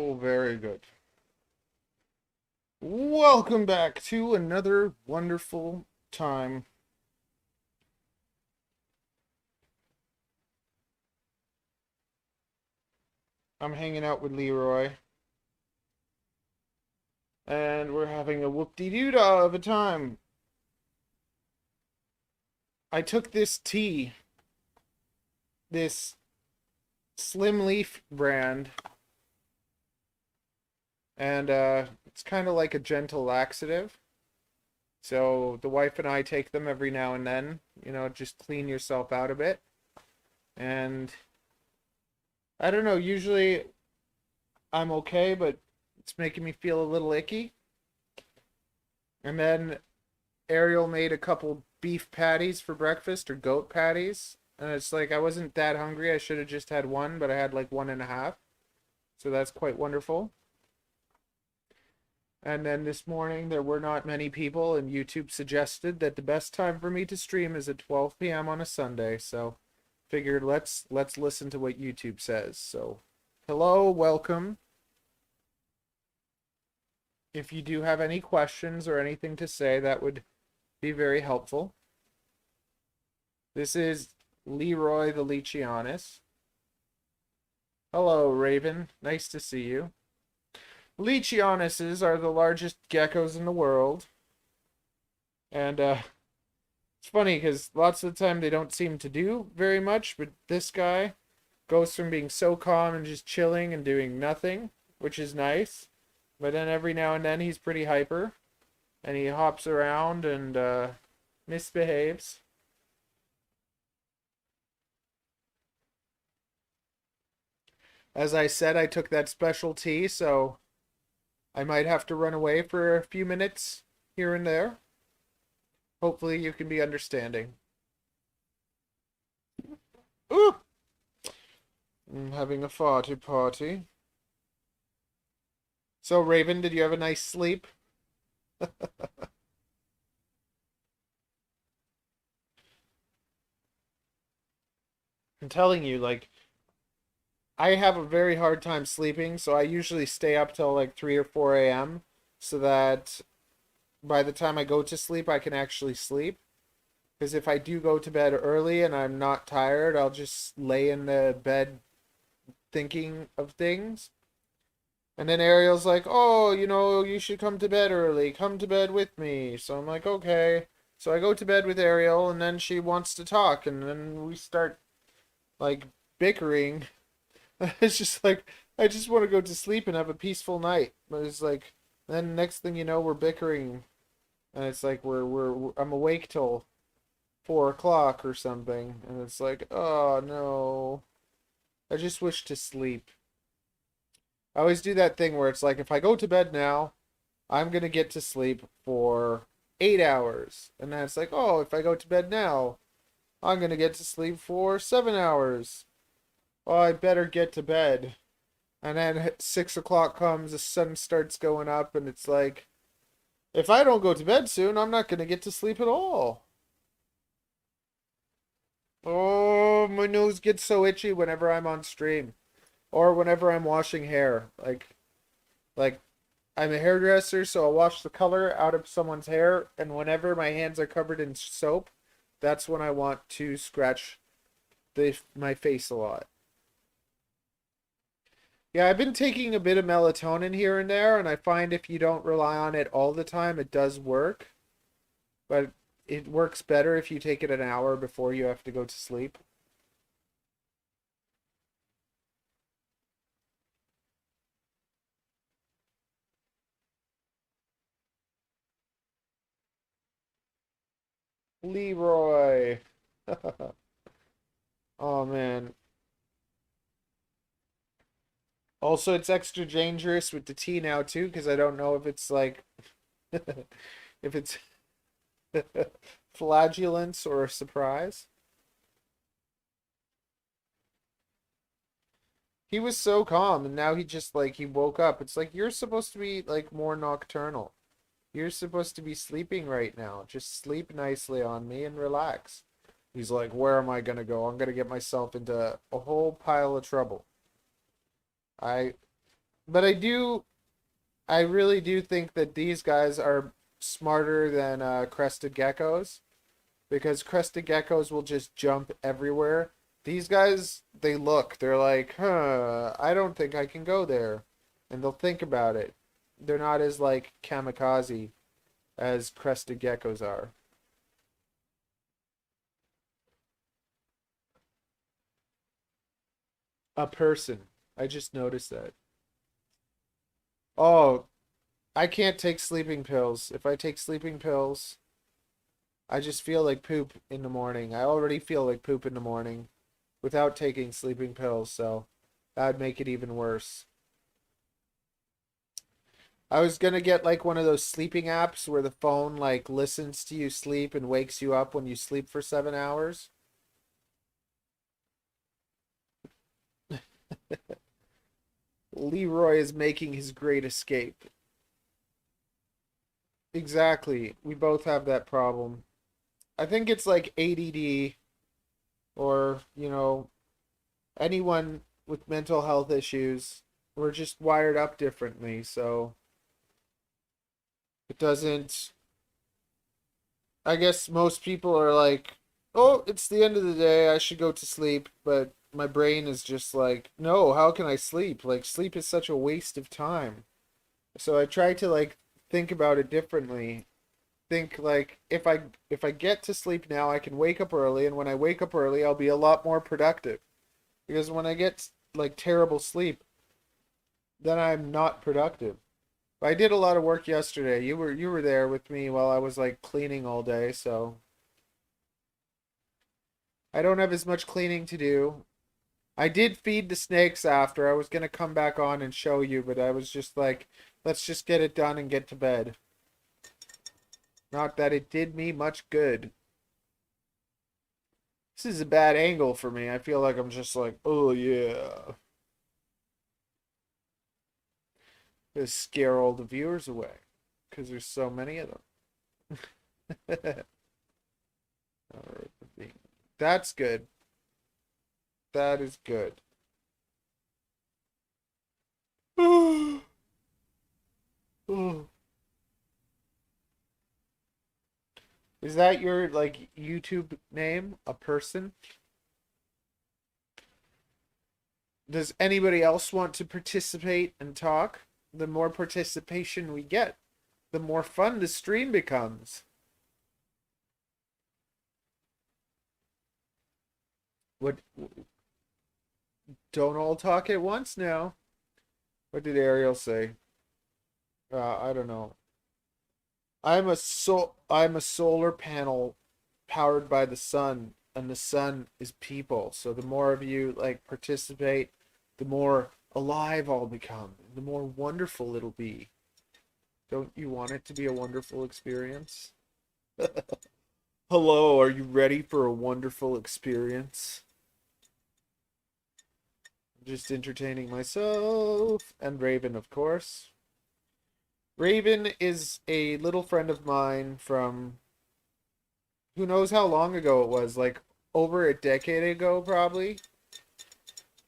Oh, very good. Welcome back to another wonderful time. I'm hanging out with Leroy, and we're having a whoop-de-doo-dah of a time. I took this tea, this Slim Leaf brand, and it's kind of like a gentle laxative. So the wife and I take them every now and then, just clean yourself out a bit. And I don't know, usually I'm okay, but it's making me feel a little icky. And then Ariel made a couple beef patties for breakfast, or goat patties. And it's like I wasn't that hungry. I should have just had one, but I had like one and a half. So that's quite wonderful. And then this morning there were not many people, and YouTube suggested that the best time for me to stream is at 12 p.m. on a Sunday. So figured let's listen to what YouTube says. So hello, welcome. If you do have any questions or anything to say, that would be very helpful. This is Leroy the Leachianus. Hello, Raven. Nice to see you. Leachianuses are the largest geckos in the world. And it's funny because lots of the time they don't seem to do very much, but this guy goes from being so calm and just chilling and doing nothing, which is nice. But then every now and then he's pretty hyper, and he hops around and misbehaves. As I said, I took that special tea, so I might have to run away for a few minutes here and there. Hopefully you can be understanding. Ooh! I'm having a farty party. So, Raven, did you have a nice sleep? I'm telling you, like, I have a very hard time sleeping, so I usually stay up till like 3 or 4 a.m. so that by the time I go to sleep, I can actually sleep. Because if I do go to bed early and I'm not tired, I'll just lay in the bed thinking of things. And then Ariel's like, oh, you should come to bed early. Come to bed with me. So I'm like, okay. So I go to bed with Ariel, and then she wants to talk, and then we start, like, bickering. It's just like, I just want to go to sleep and have a peaceful night. But it's like, then next thing you know, we're bickering. And it's like, I'm awake till 4 o'clock or something. And it's like, oh, no. I just wish to sleep. I always do that thing where it's like, if I go to bed now, I'm going to get to sleep for 8 hours. And then it's like, oh, if I go to bed now, I'm going to get to sleep for 7 hours. Oh, I better get to bed. And then 6 o'clock comes, the sun starts going up, and it's like, if I don't go to bed soon, I'm not going to get to sleep at all. Oh, my nose gets so itchy whenever I'm on stream. Or whenever I'm washing hair. Like I'm a hairdresser, so I'll wash the color out of someone's hair, and whenever my hands are covered in soap, that's when I want to scratch my face a lot. Yeah, I've been taking a bit of melatonin here and there, and I find if you don't rely on it all the time, it does work. But it works better if you take it an hour before you have to go to sleep. Leroy. Oh man. Also, it's extra dangerous with the tea now too, because I don't know if it's like if it's flagellance or a surprise. He was so calm, and now he just like he woke up. It's like you're supposed to be like more nocturnal. You're supposed to be sleeping right now. Just sleep nicely on me and relax. He's like, where am I gonna go? I'm gonna get myself into a whole pile of trouble. I But I really do think that these guys are smarter than crested geckos because crested geckos will just jump everywhere. These guys, they're like, huh, I don't think I can go there. And they'll think about it. They're not as like kamikaze as crested geckos are. A person. I just noticed that. Oh, I can't take sleeping pills. If I take sleeping pills, I just feel like poop in the morning. I already feel like poop in the morning without taking sleeping pills, so that'd make it even worse. I was gonna get like one of those sleeping apps where the phone like listens to you sleep and wakes you up when you sleep for 7 hours. Leroy is making his great escape. Exactly. We both have that problem. I think it's like ADD or, anyone with mental health issues. We're just wired up differently, so it doesn't. I guess most people are like, oh, it's the end of the day. I should go to sleep. But my brain is just like, no, how can I sleep? Like, sleep is such a waste of time. So I try to like think about it differently. Think like if I get to sleep now, I can wake up early, and when I wake up early, I'll be a lot more productive. Because when I get like terrible sleep, then I'm not productive. I did a lot of work yesterday. You were there with me while I was like cleaning all day, so I don't have as much cleaning to do. I did feed the snakes after. I was gonna come back on and show you, but I was just like, let's just get it done and get to bed. Not that it did me much good. This is a bad angle for me. I feel like I'm just like, oh yeah. Gonna scare all the viewers away. Because there's so many of them. Alright, that's good. That is good. Is that your like YouTube name? A person? Does anybody else want to participate and talk? The more participation we get, the more fun the stream becomes. What? Don't all talk at once now. What did Ariel say? I don't know. I'm a solar panel powered by the sun, and the sun is people. So the more of you like participate, the more alive I'll become, the more wonderful it'll be. Don't you want it to be a wonderful experience? Hello, are you ready for a wonderful experience? Just entertaining myself and Raven, of course. Raven is a little friend of mine from who knows how long ago it was, like over a decade ago, probably.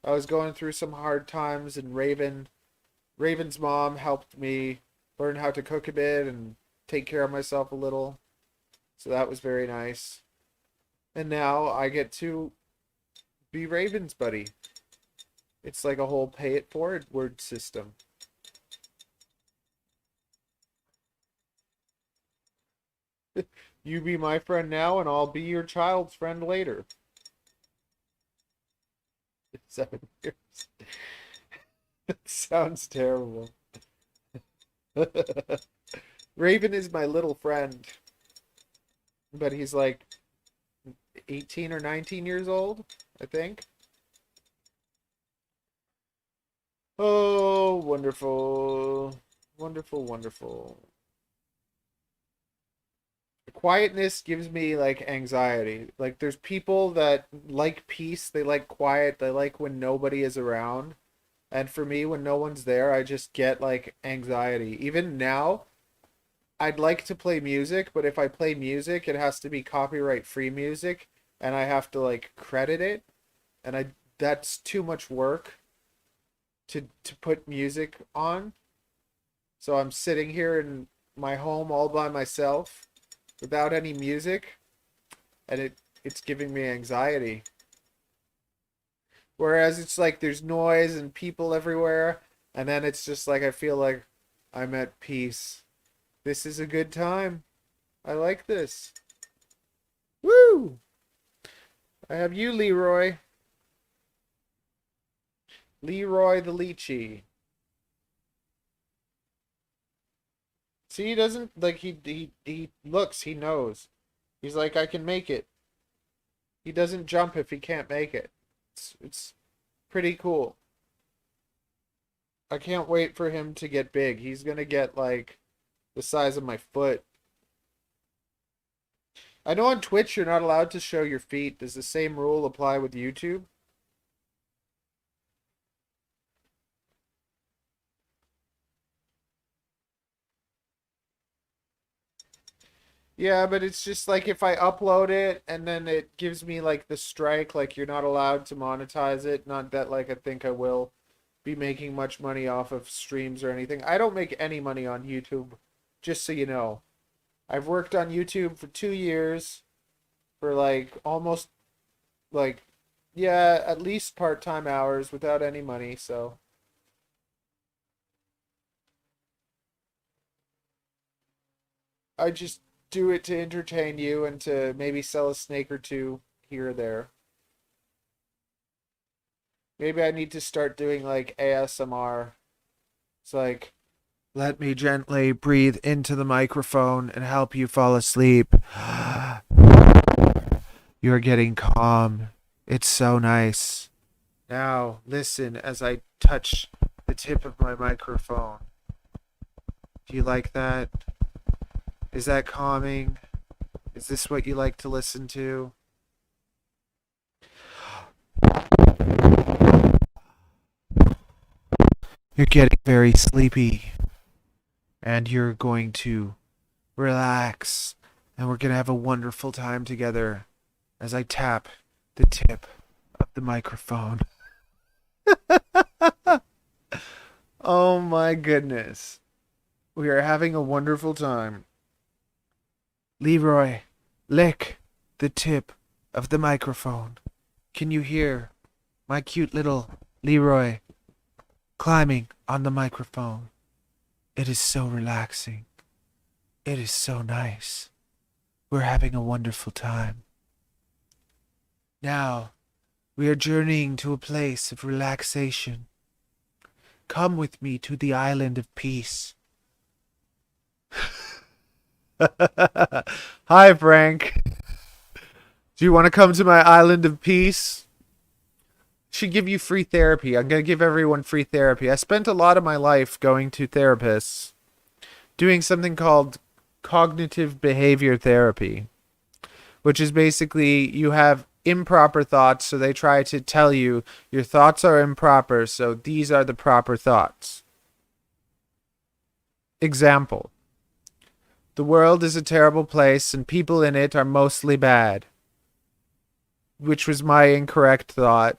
I was going through some hard times, and Raven's mom helped me learn how to cook a bit and take care of myself a little. So that was very nice. And now I get to be Raven's buddy. It's like a whole pay it forward system. You be my friend now, and I'll be your child's friend later. 7 years. Sounds terrible. Raven is my little friend, but he's like 18 or 19 years old, I think. Oh, wonderful. Wonderful, wonderful. Quietness gives me like anxiety. Like there's people that like peace, they like quiet, they like when nobody is around. And for me, when no one's there, I just get like anxiety. Even now, I'd like to play music, but if I play music, it has to be copyright free music and I have to like credit it. And I That's too much work to put music on. So I'm sitting here in my home all by myself without any music, and it's giving me anxiety. Whereas it's like there's noise and people everywhere, and then it's just like I feel like I'm at peace. This is a good time. I like this. Woo! I have you, Leroy. Leroy the Lychee. See, he doesn't like he looks, he knows. He's like, I can make it. He doesn't jump if he can't make it. It's pretty cool. I can't wait for him to get big. He's gonna get like the size of my foot. I know on Twitch you're not allowed to show your feet. Does the same rule apply with YouTube? Yeah, but it's just like if I upload it and then it gives me like the strike, like you're not allowed to monetize it. Not that like I think I will be making much money off of streams or anything. I don't make any money on YouTube, just so you know. I've worked on YouTube for 2 years for like almost like, yeah, at least part-time hours without any money, so I just do it to entertain you and to maybe sell a snake or two here or there. Maybe I need to start doing like ASMR. It's like, let me gently breathe into the microphone and help you fall asleep. You're getting calm. It's so nice. Now, listen as I touch the tip of my microphone. Do you like that? Is that calming? Is this what you like to listen to? You're getting very sleepy. And you're going to relax. And we're going to have a wonderful time together as I tap the tip of the microphone. Oh my goodness. We are having a wonderful time. Leroy, lick the tip of the microphone. Can you hear my cute little Leroy climbing on the microphone? It is so relaxing. It is so nice. We're having a wonderful time. Now, we are journeying to a place of relaxation. Come with me to the island of peace. Hi, Frank. Do you want to come to my island of peace? Should give you free therapy. I'm going to give everyone free therapy. I spent a lot of my life going to therapists, doing something called cognitive behavior therapy, which is basically you have improper thoughts, so they try to tell you your thoughts are improper, so these are the proper thoughts. Example. The world is a terrible place and people in it are mostly bad, which was my incorrect thought.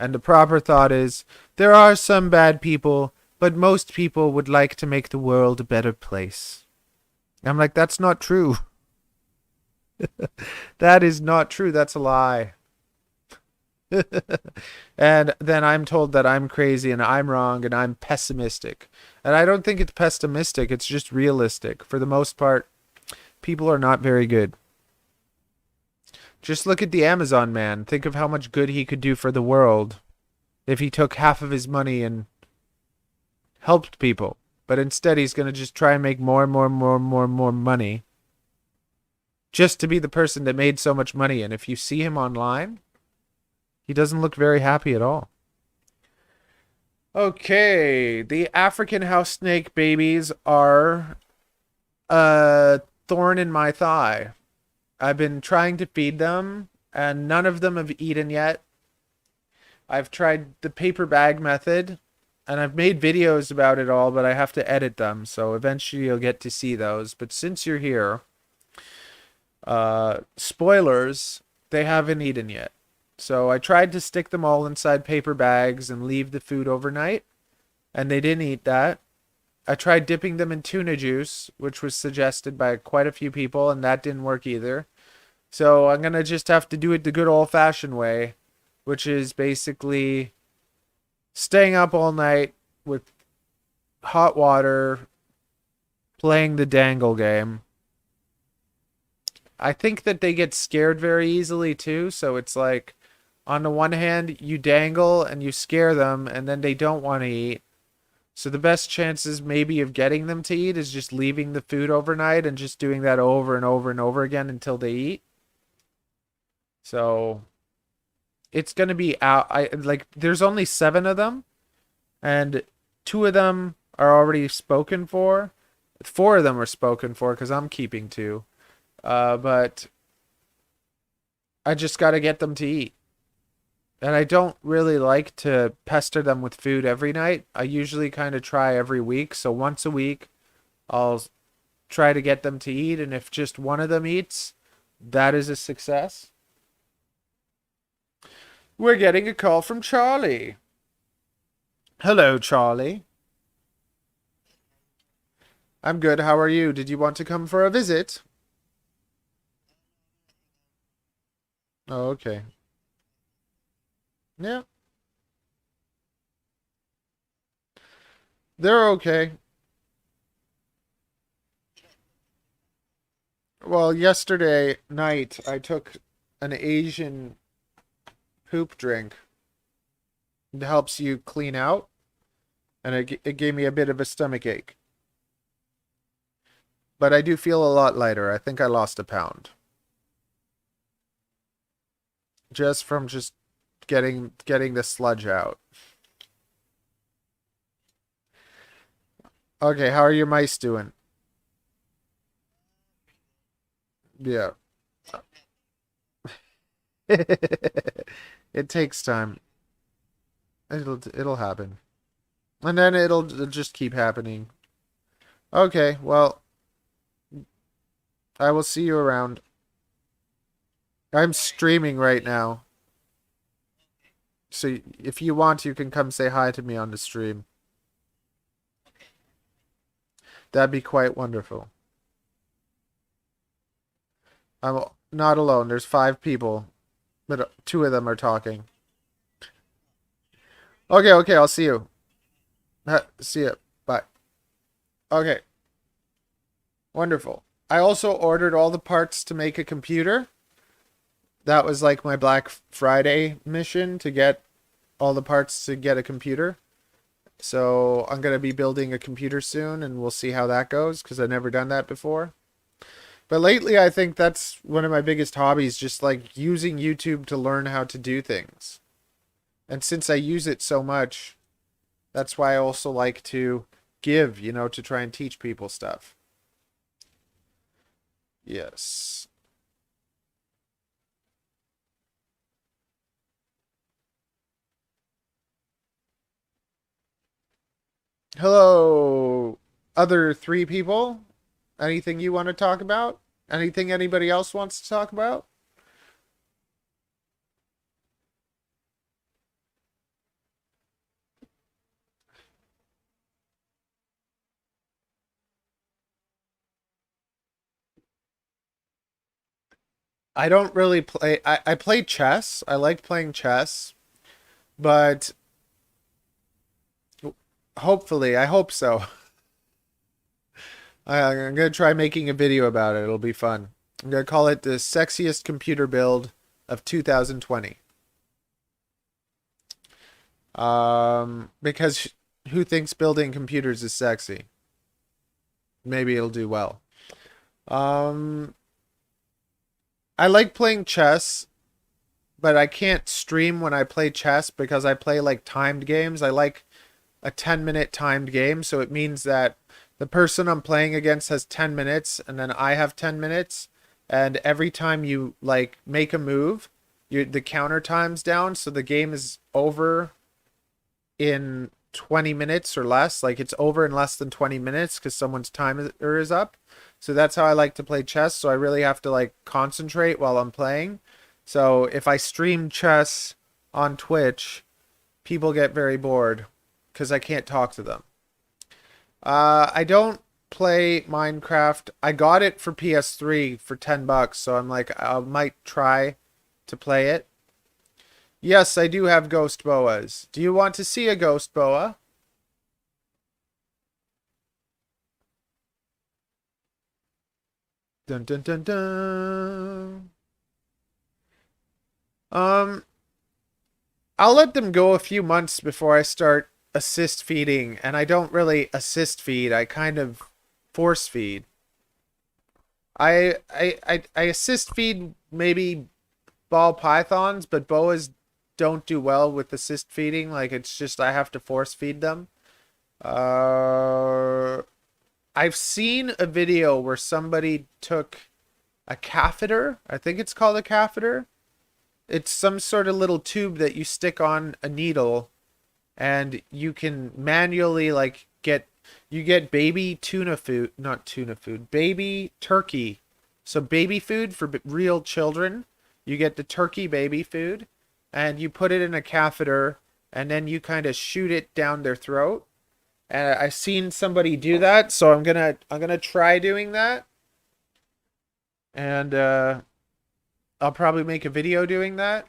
And the proper thought is, there are some bad people, but most people would like to make the world a better place. I'm like, that's not true. That is not true. That's a lie. And then I'm told that I'm crazy and I'm wrong and I'm pessimistic. And I don't think it's pessimistic. It's just realistic. For the most part, people are not very good. Just look at the Amazon man. Think of how much good he could do for the world if he took half of his money and helped people. But instead, he's going to just try and make more and more and more and more and more money just to be the person that made so much money. And if you see him online, he doesn't look very happy at all. Okay, the African house snake babies are a thorn in my thigh. I've been trying to feed them, and none of them have eaten yet. I've tried the paper bag method, and I've made videos about it all, but I have to edit them, so eventually you'll get to see those. But since you're here, spoilers, they haven't eaten yet. So I tried to stick them all inside paper bags and leave the food overnight. and they didn't eat that. I tried dipping them in tuna juice, which was suggested by quite a few people, and that didn't work either. So I'm gonna just have to do it the good old-fashioned way, which is basically staying up all night with hot water, playing the dangle game. I think that they get scared very easily too, so it's like on the one hand, you dangle and you scare them, and then they don't want to eat. So the best chances maybe of getting them to eat is just leaving the food overnight and just doing that over and over and over again until they eat. So it's gonna be out. I like there's only 7 of them, and 2 of them are already spoken for. 4 of them are spoken for because I'm keeping 2. But I just got to get them to eat. And I don't really like to pester them with food every night. I usually kind of try every week. So once a week, I'll try to get them to eat. And if just one of them eats, that is a success. We're getting a call from Charlie. Hello, Charlie. I'm good. How are you? Did you want to come for a visit? Oh, okay. Yeah, they're okay. Well, yesterday night I took an Asian poop drink. It helps you clean out, and it gave me a bit of a stomach ache. But I do feel a lot lighter. I think I lost a pound just from just getting the sludge out. Okay, how are your mice doing? Yeah. It takes time. It'll happen. And then it'll just keep happening. Okay, well, I will see you around. I'm streaming right now. So if you want, you can come say hi to me on the stream. That'd be quite wonderful. I'm not alone. There's 5 people, but 2 of them are talking. Okay, okay, I'll see you. See you. Bye. Okay, wonderful. I also ordered all the parts to make a computer. That was like my Black Friday mission to get all the parts to get a computer. So I'm going to be building a computer soon, and we'll see how that goes because I've never done that before. But lately, I think that's one of my biggest hobbies, just like using YouTube to learn how to do things. And since I use it so much, that's why I also like to give, to try and teach people stuff. Yes. Hello, other 3 people. Anything you want to talk about? Anything anybody else wants to talk about? I don't really play. I play chess. I like playing chess, but hopefully, I hope so. I'm gonna try making a video about it. It'll be fun. I'm gonna call it the sexiest computer build of 2020. Because who thinks building computers is sexy? Maybe it'll do well. Um, I like playing chess, but I can't stream when I play chess because I play like timed games. I like a 10-minute timed game, so it means that the person I'm playing against has 10 minutes and then I have 10 minutes, and every time you like make a move, the counter time's down, so the game is over in 20 minutes or less. Like it's over in less than 20 minutes because someone's timer is up. So that's how I like to play chess. So I really have to like concentrate while I'm playing. So if I stream chess on Twitch, people get very bored because I can't talk to them. I don't play Minecraft. I got it for PS3 for $10, so I'm like, I might try to play it. Yes, I do have ghost boas. Do you want to see a ghost boa? Dun dun dun dun. Um, I'll let them go a few months before I start assist feeding, and I don't really assist feed. I kind of force feed. I assist feed maybe ball pythons, but boas don't do well with assist feeding. Like it's just I have to force feed them. Uh, I've seen a video where somebody took a catheter. I think it's called a catheter. It's some sort of little tube that you stick on a needle and you can manually like get baby tuna food, not tuna food, baby turkey. So baby food for real children. You get the turkey baby food and you put it in a catheter and then you kind of shoot it down their throat. And I've seen somebody do that, so I'm gonna try doing that. And I'll probably make a video doing that.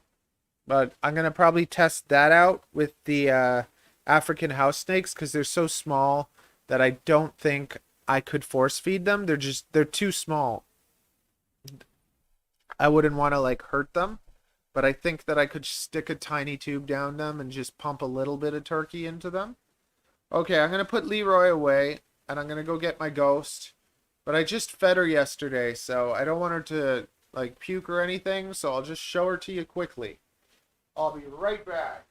But I'm gonna probably test that out with the African house snakes because they're so small that I don't think I could force feed them. They're too small. I wouldn't want to like hurt them, but I think that I could stick a tiny tube down them and just pump a little bit of turkey into them. Okay, I'm gonna put Leroy away and I'm gonna go get my ghost. But I just fed her yesterday, so I don't want her to like puke or anything, so I'll just show her to you quickly. I'll be right back.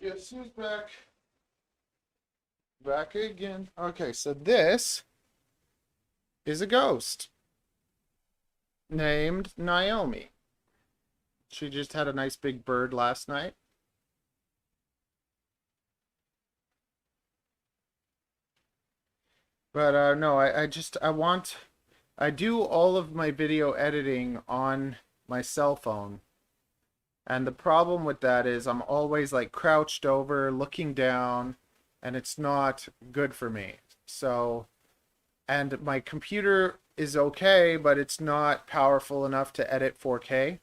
Guess who's back? Back again. Okay, so this is a ghost named Naomi. She just had a nice big bird last night. But no, I do all of my video editing on my cell phone. And the problem with that is I'm always like crouched over, looking down, and it's not good for me. So, and my computer is okay, but it's not powerful enough to edit 4K.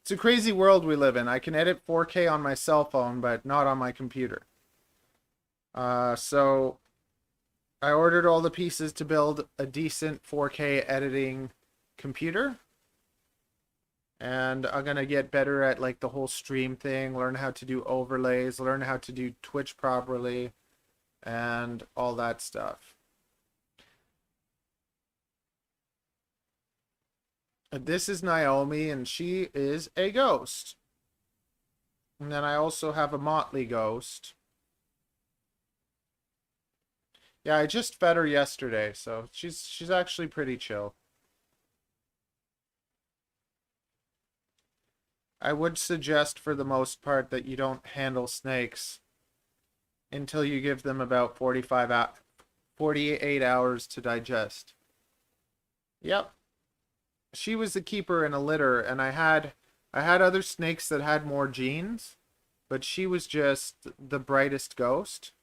It's a crazy world we live in. I can edit 4K on my cell phone, but not on my computer. So I ordered all the pieces to build a decent 4K editing computer. And I'm gonna get better at like the whole stream thing, learn how to do overlays, learn how to do Twitch properly. and all that stuff. This is Naomi, and she is a ghost. And then I also have a motley ghost. Yeah, I just fed her yesterday, so she's actually pretty chill. I would suggest for the most part that you don't handle snakes until you give them about 48 hours to digest. Yep. She was the keeper in a litter, and I had other snakes that had more genes, but she was just the brightest ghost.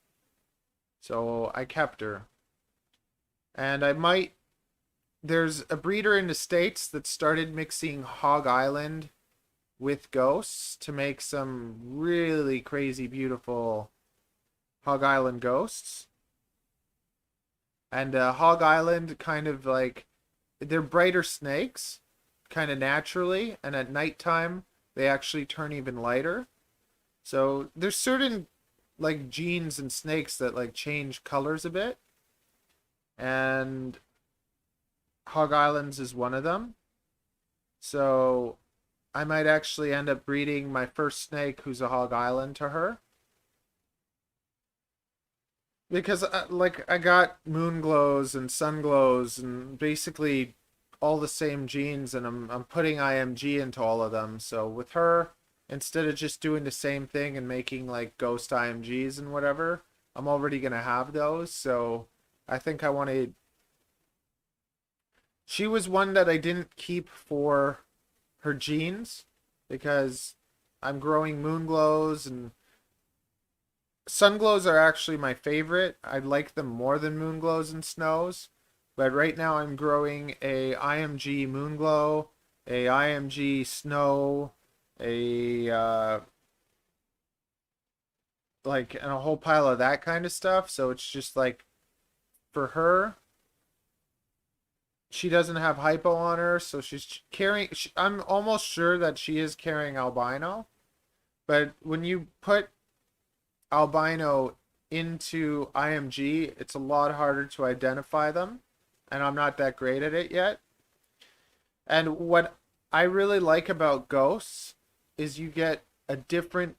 So I kept her. And I might there's a breeder in the States that started mixing Hog Island with ghosts to make some really crazy beautiful Hog Island ghosts. And Hog Island kind of like they're brighter snakes, kind of naturally, and at nighttime they actually turn even lighter. So there's certain like genes in snakes that like change colors a bit, and Hog Islands is one of them. So I might actually end up breeding my first snake who's a Hog Island to her. Because like I got moon glows and sun glows and basically all the same genes, and I'm putting IMG into all of them. So with her, instead of just doing the same thing and making like ghost IMGs and whatever, I'm already gonna have those. So I think I want to. She was one that I didn't keep for her genes because I'm growing moon glows, and sun glows are actually my favorite. I like them more than moon glows and snows. But right now I'm growing a IMG moon glow, a IMG snow, a like and a whole pile of that kind of stuff. So it's just like for her, she doesn't have hypo on her, so she's carrying. I'm almost sure that she is carrying albino. But when you put albino into IMG, it's a lot harder to identify them, and I'm not that great at it yet. And what I really like about ghosts is you get a different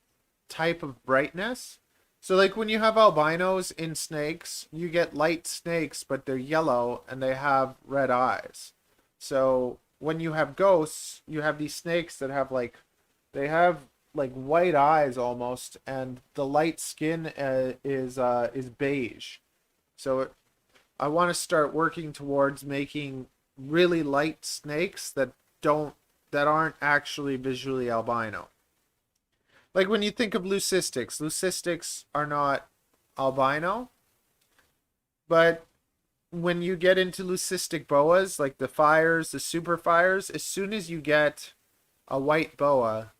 type of brightness. So like when you have albinos in snakes, you get light snakes, but they're yellow and they have red eyes. So when you have ghosts, you have these snakes that have like they have like white eyes almost, and the light skin is beige. So I want to start working towards making really light snakes don't that aren't actually visually albino. Like when you think of leucistics are not albino, but when you get into leucistic boas, like the fires, the super fires, as soon as you get a white boa,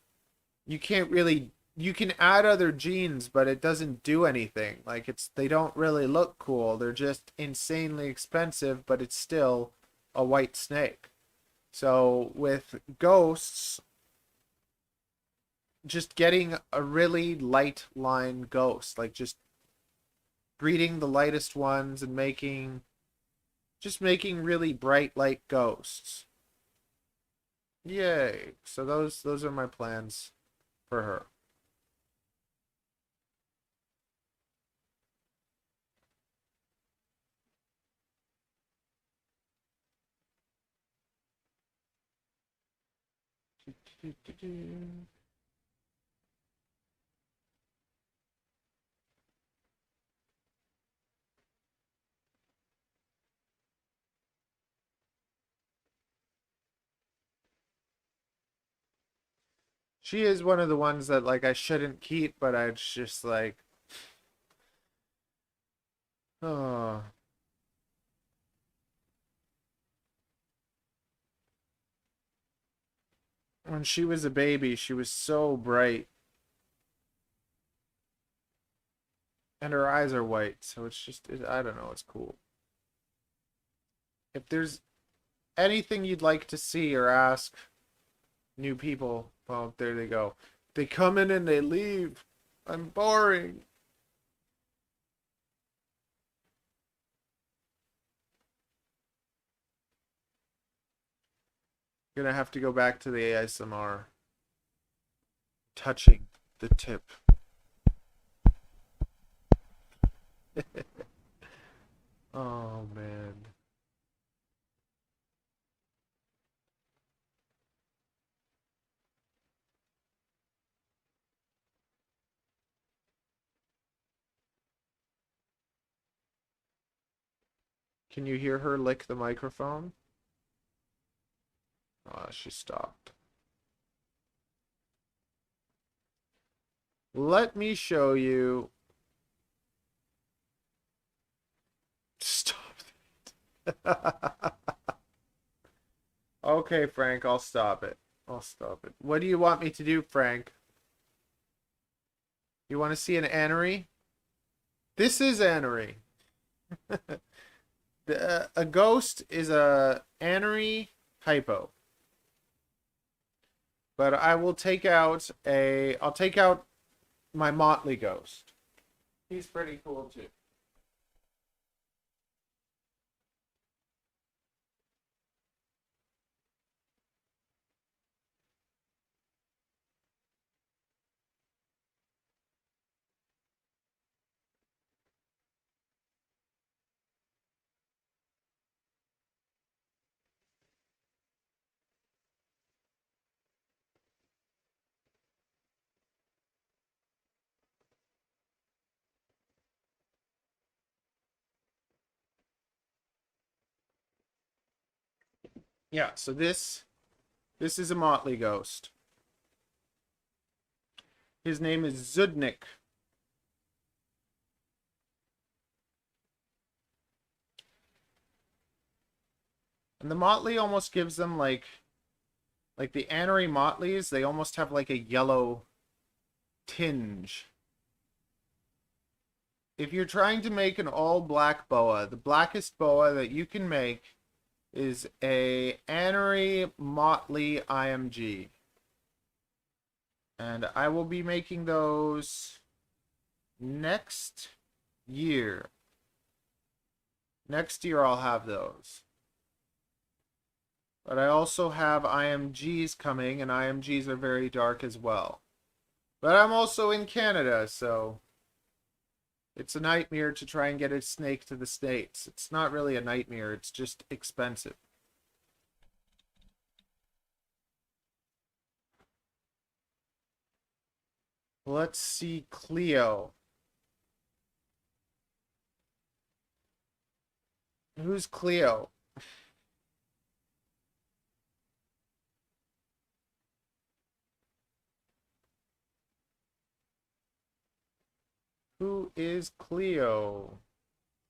you can't really you can add other genes, but it doesn't do anything. Like they don't really look cool. They're just insanely expensive, but it's still a white snake. So with ghosts, just getting a really light line ghost, like just breeding the lightest ones and making really bright light ghosts. Yay. So those are my plans for her. She is one of the ones that like I shouldn't keep, but I just like oh, when she was a baby, she was so bright, and her eyes are white, so I don't know, it's cool. If there's anything you'd like to see or ask new people, well, there they go. They come in and they leave. I'm boring. Gonna have to go back to the ASMR. Touching the tip. Oh man. Can you hear her lick the microphone? Oh, she stopped. Let me show you. Stop it. Okay, Frank, I'll stop it. I'll stop it. What do you want me to do, Frank? You want to see an anery? This is anery. A ghost is a anery hypo. But I will take out I'll take out my motley ghost. He's pretty cool too. Yeah, so this is a motley ghost. His name is Zudnik. And the motley almost gives them like the anery motleys, they almost have like a yellow tinge. If you're trying to make an all black boa, the blackest boa that you can make is a anery motley IMG. And I will be making those next year. Next year I'll have those. But I also have IMGs coming, and IMGs are very dark as well. But I'm also in Canada, so it's a nightmare to try and get a snake to the States. It's not really a nightmare, it's just expensive. Let's see Cleo. Who's Cleo? Who is Cleo?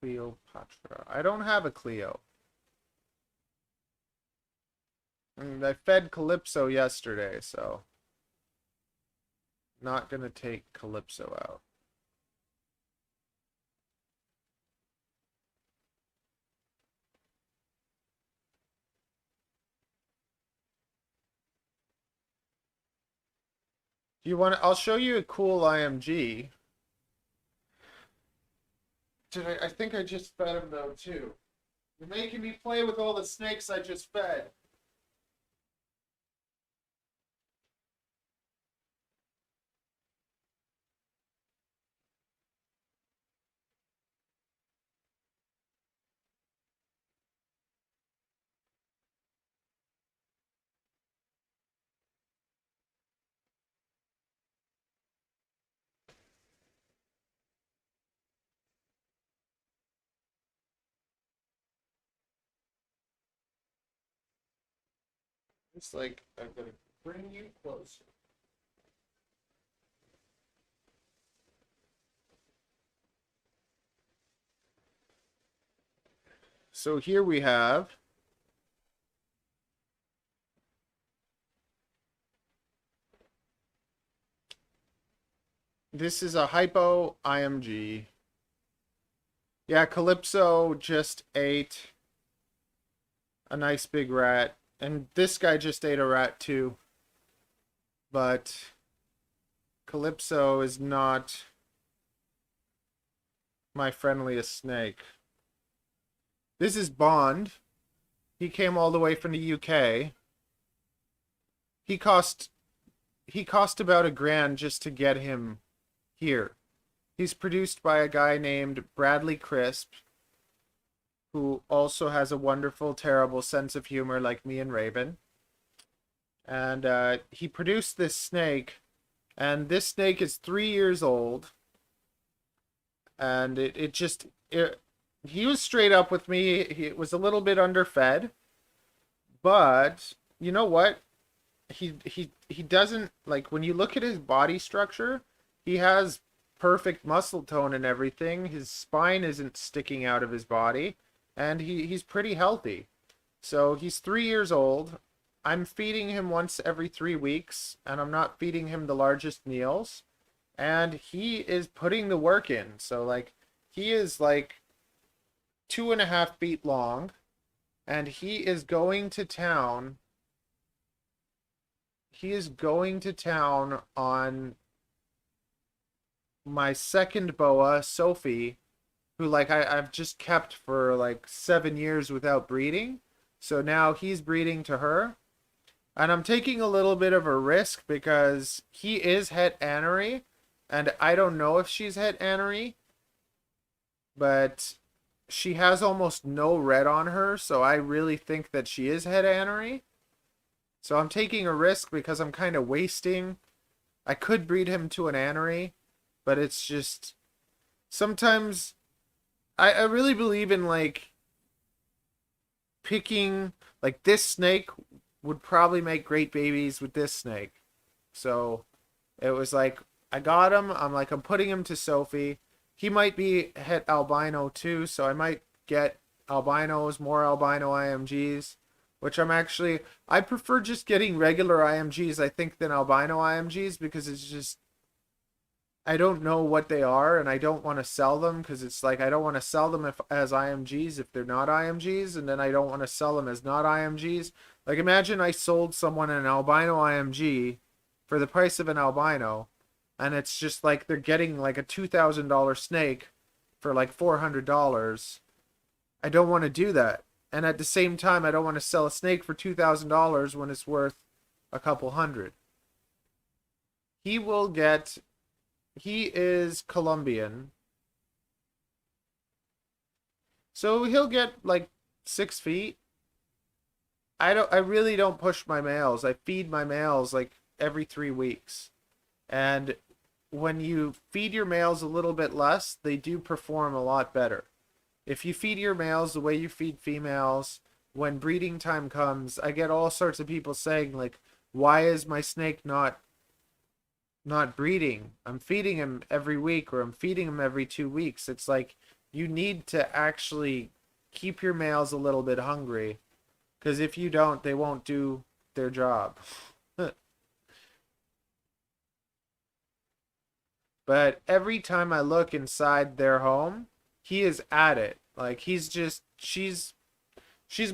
Cleopatra. I don't have a Cleo. I fed Calypso yesterday, so not gonna take Calypso out. Do you want? I'll show you a cool IMG. I think I just fed him though too. You're making me play with all the snakes I just fed. It's like I'm gonna bring you closer. So here we have this is a hypo IMG. Yeah, Calypso just ate a nice big rat. And this guy just ate a rat too. But Calypso is not my friendliest snake. This is Bond. He came all the way from the UK. he cost he cost about $1,000 just to get him here. He's produced by a guy named Bradley Crisp, who also has a wonderful, terrible sense of humor like me and Raven. And he produced this snake, and this snake is 3 years old. And he was straight up with me. He was a little bit underfed, but you know what? He doesn't, like, when you look at his body structure, he has perfect muscle tone and everything. His spine isn't sticking out of his body, and he's pretty healthy. So he's 3 years old. I'm feeding him once every 3 weeks, and I'm not feeding him the largest meals. And he is putting the work in. So, like, he is like 2.5 feet long, and he is going to town. He is going to town on my second boa, Sophie, who, like, I've just kept for like 7 years without breeding. So now he's breeding to her. And I'm taking a little bit of a risk because he is het anery, and I don't know if she's het anery, but she has almost no red on her, so I really think that she is het anery. So I'm taking a risk because I'm kind of wasting. I could breed him to an anery, but it's just sometimes I really believe in, like, picking, like, this snake would probably make great babies with this snake. So it was like, I got him. I'm like, I'm putting him to Sophie. He might be het albino too, so I might get albinos, more albino IMGs, which I prefer just getting regular IMGs, I think, than albino IMGs, because it's just, I don't know what they are, and I don't want to sell them, because it's like, I don't want to sell them as IMGs if they're not IMGs, and then I don't want to sell them as not IMGs. Like, imagine I sold someone an albino IMG for the price of an albino, and it's just like they're getting like a $2,000 snake for like $400. I don't want to do that. And at the same time, I don't want to sell a snake for $2,000 when it's worth a couple hundred. He is Colombian. So he'll get like 6 feet. I really don't push my males. I feed my males like every 3 weeks. And when you feed your males a little bit less, they do perform a lot better. If you feed your males the way you feed females, when breeding time comes, I get all sorts of people saying, like, why is my snake not breeding? I'm feeding him every week, or I'm feeding him every 2 weeks. It's like, you need to actually keep your males a little bit hungry, because if you don't, they won't do their job. But every time I look inside their home, he is at it. Like, she's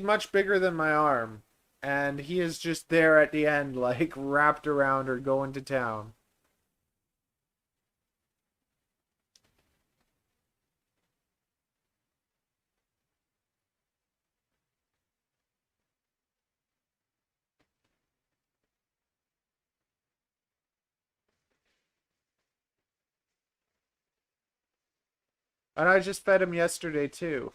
much bigger than my arm, and he is just there at the end, like, wrapped around her, going to town. And I just fed him yesterday too.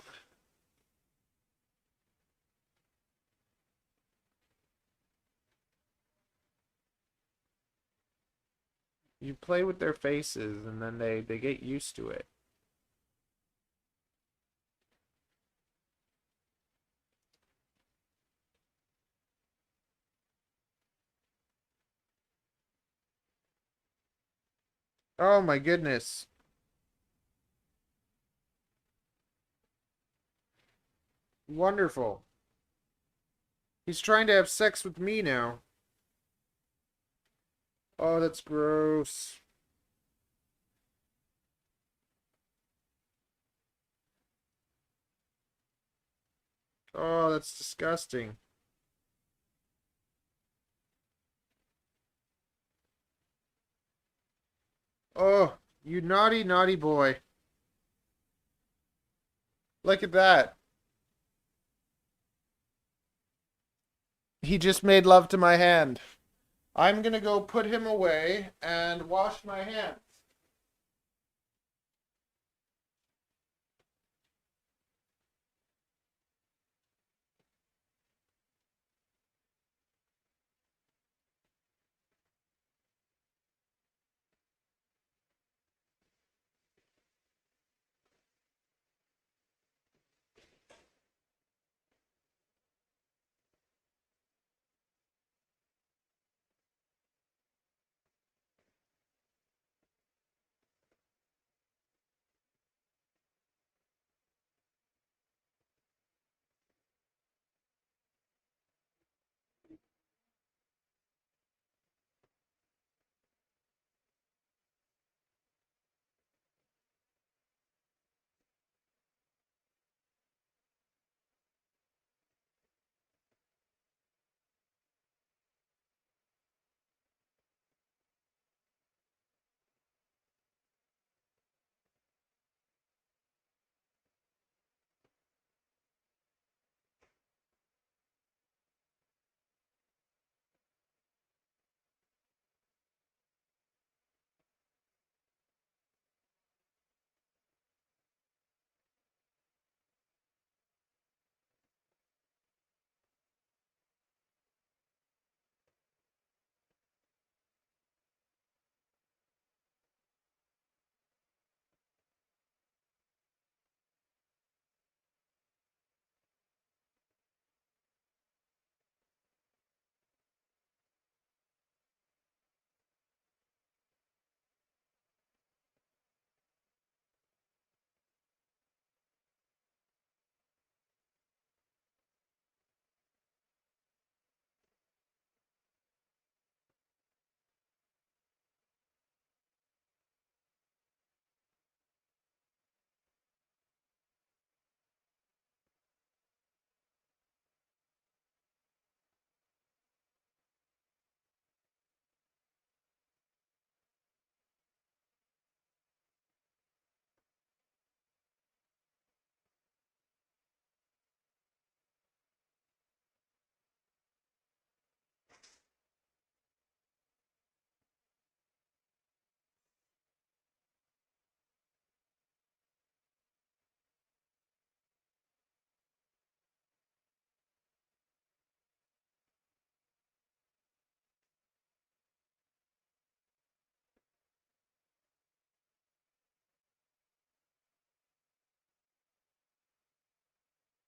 You play with their faces, and then they get used to it. Oh my goodness. Wonderful. He's trying to have sex with me now. Oh, that's gross. Oh, that's disgusting. Oh, you naughty, naughty boy. Look at that. He just made love to my hand. I'm gonna go put him away and wash my hands.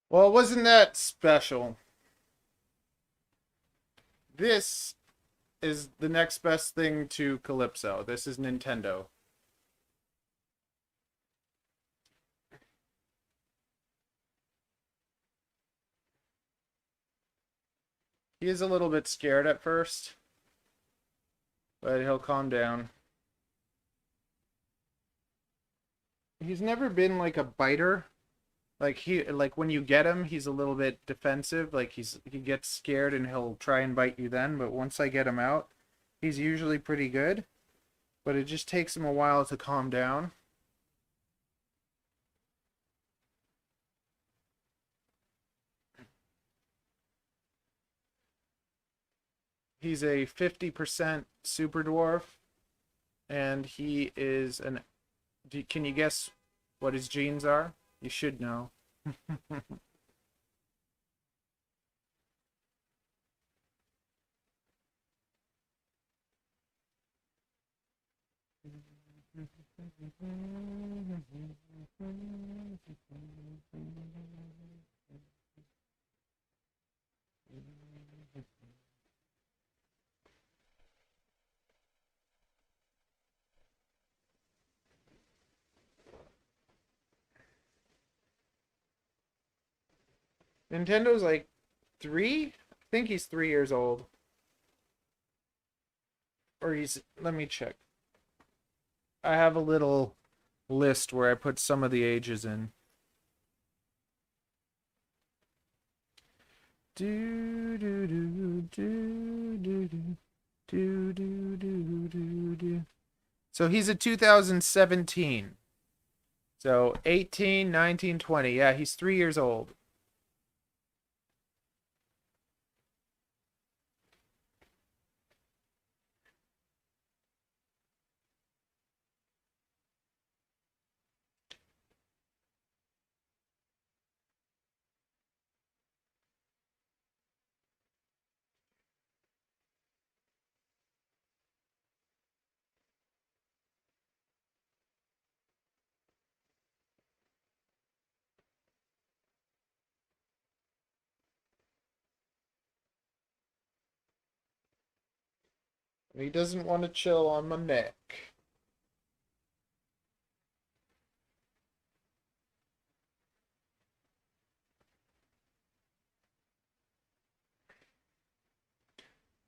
Well, it wasn't that special. This is the next best thing to Calypso. This is Nintendo. He is a little bit scared at first, but he'll calm down. He's never been like a biter. Like when you get him, he's a little bit defensive. Like he gets scared and he'll try and bite you then, but once I get him out, he's usually pretty good. But it just takes him a while to calm down. He's a 50% Superdwarf, and he is an. Can you guess what his genes are? You should know. Nintendo's like 3? I think he's 3 years old. Or he's. Let me check. I have a little list where I put some of the ages in. Do do do do do do do do do do. So he's a 2017. So 18, 19, 20. Yeah, he's 3 years old. He doesn't want to chill on my neck.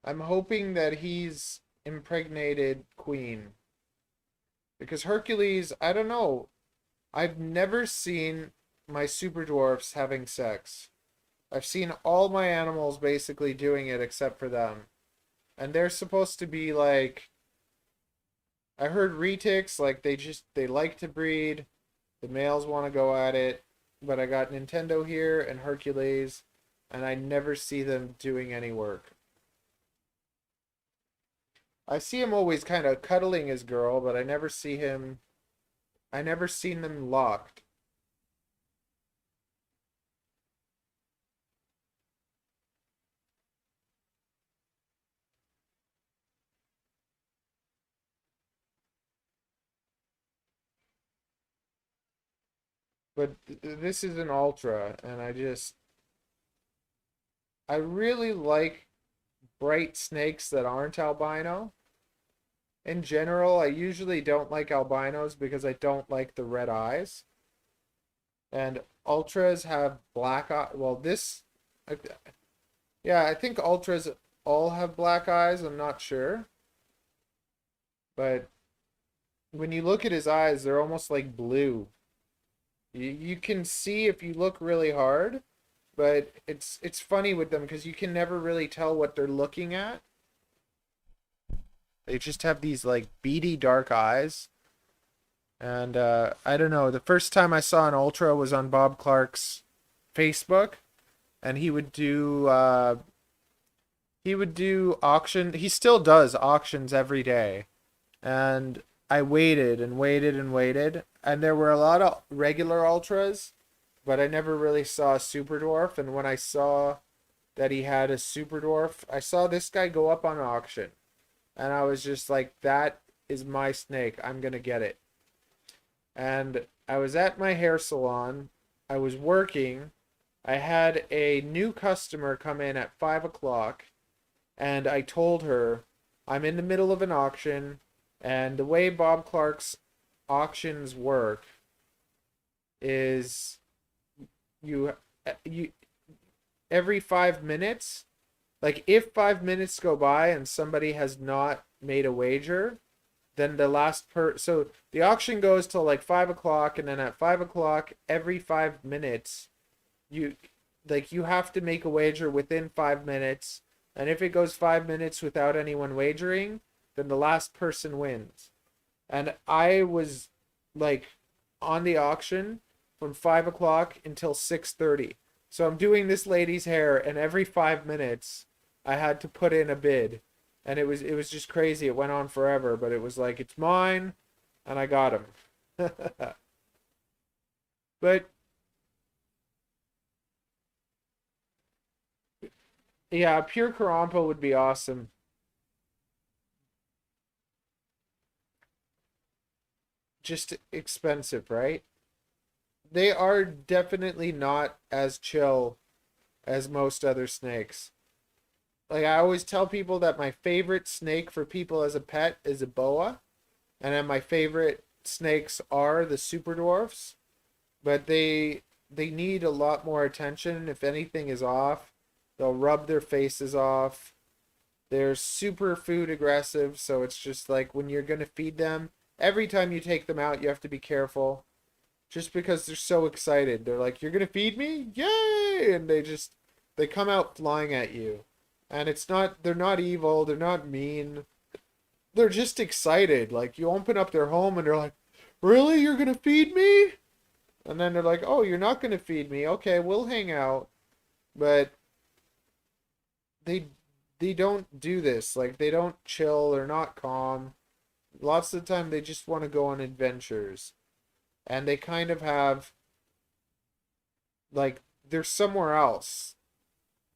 I'm hoping that he's impregnated Queen. Because Hercules, I don't know. I've never seen my super dwarfs having sex. I've seen all my animals basically doing it except for them. And they're supposed to be like, I heard retics, like they like to breed. The males want to go at it. But I got Nintendo here and Hercules, and I never see them doing any work. I see him always kind of cuddling his girl, but I never seen them locked. But this is an ultra, and I really like bright snakes that aren't albino. In general, I usually don't like albinos because I don't like the red eyes. And ultras have black eye. Well, yeah, I think ultras all have black eyes. I'm not sure, but when you look at his eyes, they're almost like blue. You can see if you look really hard, but it's funny with them because you can never really tell what they're looking at. They just have these like beady dark eyes. And I don't know. The first time I saw an ultra was on Bob Clark's Facebook, and he would do auction. He still does auctions every day, and I waited and waited and waited, and there were a lot of regular ultras, but I never really saw a super dwarf. And when I saw that he had a super dwarf, I saw this guy go up on auction, and I was just like, that is my snake. I'm gonna get it. And I was at my hair salon. I was working. I had a new customer come in at 5 o'clock, and I told her I'm in the middle of an auction, and the way Bob Clark's auctions work is you you every 5 minutes, like if 5 minutes go by and somebody has not made a wager, then so the auction goes till like 5 o'clock, and then at 5 o'clock every 5 minutes you you have to make a wager within 5 minutes, and if it goes 5 minutes without anyone wagering, then the last person wins. And I was like on the auction from 5 o'clock until 6:30. So I'm doing this lady's hair, and every 5 minutes I had to put in a bid, and it was just crazy. It went on forever, but it was like, it's mine, and I got him. But yeah, pure Karampa would be awesome. Just expensive, right? They are definitely not as chill as most other snakes. Like I always tell people that my favorite snake for people as a pet is a boa, and then my favorite snakes are the super dwarfs, but they need a lot more attention. If anything is off, they'll rub their faces off. They're super food aggressive, so it's just like when you're going to feed them, every time you take them out, you have to be careful just because they're so excited. They're like, "You're going to feed me? Yay!" And they come out flying at you. And they're not evil, they're not mean. They're just excited. Like you open up their home and they're like, "Really? You're going to feed me?" And then they're like, "Oh, you're not going to feed me. Okay, we'll hang out." But they they don't do this. Like they don't chill, they're not calm. Lots of the time they just want to go on adventures. And they kind of have like they're somewhere else.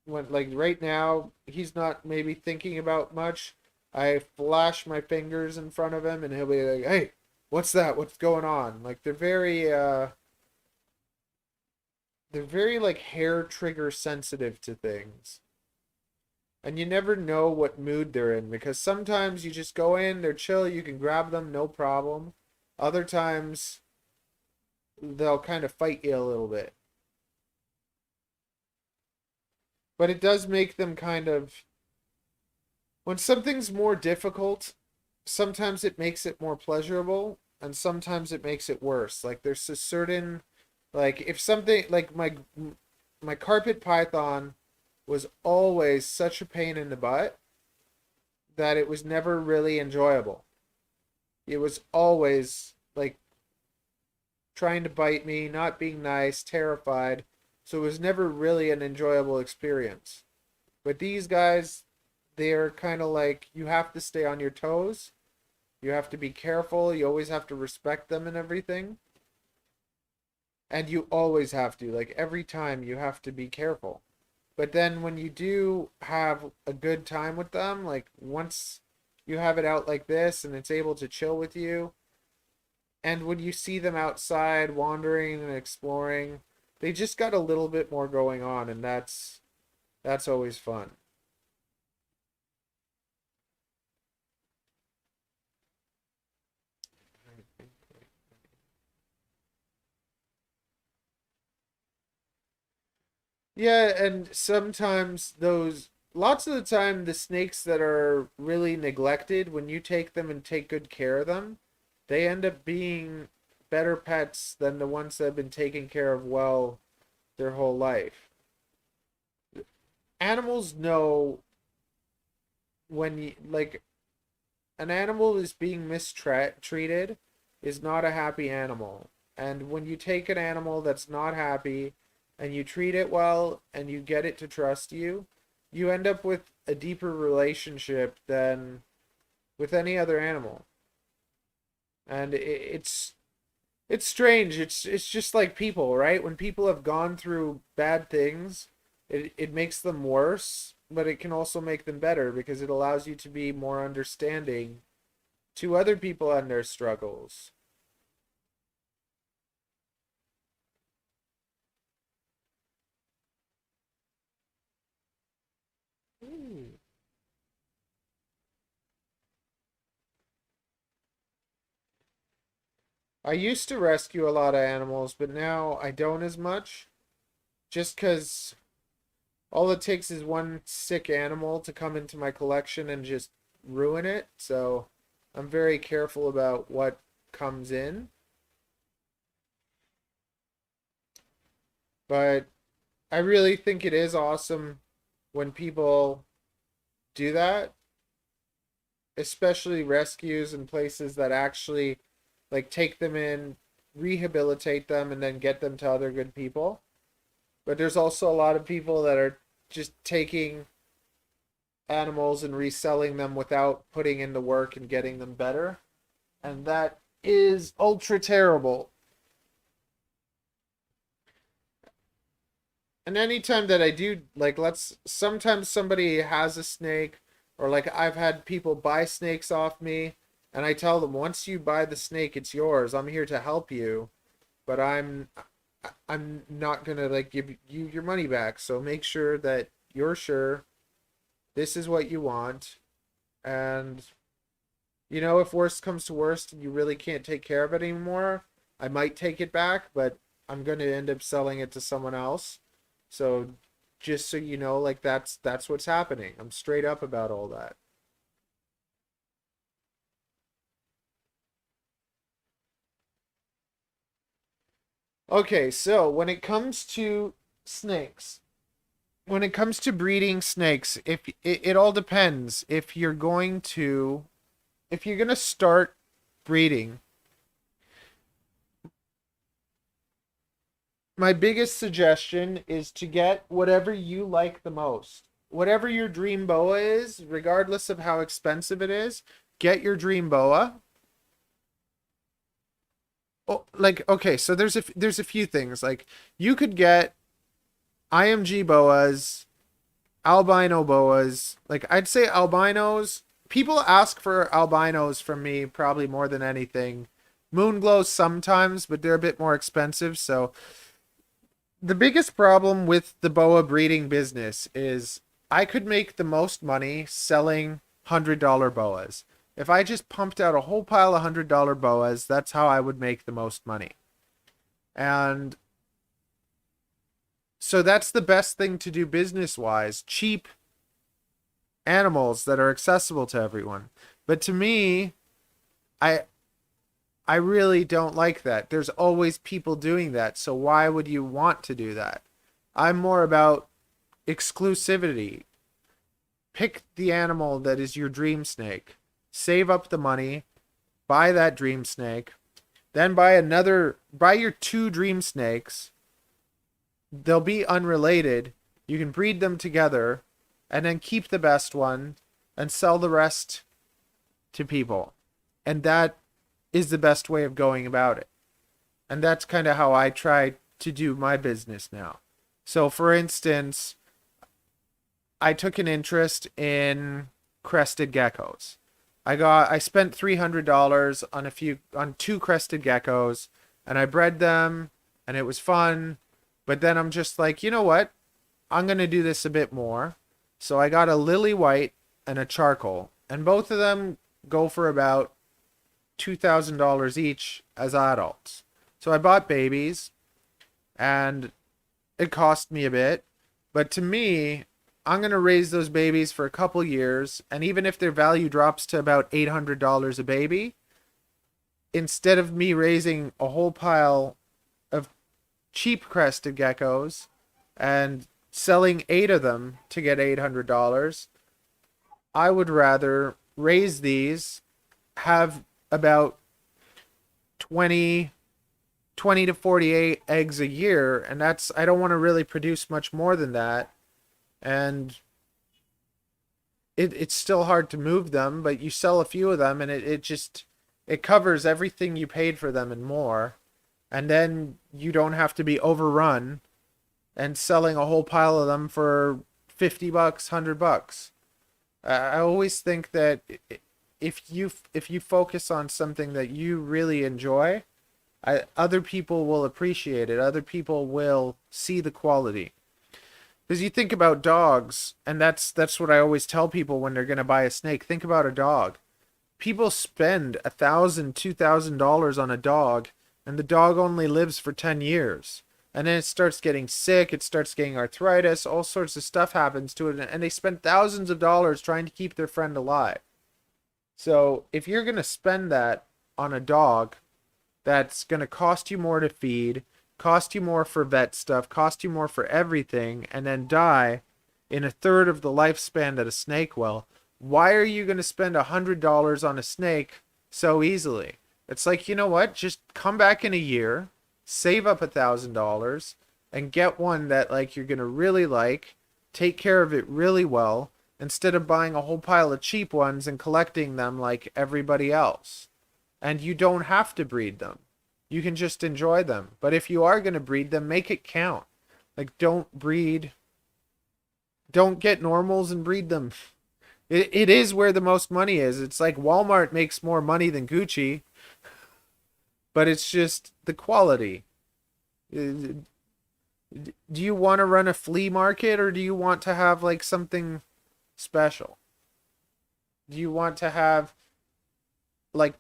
When like right now he's not maybe thinking about much. I flash my fingers in front of him and he'll be like, "Hey, what's that? What's going on?" Like they're very like hair trigger sensitive to things. And you never know what mood they're in because sometimes you just go in, they're chill, you can grab them, no problem. Other times they'll kind of fight you a little bit. But it does make them kind of, when something's more difficult, sometimes it makes it more pleasurable and sometimes it makes it worse. Like there's a certain, like if something like my carpet python was always such a pain in the butt that it was never really enjoyable. It was always like trying to bite me, not being nice, terrified. So it was never really an enjoyable experience. But these guys, they're kind of like you have to stay on your toes. You have to be careful. You always have to respect them and everything. And you always have to, like every time you have to be careful. But then when you do have a good time with them, like once you have it out like this and it's able to chill with you, and when you see them outside wandering and exploring, they just got a little bit more going on, and that's always fun. Yeah, and sometimes those lots of the time the snakes that are really neglected, when you take them and take good care of them, they end up being better pets than the ones that have been taken care of well their whole life. Animals know when you like an animal is being mistreated is not a happy animal. And when you take an animal that's not happy and you treat it well and you get it to trust you, you end up with a deeper relationship than with any other animal. And it's strange. It's just like people, right? When people have gone through bad things, it makes them worse, but it can also make them better because it allows you to be more understanding to other people and their struggles. Hmm. I used to rescue a lot of animals, but now I don't as much. Just because all it takes is one sick animal to come into my collection and just ruin it. So I'm very careful about what comes in. But I really think it is awesome when people do that, especially rescues and places that actually like take them in, rehabilitate them, and then get them to other good people. But there's also a lot of people that are just taking animals and reselling them without putting in the work and getting them better. And that is ultra terrible. And anytime that I do, like, let's sometimes somebody has a snake, or like I've had people buy snakes off me, and I tell them once you buy the snake, it's yours. I'm here to help you, but I'm not gonna like give you your money back. So make sure that you're sure this is what you want, and if worst comes to worst and you really can't take care of it anymore, I might take it back, but I'm going to end up selling it to someone else. So just so you know, like that's what's happening. I'm straight up about all that. Okay, so when it comes to snakes, when it comes to breeding snakes, if it all depends if you're going to start breeding. My biggest suggestion is to get whatever you like the most. Whatever your dream boa is, regardless of how expensive it is, get your dream boa. Oh, like okay, so there's a few things. Like you could get IMG boas, albino boas. Like I'd say albinos. People ask for albinos from me probably more than anything. Moonglows sometimes, but they're a bit more expensive, so the biggest problem with the boa breeding business is I could make the most money selling $100 boas. If I just pumped out a whole pile of $100 boas, that's how I would make the most money. And so that's the best thing to do business wise. Cheap animals that are accessible to everyone. But to me, I I really don't like that. There's always people doing that. So why would you want to do that? I'm more about exclusivity. Pick the animal that is your dream snake. Save up the money, buy that dream snake, then buy your two dream snakes. They'll be unrelated. You can breed them together and then keep the best one and sell the rest to people. And that is the best way of going about it. And that's kind of how I try to do my business now. So for instance, I took an interest in crested geckos. I spent $300 on two crested geckos, and I bred them and it was fun. But then I'm just like, you know what? I'm going to do this a bit more. So I got a lily white and a charcoal, and both of them go for about $2,000 each as adults. So I bought babies and it cost me a bit, but to me, I'm going to raise those babies for a couple years, and even if their value drops to about $800 a baby, instead of me raising a whole pile of cheap crested geckos and selling 8 of them to get $800, I would rather raise these, have about 20 to 48 eggs a year, and I don't want to really produce much more than that. And it's still hard to move them, but you sell a few of them and it covers everything you paid for them and more. And then you don't have to be overrun and selling a whole pile of them for $50, $100. I always think that if you focus on something that you really enjoy, other people will appreciate it. Other people will see the quality. Because you think about dogs, and that's what I always tell people when they're going to buy a snake. Think about a dog. People spend $1,000, $2,000 on a dog, and the dog only lives for 10 years. And then it starts getting sick, it starts getting arthritis, all sorts of stuff happens to it, and they spend thousands of dollars trying to keep their friend alive. So if you're going to spend that on a dog that's going to cost you more to feed, cost you more for vet stuff, cost you more for everything, and then die in a third of the lifespan that a snake will, why are you going to spend $100 on a snake so easily? It's like, you know what? Just come back in a year, save up $1,000, and get one that like you're going to really like, take care of it really well, instead of buying a whole pile of cheap ones and collecting them like everybody else. And you don't have to breed them. You can just enjoy them. But if you are going to breed them, make it count. Like, don't get normals and breed them. It is where the most money is. It's like Walmart makes more money than Gucci, but it's just the quality. Do you want to run a flea market, or do you want to have like something special? Do you want to have like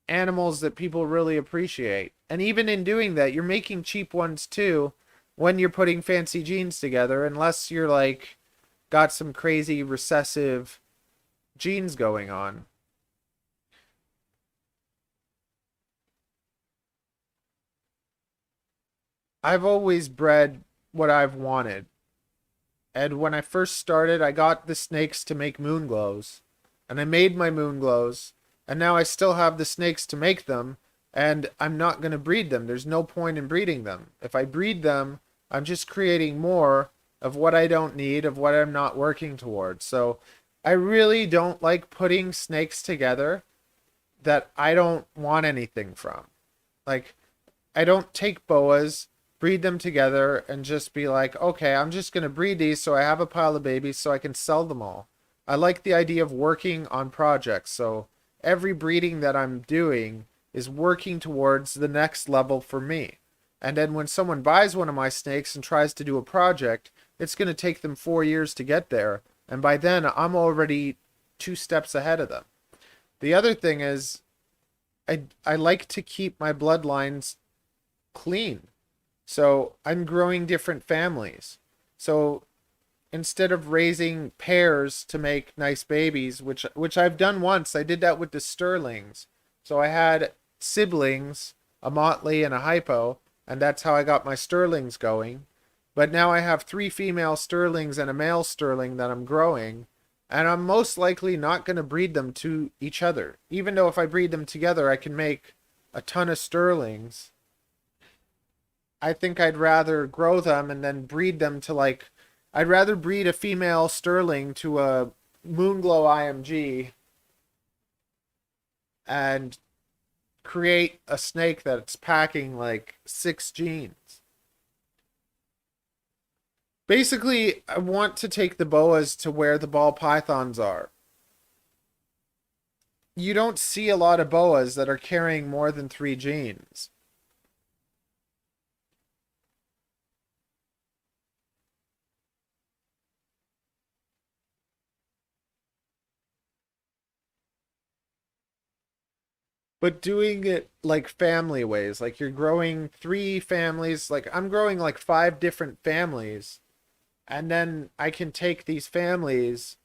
animals that people really appreciate? And even in doing that, you're making cheap ones too when you're putting fancy genes together, unless you're like got some crazy recessive genes going on. I've always bred what I've wanted. And when I first started, I got the snakes to make moon glows. And I made my moon glows. And now I still have the snakes to make them. And I'm not going to breed them. There's no point in breeding them. If I breed them, I'm just creating more of what I don't need, of what I'm not working towards. So I really don't like putting snakes together that I don't want anything from. Like, I don't take boas, breed them together, and just be like, okay, I'm just going to breed these so I have a pile of babies so I can sell them all. I like the idea of working on projects. So every breeding that I'm doing is working towards the next level for me. And then when someone buys one of my snakes and tries to do a project, it's going to take them 4 years to get there. And by then, I'm already 2 steps ahead of them. The other thing is, I like to keep my bloodlines clean. So I'm growing different families. So instead of raising pairs to make nice babies, which I've done once, I did that with the Sterlings. So I had siblings, a Motley and a Hypo, and that's how I got my Sterlings going. But now I have 3 female Sterlings and a male Sterling that I'm growing, and I'm most likely not going to breed them to each other. Even though if I breed them together, I can make a ton of Sterlings. I think I'd rather grow them and then breed them to like, I'd rather breed a female Sterling to a Moonglow IMG and create a snake that's packing like 6 genes. Basically, I want to take the boas to where the ball pythons are. You don't see a lot of boas that are carrying more than 3 genes. But doing it like family ways, like you're growing 3 families, like I'm growing like 5 different families, and then I can take these families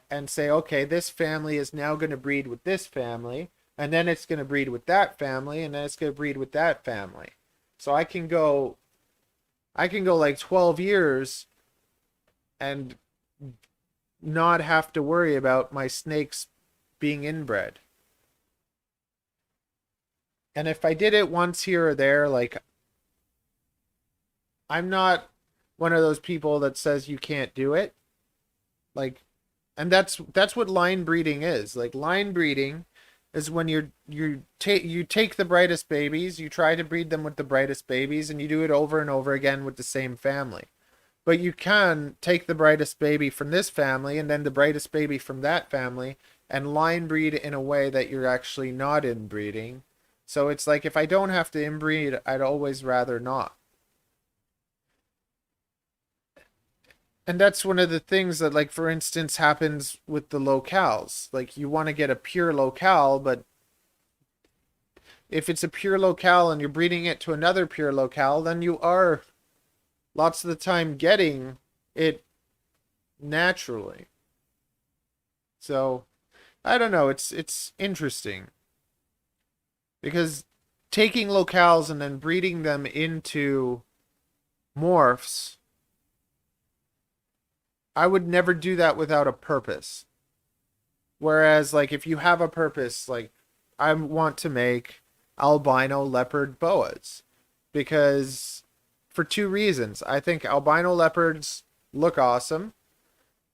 and say, okay, this family is now going to breed with this family, and then it's going to breed with that family, and then it's going to breed with that family. So I can go like 12 years and not have to worry about my snakes being inbred. And if I did it once here or there, like, I'm not one of those people that says you can't do it. Like, and that's what line breeding is. Like, line breeding is when you take the brightest babies, you try to breed them with the brightest babies, and you do it over and over again with the same family. But you can take the brightest baby from this family and then the brightest baby from that family and line breed in a way that you're actually not inbreeding. So it's like, if I don't have to inbreed, I'd always rather not. And that's one of the things that, like, for instance, happens with the locales. Like, you want to get a pure locale, but if it's a pure locale and you're breeding it to another pure locale, then you are lots of the time getting it naturally. So, I don't know, it's interesting. Because taking locales and then breeding them into morphs, I would never do that without a purpose. Whereas, like, if you have a purpose, like, I want to make albino leopard boas. Because, for 2 reasons. I think albino leopards look awesome,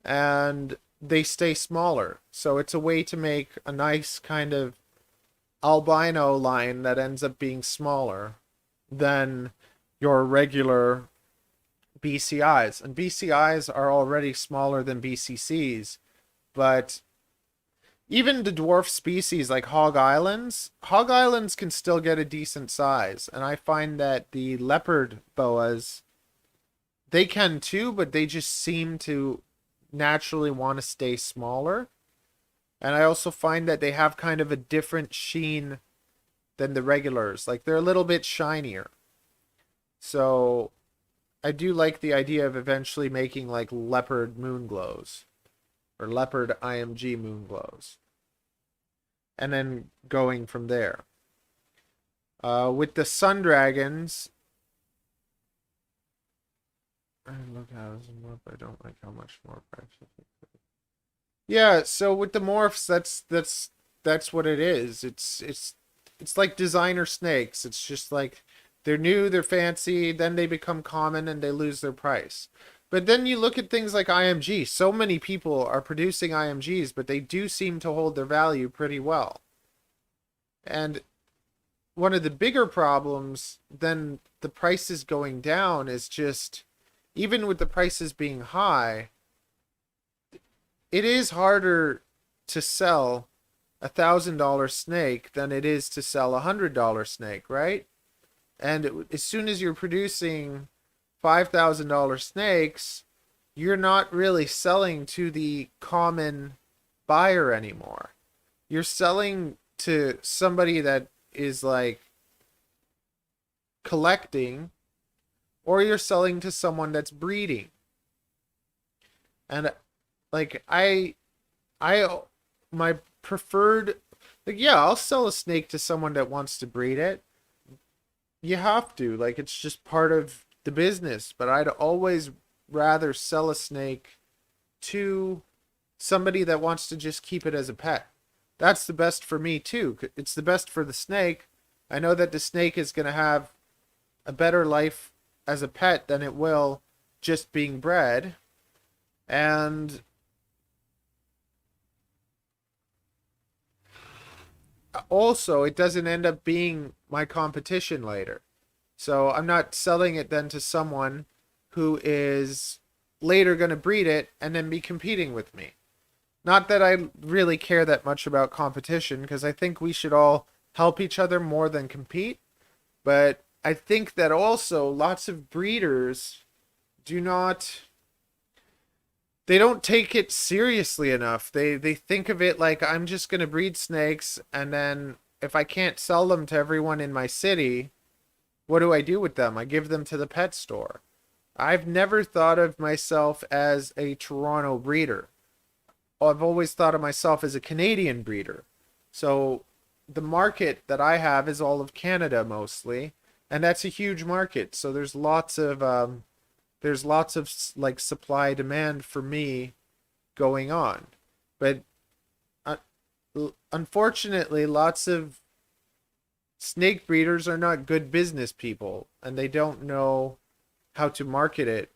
and they stay smaller. So it's a way to make a nice kind of albino line that ends up being smaller than your regular BCIs. And BCIs are already smaller than BCCs, but even the dwarf species like hog islands can still get a decent size. And I find that the leopard boas, they can too, but they just seem to naturally want to stay smaller. And I also find that they have kind of a different sheen than the regulars. Like, they're a little bit shinier. So I do like the idea of eventually making like leopard moonglows or leopard IMG moonglows, and then going from there. With the sun dragons, I look how it's morph. I don't like how much more precious. Yeah, so with the morphs, that's what it is. It's like designer snakes. It's just like, they're new, they're fancy, then they become common and they lose their price. But then you look at things like IMG. So many people are producing IMGs, but they do seem to hold their value pretty well. And one of the bigger problems than the prices going down is just, even with the prices being high, it is harder to sell $1,000 snake than it is to sell $100 snake, right? And as soon as you're producing $5,000 snakes, you're not really selling to the common buyer anymore. You're selling to somebody that is like collecting, or you're selling to someone that's breeding. And like I my preferred, like, yeah, I'll sell a snake to someone that wants to breed it. You have to, like, it's just part of the business, but I'd always rather sell a snake to somebody that wants to just keep it as a pet. That's the best for me too. It's the best for the snake. I know that the snake is going to have a better life as a pet than it will just being bred. And also, it doesn't end up being my competition later. So I'm not selling it then to someone who is later going to breed it and then be competing with me. Not that I really care that much about competition, because I think we should all help each other more than compete. But I think that also lots of breeders do not, they don't take it seriously enough. They think of it like, I'm just going to breed snakes, and then if I can't sell them to everyone in my city, what do I do with them? I give them to the pet store. I've never thought of myself as a Toronto breeder. I've always thought of myself as a Canadian breeder. So the market that I have is all of Canada mostly, and that's a huge market. So there's lots of like supply demand for me going on. But uh, unfortunately, lots of snake breeders are not good business people, and they don't know how to market it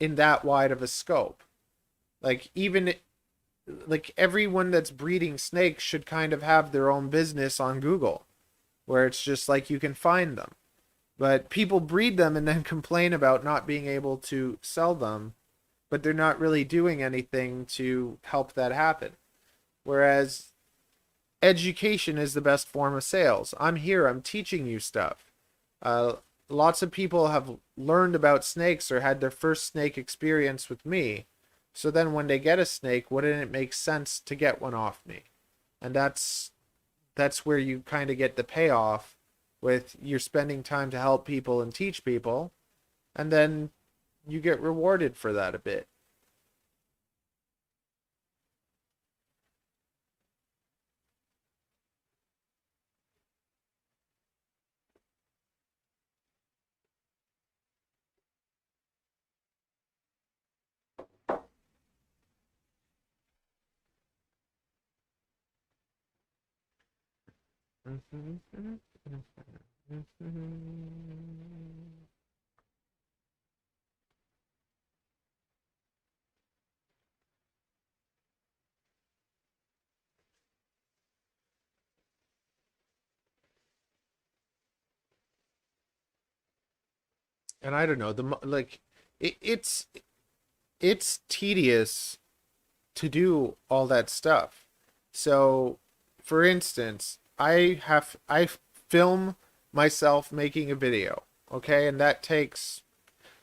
in that wide of a scope. Like, even like everyone that's breeding snakes should kind of have their own business on Google, where it's just like you can find them. But people breed them and then complain about not being able to sell them, but they're not really doing anything to help that happen. Whereas education is the best form of sales. I'm here, I'm teaching you stuff. Lots of people have learned about snakes or had their first snake experience with me. So then when they get a snake, wouldn't it make sense to get one off me? And that's where you kind of get the payoff, with you're spending time to help people and teach people, and then you get rewarded for that a bit. And I don't know, like it's tedious to do all that stuff. So, for instance, I film myself making a video, okay? And that takes,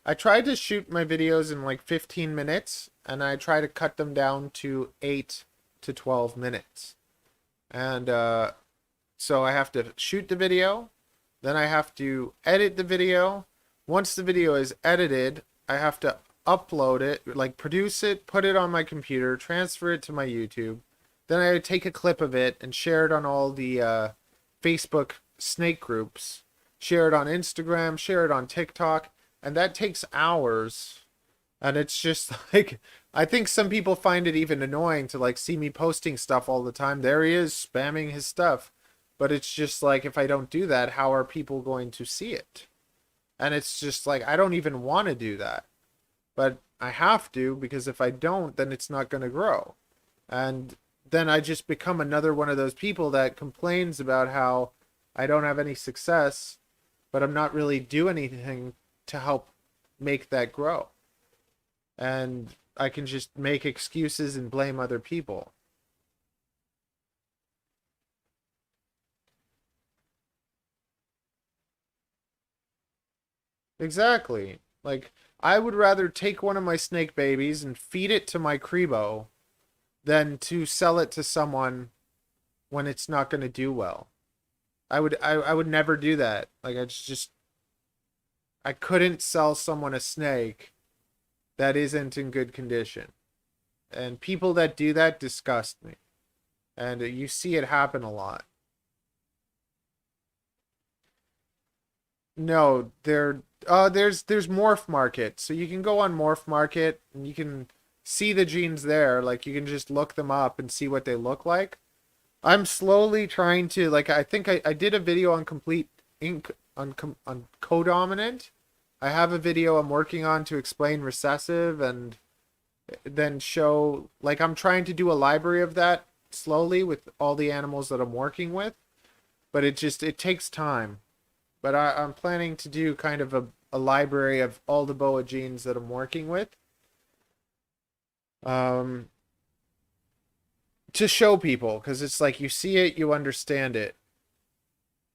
I try to shoot my videos in like 15 minutes, and I try to cut them down to 8 to 12 minutes. And so I have to shoot the video, then I have to edit the video. Once the video is edited, I have to upload it, like produce it, put it on my computer, transfer it to my YouTube. Then I take a clip of it and share it on all the Facebook snake groups, share it on Instagram, share it on TikTok, and that takes hours. And it's just like, I think some people find it even annoying to like see me posting stuff all the time. There he is spamming his stuff. But it's just like, if I don't do that, how are people going to see it? And it's just like, I don't even want to do that. But I have to, because if I don't, then it's not going to grow. And then I just become another one of those people that complains about how I don't have any success, but I'm not really doing anything to help make that grow. And I can just make excuses and blame other people. Exactly. Like, I would rather take one of my snake babies and feed it to my Crebo than to sell it to someone when it's not going to do well. I would never do that. Like, I couldn't sell someone a snake that isn't in good condition. And people that do that disgust me. And you see it happen a lot. No, there's Morph Market. So you can go on Morph Market and you can see the genes there. Like you can just look them up and see what they look like. I'm slowly trying to like I think I did a video on complete ink on codominant. I have a video I'm working on to explain recessive and then show like I'm trying to do a library of that slowly with all the animals that I'm working with, but it takes time. But I'm planning to do kind of a library of all the boa genes that I'm working with. Um, to show people, because it's like you see it, you understand it.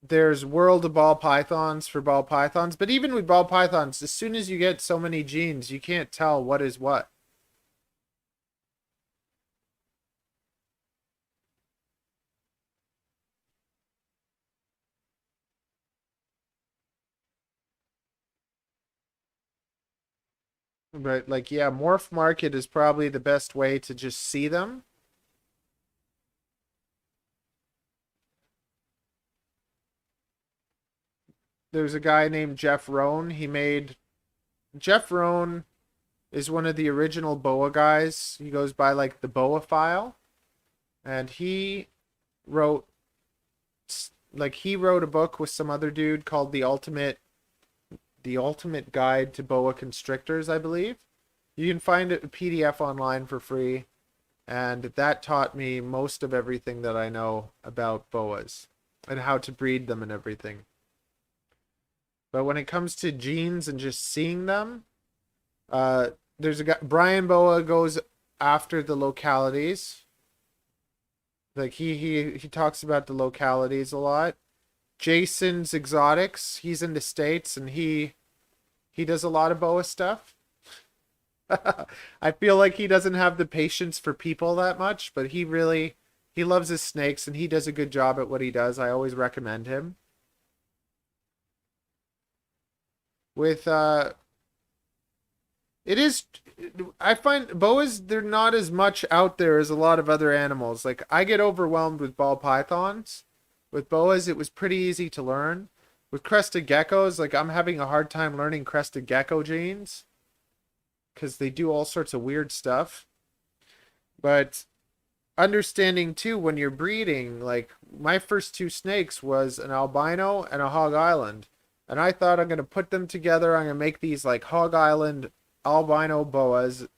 There's World of Ball Pythons for ball pythons, but even with ball pythons, as soon as you get so many genes, you can't tell what is what. But like, yeah, Morph Market is probably the best way to just see them. There's a guy named Jeff Rohn. Jeff Rohn is one of the original Boa guys. He goes by like the Boa file. And wrote he wrote a book with some other dude called The Ultimate Guide to Boa Constrictors, I believe. You can find a PDF online for free, and that taught me most of everything that I know about boas and how to breed them and everything. But when it comes to genes and just seeing them, there's a guy, Brian Boa goes after the localities. Like he talks about the localities a lot. Jason's Exotics, he's in the States and he does a lot of boa stuff. I feel like he doesn't have the patience for people that much, but he loves his snakes and he does a good job at what he does. I always recommend him. With it is I find boas they're not as much out there as a lot of other animals. Like I get overwhelmed with ball pythons. With boas it was pretty easy to learn. With crested geckos, like I'm having a hard time learning crested gecko genes because they do all sorts of weird stuff. But understanding too when you're breeding, like my first two snakes was an albino and a hog island. And I thought I'm going to put them together. I'm going to make these like hog island albino boas.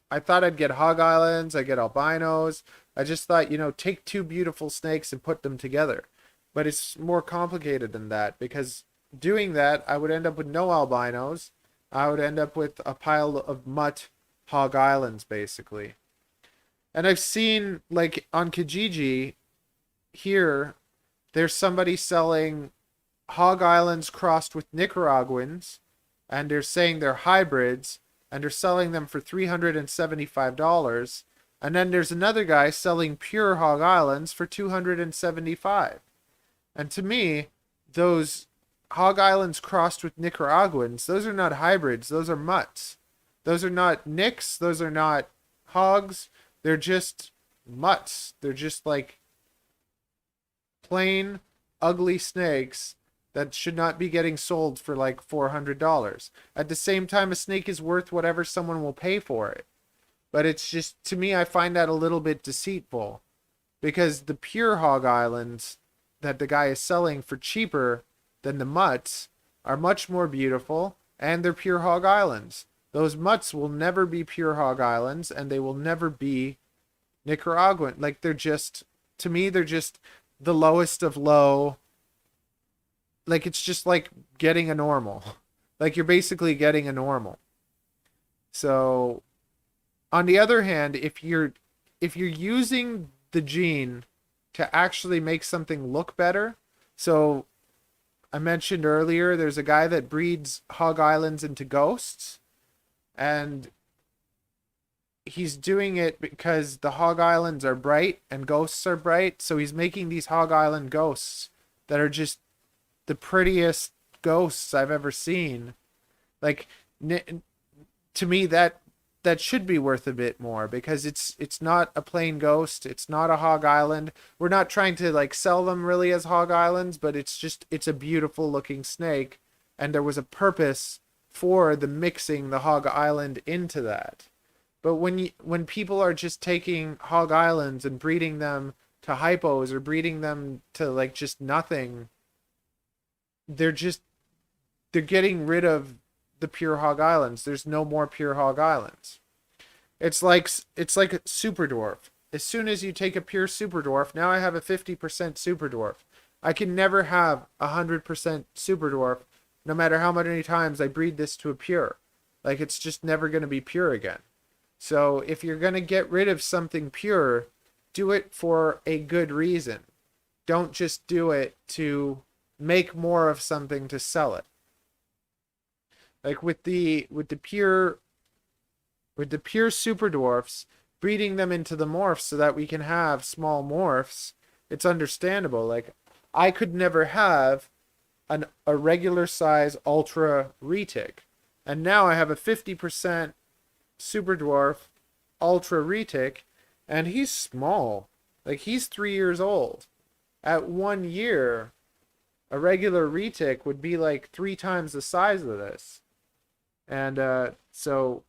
I thought I'd get hog islands, I'd get albinos. I just thought, take two beautiful snakes and put them together. But it's more complicated than that because doing that, I would end up with no albinos. I would end up with a pile of mutt hog islands, basically. And I've seen, like, on Kijiji, here, there's somebody selling hog islands crossed with Nicaraguans, and they're saying they're hybrids, and they're selling them for $375. And then there's another guy selling pure hog islands for $275. And to me, those hog islands crossed with Nicaraguans, those are not hybrids, those are mutts. Those are not nicks, those are not hogs, they're just mutts. They're just like plain ugly snakes that should not be getting sold for like $400. At the same time, a snake is worth whatever someone will pay for it. But it's just, to me, I find that a little bit deceitful. Because the pure hog islands that the guy is selling for cheaper than the mutts are much more beautiful, and they're pure hog islands. Those mutts will never be pure hog islands, and they will never be Nicaraguan. Like, they're just, to me, they're just the lowest of low. Like, it's just like getting a normal. Like, you're basically getting a normal. So, on the other hand, if you're using the gene to actually make something look better, so I mentioned earlier, there's a guy that breeds hog islands into ghosts, and he's doing it because the hog islands are bright and ghosts are bright. So he's making these hog island ghosts that are just the prettiest ghosts I've ever seen. Like, to me, that should be worth a bit more because it's not a plain ghost. It's not a hog island. We're not trying to like sell them really as hog islands, but it's a beautiful looking snake, and there was a purpose for the mixing the hog island into that. But when people are just taking hog islands and breeding them to hypos or breeding them to like just nothing, they're just they're getting rid of the pure hog islands. There's no more pure hog islands. It's like a superdwarf. As soon as you take a pure superdwarf, now I have a 50% superdwarf. I can never have 100% superdwarf, no matter how many times I breed this to a pure. Like, it's just never going to be pure again. So if you're going to get rid of something pure, do it for a good reason. Don't just do it to make more of something to sell it. Like with the pure super dwarfs, breeding them into the morphs so that we can have small morphs, it's understandable. Like, I could never have a regular size ultra retic, and now I have a 50% super dwarf ultra retic, and he's small. Like, he's 3 years old. At 1 year, a regular retic would be like 3 times the size of this. And so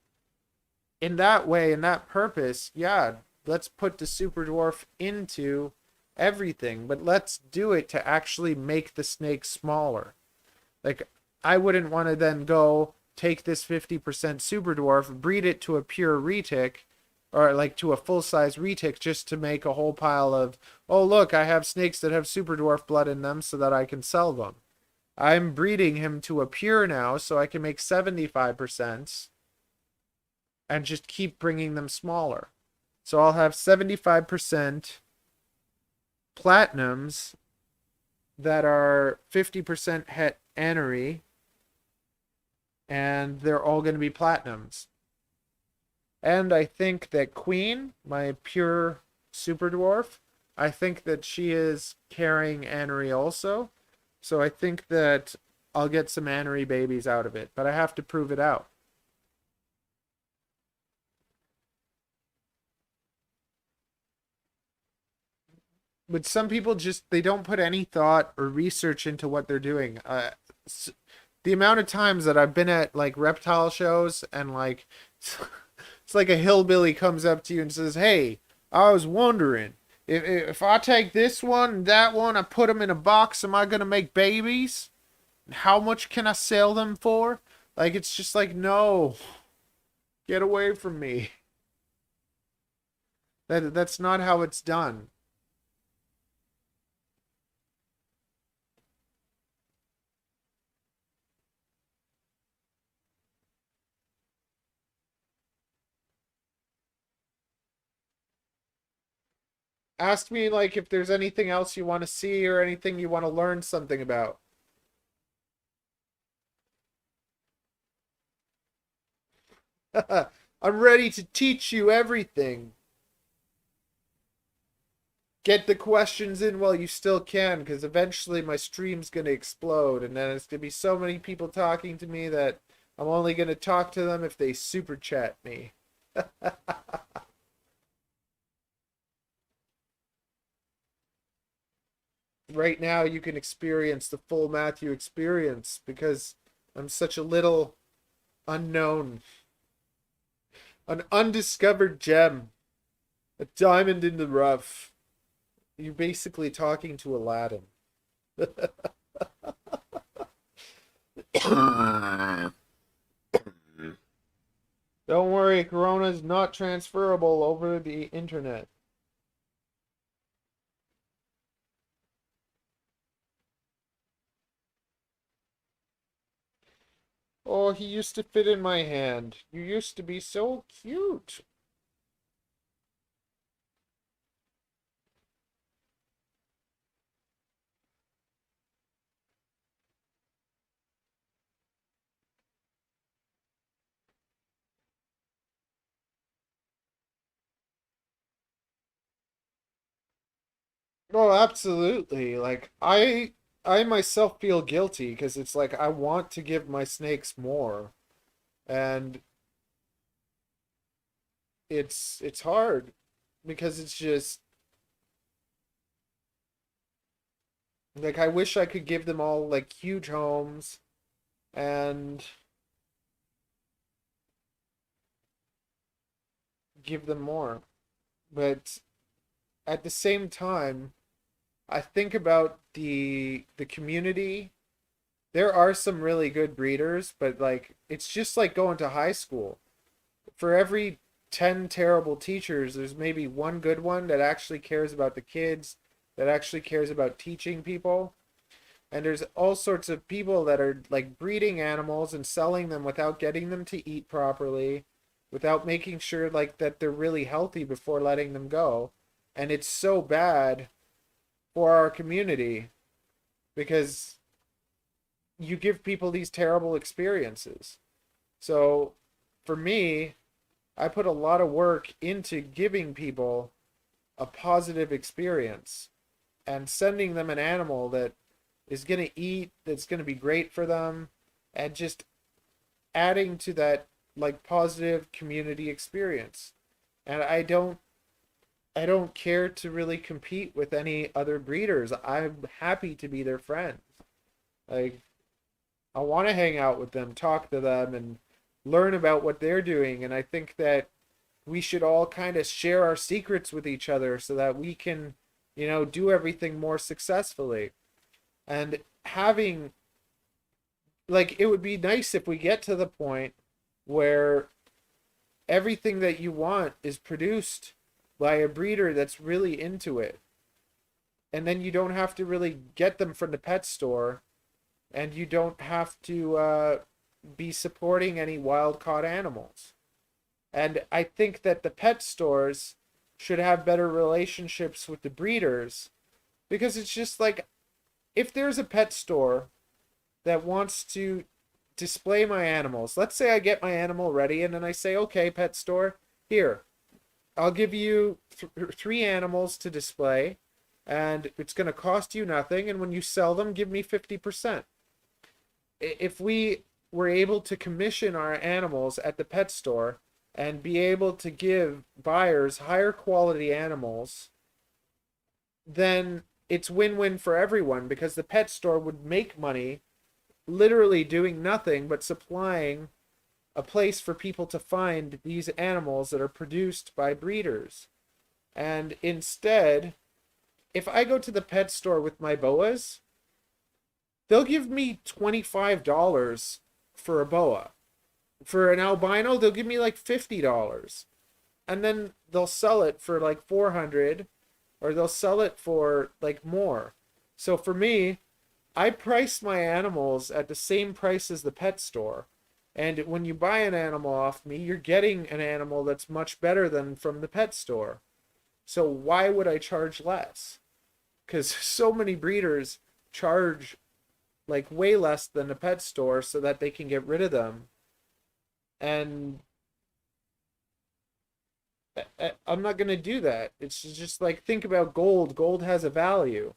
in that way, in that purpose, yeah, let's put the super dwarf into everything, but let's do it to actually make the snake smaller. Like, I wouldn't want to then go take this 50% super dwarf, breed it to a pure retic, or like to a full-size retic, just to make a whole pile of, oh look, I have snakes that have super dwarf blood in them so that I can sell them. I'm breeding him to a pure now so I can make 75% and just keep bringing them smaller. So I'll have 75% platinums that are 50% het anery, and they're all going to be platinums. And I think that Queen, my pure super dwarf, I think that she is carrying anery also. So I think that I'll get some anery babies out of it, but I have to prove it out. But some people just, they don't put any thought or research into what they're doing. The amount of times that I've been at like reptile shows and like it's like a hillbilly comes up to you and says, "Hey, I was wondering if I take this one and that one, I put them in a box, am I gonna make babies? How much can I sell them for?" Like, it's just like, no, get away from me. That's not how it's done. Ask me like if there's anything else you want to see or anything you want to learn something about. I'm ready to teach you everything. Get the questions in while you still can, because eventually my stream's going to explode, and then it's going to be so many people talking to me that I'm only going to talk to them if they super chat me. Right now, you can experience the full Matthew experience because I'm such a little unknown, an undiscovered gem, a diamond in the rough. You're basically talking to Aladdin. Don't worry, Corona is not transferable over the internet. Oh, he used to fit in my hand. You used to be so cute. Oh, absolutely. Like I myself feel guilty because it's like I want to give my snakes more, and it's hard because it's just like I wish I could give them all like huge homes and give them more. But at the same time, I think about the community. There are some really good breeders, but like it's just like going to high school. For every 10 terrible teachers, there's maybe one good one that actually cares about the kids, that actually cares about teaching people. And there's all sorts of people that are like breeding animals and selling them without getting them to eat properly, without making sure like that they're really healthy before letting them go. And it's so bad for our community because you give people these terrible experiences. So for me, I put a lot of work into giving people a positive experience and sending them an animal that is going to eat, that's going to be great for them, and just adding to that like positive community experience. And I don't care to really compete with any other breeders. I'm happy to be their friend. Like I want to hang out with them, talk to them, and learn about what they're doing. And I think that we should all kind of share our secrets with each other so that we can, do everything more successfully. And having, like, it would be nice if we get to the point where everything that you want is produced by a breeder that's really into it. And then you don't have to really get them from the pet store, and you don't have to be supporting any wild caught animals. And I think that the pet stores should have better relationships with the breeders because it's just like if there's a pet store that wants to display my animals, let's say I get my animal ready and then I say, okay, pet store, here, I'll give you three animals to display and it's going to cost you nothing. And when you sell them, give me 50%. If we were able to commission our animals at the pet store and be able to give buyers higher quality animals, then it's win-win for everyone because the pet store would make money literally doing nothing but supplying a place for people to find these animals that are produced by breeders. And instead, if I go to the pet store with my boas, they'll give me $25 for a boa. For an albino, they'll give me like $50. And then they'll sell it for like 400 or they'll sell it for like more. So for me, I price my animals at the same price as the pet store. And when you buy an animal off me, you're getting an animal that's much better than from the pet store. So why would I charge less? Because so many breeders charge like way less than the pet store so that they can get rid of them. And I'm not going to do that. It's just like think about gold. Gold has a value.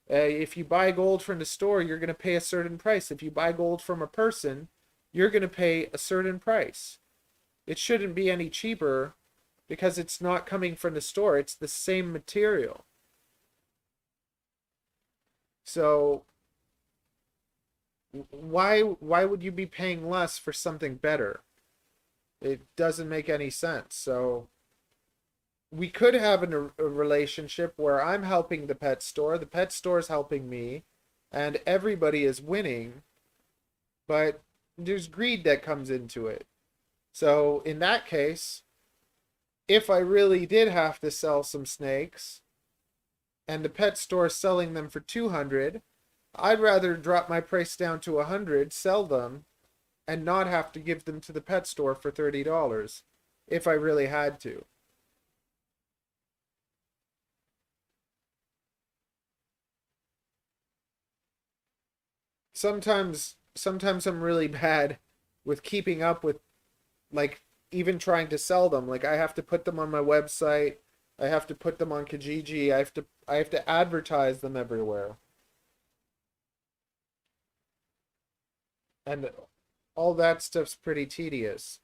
If you buy gold from the store, you're going to pay a certain price. If you buy gold from a person, you're going to pay a certain price. It shouldn't be any cheaper because it's not coming from the store. It's the same material. So why would you be paying less for something better? It doesn't make any sense. So we could have a relationship where I'm helping the pet store's helping me, and everybody is winning, but there's greed that comes into it. So in that case, if I really did have to sell some snakes and the pet store is selling them for 200, I'd rather drop my price down to 100, sell them, and not have to give them to the pet store for $30 if I really had to. Sometimes I'm really bad with keeping up with like even trying to sell them. Like I have to put them on my website. I have to put them on Kijiji. I have to I have to advertise them everywhere. And all that stuff's pretty tedious.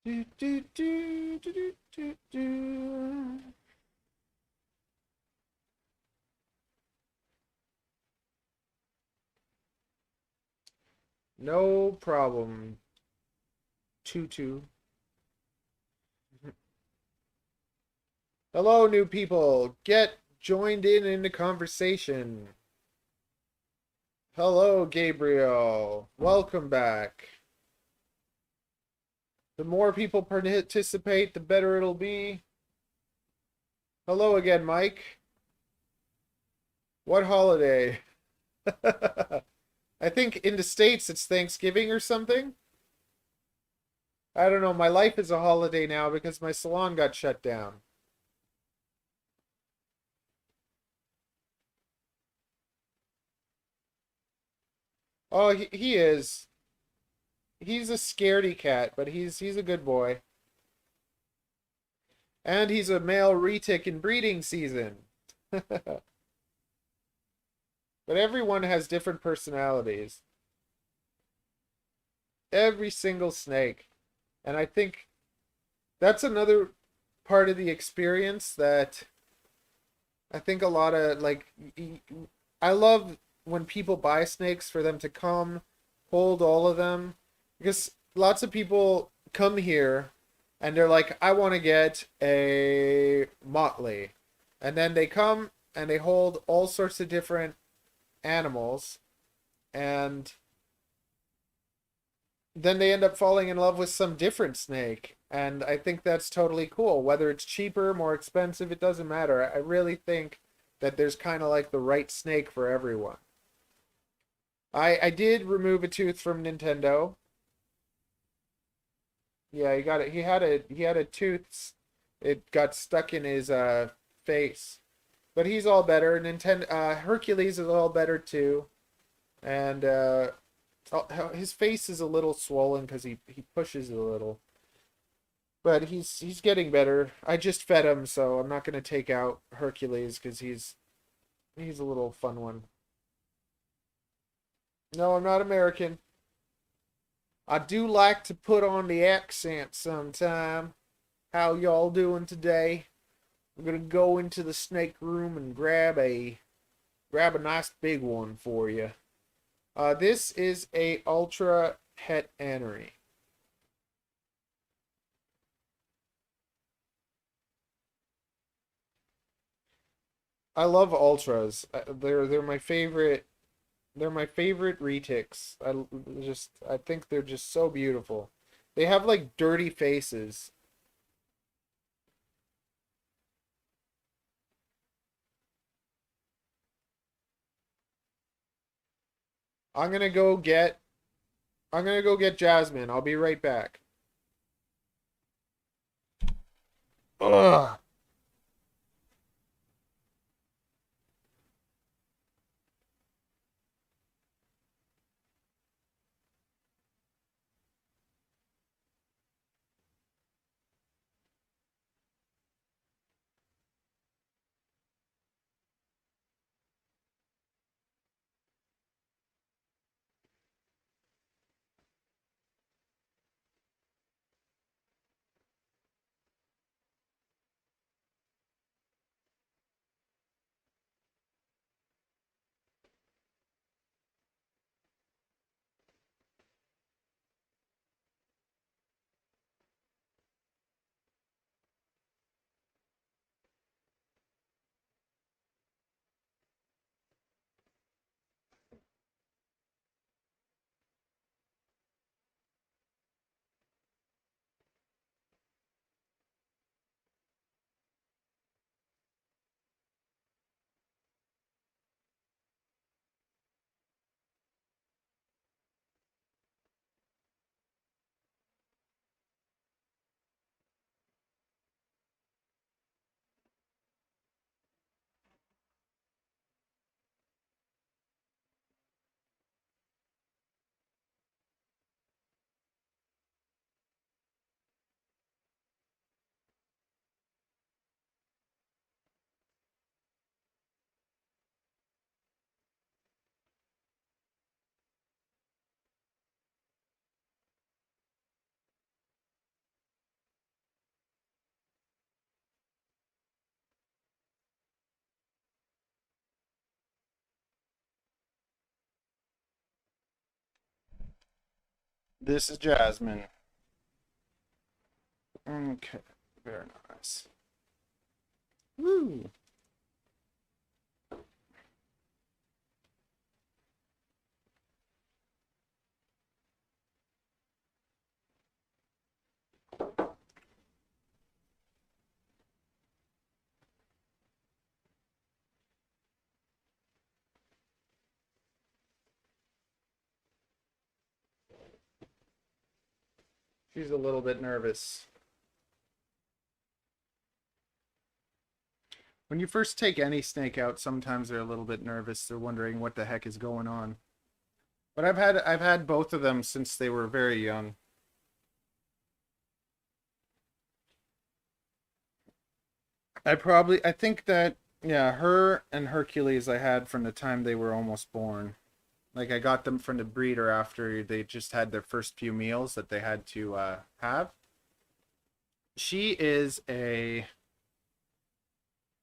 Do, do, do, do, do, do, do. No problem. Tutu. Hello, new people. Get joined in the conversation. Hello, Gabriel. Welcome back. The more people participate, the better it'll be. Hello again, Mike. What holiday? I think in the States it's Thanksgiving or something. I don't know. My life is a holiday now because my salon got shut down. Oh, he is. He's a scaredy cat, but he's a good boy. And he's a male retic in breeding season. But everyone has different personalities. Every single snake. And I think that's another part of the experience that I think a lot of like I love when people buy snakes for them to come hold all of them because lots of people come here and they're like I want to get a motley and then they come and they hold all sorts of different animals and then they end up falling in love with some different snake. And I think that's totally cool. Whether it's cheaper, more expensive, it doesn't matter. I really think that there's kind of like the right snake for everyone. I did remove a tooth from Nintendo. Yeah, he got it. He had a tooth. It got stuck in his face. But he's all better. Nintendo Hercules is all better too. And his face is a little swollen because he pushes a little. But he's getting better. I just fed him, so I'm not gonna take out Hercules because he's a little fun one. No, I'm not American. I do like to put on the accent sometime. How y'all doing today? I'm gonna go into the snake room and grab a nice big one for you. This is a ultra het anery. I love ultras. They're my favorite. They're my favorite retics. I think they're just so beautiful. They have like dirty faces. I'm gonna go get I'm gonna go get Jasmine. I'll be right back. Ugh. This is Jasmine. Okay, very nice. Woo! She's a little bit nervous. When you first take any snake out, sometimes they're a little bit nervous. They're wondering what the heck is going on. But I've had both of them since they were very young. I think that yeah, her and Hercules I had from the time they were almost born. Like I got them from the breeder after they just had their first few meals that they had to have. She is a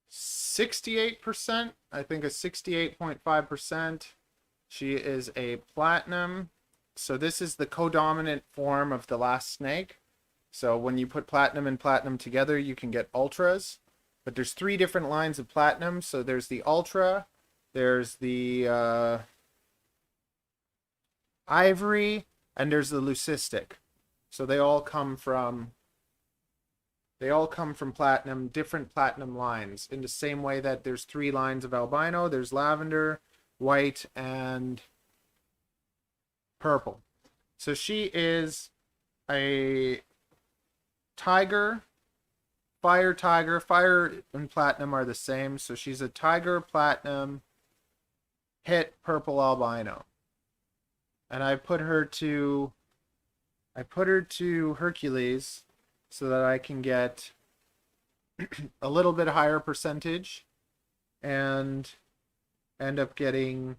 68%, I think a 68.5%. She is a platinum. So this is the codominant form of the last snake. So when you put platinum and platinum together, you can get ultras. But there's three different lines of platinum. So there's the ultra, there's the ivory, and there's the leucistic. So they all come from platinum, different platinum lines, in the same way that there's three lines of albino. There's lavender, white, and purple. So she is a tiger, tiger. Fire and platinum are the same. So she's a tiger, platinum, hit, purple albino. And I put her to Hercules so that I can get a little bit higher percentage and end up getting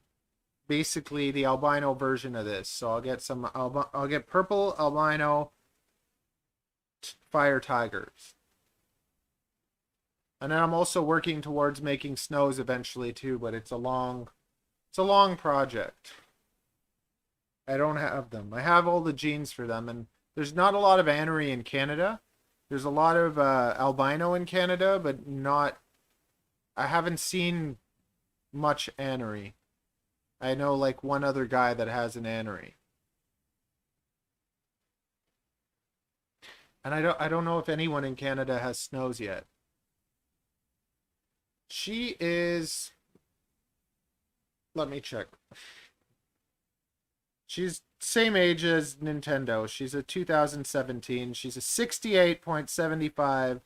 basically the albino version of this. So I'll get purple albino fire tigers. And then I'm also working towards making snows eventually too, but it's a long project. I don't have them. I have all the genes for them, and there's not a lot of anery in Canada. There's a lot of albino in Canada, but not. I haven't seen much anery. I know like one other guy that has an anery, and I don't know if anyone in Canada has snows yet. She is. Let me check. She's same age as Nintendo. She's a 2017. She's a 68.75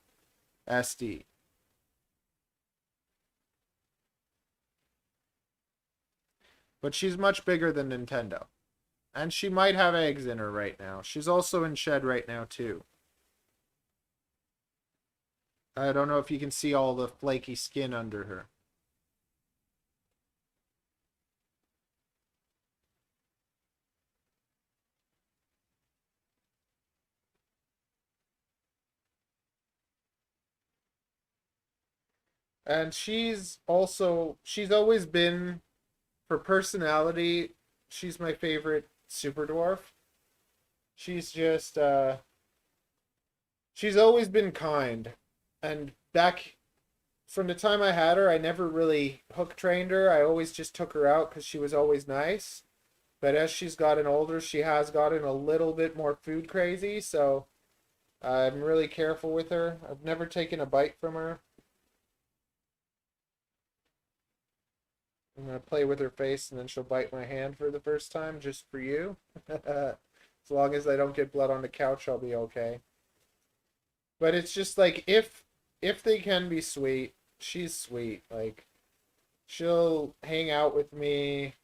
SD. But she's much bigger than Nintendo. And she might have eggs in her right now. She's also in shed right now too. I don't know if you can see all the flaky skin under her. And she's always been, for personality, she's my favorite super dwarf. She's just she's always been kind. And back from the time I had her, I never really hook trained her. I always just took her out because she was always nice. But as she's gotten older, she has gotten a little bit more food crazy. So I'm really careful with her. I've never taken a bite from her. I'm gonna play with her face and then she'll bite my hand for the first time just for you. As long as I don't get blood on the couch, I'll be okay. But it's just like if they can be sweet, she's sweet. Like she'll hang out with me,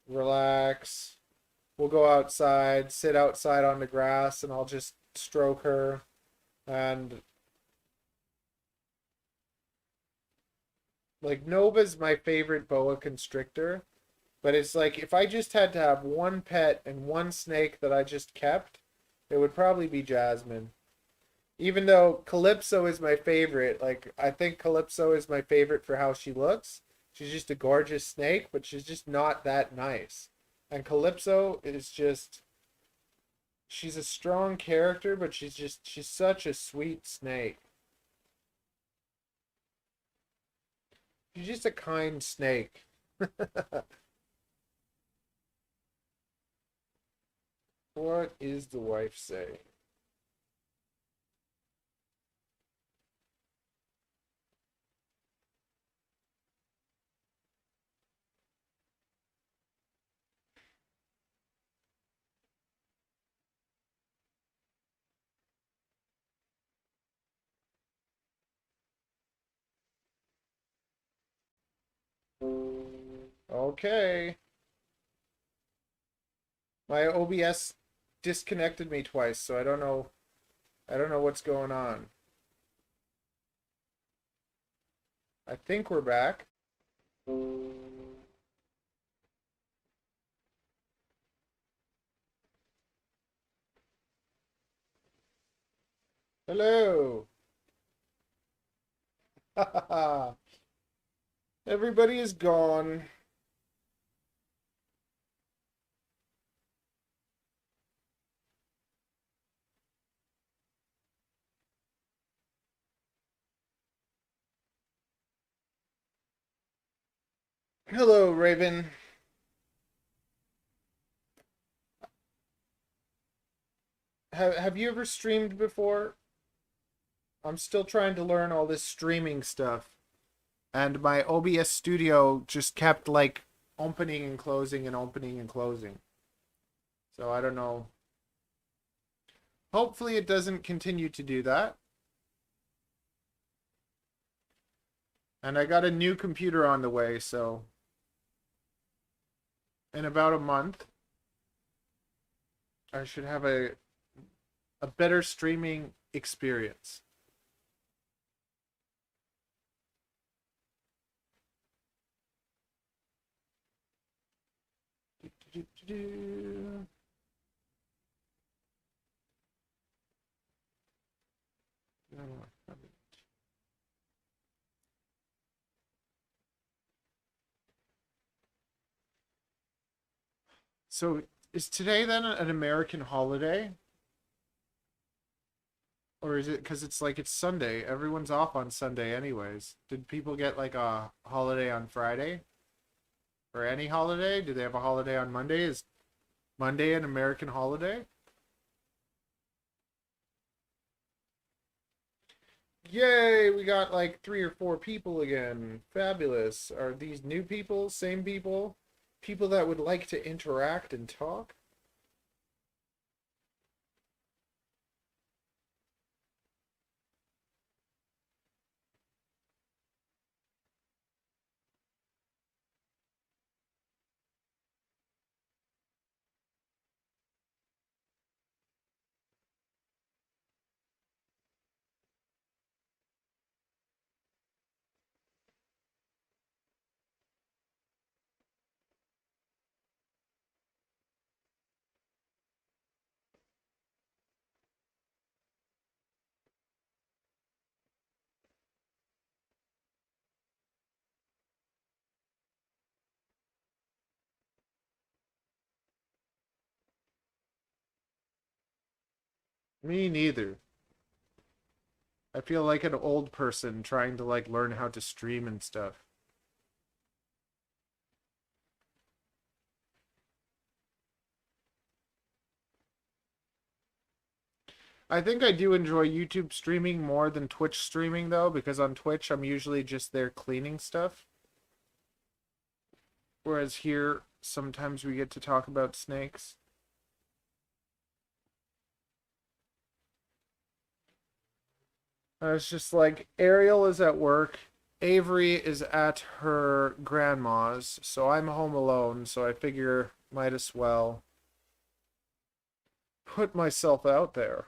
relax. We'll go outside, sit outside on the grass, and I'll just stroke her. And like Nova's my favorite boa constrictor, but it's like if I just had to have one pet and one snake that I just kept, it would probably be Jasmine. Even though Calypso is my favorite, like I think Calypso is my favorite for how she looks. She's just a gorgeous snake, but she's just not that nice. And Calypso is just she's a strong character, but she's such a sweet snake. She's just a kind snake. What is the wife say? Okay. My OBS disconnected me twice, so I don't know. I don't know what's going on. I think we're back. Hello. Everybody is gone. Hello, Raven. Have you ever streamed before? I'm still trying to learn all this streaming stuff. And my OBS studio just kept like opening and closing and opening and closing. So I don't know. Hopefully it doesn't continue to do that. And I got a new computer on the way, so in about a month I should have a better streaming experience. So is today then an American holiday? Or is it because it's like it's Sunday? Everyone's off on Sunday anyways. Did people get like a holiday on Friday? Or any holiday? Do they have a holiday on Monday? Is Monday an American holiday? Yay, we got like 3 or 4 people again. Fabulous. Are these new people? Same people? People that would like to interact and talk? Me neither. I feel like an old person trying to like learn how to stream and stuff. I think I do enjoy YouTube streaming more than Twitch streaming though, because on Twitch I'm usually just there cleaning stuff. Whereas here sometimes we get to talk about snakes. It's just like Ariel is at work, Avery is at her grandma's, so I'm home alone, so I figure might as well put myself out there.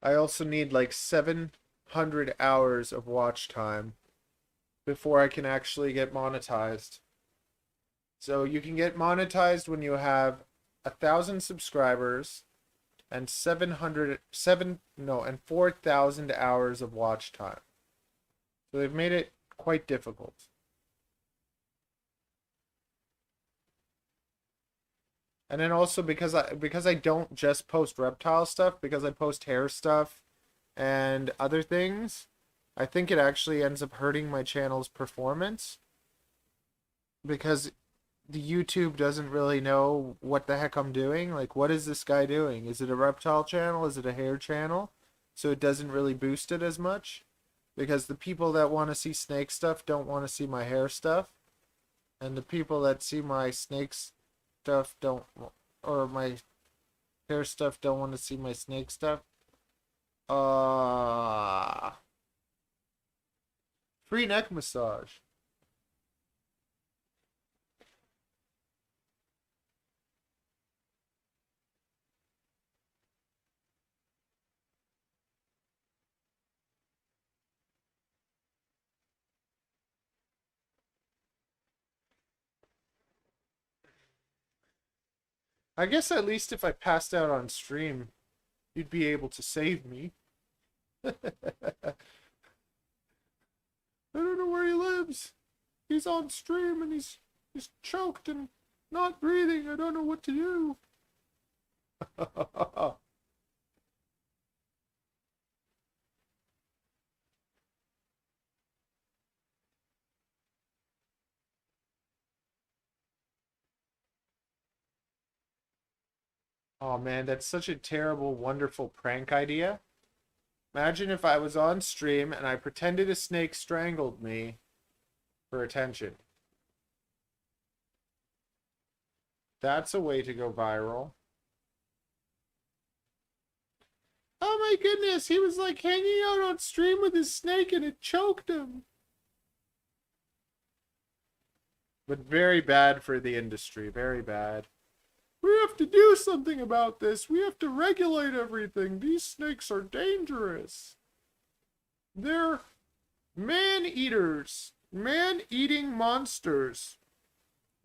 I also need like 700 hours of watch time before I can actually get monetized. So you can get monetized when you have 1,000 subscribers and 4,000 hours of watch time. So they've made it quite difficult. And then also because I don't just post reptile stuff, because I post hair stuff and other things, I think it actually ends up hurting my channel's performance because the YouTube doesn't really know what the heck I'm doing. Like, what is this guy doing? Is it a reptile channel? Is it a hair channel? So it doesn't really boost it as much because the people that want to see snake stuff don't want to see my hair stuff, and the people that see my snake stuff don't, or my hair stuff don't want to see my snake stuff. Uh, Free neck massage. I guess at least if I passed out on stream, you'd be able to save me. I don't know where he lives. He's on stream and he's choked and not breathing. I don't know what to do. Oh man, that's such a terrible, wonderful prank idea. Imagine if I was on stream and I pretended a snake strangled me for attention. That's a way to go viral. Oh my goodness, he was like hanging out on stream with his snake and it choked him. But very bad for the industry, very bad. We have to do something about this. We have to regulate everything. These snakes are dangerous. They're man-eaters, man-eating monsters.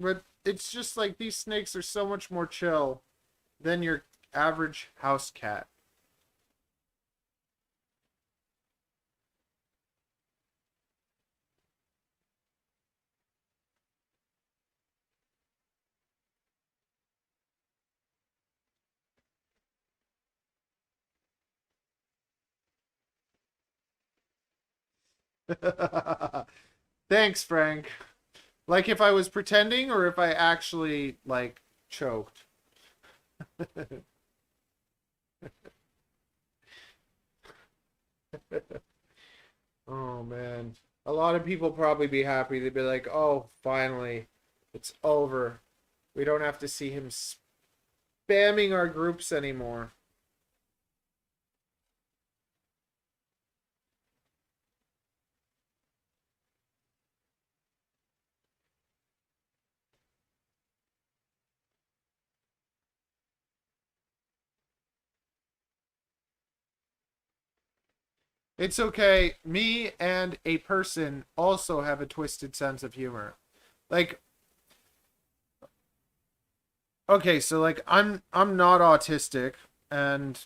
But it's just like these snakes are so much more chill than your average house cat. Thanks, Frank. Like if I was pretending or if I actually like choked. Oh man. A lot of people probably be happy. They'd be like, "Oh, finally. It's over. We don't have to see him spamming our groups anymore." It's okay. Me and a person also have a twisted sense of humor. Like, okay, so like I'm not autistic, and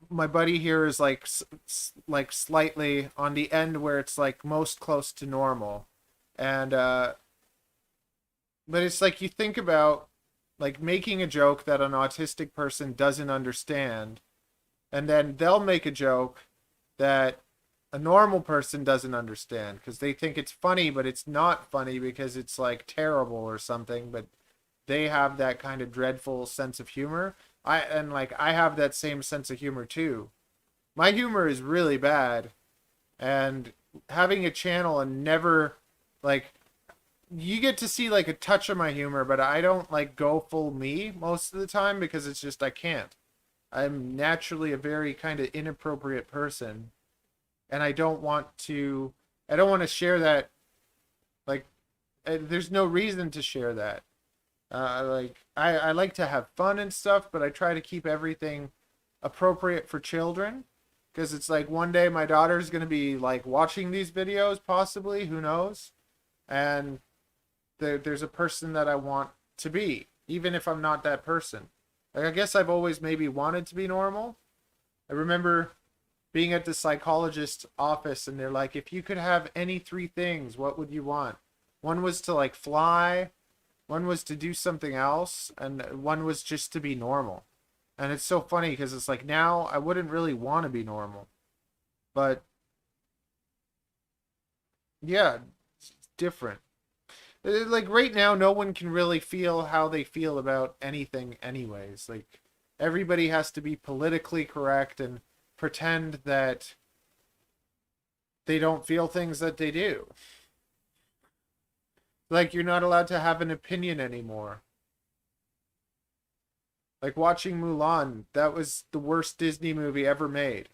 my buddy here is like like slightly on the end where it's like most close to normal. And but it's like you think about like making a joke that an autistic person doesn't understand, and then they'll make a joke that a normal person doesn't understand because they think it's funny, but it's not funny because it's like terrible or something. But they have that kind of dreadful sense of humor. I have that same sense of humor too. My humor is really bad, and having a channel and never like you get to see like a touch of my humor, but I don't like go full me most of the time because it's just I can't. I'm naturally a very kind of inappropriate person, and I don't want to share that like there's no reason to share that. I like to have fun and stuff, but I try to keep everything appropriate for children, because it's like one day my daughter's going to be like watching these videos, possibly, who knows? And there's a person that I want to be, even if I'm not that person. Like, I guess I've always maybe wanted to be normal. I remember being at the psychologist's office and they're like, if you could have any three things, what would you want? One was to like fly, one was to do something else, and one was just to be normal. And it's so funny because it's like now I wouldn't really want to be normal. But yeah, it's different. Like right now, no one can really feel how they feel about anything, anyways. Like everybody has to be politically correct and pretend that they don't feel things that they do. Like you're not allowed to have an opinion anymore. Like watching Mulan, that was the worst Disney movie ever made.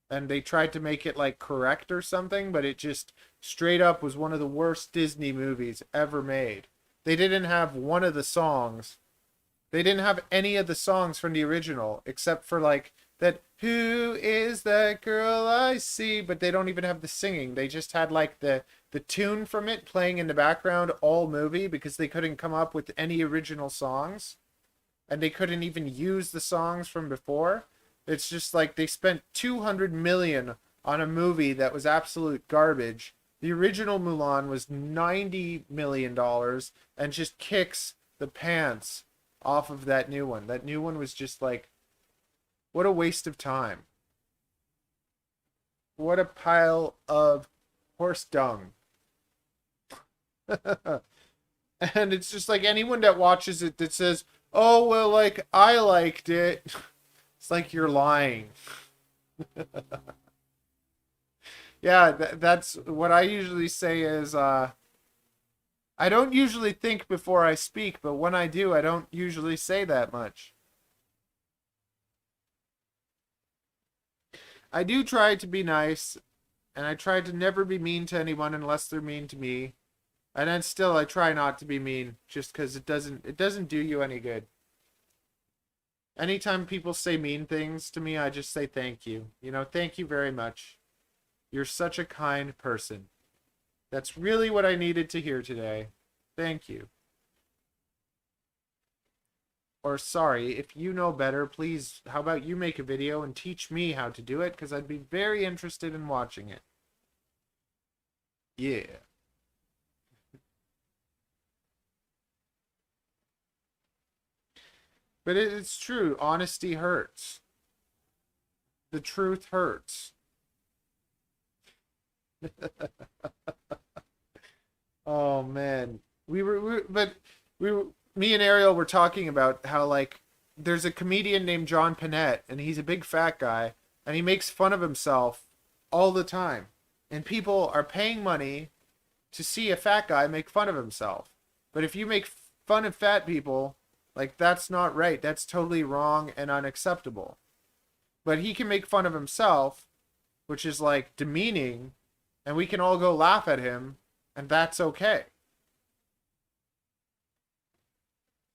And they tried to make it like correct or something, but it just straight up was one of the worst Disney movies ever made. They didn't have one of the songs. They didn't have any of the songs from the original except for like that "Who is that girl I see?" But they don't even have the singing. They just had like the tune from it playing in the background all movie because they couldn't come up with any original songs and they couldn't even use the songs from before. It's just like they spent 200 million on a movie that was absolute garbage. The original Mulan was $90 million and just kicks the pants off of that new one. That new one was just like, what a waste of time. What a pile of horse dung. And it's just like anyone that watches it that says, oh, well, like, I liked it. It's like you're lying. Yeah, that's what I usually say is, I don't usually think before I speak, but when I do, I don't usually say that much. I do try to be nice, and I try to never be mean to anyone unless they're mean to me. And then still, I try not to be mean, just because it doesn't do you any good. Anytime people say mean things to me, I just say thank you. You know, thank you very much. You're such a kind person. That's really what I needed to hear today. Thank you. Or sorry, if you know better, please, how about you make a video and teach me how to do it? Because I'd be very interested in watching it. Yeah. But it's true. Honesty hurts. The truth hurts. Oh man, me and Ariel were talking about how like there's a comedian named John Panette, and he's a big fat guy, and he makes fun of himself all the time, and people are paying money to see a fat guy make fun of himself. But if you make fun of fat people, like that's not right. That's totally wrong and unacceptable. But he can make fun of himself, which is like demeaning, and we can all go laugh at him, and that's okay.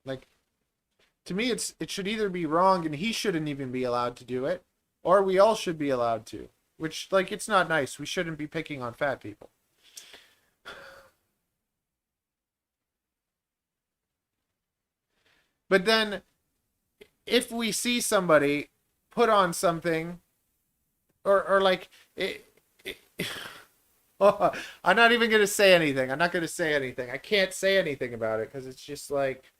Like to me it should either be wrong and he shouldn't even be allowed to do it, or we all should be allowed to. Which like it's not nice. We shouldn't be picking on fat people. But then if we see somebody put on something or like oh, I'm not even going to say anything. I'm not going to say anything. I can't say anything about it because it's just like,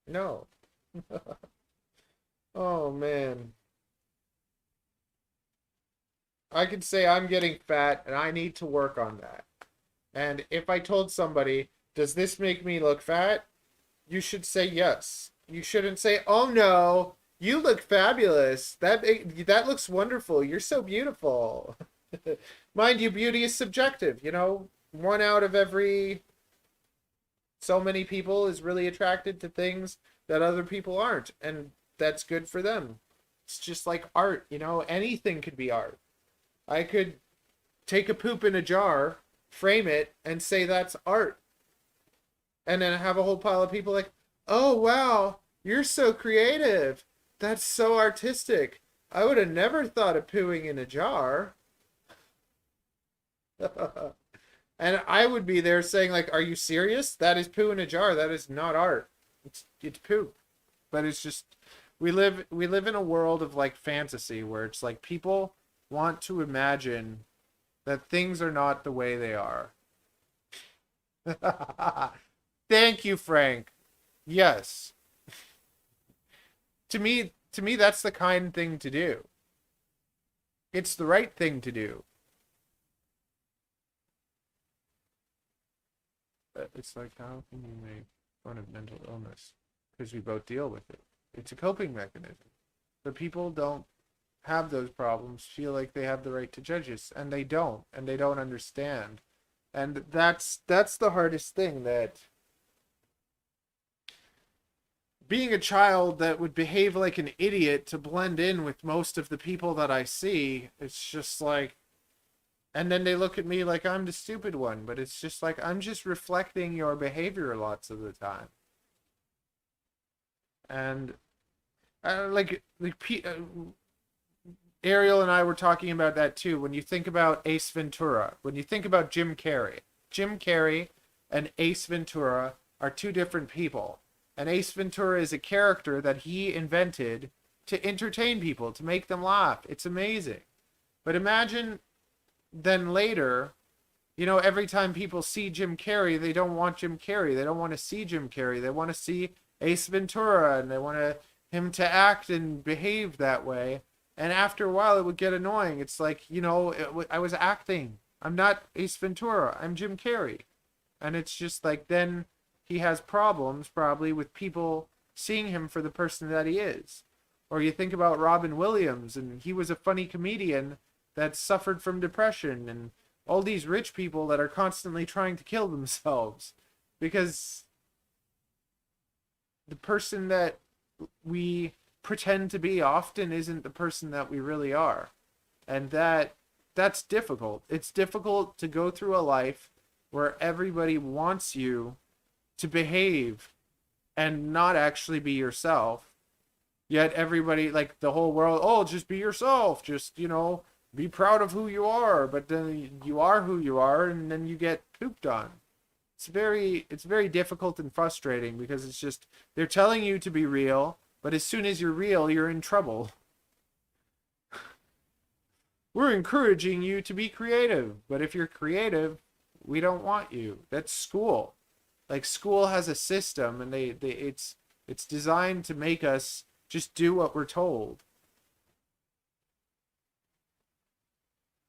no. Oh, man. I could say I'm getting fat and I need to work on that. And if I told somebody, does this make me look fat? You should say yes. You shouldn't say, oh no, you look fabulous. That looks wonderful. You're so beautiful. Mind you, beauty is subjective. You know, one out of every so many people is really attracted to things that other people aren't. And that's good for them. It's just like art, you know, anything could be art. I could take a poop in a jar, frame it, and say that's art. And then have a whole pile of people like, oh, wow, You're so creative. That's so artistic. I would have never thought of pooing in a jar. And I would be there saying, like, are you serious? That is poo in a jar. That is not art. It's poop. But it's just we live in a world of like fantasy where it's like people want to imagine that things are not the way they are. Thank you, Frank. Yes. To me that's the kind thing to do. It's the right thing to do. But it's like, how can you make fun of mental illness? Because we both deal with it. It's a coping mechanism. But people don't have those problems feel like they have the right to judge us, and they don't understand. And that's the hardest thing, that being a child that would behave like an idiot to blend in with most of the people that I see, it's just like, and then they look at me like I'm the stupid one, but it's just like I'm just reflecting your behavior lots of the time. And Ariel and I were talking about that too. When you think about Ace Ventura, when you think about Jim Carrey and Ace Ventura are two different people. And Ace Ventura is a character that he invented to entertain people, to make them laugh. It's amazing. But imagine then later, every time people see Jim Carrey, they don't want Jim Carrey. They don't want to see Jim Carrey. They want to see Ace Ventura, and they want him to act and behave that way. And after a while, it would get annoying. It's like, I was acting. I'm not Ace Ventura. I'm Jim Carrey. And it's just like, then he has problems probably with people seeing him for the person that he is. Or you think about Robin Williams, and he was a funny comedian that suffered from depression, and all these rich people that are constantly trying to kill themselves because the person that we pretend to be often isn't the person that we really are. And that's difficult. It's difficult to go through a life where everybody wants you to behave and not actually be yourself. Yet everybody, like the whole world, oh, just be yourself. Just, be proud of who you are. But then you are who you are, and then you get pooped on. It's very difficult and frustrating because it's just they're telling you to be real, but as soon as you're real, you're in trouble. We're encouraging you to be creative, but if you're creative, we don't want you. That's school. Like school has a system, and it's designed to make us just do what we're told.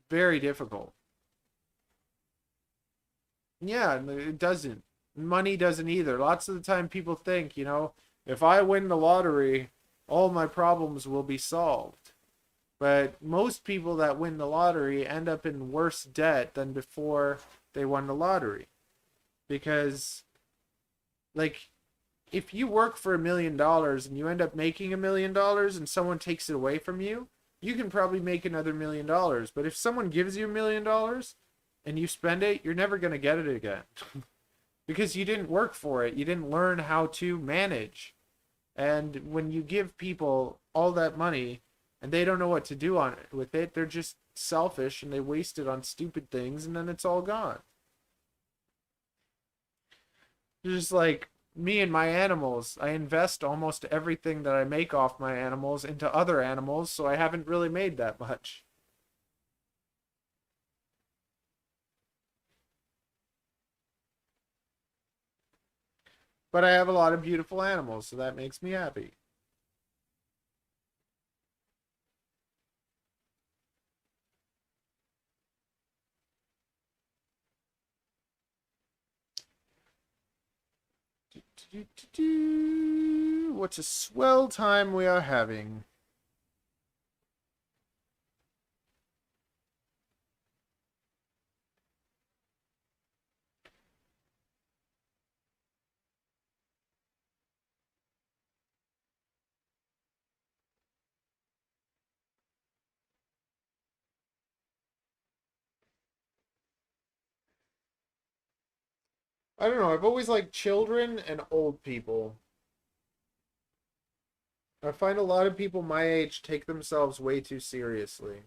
Very difficult. Yeah, it doesn't. Money doesn't either. Lots of the time people think, if I win the lottery, all my problems will be solved. But most people that win the lottery end up in worse debt than before they won the lottery. Because, like, if you work for $1 million and you end up making $1 million and someone takes it away from you, you can probably make another $1 million. But if someone gives you $1 million and you spend it, you're never going to get it again. Because you didn't work for it. You didn't learn how to manage. And when you give people all that money and they don't know what to do on it with it, they're just selfish and they waste it on stupid things, and then it's all gone. Just like me and my animals, I invest almost everything that I make off my animals into other animals, so I haven't really made that much. But I have a lot of beautiful animals, so that makes me happy. What a swell time we are having. I don't know, I've always liked children and old people. I find a lot of people my age take themselves way too seriously.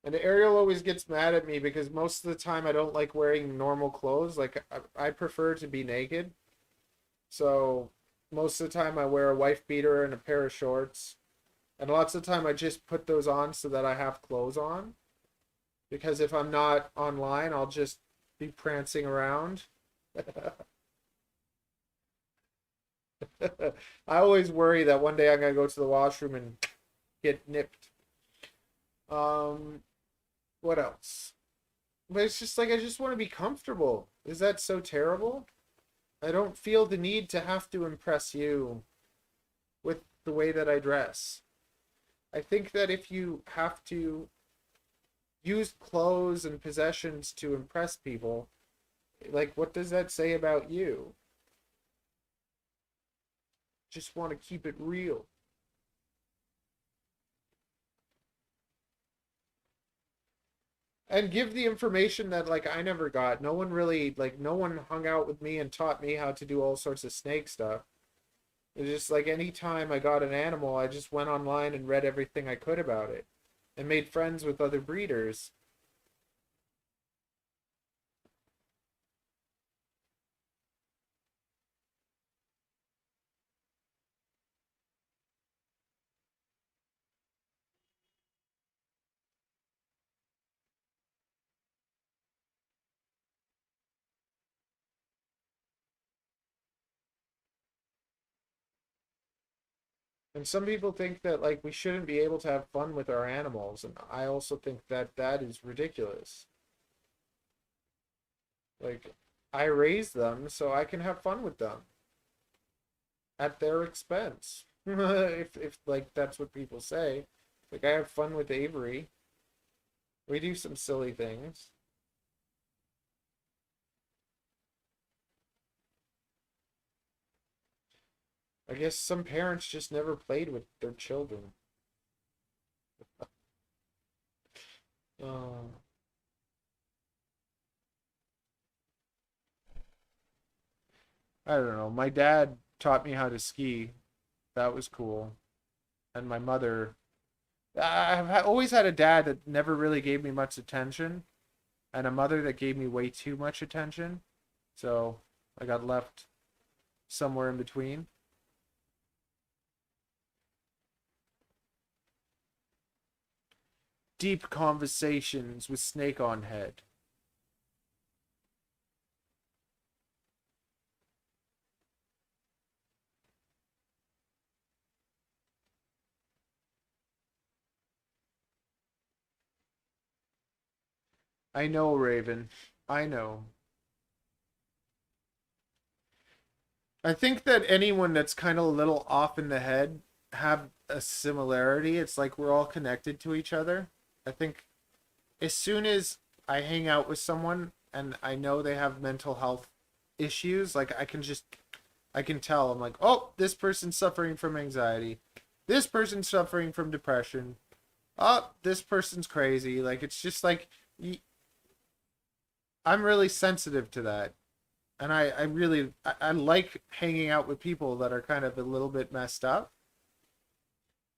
And Ariel always gets mad at me because most of the time I don't like wearing normal clothes. Like I prefer to be naked. So most of the time I wear a wife beater and a pair of shorts. And lots of the time I just put those on so that I have clothes on. Because if I'm not online, I'll just be prancing around. I always worry that one day I'm gonna go to the washroom and get nipped. Um, what else? But it's just like I just want to be comfortable. Is that so terrible? I don't feel the need to have to impress you with the way that I dress. I think that if you have to use clothes and possessions to impress people, like what does that say about you? Just want to keep it real. And give the information that like I never got. No one really like no one hung out with me and taught me how to do all sorts of snake stuff. It's just like anytime I got an animal, I just went online and read everything I could about it and made friends with other breeders. And some people think that like we shouldn't be able to have fun with our animals, and I also think that that is ridiculous. Like I raise them so I can have fun with them at their expense. If like that's what people say. Like I have fun with Avery. We do some silly things. I guess some parents just never played with their children. Uh, I don't know. My dad taught me how to ski. That was cool. And my mother, always had a dad that never really gave me much attention, and a mother that gave me way too much attention. So I got left somewhere in between. Deep conversations with Snake on Head. I know, Raven. I know. I think that anyone that's kind of a little off in the head have a similarity. It's like we're all connected to each other. I think as soon as I hang out with someone and I know they have mental health issues, like I can tell. I'm like, "Oh, this person's suffering from anxiety. This person's suffering from depression. Oh, this person's crazy." Like it's just like I'm really sensitive to that. And I like hanging out with people that are kind of a little bit messed up.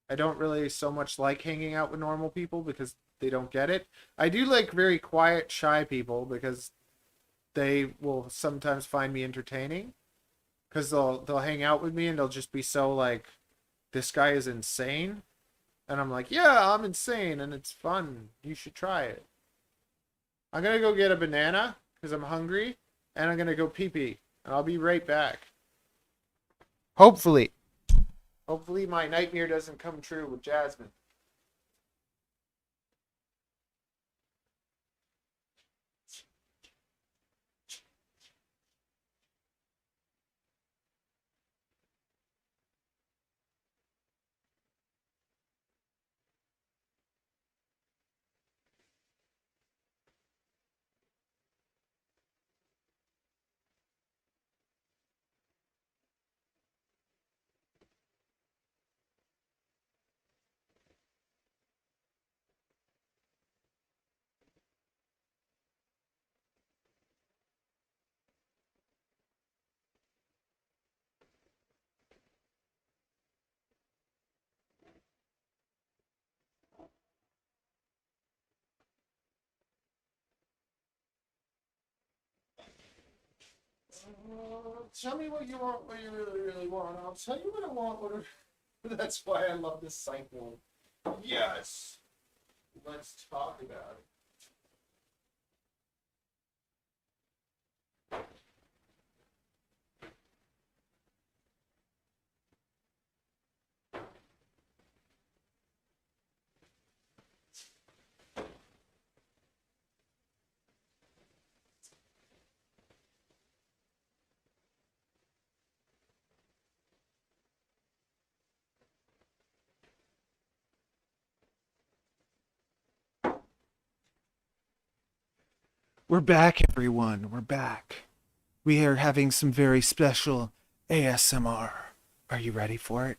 I don't really so much like hanging out with normal people because they don't get it. I do like very quiet, shy people because they will sometimes find me entertaining because they'll hang out with me and they'll just be so like, this guy is insane, and I'm like, yeah, I'm insane and it's fun. You should try it. I'm gonna go get a banana because I'm hungry, and I'm gonna go pee pee, and I'll be right back. Hopefully. Hopefully my nightmare doesn't come true with Jasmine. Tell me what you want, what you really, really want. I'll tell you what I want. That's why I love this cycle. Yes. Let's talk about it. We're back, everyone. We're back. We are having some very special ASMR. Are you ready for it?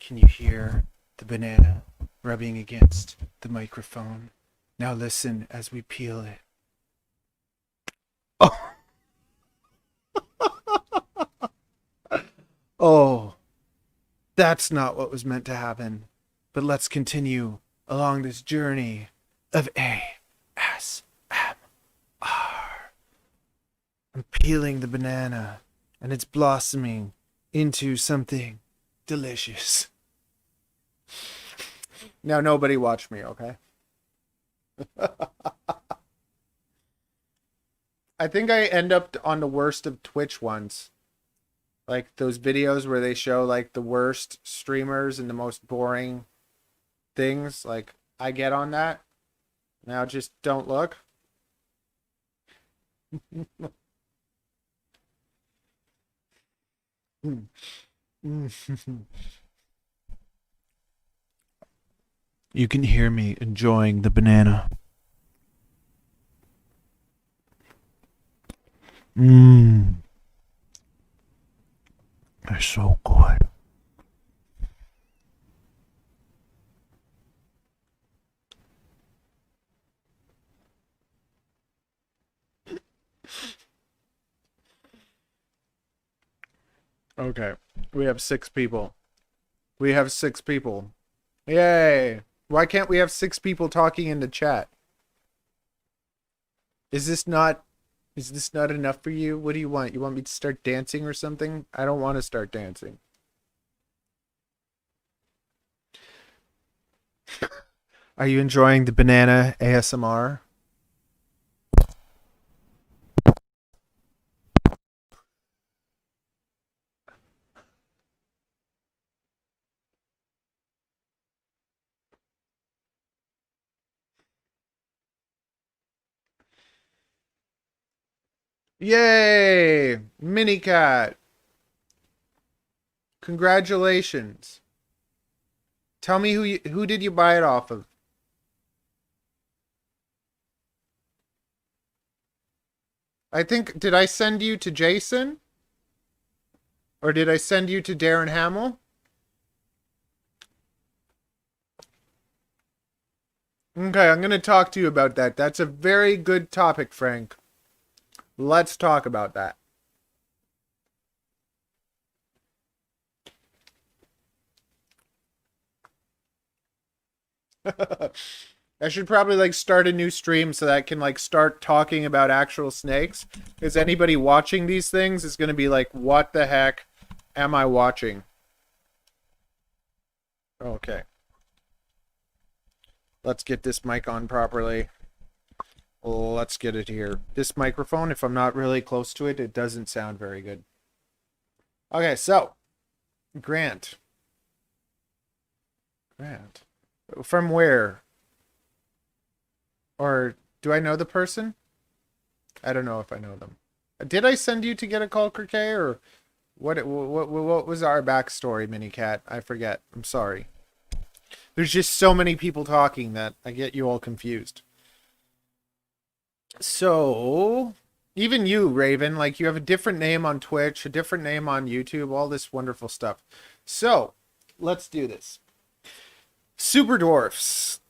Can you hear the banana rubbing against the microphone? Now listen as we peel it. Oh, oh, that's not what was meant to happen. But let's continue along this journey of ASMR. I'm peeling the banana, and it's blossoming into something delicious. Now, nobody watch me, okay? I think I end up on the worst of Twitch ones. Like those videos where they show like the worst streamers and the most boring things. Like, I get on that. Now just don't look. You can hear me enjoying the banana. Mmm. They're so good. Okay. We have 6 people. We have 6 people. Yay! Why can't we have 6 people talking in the chat? Is this not enough for you? What do you want? You want me to start dancing or something? I don't want to start dancing. Are you enjoying the banana ASMR? Yay! Mini cat. Congratulations. Tell me who did you buy it off of? I think, did I send you to Jason? Or did I send you to Darren Hamill? Okay, I'm going to talk to you about that. That's a very good topic, Frank. Let's talk about that. I should probably like start a new stream so that I can like start talking about actual snakes. Because anybody watching these things is going to be like, what the heck am I watching? Okay. Let's get this mic on properly. Let's get it here. This microphone, if I'm not really close to it, it doesn't sound very good. Okay, so Grant. From where? Or do I know the person? I don't know if I know them. Did I send you to get a call, Cricket, or what was our backstory, Minicat? I forget. I'm sorry. There's just so many people talking that I get you all confused. So, even you, Raven, like you have a different name on Twitch, a different name on YouTube, all this wonderful stuff. So, let's do this. Superdwarfs.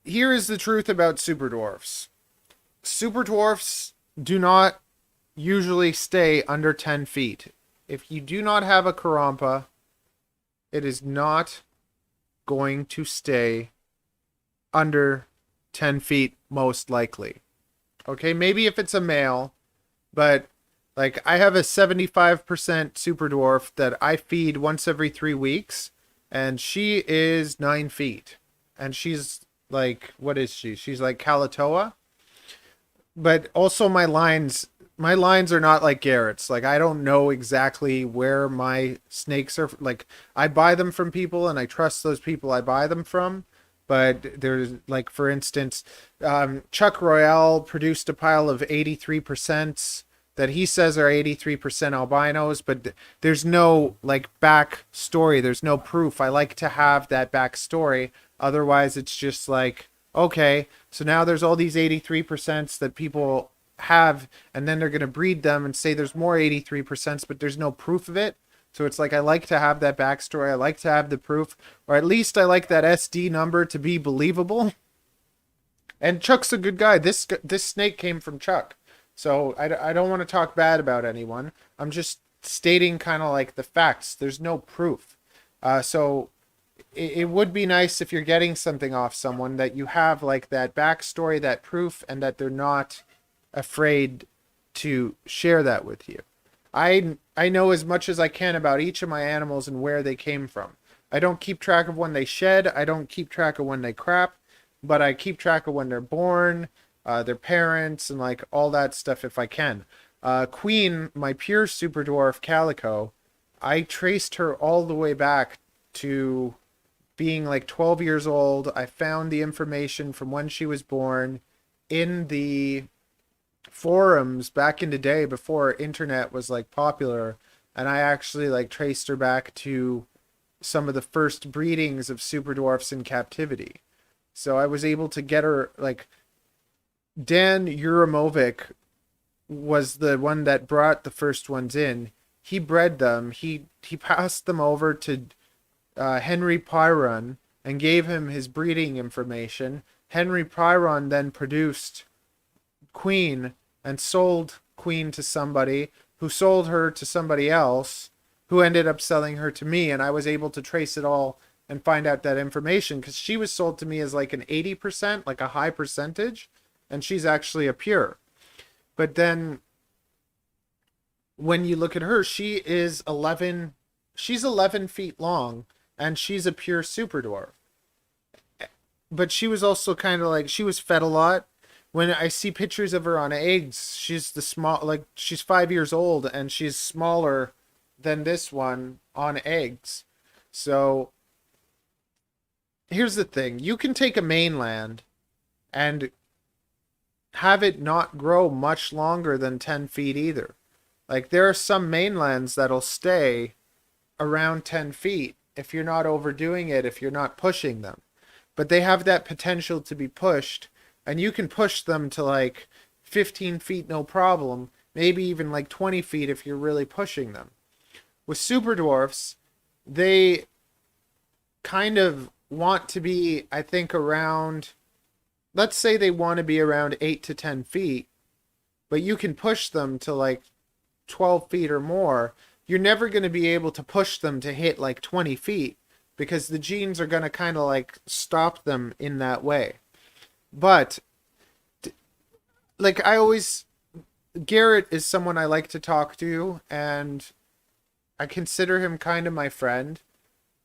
Here is the truth about superdwarfs. Superdwarfs do not usually stay under 10 feet. If you do not have a Karompa, it is not going to stay under 10 feet most likely. Okay, maybe if it's a male, but Like I have a 75% super dwarf that I feed once every 3 weeks, and she is 9 feet, and she's like, what is she? She's like Kalatoa, but also my lines are not like Garrett's. Like I don't know exactly where my snakes are. Like I buy them from people and I trust those people I buy them from. But there's like, for instance, Chuck Royale produced a pile of 83% that he says are 83% albinos, but there's no like back story. There's no proof. I like to have that back story. Otherwise, it's just like, okay, so now there's all these 83% that people have, and then they're going to breed them and say there's more 83%, but there's no proof of it. So it's like I like to have that backstory. I like to have the proof, or at least I like that SD number to be believable. And Chuck's a good guy. This snake came from Chuck, so I don't want to talk bad about anyone. I'm just stating kind of like the facts. There's no proof. So it would be nice if you're getting something off someone that you have like that backstory, that proof, and that they're not afraid to share that with you. I know as much as I can about each of my animals and where they came from. I don't keep track of when they shed. I don't keep track of when they crap, but I keep track of when they're born, their parents, and like all that stuff if I can. Queen, my pure super dwarf calico, I traced her all the way back to being like 12 years old. I found the information from when she was born in the forums back in the day before internet was like popular, and I actually like traced her back to some of the first breedings of super dwarfs in captivity. So I was able to get her like Dan Uramovic was the one that brought the first ones in. He bred them. He passed them over to Henry Pyron and gave him his breeding information. Henry Pyron then produced Queen and sold Queen to somebody who sold her to somebody else who ended up selling her to me, and I was able to trace it all and find out that information because she was sold to me as like an 80%, like a high percentage, and she's actually a pure. But then when you look at her, she's 11 feet long, and she's a pure super dwarf. But she was also kind of like, she was fed a lot. When I see pictures of her on eggs, she's like she's 5 years old and she's smaller than this one on eggs. So here's the thing. You can take a mainland and have it not grow much longer than 10 feet either. Like there are some mainlands that'll stay around 10 feet if you're not overdoing it, if you're not pushing them. But they have that potential to be pushed, and you can push them to like 15 feet no problem, maybe even like 20 feet if you're really pushing them. With super dwarfs, they kind of want to be, I think, around, let's say they want to be around 8 to 10 feet, but you can push them to like 12 feet or more. You're never going to be able to push them to hit like 20 feet because the genes are going to kind of like stop them in that way. But like Garrett is someone I like to talk to, and I consider him kind of my friend,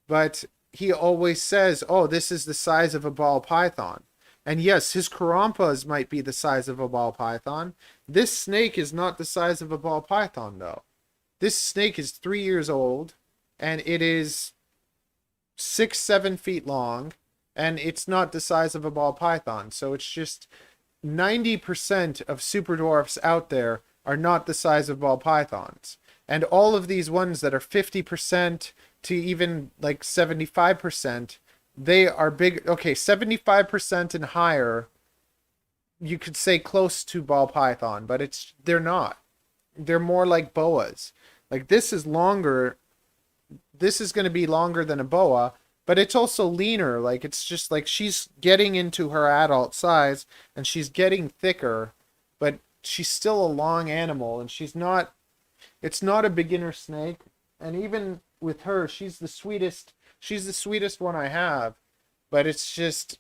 but he always says, oh, this is the size of a ball python. And yes, his Karompas might be the size of a ball python. This snake is not the size of a ball python, though. This snake is 3 years old, and it is 6-7 feet long, and it's not the size of a ball python. So it's just 90% of super dwarfs out there are not the size of ball pythons. And all of these ones that are 50% to even like 75%, they are big. Okay, 75% and higher, you could say close to ball python, but they're not. They're more like boas. Like this is longer. This is going to be longer than a boa, but it's also leaner. Like it's just like she's getting into her adult size and she's getting thicker, but she's still a long animal, and it's not a beginner snake. And even with her, she's the sweetest one I have, but it's just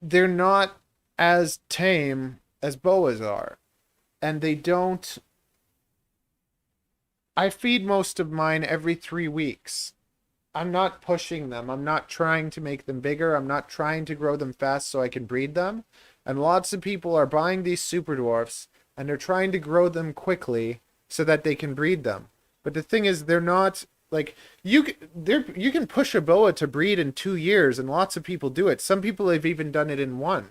they're not as tame as boas are. and they don't. I feed most of mine every 3 weeks. I'm not pushing them. I'm not trying to make them bigger. I'm not trying to grow them fast so I can breed them. And lots of people are buying these super dwarfs and they're trying to grow them quickly so that they can breed them. But the thing is, they're not like you can push a boa to breed in 2 years, and lots of people do it. Some people have even done it in one.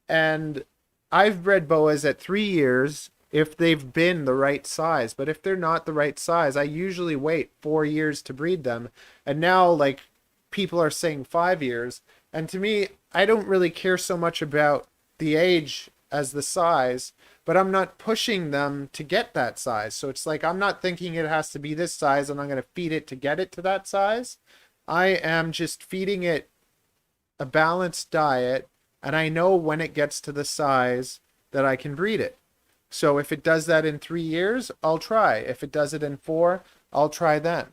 And I've bred boas at 3 years if they've been the right size. But if they're not the right size, I usually wait 4 years to breed them. And now, like, people are saying 5 years. And to me, I don't really care so much about the age as the size, but I'm not pushing them to get that size. So it's like I'm not thinking it has to be this size and I'm going to feed it to get it to that size. I am just feeding it a balanced diet, and I know when it gets to the size that I can breed it. So if it does that in 3 years, I'll try. If it does it in 4, I'll try then.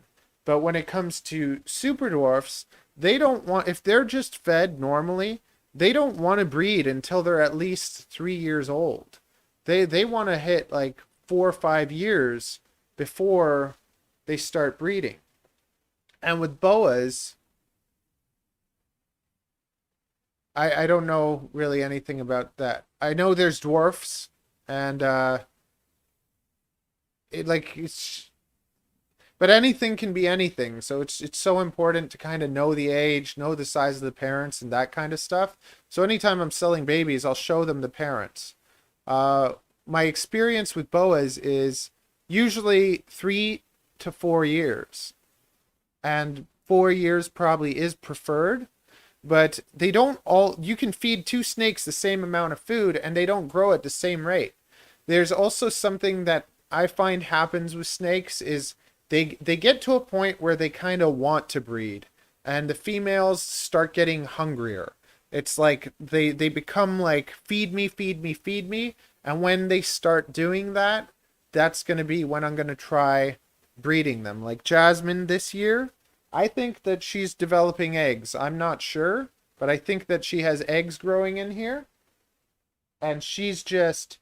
But when it comes to super dwarfs, they don't want, if they're just fed normally, they don't want to breed until they're at least 3 years old. They want to hit like 4 or 5 years before they start breeding. And with boas, I don't know really anything about that. I know there's dwarfs, and it like it's but anything can be anything. So it's so important to kind of know the age, know the size of the parents, and that kind of stuff. So anytime I'm selling babies, I'll show them the parents. My experience with boas is usually 3 to 4 years, and 4 years probably is preferred. But they don't all, you can feed two snakes the same amount of food and they don't grow at the same rate. There's also something that I find happens with snakes is they get to a point where they kind of want to breed, and the females start getting hungrier. It's like they become like feed me, feed me, feed me, and when they start doing that, that's going to be when I'm going to try breeding them. Like Jasmine this year, I think that she's developing eggs. I'm not sure, but I think that she has eggs growing in here. And she just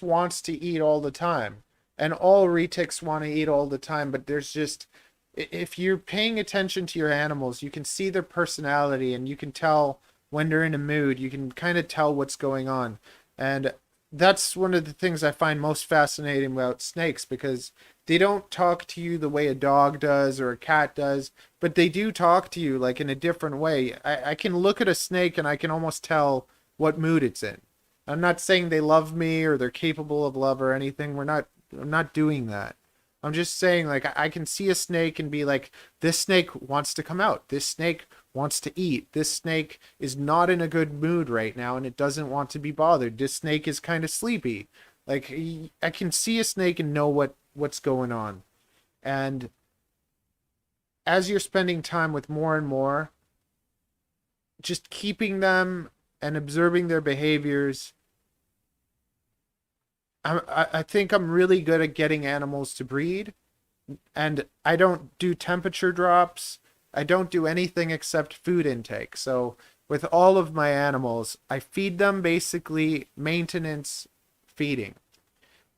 wants to eat all the time. And all retics want to eat all the time, but there's just, if you're paying attention to your animals, you can see their personality and you can tell when they're in a mood. You can kind of tell what's going on. And that's one of the things I find most fascinating about snakes, because they don't talk to you the way a dog does or a cat does, but they do talk to you like in a different way. I can look at a snake and I can almost tell what mood it's in. I'm not saying they love me or they're capable of love or anything. I'm not doing that. I'm just saying, like, I can see a snake and be like, this snake wants to come out. This snake wants to eat. This snake is not in a good mood right now and it doesn't want to be bothered. This snake is kind of sleepy. Like, I can see a snake and know what's going on. And as you're spending time with more and more, just keeping them and observing their behaviors, I think I'm really good at getting animals to breed. And I don't do temperature drops. I don't do anything except food intake. So with all of my animals, I feed them basically maintenance feeding.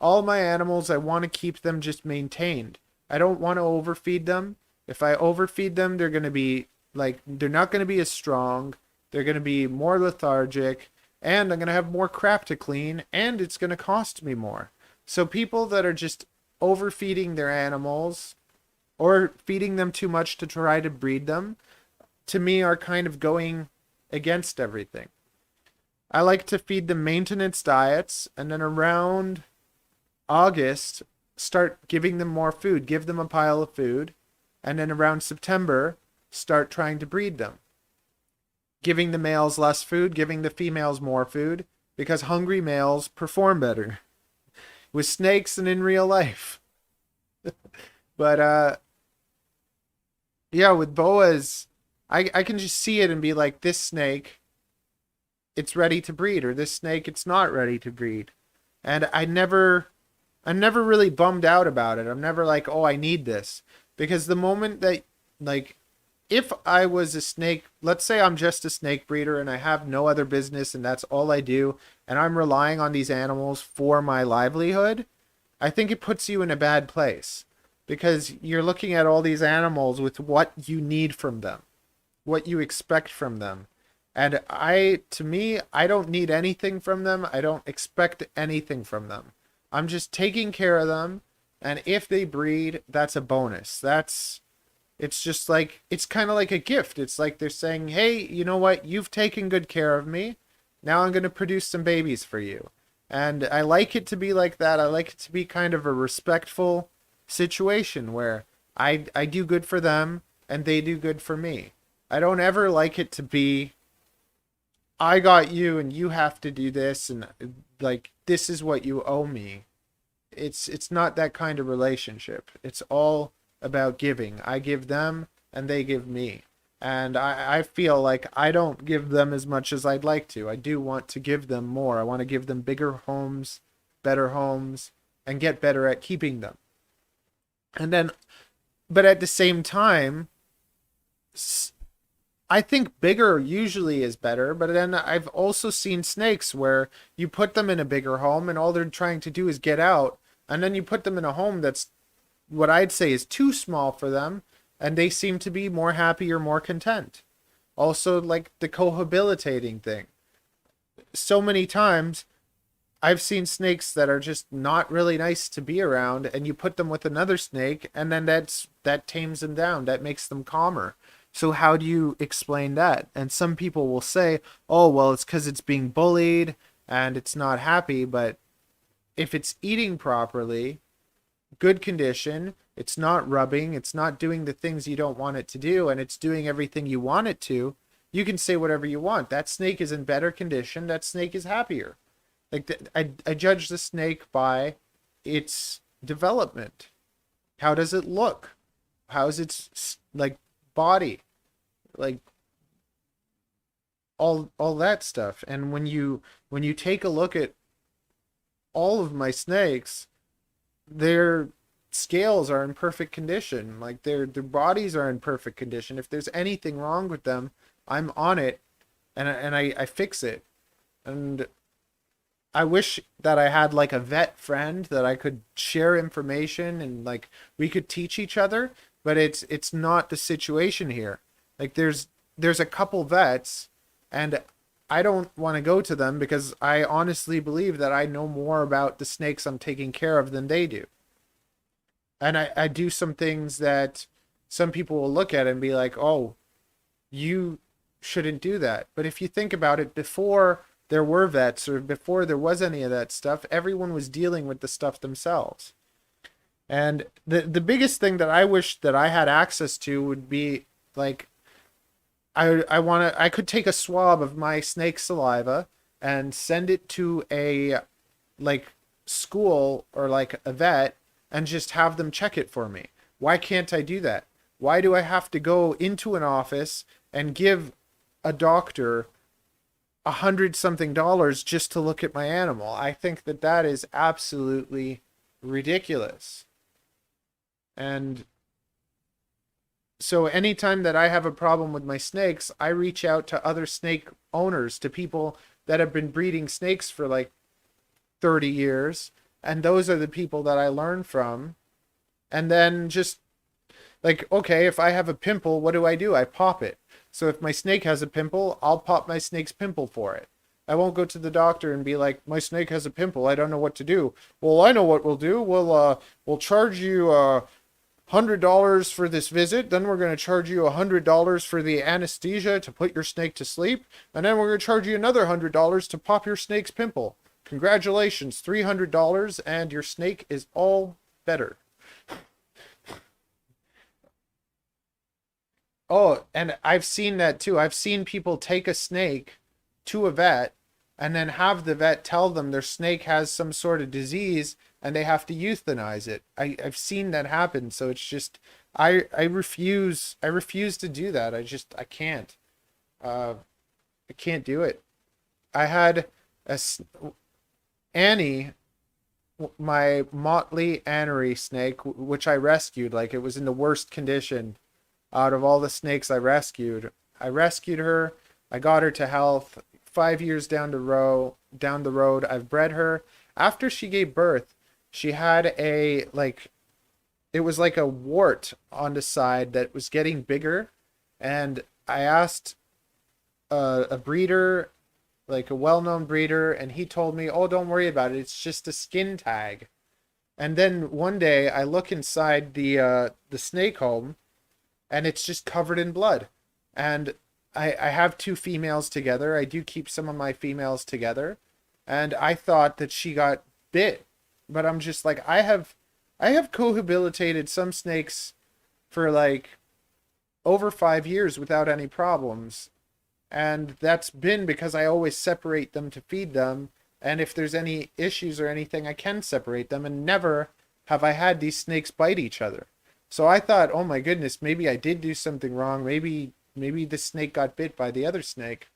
All my animals, I want to keep them just maintained. I don't want to overfeed them. If I overfeed them, they're going to be like, they're not going to be as strong. They're going to be more lethargic, and I'm going to have more crap to clean, and it's going to cost me more. So people that are just overfeeding their animals or feeding them too much to try to breed them, to me, are kind of going against everything. I like to feed them maintenance diets, and then around August, start giving them more food, give them a pile of food, and then around September, start trying to breed them. Giving the males less food, giving the females more food, because hungry males perform better with snakes and in real life. But yeah, with boas, I can just see it and be like, this snake, it's ready to breed, or this snake, it's not ready to breed. And I'm never really bummed out about it. I'm never like, oh, I need this. Because the moment that, like, if I was a snake, let's say I'm just a snake breeder and I have no other business and that's all I do, and I'm relying on these animals for my livelihood, I think it puts you in a bad place because you're looking at all these animals with what you need from them, what you expect from them. And to me, I don't need anything from them. I don't expect anything from them. I'm just taking care of them. And if they breed, that's a bonus. It's just like, it's kind of like a gift. It's like they're saying, hey, you know what? You've taken good care of me. Now I'm going to produce some babies for you. And I like it to be like that. I like it to be kind of a respectful situation where I do good for them and they do good for me. I don't ever like it to be, I got you and you have to do this and like this is what you owe me. It's not that kind of relationship. It's all about giving. I give them and they give me. And I feel like I don't give them as much as I'd like to. I do want to give them more. I want to give them bigger homes, better homes, and get better at keeping them. And then, but at the same time, I think bigger usually is better, but then I've also seen snakes where you put them in a bigger home and all they're trying to do is get out, and then you put them in a home that's what I'd say is too small for them, and they seem to be more happy or more content. Also, like the cohabitating thing. So many times I've seen snakes that are just not really nice to be around, and you put them with another snake, and then that tames them down. That makes them calmer. So how do you explain that? And some people will say, "Oh, well, it's because it's being bullied and it's not happy." But if it's eating properly, good condition, it's not rubbing, it's not doing the things you don't want it to do, and it's doing everything you want it to, you can say whatever you want. That snake is in better condition. That snake is happier. I judge the snake by its development. How does it look? How's its like body? Like all that stuff. And when you take a look at all of my snakes, their scales are in perfect condition. Like their bodies are in perfect condition. If there's anything wrong with them, I'm on it and I fix it. And I wish that I had like a vet friend that I could share information and like we could teach each other, but it's not the situation here. Like there's a couple vets and I don't want to go to them because I honestly believe that I know more about the snakes I'm taking care of than they do. And I do some things that some people will look at and be like, oh, you shouldn't do that. But if you think about it, before there were vets or before there was any of that stuff, everyone was dealing with the stuff themselves. And the biggest thing that I wish that I had access to would be like I could take a swab of my snake saliva and send it to a like school or like a vet and just have them check it for me. Why can't I do that? Why do I have to go into an office and give a doctor $100 something just to look at my animal? I think that is absolutely ridiculous. And so anytime that I have a problem with my snakes, I reach out to other snake owners, to people that have been breeding snakes for like 30 years. And those are the people that I learn from. And then just like, okay, if I have a pimple, what do? I pop it. So if my snake has a pimple, I'll pop my snake's pimple for it. I won't go to the doctor and be like, my snake has a pimple. I don't know what to do. Well, I know what we'll do. We'll charge you $100 for this visit. Then we're going to charge you $100 for the anesthesia to put your snake to sleep. And then we're going to charge you another $100 to pop your snake's pimple. Congratulations, $300 and your snake is all better. Oh, and I've seen that too. I've seen people take a snake to a vet and then have the vet tell them their snake has some sort of disease and they have to euthanize it. I've seen that happen. So it's just, I refuse to do that. I can't. I can't do it. I had Annie, my motley anery snake, which I rescued. Like it was in the worst condition. out of all the snakes I rescued. I rescued her. I got her to health. 5 years down the road, I've bred her. After she gave birth, she had a like it was like a wart on the side that was getting bigger, and I asked a breeder, like a well-known breeder, and he told me, "Oh, don't worry about it. It's just a skin tag." And then one day I look inside the snake home, and it's just covered in blood. And I have two females together. I do keep some of my females together, and I thought that she got bit, but I'm just like I have cohabilitated some snakes for like over 5 years without any problems, and that's been because I always separate them to feed them. And if there's any issues or anything, I can separate them, and never have I had these snakes bite each other. So I thought, oh my goodness, maybe I did do something wrong. Maybe the snake got bit by the other snake,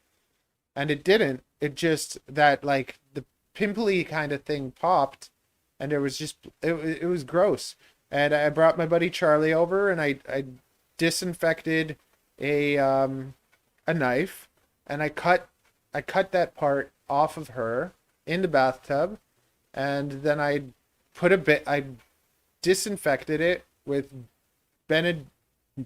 and it didn't. It just that like the pimply kind of thing popped, and there was just it was gross. And I brought my buddy Charlie over, and I disinfected a knife, and I cut that part off of her in the bathtub, and then I disinfected it with Benad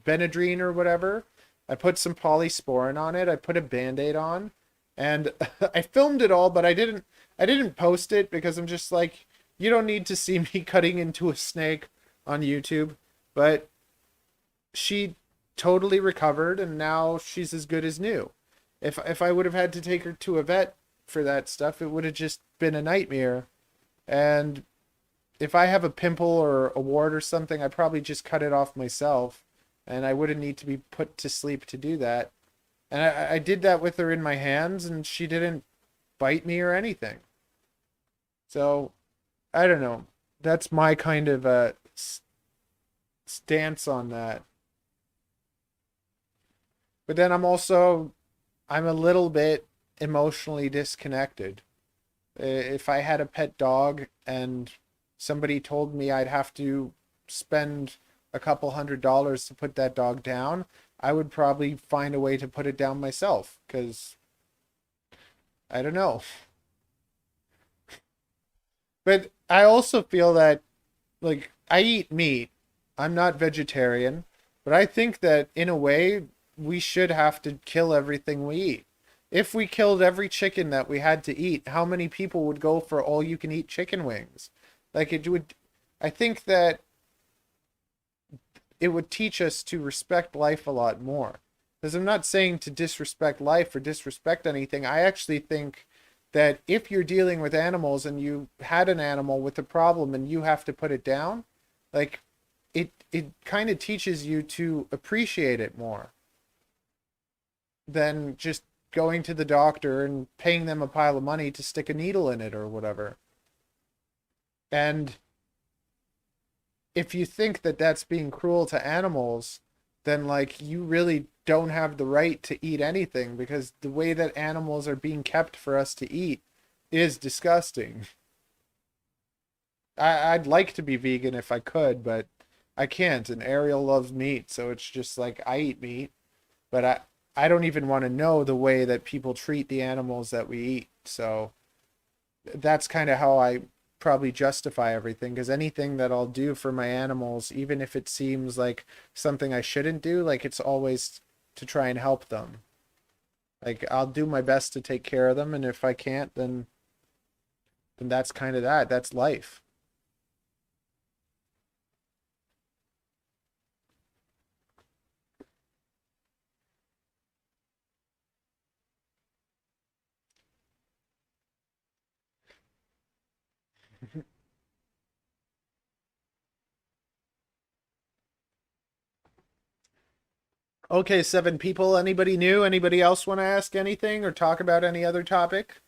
Benadryl or whatever. I put some polysporin on it. I put a band-aid on, and I filmed it all, but I didn't post it because I'm just like, you don't need to see me cutting into a snake on YouTube. But she totally recovered, and now she's as good as new. If I would have had to take her to a vet for that stuff, it would have just been a nightmare. And if I have a pimple or a wart or something, I probably just cut it off myself, and I wouldn't need to be put to sleep to do that. And I did that with her in my hands, and she didn't bite me or anything. So I don't know. That's my kind of stance on that. But then I'm a little bit emotionally disconnected. If I had a pet dog and somebody told me I'd have to spend a couple $100s to put that dog down, I would probably find a way to put it down myself because I don't know. But I also feel that like I eat meat. I'm not vegetarian, but I think that in a way we should have to kill everything we eat. If we killed every chicken that we had to eat, how many people would go for all you can eat chicken wings? Like it would I think that it would teach us to respect life a lot more. Because I'm not saying to disrespect life or disrespect anything. I actually think that if you're dealing with animals and you had an animal with a problem and you have to put it down, like it kind of teaches you to appreciate it more than just going to the doctor and paying them a pile of money to stick a needle in it or whatever. And if you think that that's being cruel to animals, then like you really don't have the right to eat anything because the way that animals are being kept for us to eat is disgusting. I'd like to be vegan if I could, but I can't. And Ariel loves meat, so it's just like I eat meat, but I don't even want to know the way that people treat the animals that we eat. So that's kind of how I probably justify everything because anything that I'll do for my animals, even if it seems like something I shouldn't do, like it's always to try and help them. Like I'll do my best to take care of them, and if I can't, then that's kind of that. That's life. Okay, seven people. Anybody new? Anybody else want to ask anything or talk about any other topic?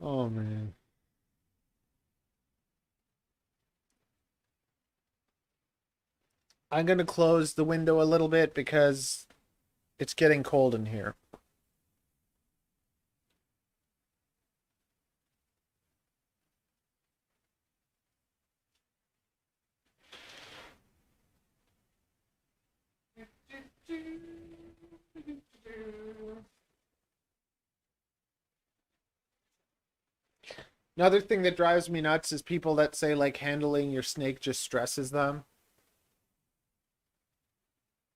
Oh man. I'm gonna close the window a little bit because it's getting cold in here. Another thing that drives me nuts is people that say like handling your snake just stresses them.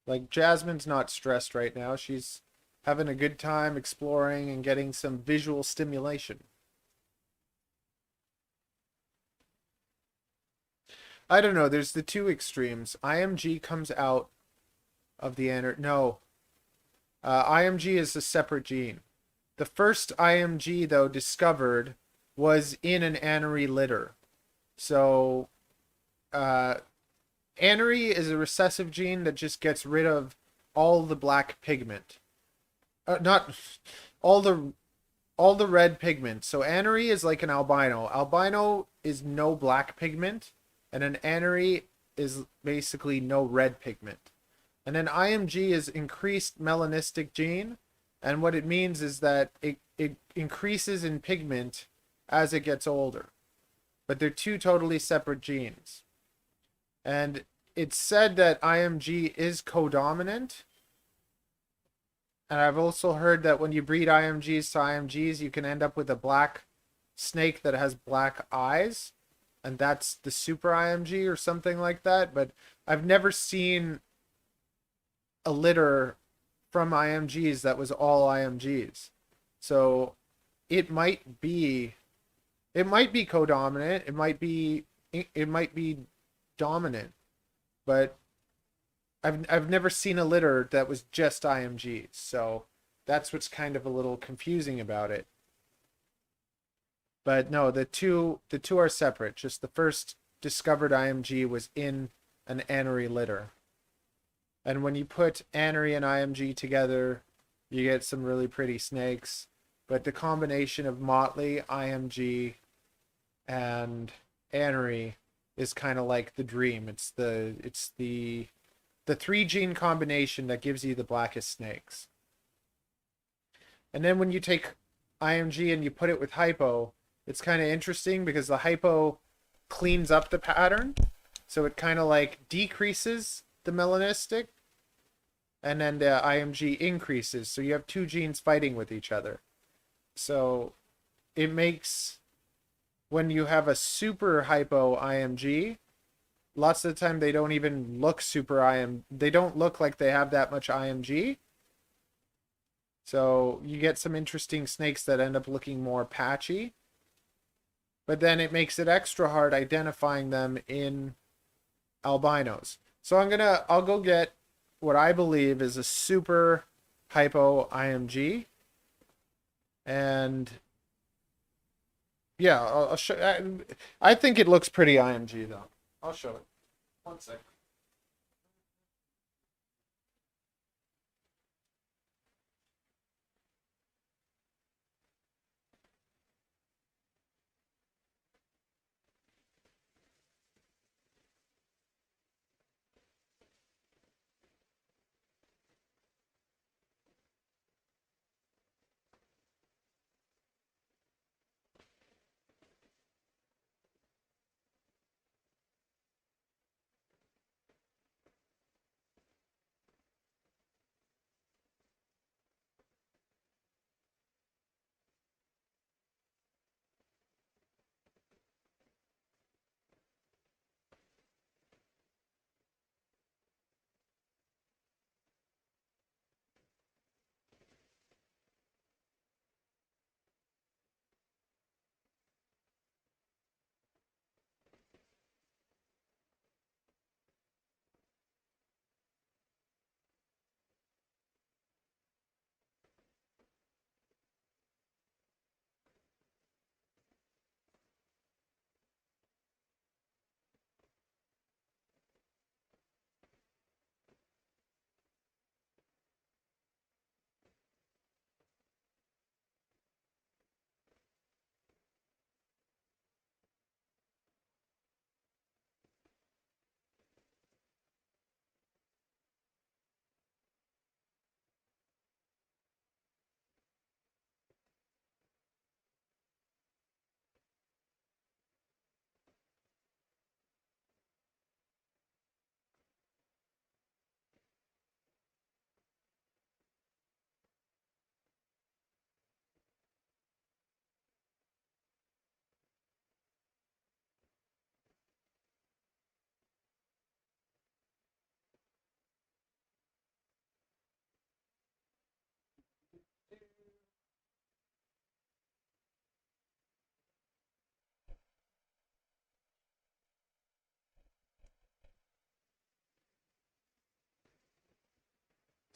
Like Jasmine's not stressed right now. She's having a good time exploring and getting some visual stimulation. I don't know. There's the two extremes. IMG comes out of the no. IMG is a separate gene. The first IMG though discovered was in an anery litter. So uh, anery is a recessive gene that just gets rid of all the black pigment. Not all the red pigment. So anery is like an albino. Albino is no black pigment, and an anery is basically no red pigment. And then IMG is increased melanistic gene, and what it means is that it increases in pigment as it gets older. But they're two totally separate genes. And it's said that IMG is codominant. And I've also heard that when you breed IMGs to IMGs, you can end up with a black snake that has black eyes. And that's the super IMG or something like that. But I've never seen a litter from IMGs that was all IMGs. So it might be codominant, it might be dominant, but I've never seen a litter that was just IMGs. So that's what's kind of a little confusing about it. But no, the two are separate. Just the first discovered IMG was in an anery litter. And when you put anery and IMG together, you get some really pretty snakes. But the combination of motley, IMG, and anery is kind of like the dream. It's the three gene combination that gives you the blackest snakes. And then when you take IMG and you put it with hypo, it's kind of interesting because the hypo cleans up the pattern. So it kind of like decreases the melanistic, and then the IMG increases. So you have two genes fighting with each other. So it makes, when you have a super hypo IMG, lots of the time they don't even look they don't look like they have that much IMG. So you get some interesting snakes that end up looking more patchy. But then it makes it extra hard identifying them in albinos. So I'll go get what I believe is a super hypo IMG. And yeah, I'll show. I think it looks pretty IMG though. I'll show it. One sec.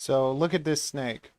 So look at this snake.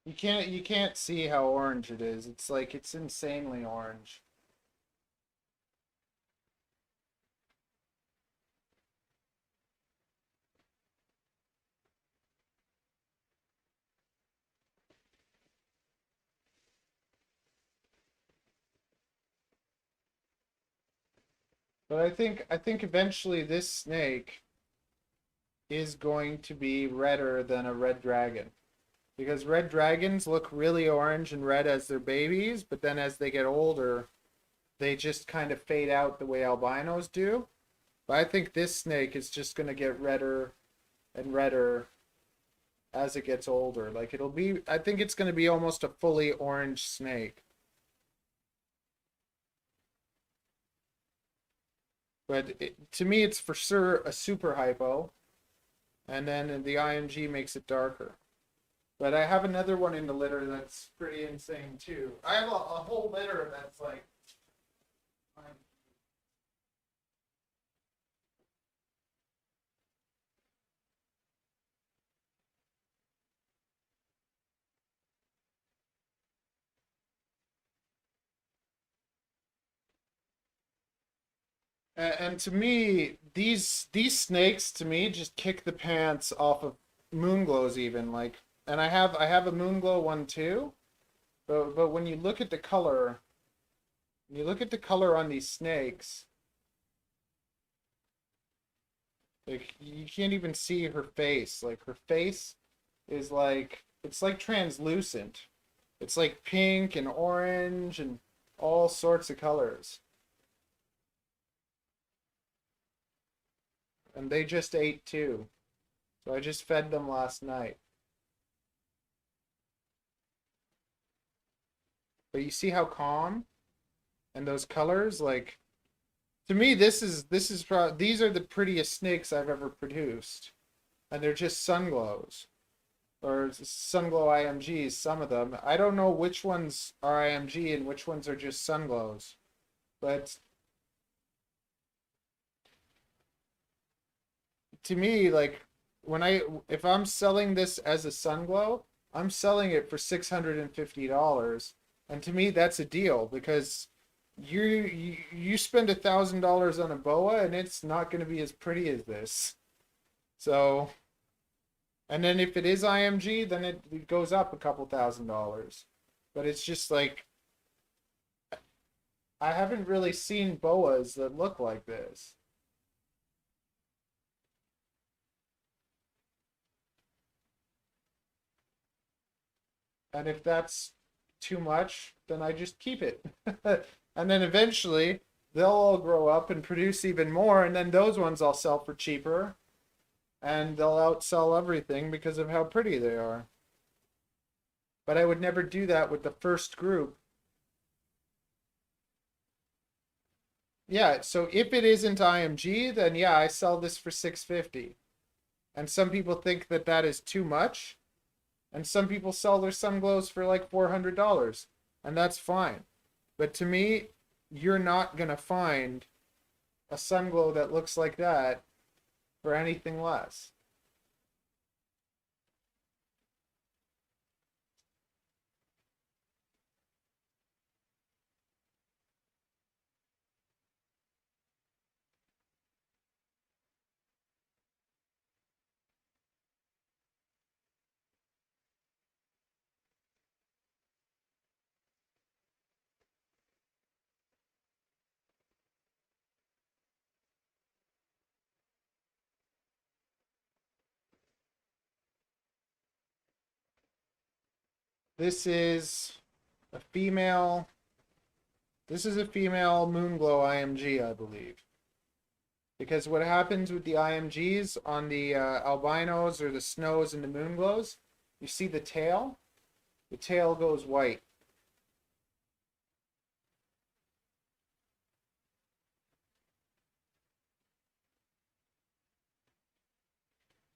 You can't see how orange it is. It's like it's insanely orange. But I think eventually this snake is going to be redder than a red dragon. Because red dragons look really orange and red as their babies, but then as they get older, they just kind of fade out the way albinos do. But I think this snake is just going to get redder and redder as it gets older. Like I think it's going to be almost a fully orange snake. But to me, it's for sure a super hypo, and then the IMG makes it darker. But I have another one in the litter that's pretty insane too. I have a whole litter that's like, and to me, these snakes to me just kick the pants off of Moonglows even like, and I have a Moonglow one too. But when you look at the color, when you look at the color on these snakes, like you can't even see her face. Like her face is like it's like translucent. It's like pink and orange and all sorts of colors. And they just ate too. So I just fed them last night. But you see how calm and those colors like to me these are the prettiest snakes I've ever produced. And they're just sunglows or sunglow IMGs, some of them. I don't know which ones are IMG and which ones are just sunglows. But to me, like when if I'm selling this as a sunglow, I'm selling it for $650. And to me that's a deal because you spend $1,000 on a boa and it's not going to be as pretty as this. So, and then if it is IMG, then it goes up a couple $1,000. But it's just like I haven't really seen boas that look like this. And if that's too much, then I just keep it. And then eventually they'll all grow up and produce even more, and then those ones I'll sell for cheaper, and they'll outsell everything because of how pretty they are. But I would never do that with the first group. Yeah, so if it isn't IMG, then yeah, I sell this for 650. And some people think that that is too much, and some people sell their sunglows for like $400, and that's fine. But to me, you're not gonna find a sunglow that looks like that for anything less. This is a female. This is a female Moonglow IMG, I believe. Because what happens with the IMGs on the albinos or the snows and the moonglows, you see the tail goes white.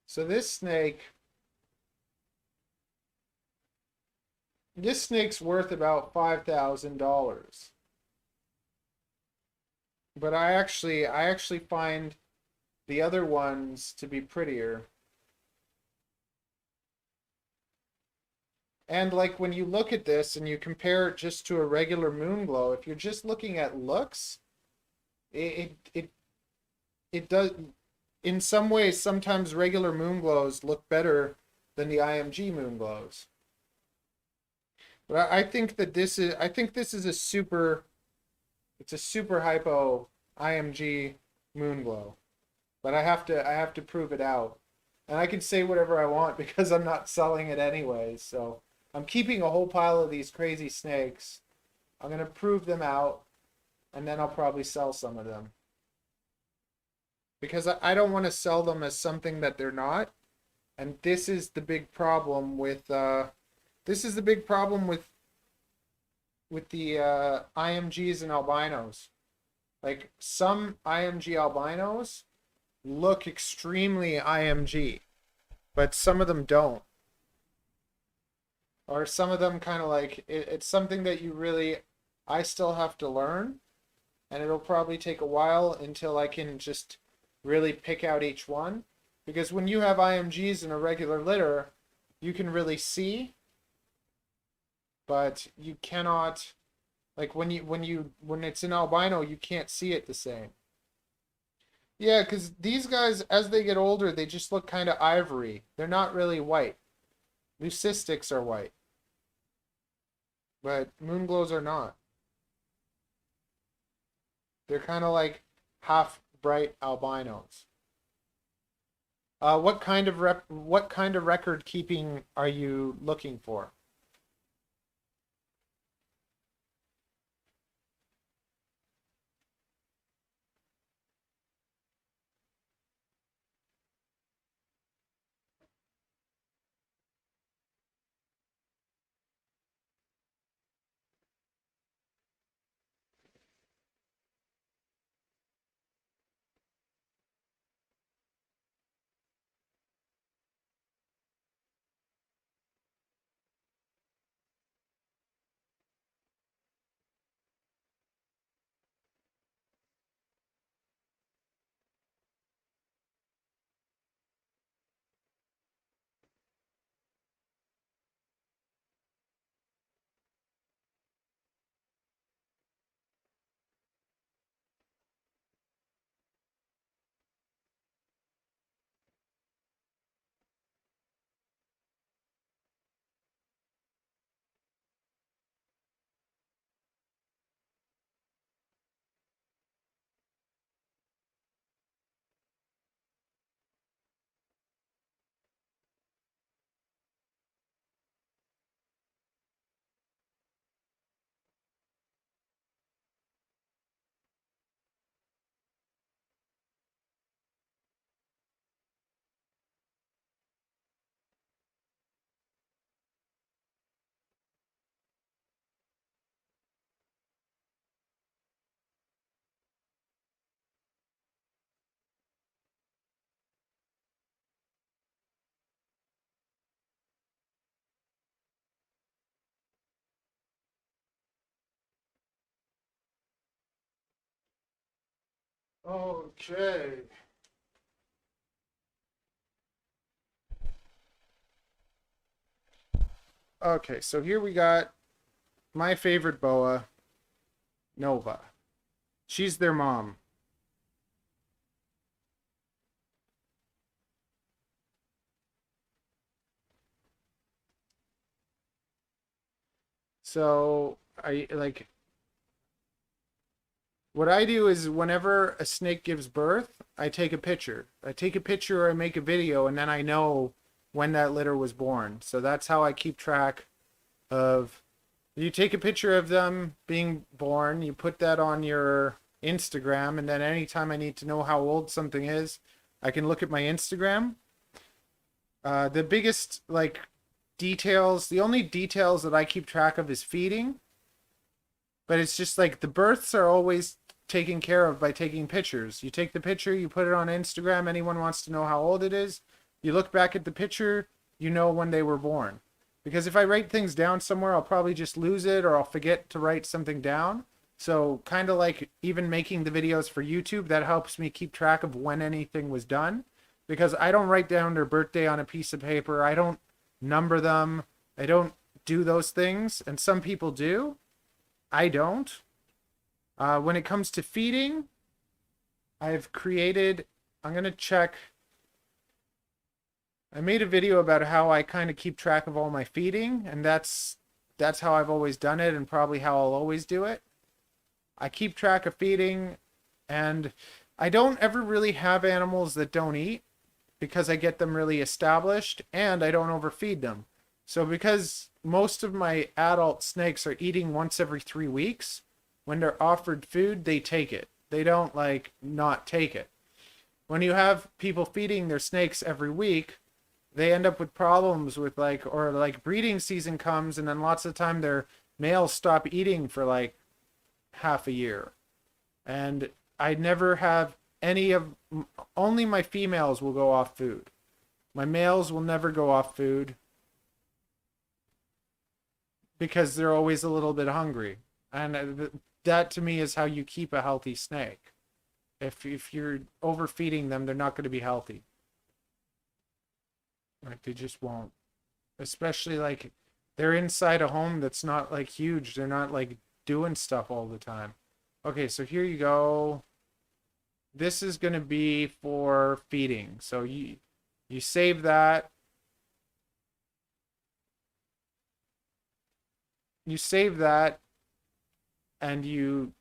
So this snake's worth about $5,000. But I actually find the other ones to be prettier. And like when you look at this and you compare it just to a regular moonglow, if you're just looking at looks, it does in some ways sometimes regular moonglows look better than the IMG moonglows. But I think that this is a super it's a super hypo IMG moonglow. But I have to prove it out. And I can say whatever I want because I'm not selling it anyways. So I'm keeping a whole pile of these crazy snakes. I'm gonna prove them out, and then I'll probably sell some of them. Because I don't want to sell them as something that they're not. And this is the big problem with the IMGs and albinos. Like some IMG albinos look extremely IMG, but some of them don't. Or some of them kind of like it's something that I still have to learn, and it'll probably take a while until I can just really pick out each one. Because when you have IMGs in a regular litter, you can really see, but you cannot, like when it's an albino, you can't see it the same. Yeah, because these guys, as they get older, they just look kind of ivory. They're not really white. Leucistics are white, but moonglows are not. They're kind of like half bright albinos. What kind of record keeping are you looking for? Okay. Okay, so here we got my favorite boa, Nova. She's their mom. So I like what I do is whenever a snake gives birth, I take a picture. I take a picture or I make a video, and then I know when that litter was born. So that's how I keep track of. You take a picture of them being born, you put that on your Instagram, and then anytime I need to know how old something is, I can look at my Instagram. The biggest like details, the only details that I keep track of is feeding, but it's just like the births are always taken care of by taking pictures. You take the picture, you put it on Instagram. Anyone wants to know how old it is, you look back at the picture, you know when they were born. Because if I write things down somewhere, I'll probably just lose it or I'll forget to write something down. So kind of like even making the videos for YouTube, that helps me keep track of when anything was done. Because I don't write down their birthday on a piece of paper. I don't number them. I don't do those things. And some people do. I don't. When it comes to feeding, I've created, I'm going to check. I made a video about how I kind of keep track of all my feeding, and that's how I've always done it and probably how I'll always do it. I keep track of feeding, and I don't ever really have animals that don't eat because I get them really established and I don't overfeed them. So because most of my adult snakes are eating once every 3 weeks, when they're offered food, they take it. They don't like not take it. When you have people feeding their snakes every week, they end up with problems with like breeding season comes and then lots of time their males stop eating for like half a year. And I never have only my females will go off food. My males will never go off food because they're always a little bit hungry. And that to me is how you keep a healthy snake. If you're overfeeding them, they're not going to be healthy. Like they just won't. Especially like they're inside a home that's not like huge. They're not like doing stuff all the time. Okay, so here you go. This is going to be for feeding. So you save that. You save that and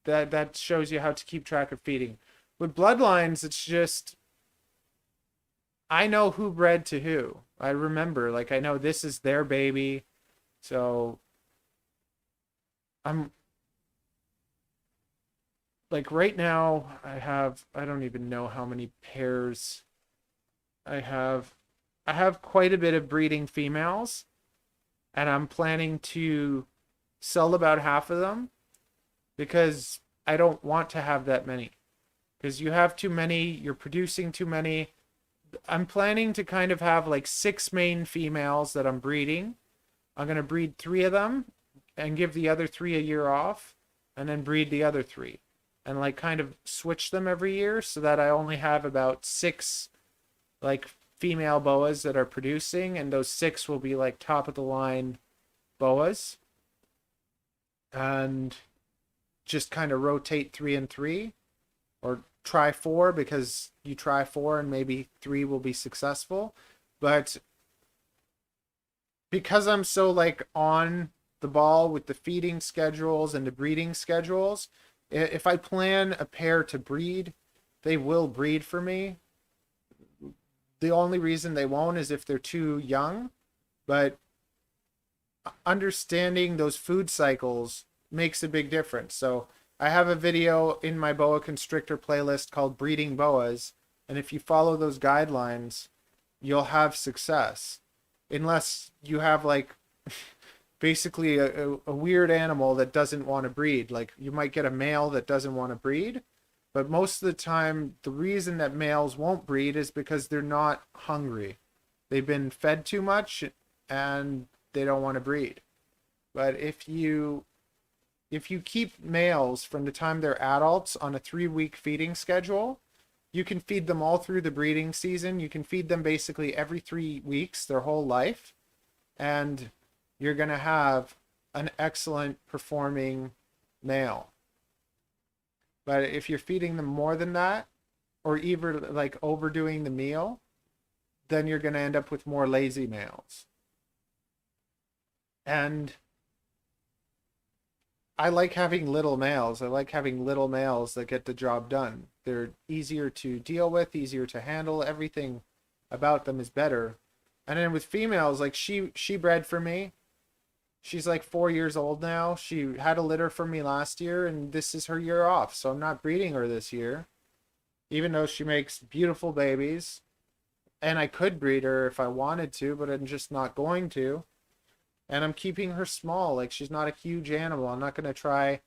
that shows you how to keep track of feeding. With bloodlines, it's just I know who bred to who. I remember, like I know this is their baby. So I'm like right now I don't even know how many pairs I have. I have quite a bit of breeding females and I'm planning to sell about half of them because I don't want to have that many. Because you have too many, you're producing too many. I'm planning to kind of have like 6 main females that I'm breeding. I'm going to breed 3 of them and give the other 3 a year off and then breed the other 3 and like kind of switch them every year so that I only have about 6 like female boas that are producing, and those 6 will be like top of the line boas, and just kind of rotate 3 and 3 or try 4 because you try 4 and maybe 3 will be successful. But because I'm so like on the ball with the feeding schedules and the breeding schedules, if I plan a pair to breed, they will breed for me. The only reason they won't is if they're too young, but understanding those food cycles makes a big difference. So I have a video in my Boa Constrictor playlist called Breeding Boas, and if you follow those guidelines, you'll have success. Unless you have like basically a weird animal that doesn't want to breed. Like you might get a male that doesn't want to breed, but most of the time the reason that males won't breed is because they're not hungry. They've been fed too much and they don't want to breed. But if you keep males from the time they're adults on a 3-week feeding schedule, you can feed them all through the breeding season. You can feed them basically every 3 weeks their whole life, and you're going to have an excellent performing male. But if you're feeding them more than that, or even like overdoing the meal, then you're going to end up with more lazy males. And I like having little males. I like having little males that get the job done. They're easier to deal with, easier to handle. Everything about them is better. And then with females, like she bred for me. She's like 4 years old now. She had a litter from me last year, and this is her year off. So I'm not breeding her this year, even though she makes beautiful babies. And I could breed her if I wanted to, but I'm just not going to. And I'm keeping her small. Like, she's not a huge animal. I'm not going to try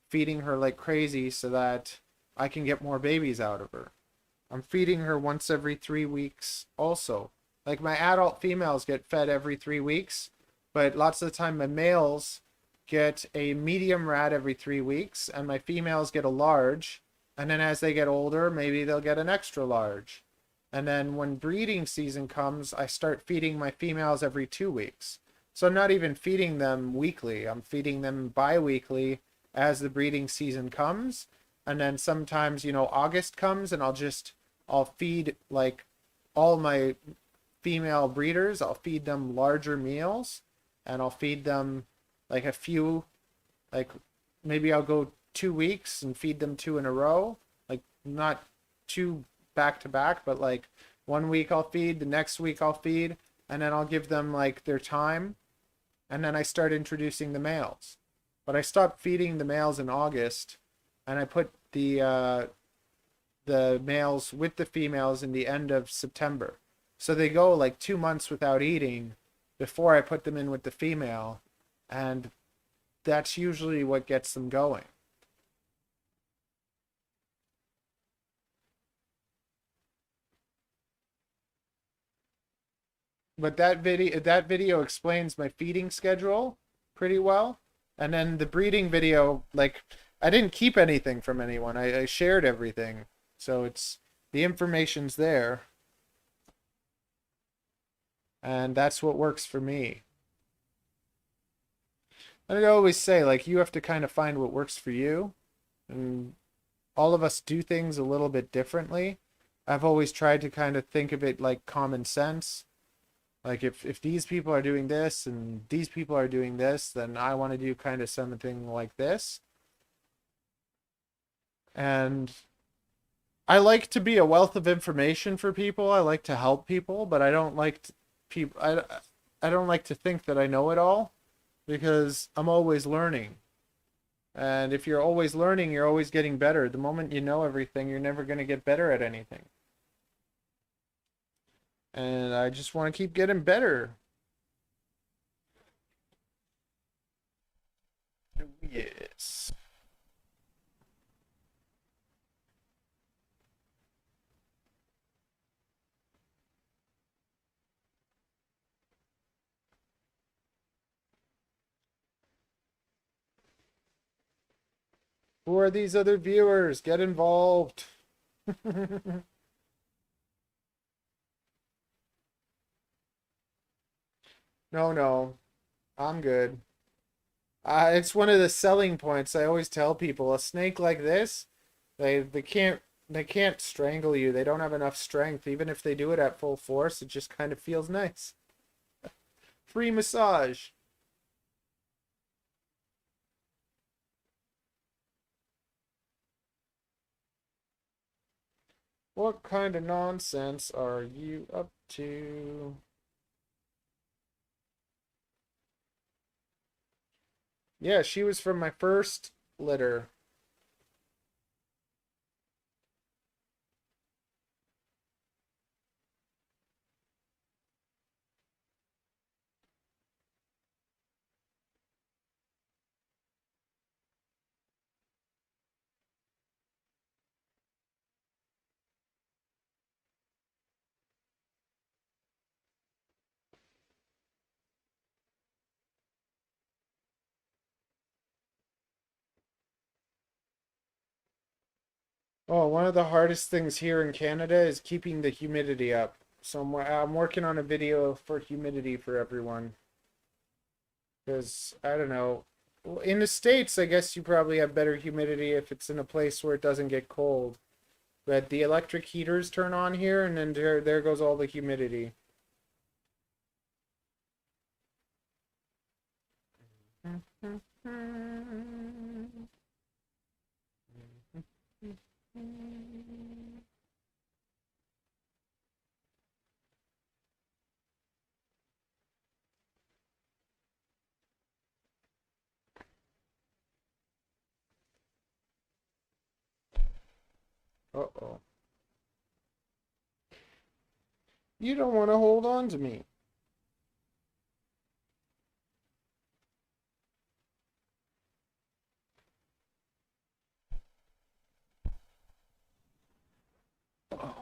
feeding her like crazy so that I can get more babies out of her. I'm feeding her once every 3 weeks also. Like, my adult females get fed every 3 weeks, but lots of the time my males get a medium rat every 3 weeks, and my females get a large. And then as they get older, maybe they'll get an extra large. And then when breeding season comes, I start feeding my females every 2 weeks. So I'm not even feeding them weekly. I'm feeding them bi-weekly as the breeding season comes. And then sometimes, August comes and I'll feed like all my female breeders, I'll feed them larger meals, and I'll feed them like a few, like maybe I'll go 2 weeks and feed them two in a row, like not two back to back, but like one week I'll feed, the next week I'll feed, and then I'll give them like their time, and then I start introducing the males. But I stopped feeding the males in August, and I put the males with the females in the end of September. So they go like 2 months without eating before I put them in with the female, and that's usually what gets them going. But that video explains my feeding schedule pretty well. And then the breeding video, like, I didn't keep anything from anyone. I shared everything. So the information's there, and that's what works for me. And I always say, like, you have to kind of find what works for you. And all of us do things a little bit differently. I've always tried to kind of think of it like common sense. Like, if these people are doing this and these people are doing this, then I want to do kind of something like this. And I like to be a wealth of information for people. I like to help people, but I don't like people. I don't like to think that I know it all, because I'm always learning. And if you're always learning, you're always getting better. The moment you know everything, you're never going to get better at anything. And I just want to keep getting better. Yes. Who are these other viewers? Get involved. No, no. I'm good. It's one of the selling points I always tell people. A snake like this, they can't strangle you. They don't have enough strength. Even if they do it at full force, it just kind of feels nice. Free massage. What kind of nonsense are you up to? Yeah, she was from my first litter. Oh, one of the hardest things here in Canada is keeping the humidity up. So I'm working on a video for humidity for everyone. Because, I don't know. In the States, I guess you probably have better humidity if it's in a place where it doesn't get cold. But the electric heaters turn on here, and then there goes all the humidity. Uh-oh. You don't want to hold on to me. Oh.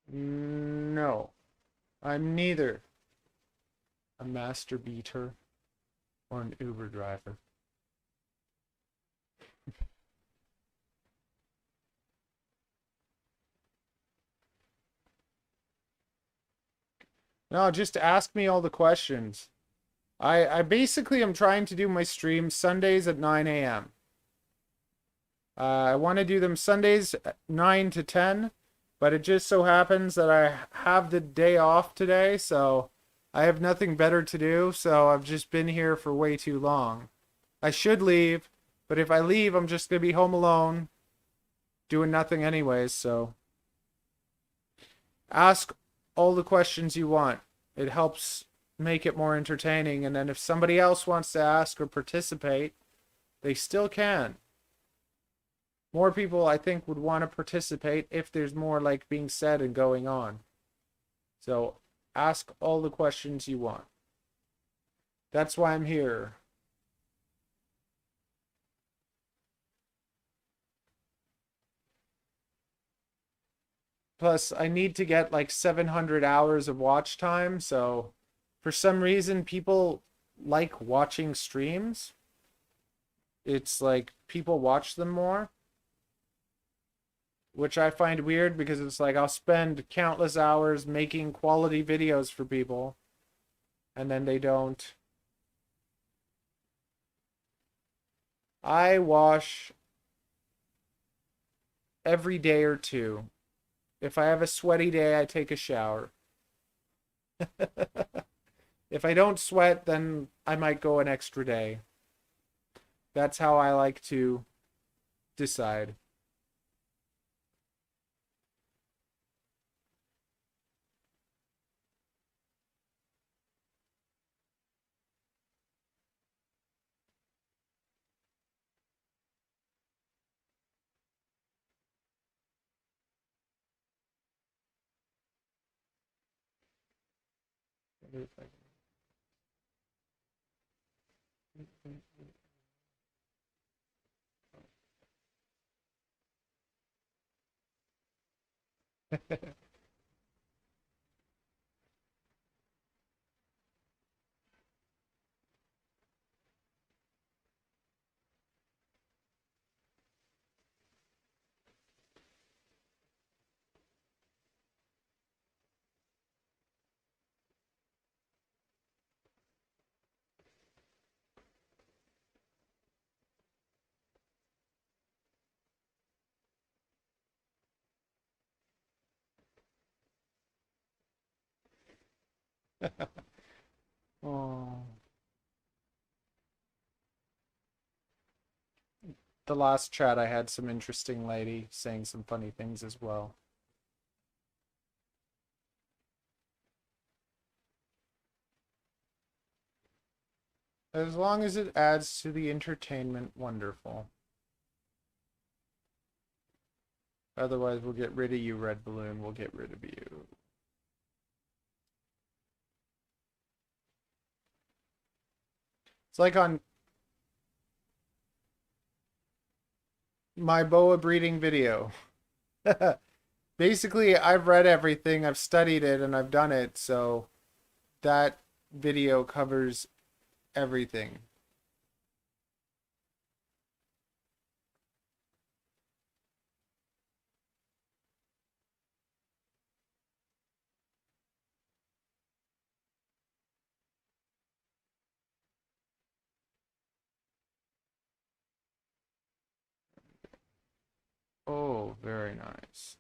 No, I'm neither a master beater or an Uber driver. No, just ask me all the questions. I basically am trying to do my streams Sundays at 9 a.m. I want to do them Sundays at 9 to 10, but it just so happens that I have the day off today, so I have nothing better to do, so I've just been here for way too long. I should leave, but if I leave, I'm just going to be home alone, doing nothing anyways, so ask all the questions you want. It helps make it more entertaining, and then if somebody else wants to ask or participate, they still can. More people, I think, would want to participate if there's more like being said and going on. So ask all the questions you want. That's why I'm here. Plus, I need to get like 700 hours of watch time. So for some reason, people like watching streams. It's like people watch them more, which I find weird because it's like I'll spend countless hours making quality videos for people and then they don't. I wash every day or two. If I have a sweaty day, I take a shower. If I don't sweat, then I might go an extra day. That's how I like to decide. Oh. The last chat I had some interesting lady saying some funny things as well. As long as it adds to the entertainment, wonderful. Otherwise, we'll get rid of you, Red Balloon. We'll get rid of you. It's like on my boa breeding video. Basically, I've read everything, I've studied it, and I've done it, so that video covers everything. Oh, very nice.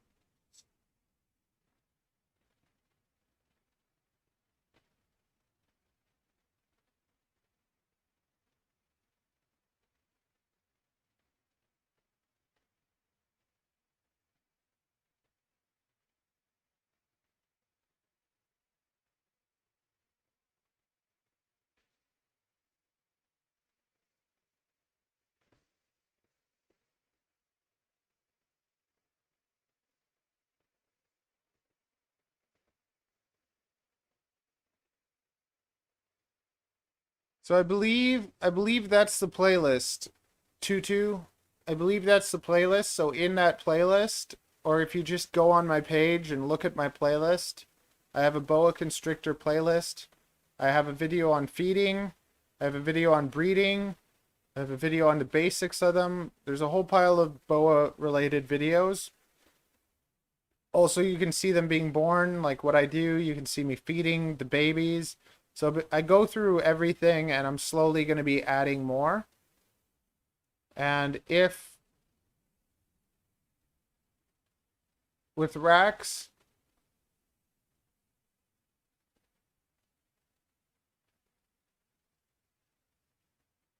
So I believe that's the playlist. Tutu. I believe that's the playlist. So in that playlist, or if you just go on my page and look at my playlist, I have a boa constrictor playlist. I have a video on feeding. I have a video on breeding. I have a video on the basics of them. There's a whole pile of boa related videos. Also, you can see them being born, like what I do. You can see me feeding the babies. So I go through everything and I'm slowly going to be adding more. And if with racks,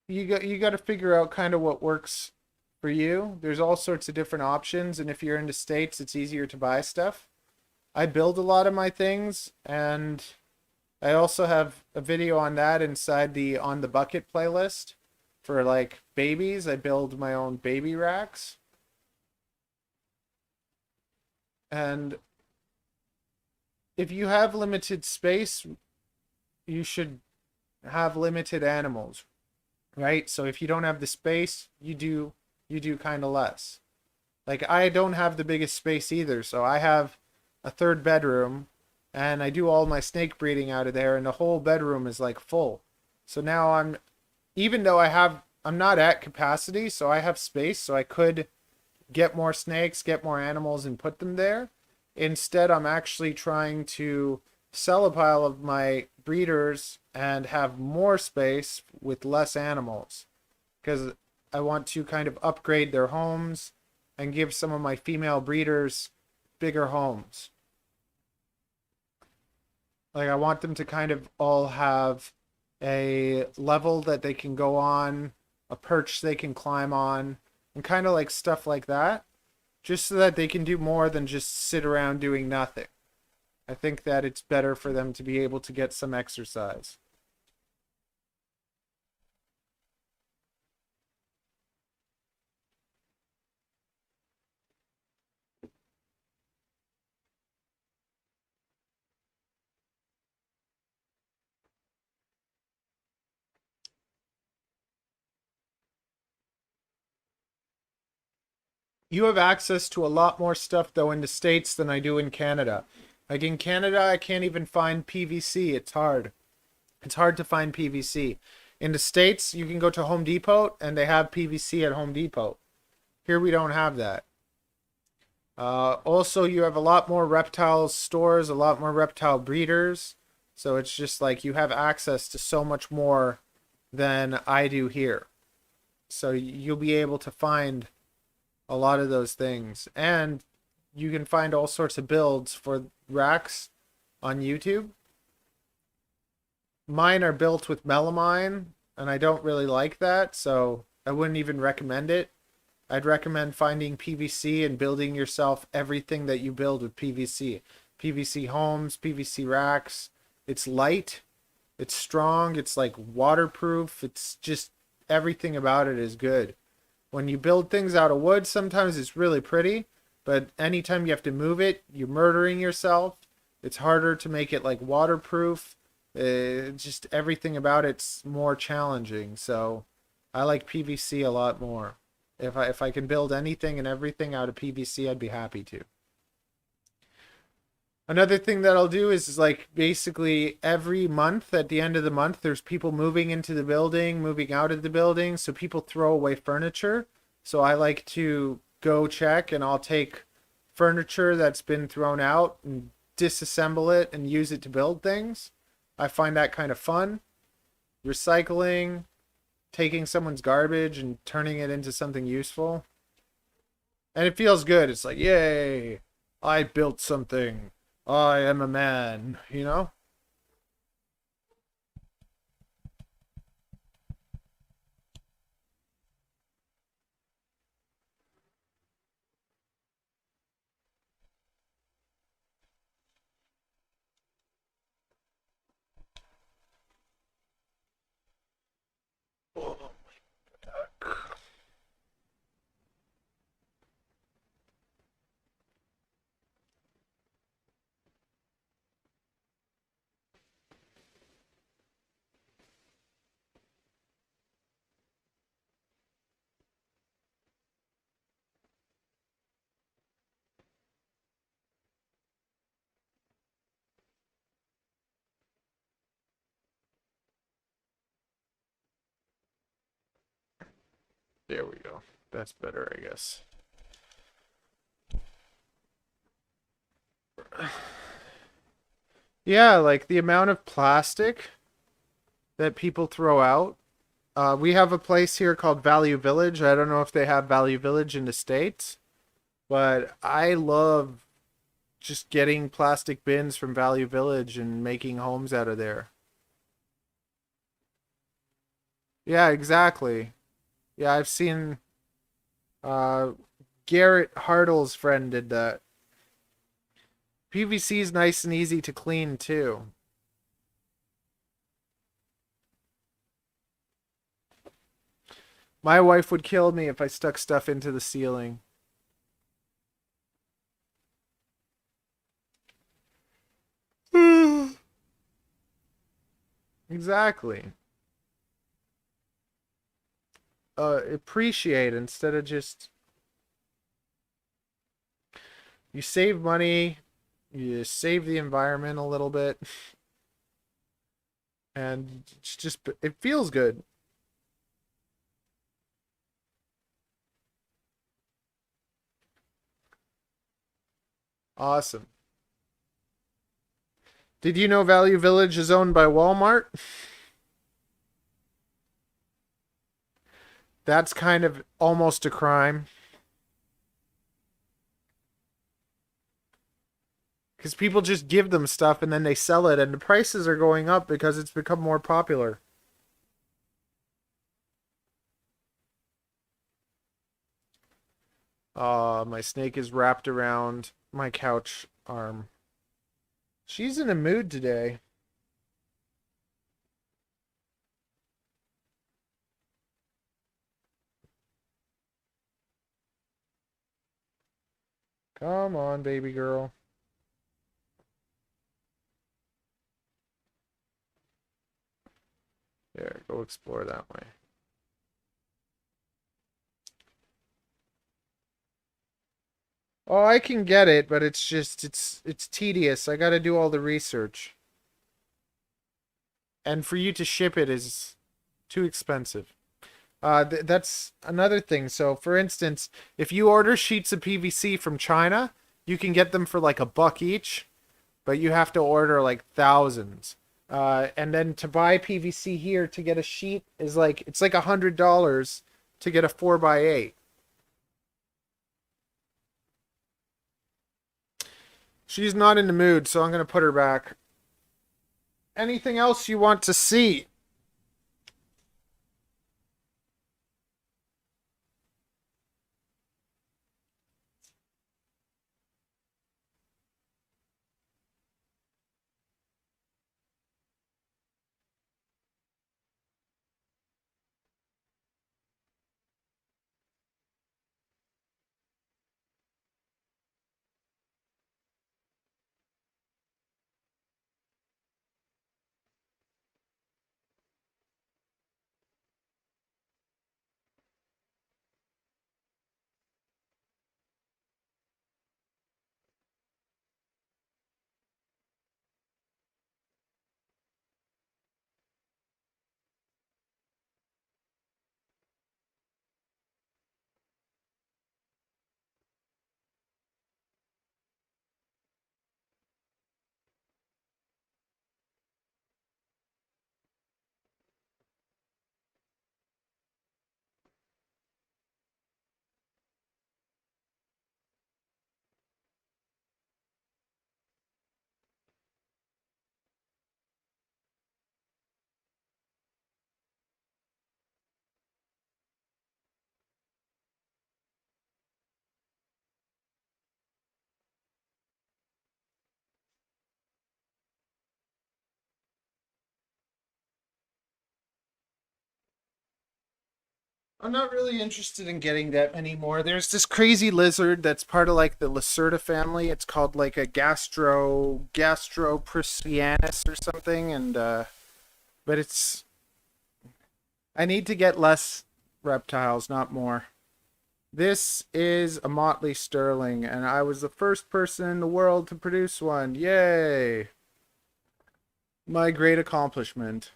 you got to figure out kind of what works for you. There's all sorts of different options, and if you're in the States, it's easier to buy stuff. I build a lot of my things, and I also have a video on that inside the On the Bucket playlist for like babies. I build my own baby racks. And if you have limited space, you should have limited animals, right? So if you don't have the space, you do kind of less. Like I don't have the biggest space either, so I have a third bedroom and I do all my snake breeding out of there and the whole bedroom is like full. So now even though I'm not at capacity, so I have space, so I could get more snakes, get more animals and put them there. Instead, I'm actually trying to sell a pile of my breeders and have more space with less animals because I want to kind of upgrade their homes and give some of my female breeders bigger homes. Like I want them to kind of all have a level that they can go on, a perch they can climb on, and kind of like stuff like that, just so that they can do more than just sit around doing nothing. I think that it's better for them to be able to get some exercise. You have access to a lot more stuff though in the States than I do in Canada. Like in Canada, I can't even find PVC. It's hard. It's hard to find PVC. In the States, you can go to Home Depot and they have PVC at Home Depot. Here we don't have that. Also, you have a lot more reptile stores, a lot more reptile breeders. So it's just like you have access to so much more than I do here. So you'll be able to find a lot of those things. And you can find all sorts of builds for racks on YouTube. Mine are built with melamine, and I don't really like that, so I wouldn't even recommend it. I'd recommend finding PVC and building yourself everything that you build with PVC. PVC homes, PVC racks. It's light, it's strong, it's like waterproof. It's just everything about it is good. When you build things out of wood, sometimes it's really pretty, but anytime you have to move it, you're murdering yourself. It's harder to make it like waterproof. Just everything about it's more challenging. So I like PVC a lot more. If I can build anything and everything out of PVC, I'd be happy to. Another thing that I'll do is like basically every month at the end of the month, there's people moving into the building, moving out of the building. So people throw away furniture. So I like to go check and I'll take furniture that's been thrown out and disassemble it and use it to build things. I find that kind of fun. Recycling, taking someone's garbage and turning it into something useful. And it feels good. It's like, yay, I built something. I am a man, you know? There we go. That's better, I guess. Yeah, like the amount of plastic that people throw out. We have a place here called Value Village. I don't know if they have Value Village in the States, but I love just getting plastic bins from Value Village and making homes out of there. Yeah, exactly. Yeah, I've seen uh Garrett Hartle's friend did that. PVC is nice and easy to clean too. My wife would kill me if I stuck stuff into the ceiling. Exactly. Appreciate instead of just you save money, you save the environment a little bit, and it's just it feels good. Awesome. Did you know Value Village is owned by Walmart? That's kind of almost a crime because people just give them stuff and then they sell it, and the prices are going up because it's become more popular. My snake is wrapped around my couch arm. She's in a mood today. Come on, baby girl. There, go explore that way. Oh, I can get it, but it's just it's tedious. I got to do all the research. And for you to ship it is too expensive. That's another thing. So, for instance, if you order sheets of PVC from China, you can get them for like $1 each, but you have to order like thousands. And then to buy PVC here to get a sheet is like it's like $100 to get a 4x8. She's not in the mood, so I'm gonna put her back. Anything else you want to see? I'm not really interested in getting that anymore. There's this crazy lizard that's part of like the Lacerta family. It's called like a gastroprisianus or something, and but it's I need to get less reptiles, not more. This is a Motley Sterling, and I was the first person in the world to produce one. Yay! My great accomplishment.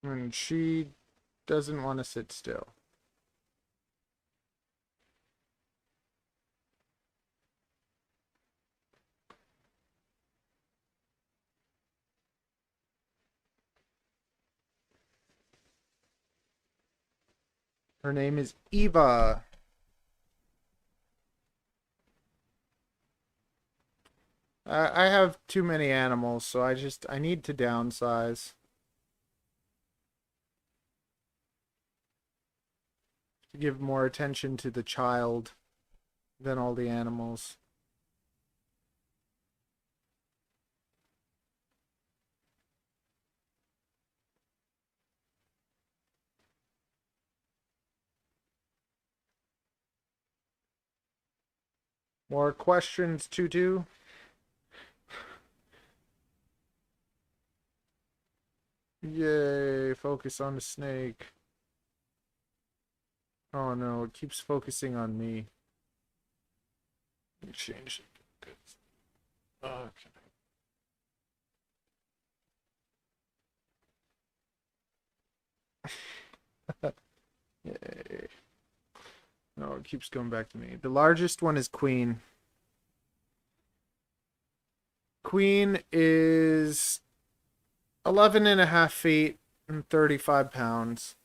And she doesn't want to sit still. Her name is Eva. I have too many animals, so I need to downsize to give more attention to the child than all the animals. More questions, Tutu? Yay, focus on the snake. Oh no, it keeps focusing on me. Let me change it. Okay. Yay. No, it keeps going back to me. The largest one is Queen. Queen is 11 and a half feet and 35 pounds.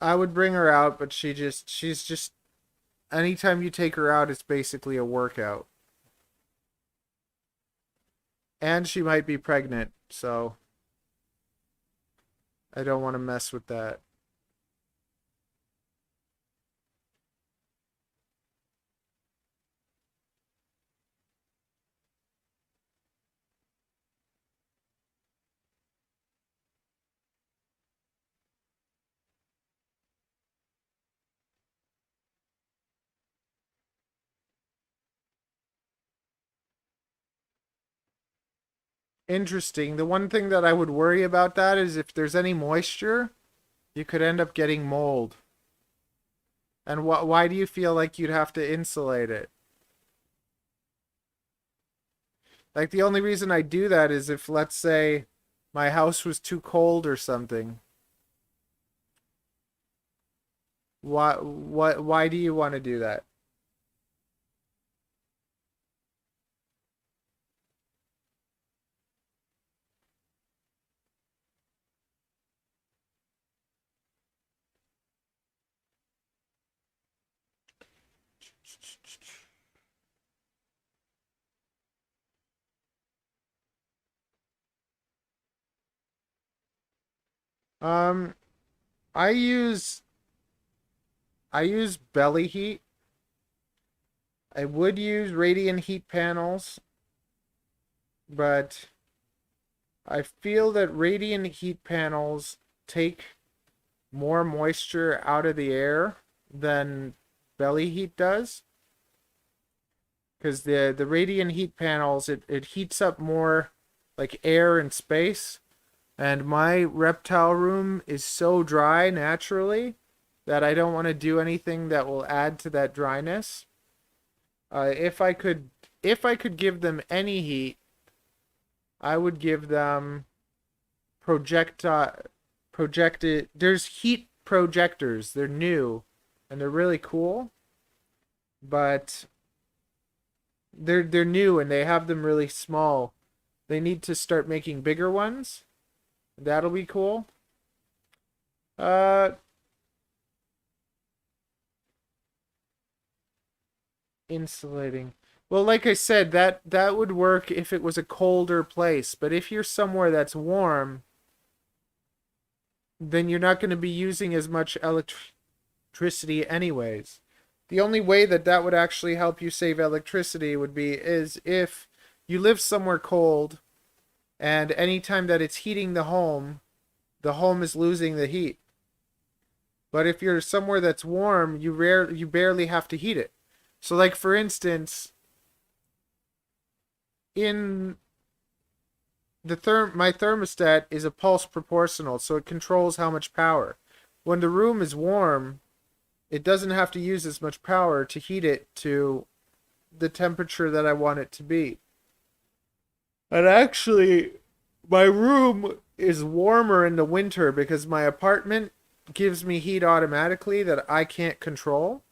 I would bring her out, but she's just, anytime you take her out, it's basically a workout. And she might be pregnant, so I don't want to mess with that. Interesting. The one thing that I would worry about that is if there's any moisture, you could end up getting mold. And why do you feel like you'd have to insulate it? Like the only reason I do that is if, let's say, my house was too cold or something. Why do you want to do that? Um, I use I use belly heat. I would use radiant heat panels, but I feel that radiant heat panels take more moisture out of the air than belly heat does. Because the radiant heat panels, it heats up more like air and space. And my reptile room is so dry naturally that I don't want to do anything that will add to that dryness. If I could give them any heat, I would give them projected. There's heat projectors. They're new, and they're really cool, but they're new and they have them really small. They need to start making bigger ones. That'll be cool. Uh, Insulating. Well, like I said, that would work if it was a colder place, but if you're somewhere that's warm, then you're not going to be using as much electricity anyways. The only way that that would actually help you save electricity would be is if you live somewhere cold and anytime that it's heating the home is losing the heat. But if you're somewhere that's warm, you barely have to heat it. So like for instance, in my thermostat is a pulse proportional, so it controls how much power. When the room is warm, it doesn't have to use as much power to heat it to the temperature that I want it to be. And actually, my room is warmer in the winter because my apartment gives me heat automatically that I can't control.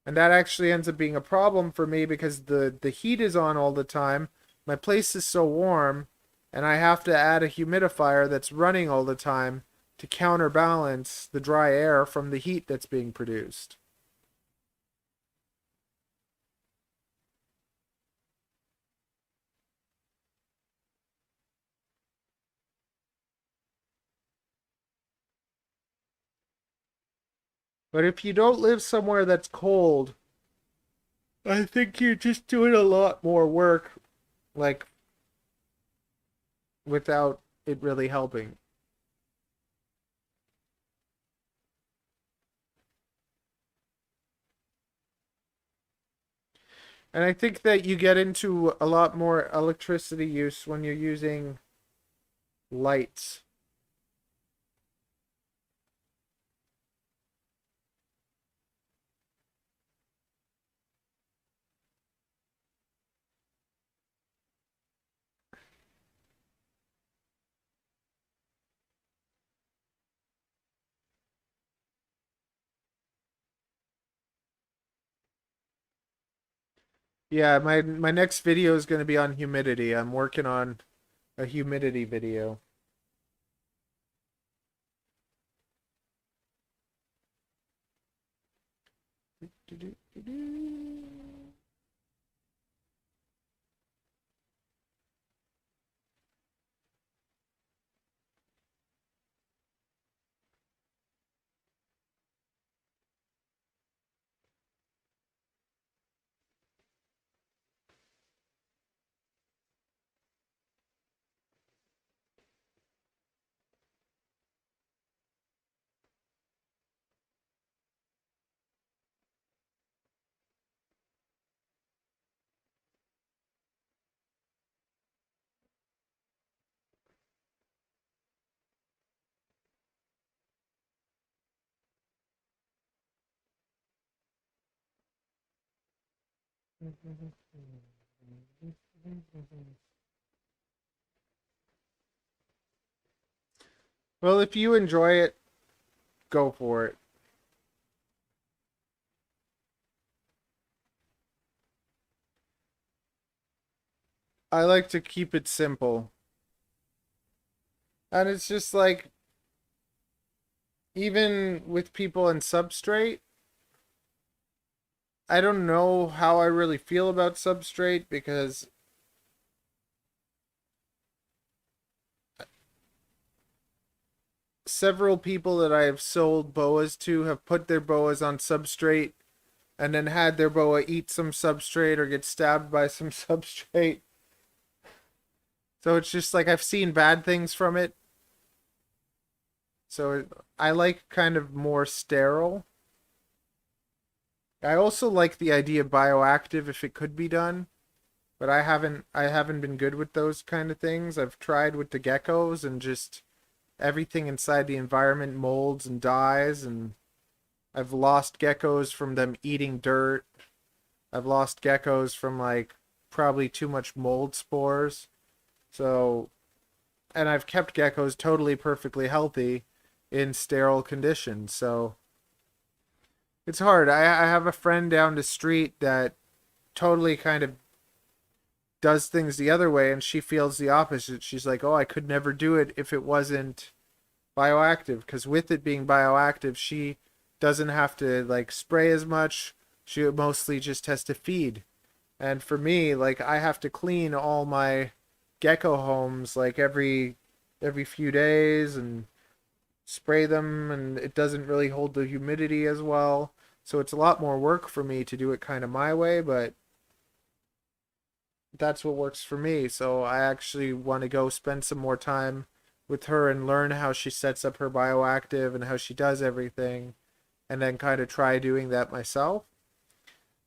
And that actually ends up being a problem for me because the heat is on all the time. My place is so warm, and I have to add a humidifier that's running all the time to counterbalance the dry air from the heat that's being produced. But if you don't live somewhere that's cold, I think you're just doing a lot more work, like, without it really helping. And I think that you get into a lot more electricity use when you're using lights. Yeah, my next video is going to be on humidity. I'm working on a humidity video. Well, if you enjoy it, go for it. I like to keep it simple. And it's just like, even with people in substrate, I don't know how I really feel about substrate because several people that I have sold boas to have put their boas on substrate and then had their boa eat some substrate or get stabbed by some substrate. So it's just like I've seen bad things from it. So I like kind of more sterile. I also like the idea of bioactive if it could be done, but I haven't been good with those kind of things. I've tried with the geckos and just everything inside the environment molds and dies, and I've lost geckos from them eating dirt. I've lost geckos from like probably too much mold spores. So, and I've kept geckos totally perfectly healthy in sterile conditions. So, it's hard. I have a friend down the street that totally kind of does things the other way, and she feels the opposite. She's like, "Oh, I could never do it if it wasn't bioactive." Because with it being bioactive, she doesn't have to like spray as much. She mostly just has to feed. And for me, like I have to clean all my gecko homes like every few days and spray them, and it doesn't really hold the humidity as well. So it's a lot more work for me to do it kind of my way, but that's what works for me. So I actually want to go spend some more time with her and learn how she sets up her bioactive and how she does everything, and then kind of try doing that myself.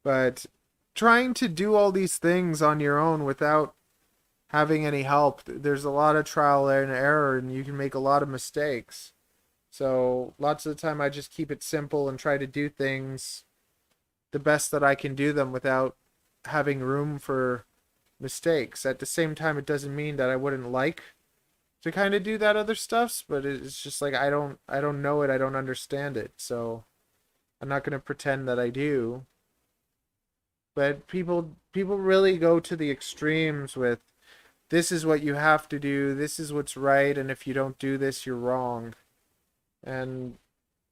But trying to do all these things on your own without having any help, there's a lot of trial and error, and you can make a lot of mistakes. So lots of the time, I just keep it simple and try to do things the best that I can do them without having room for mistakes. At the same time, it doesn't mean that I wouldn't like to kind of do that other stuff, but it's just like I don't know it, I don't understand it. So I'm not going to pretend that I do. But people really go to the extremes with this is what you have to do, this is what's right, and if you don't do this, you're wrong. And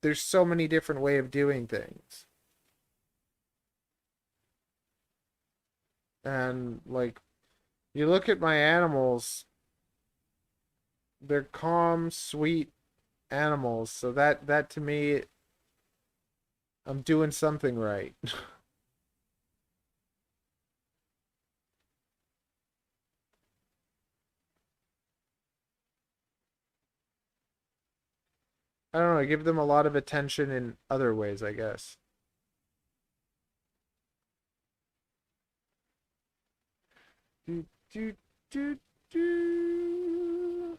there's so many different way of doing things. And like you look at my animals, they're calm, sweet animals. So that to me, I'm doing something right. I don't know, I give them a lot of attention in other ways, I guess. Do, do, do, do.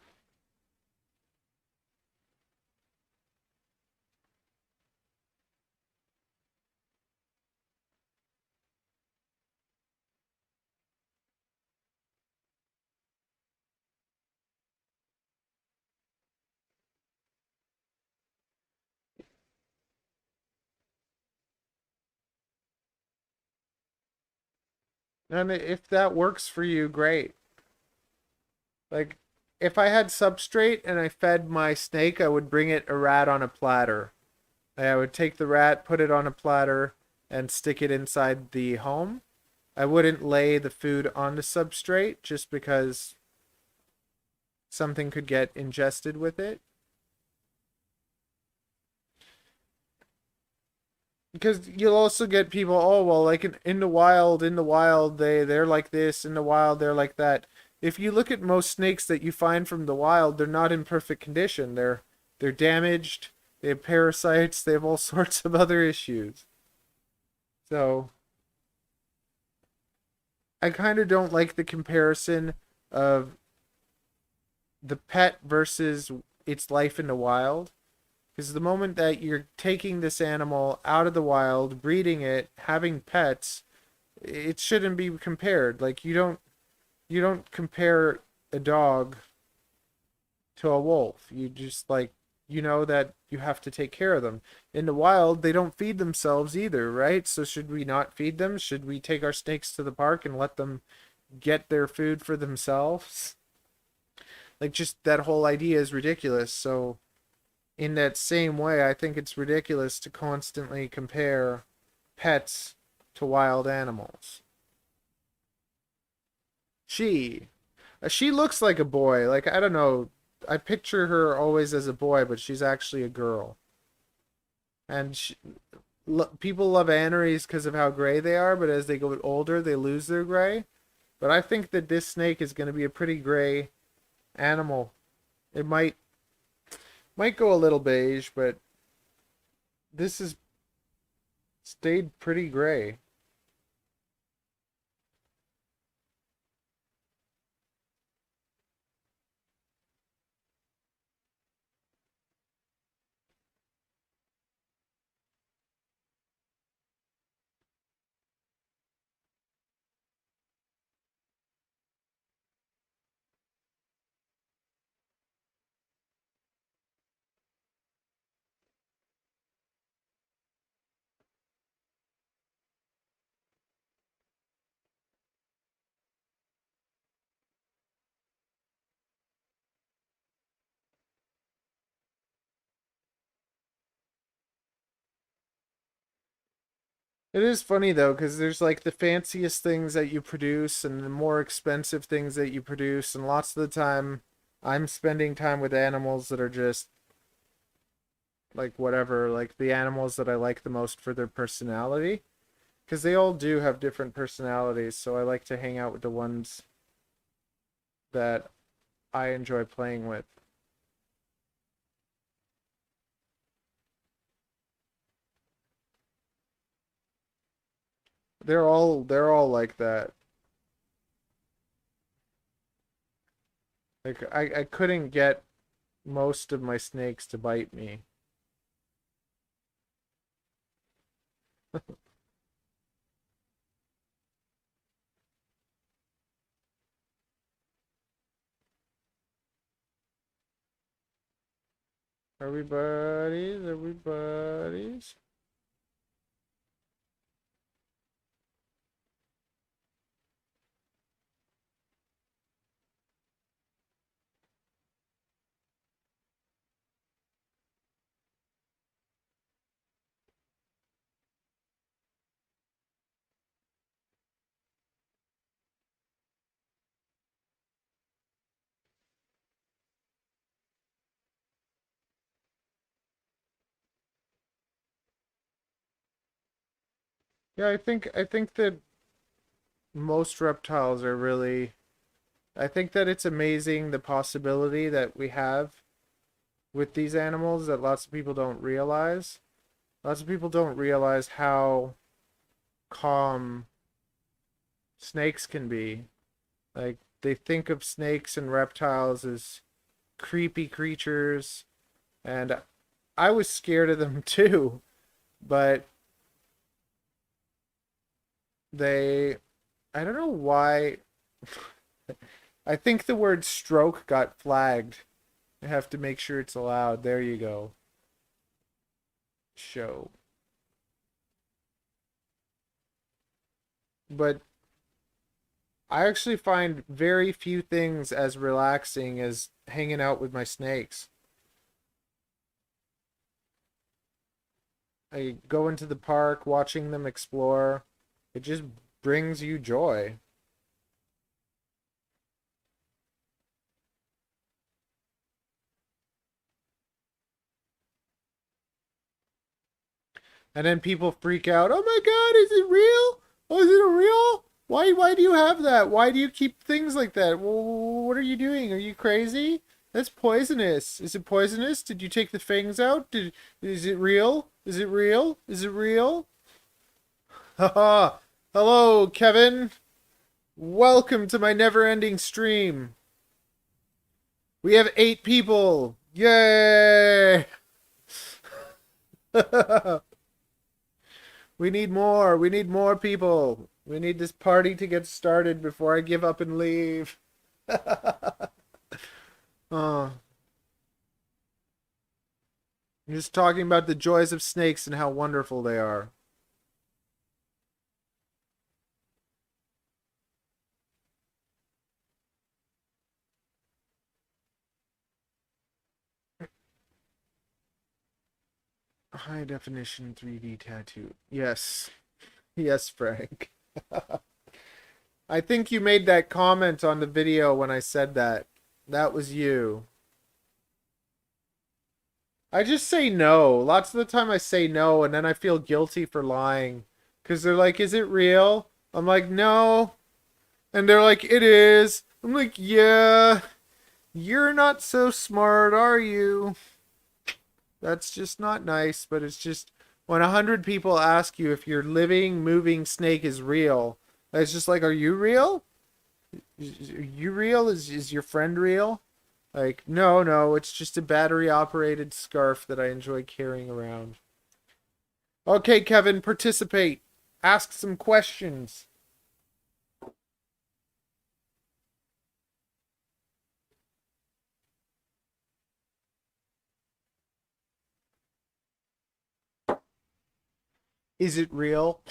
And if that works for you, great. Like, if I had substrate and I fed my snake, I would bring it a rat on a platter. I would take the rat, put it on a platter, and stick it inside the home. I wouldn't lay the food on the substrate just because something could get ingested with it. Because you'll also get people, oh well, like in the wild they're like this, in the wild they're like that. If you look at most snakes that you find from the wild, they're not in perfect condition. They're damaged, they have parasites, they have all sorts of other issues. So I kind of don't like the comparison of the pet versus its life in the wild. Because the moment that you're taking this animal out of the wild, breeding it, having pets, it shouldn't be compared. Like you don't compare a dog to a wolf. You just like you know that you have to take care of them. In the wild, they don't feed themselves either, right? So should we not feed them? Should we take our snakes to the park and let them get their food for themselves? Like just that whole idea is ridiculous. So in that same way, I think it's ridiculous to constantly compare pets to wild animals. She, she looks like a boy. Like I don't know, I picture her always as a boy, but she's actually a girl. And people love aneries because of how gray they are, but as they go older, they lose their gray. But I think that this snake is going to be a pretty gray animal. It might go a little beige, but this has stayed pretty gray. It is funny though, because there's like the fanciest things that you produce and the more expensive things that you produce, and lots of the time I'm spending time with animals that are just like whatever, like the animals that I like the most for their personality. Because they all do have different personalities, so I like to hang out with the ones that I enjoy playing with. They're all like that. Like I couldn't get most of my snakes to bite me. Are we buddies? Are we buddies? Yeah, I think that most reptiles are really I think that it's amazing the possibility that we have with these animals that lots of people don't realize. Lots of people don't realize how calm snakes can be. Like they think of snakes and reptiles as creepy creatures, and I was scared of them too, but they I don't know why. I think the word stroke got flagged. I have to make sure it's allowed. There you go. Show. But I actually find very few things as relaxing as hanging out with my snakes. I go into the park, watching them explore. It just brings you joy. And then people freak out. Oh my God, is it real? Oh, is it a real? Why do you have that? Why do you keep things like that? What are you doing? Are you crazy? That's poisonous. Is it poisonous? Did you take the fangs out? Is it real? Is it real? Is it real? Haha. Hello, Kevin. Welcome to my never-ending stream. We have 8 people. Yay! We need more. We need more people. We need this party to get started before I give up and leave. Oh, I'm just talking about the joys of snakes and how wonderful they are. High definition 3D tattoo. Yes. Yes, Frank. I think you made that comment on the video when I said that. That was you. I just say no. Lots of the time I say no and then I feel guilty for lying. Because they're like, is it real? I'm like, no. And they're like, it is. I'm like, yeah. You're not so smart, are you? That's just not nice, but it's just when 100 people ask you if your living, moving snake is real, it's just like, are you real? Are you real? Is your friend real? Like, no, no, it's just a battery operated scarf that I enjoy carrying around. Okay, Kevin, participate. Ask some questions. Is it real?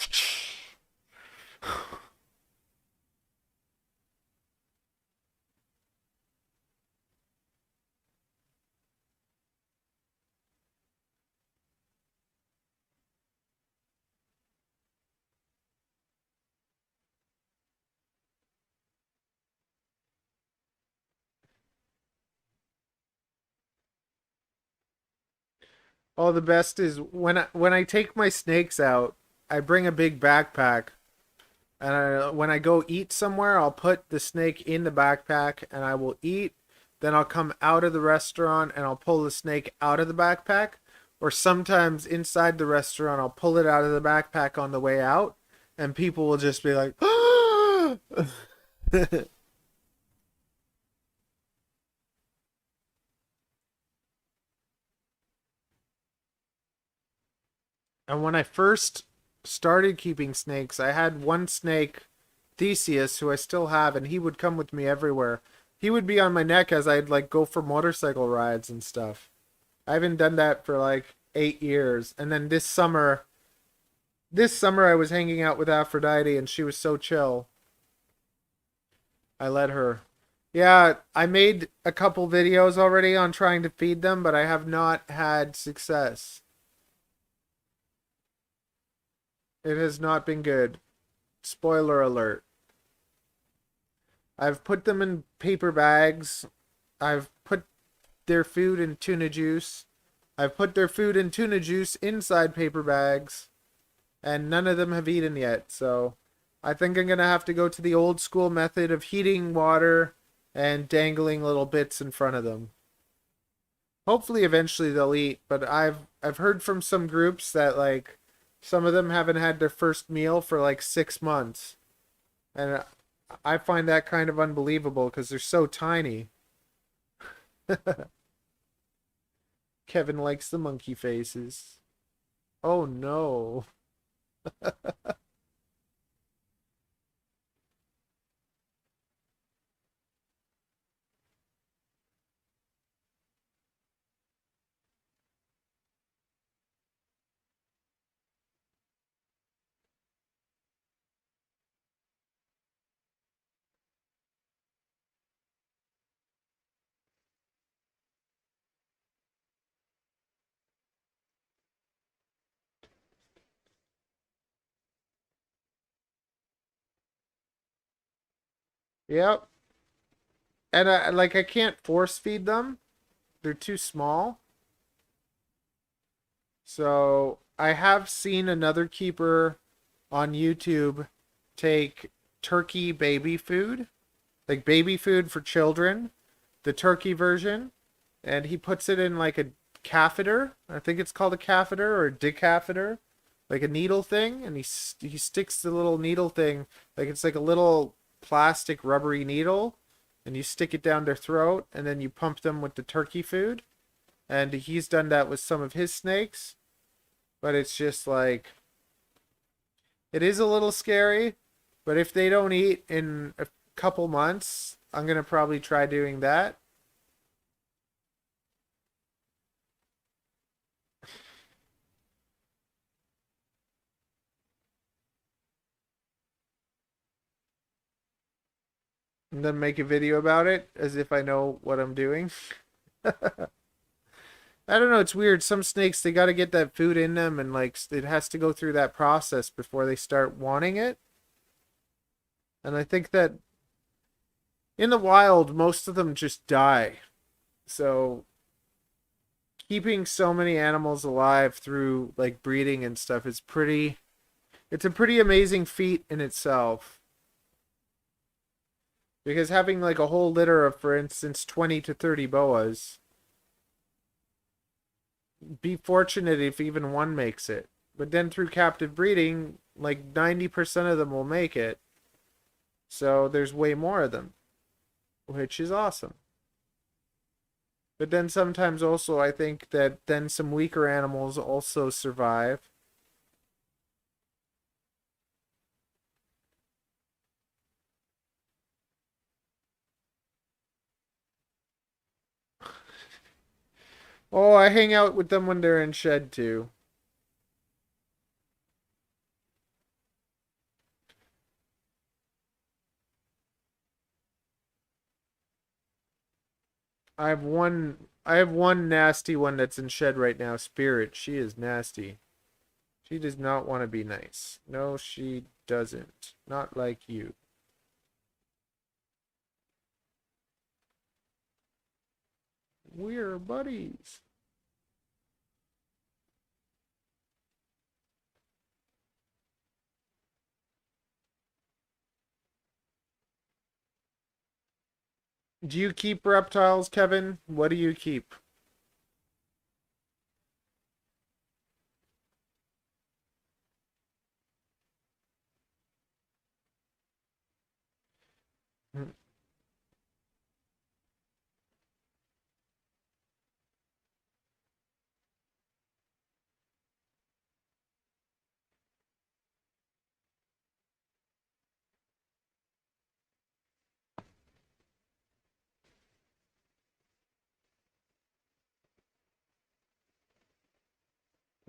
Oh, the best is when I take my snakes out, I bring a big backpack. And when I go eat somewhere, I'll put the snake in the backpack and I will eat. Then I'll come out of the restaurant and I'll pull the snake out of the backpack. Or sometimes inside the restaurant, I'll pull it out of the backpack on the way out. And people will just be like, And when I first started keeping snakes, I had one snake, Theseus, who I still have, and he would come with me everywhere. He would be on my neck as I'd like go for motorcycle rides and stuff. I haven't done that for like 8 years. And then this summer I was hanging out with Aphrodite and she was so chill. I let her. Yeah, I made a couple videos already on trying to feed them, but I have not had success. It has not been good. Spoiler alert. I've put them in paper bags. I've put their food in tuna juice. I've put their food in tuna juice inside paper bags, and none of them have eaten yet. So I think I'm going to have to go to the old school method of heating water and dangling little bits in front of them. Hopefully eventually they'll eat, but I've heard from some groups that like some of them haven't had their first meal for like 6 months. And I find that kind of unbelievable because they're so tiny. Kevin likes the monkey faces. Oh no. Yep. And I can't force feed them. They're too small. So I have seen another keeper on YouTube take turkey baby food, like baby food for children, the turkey version, and he puts it in like a catheter. I think it's called a catheter or a decatheter, like a needle thing, and he sticks the little needle thing like it's like a little plastic rubbery needle, and you stick it down their throat, and then you pump them with the turkey food. And he's done that with some of his snakes, but it's just like it is a little scary. But if they don't eat in a couple months, I'm gonna probably try doing that. And then make a video about it as if I know what I'm doing. I don't know, it's weird. Some snakes they got to get that food in them and like it has to go through that process before they start wanting it. And I think that in the wild most of them just die. So keeping so many animals alive through like breeding and stuff is pretty it's a pretty amazing feat in itself. Because having like a whole litter of, for instance, 20 to 30 boas, be fortunate if even one makes it. But then through captive breeding, like 90% of them will make it. So there's way more of them, which is awesome. But then sometimes also I think that then some weaker animals also survive. Oh, I hang out with them when they're in shed too. I have one nasty one that's in shed right now, Spirit. She is nasty. She does not want to be nice. No, she doesn't. Not like you. We're buddies. Do you keep reptiles, Kevin? What do you keep?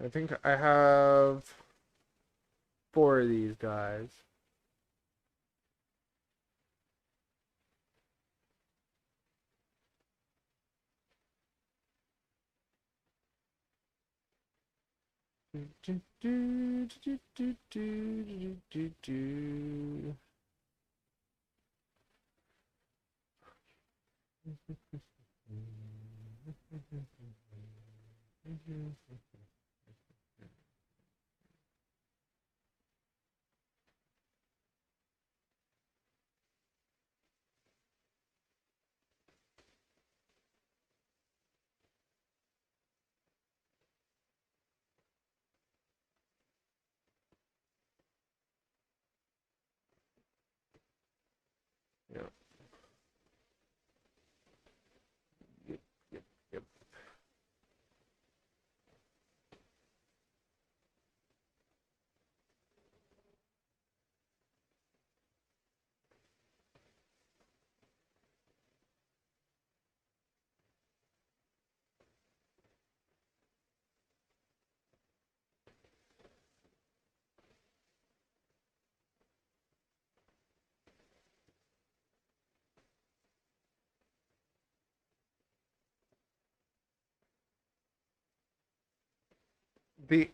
I think I have four of these guys. Yeah. Yep, yep, yep.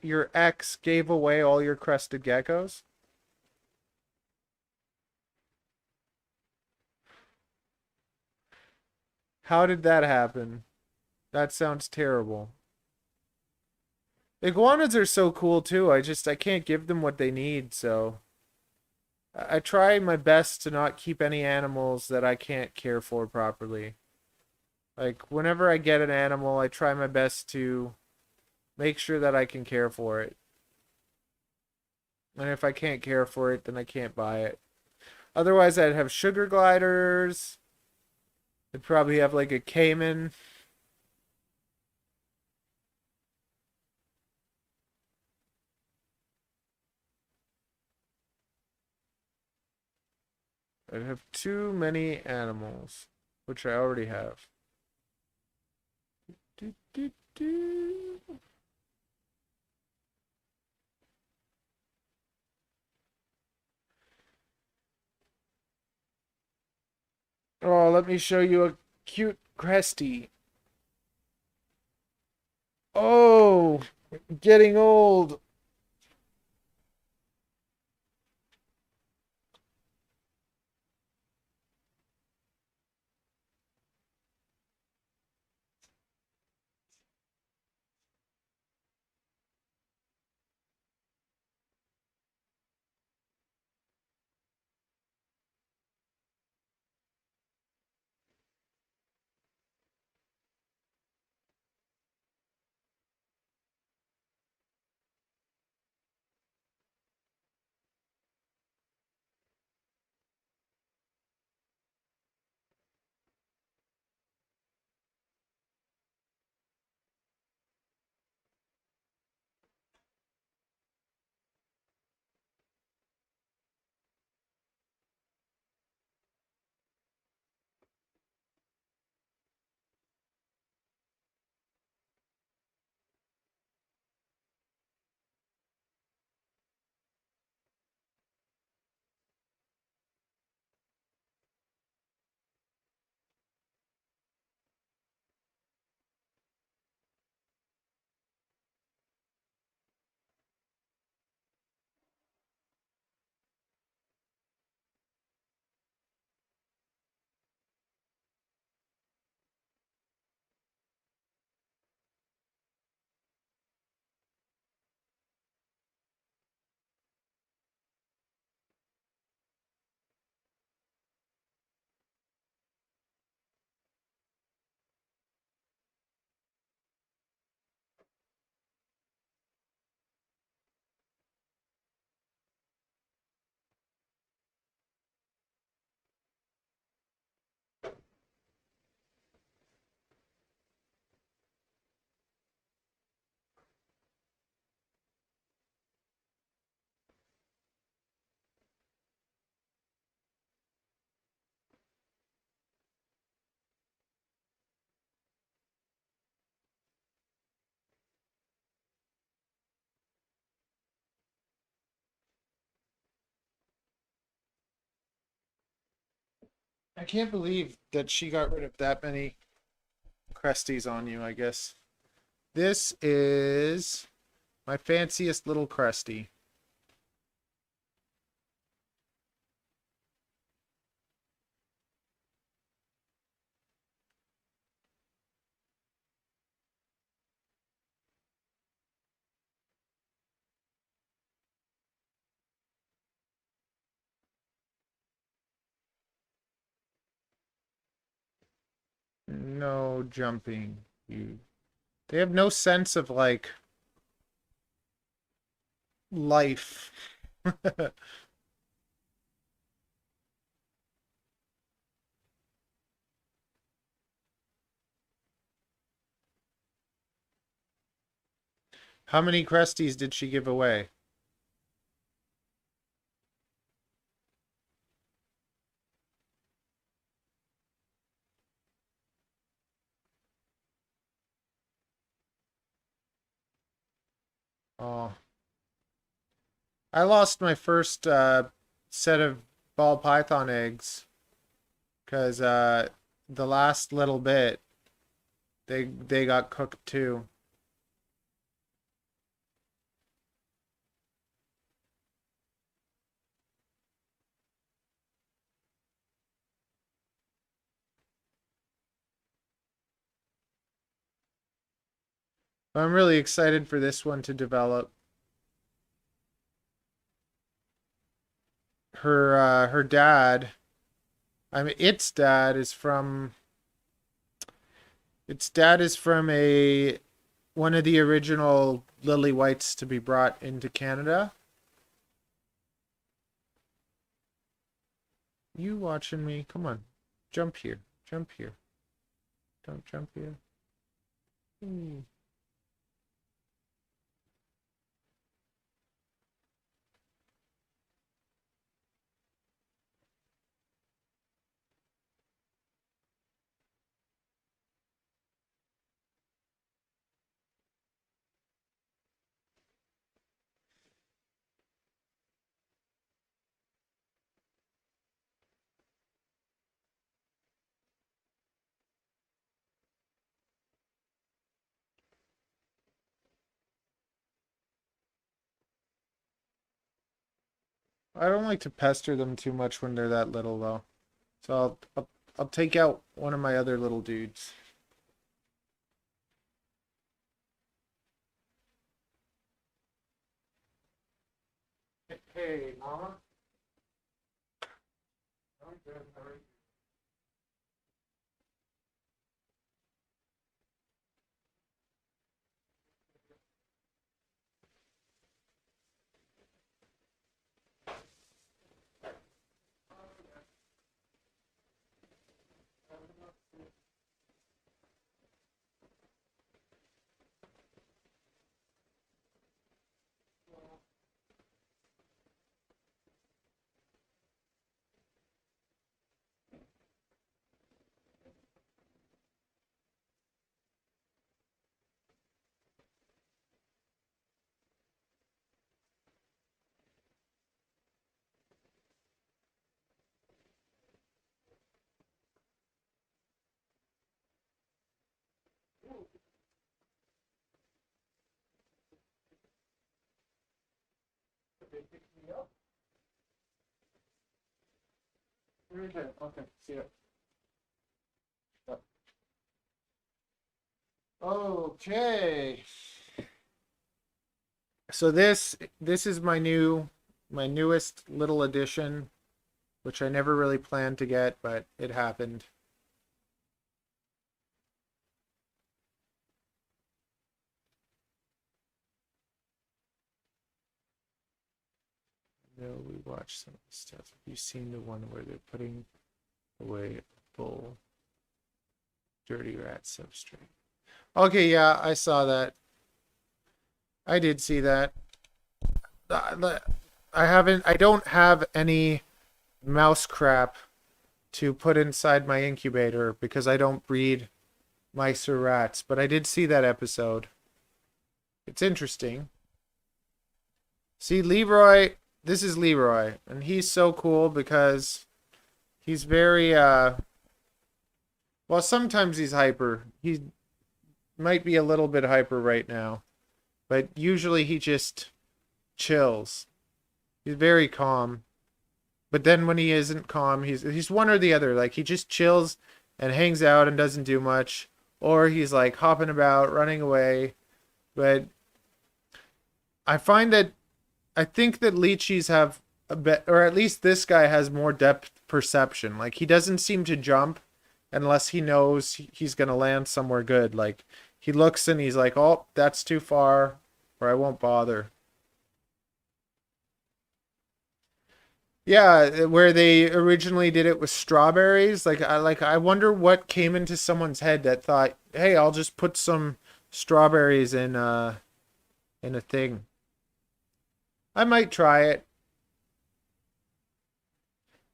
Your ex gave away all your crested geckos? How did that happen? That sounds terrible. Iguanas are so cool too. I can't give them what they need, so I try my best to not keep any animals that I can't care for properly. Like whenever I get an animal, I try my best to make sure that I can care for it. And if I can't care for it, then I can't buy it. Otherwise, I'd have sugar gliders. I'd probably have like a caiman. I'd have too many animals, which I already have. Do, do, do. Oh, let me show you a cute cresty. Oh, getting old. I can't believe that she got rid of that many Cresties on you, I guess. This is my fanciest little Crestie. No jumping. You They have no sense of like life. How many Cresties did she give away? Oh, I lost my first set of ball python eggs because the last little bit they got cooked too. I'm really excited for this one to develop. Her dad, I mean its dad is from a one of the original lily whites to be brought into Canada. You watching me? Come on. Jump here. Jump here. Don't jump here. Hmm. I don't like to pester them too much when they're that little though. So I'll take out one of my other little dudes. Hey, mama. I'm good. How are you? They picked me up. Okay. Okay. See ya. Okay. So this is my newest little addition, which I never really planned to get, but it happened. No, we watched some of the stuff. Have you seen the one where they're putting away a full dirty rat substrate? Okay, yeah, I saw that. I did see that. I don't have any mouse crap to put inside my incubator because I don't breed mice or rats, but I did see that episode. It's interesting. See, Leroy, this is Leroy, and he's so cool because He's very well, sometimes he's hyper. He might be a little bit hyper right now, but usually he just chills. He's very calm. But then when he isn't calm, he's one or the other. Like he just chills and hangs out and doesn't do much, or he's like hopping about, running away. But I find that I think that lychees have a bit, or at least this guy has more depth perception. Like he doesn't seem to jump unless he knows he's gonna land somewhere good. Like he looks and he's like, "Oh, that's too far," or "I won't bother." Yeah, where they originally did it with strawberries. Like I wonder what came into someone's head that thought, "Hey, I'll just put some strawberries in a thing." I might try it.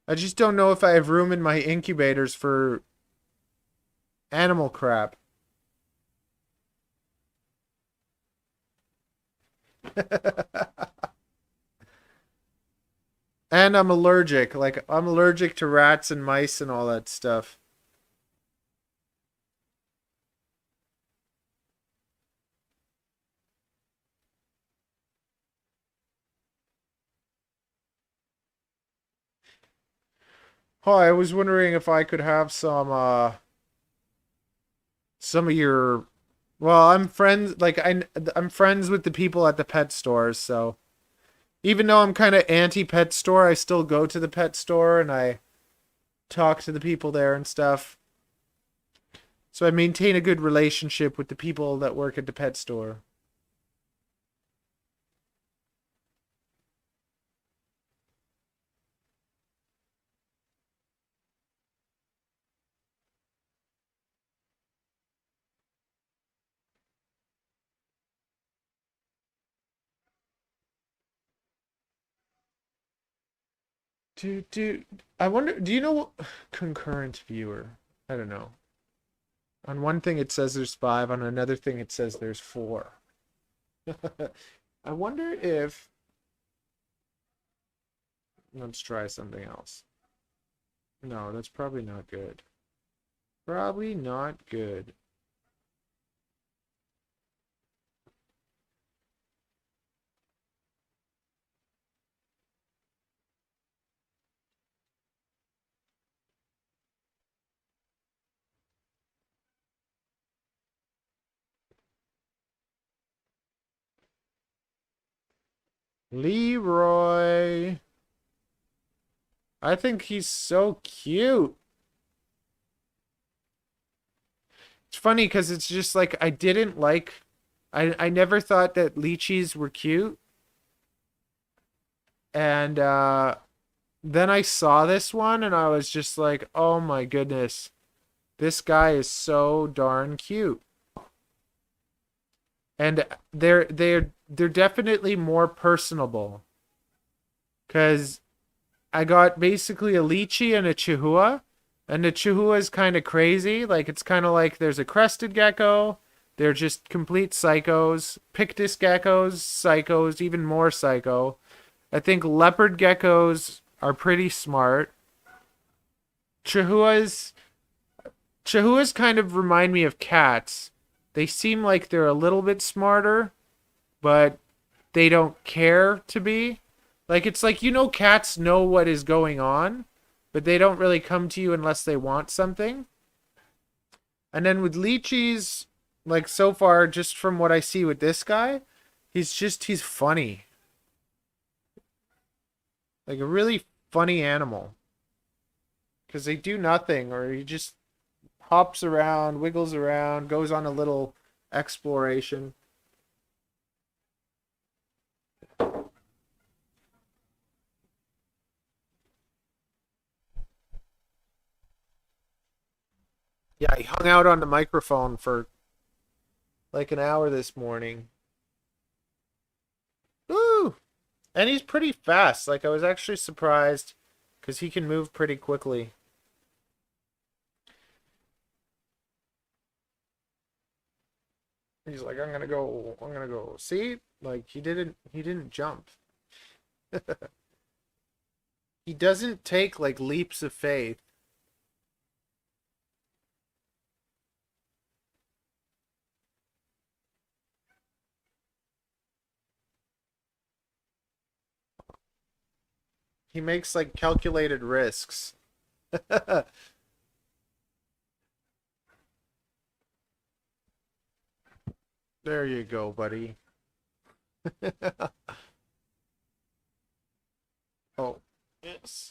I just don't know if I have room in my incubators for animal crap. And I'm allergic. Like I'm allergic to rats and mice and all that stuff. Oh, I was wondering if I could have some of your well, I'm friends with the people at the pet stores, so even though I'm kind of anti pet store, I still go to the pet store and I talk to the people there and stuff. So I maintain a good relationship with the people that work at the pet store. Do I wonder, do you know what concurrent viewer? I don't know. On one thing it says there's five, on another thing it says there's four. I wonder if let's try something else. No, that's probably not good. Probably not good. Leroy. I think he's so cute. It's funny because it's just like I didn't like I never thought that lychees were cute. And then I saw this one and I was just like, oh my goodness, this guy is so darn cute. And they're definitely more personable. Cause I got basically a lychee and a chihuahua. And the chihuahua is kind of crazy. Like it's kind of like there's a crested gecko. They're just complete psychos. Pictus geckos, psychos, even more psycho. I think leopard geckos are pretty smart. Chihuahuas Chihuahuas kind of remind me of cats. They seem like they're a little bit smarter, but they don't care to be. Like it's like cats know what is going on, but they don't really come to you unless they want something. And then with lychees, like so far, just from what I see with this guy, he's funny. Like a really funny animal. Because they do nothing, or he just hops around, wiggles around, goes on a little exploration. Yeah, he hung out on the microphone for like an hour this morning. Ooh! And he's pretty fast. Like I was actually surprised because he can move pretty quickly. He's like, I'm gonna go. See? Like he didn't jump. He doesn't take like leaps of faith. He makes like calculated risks. There you go, buddy. Oh, yes.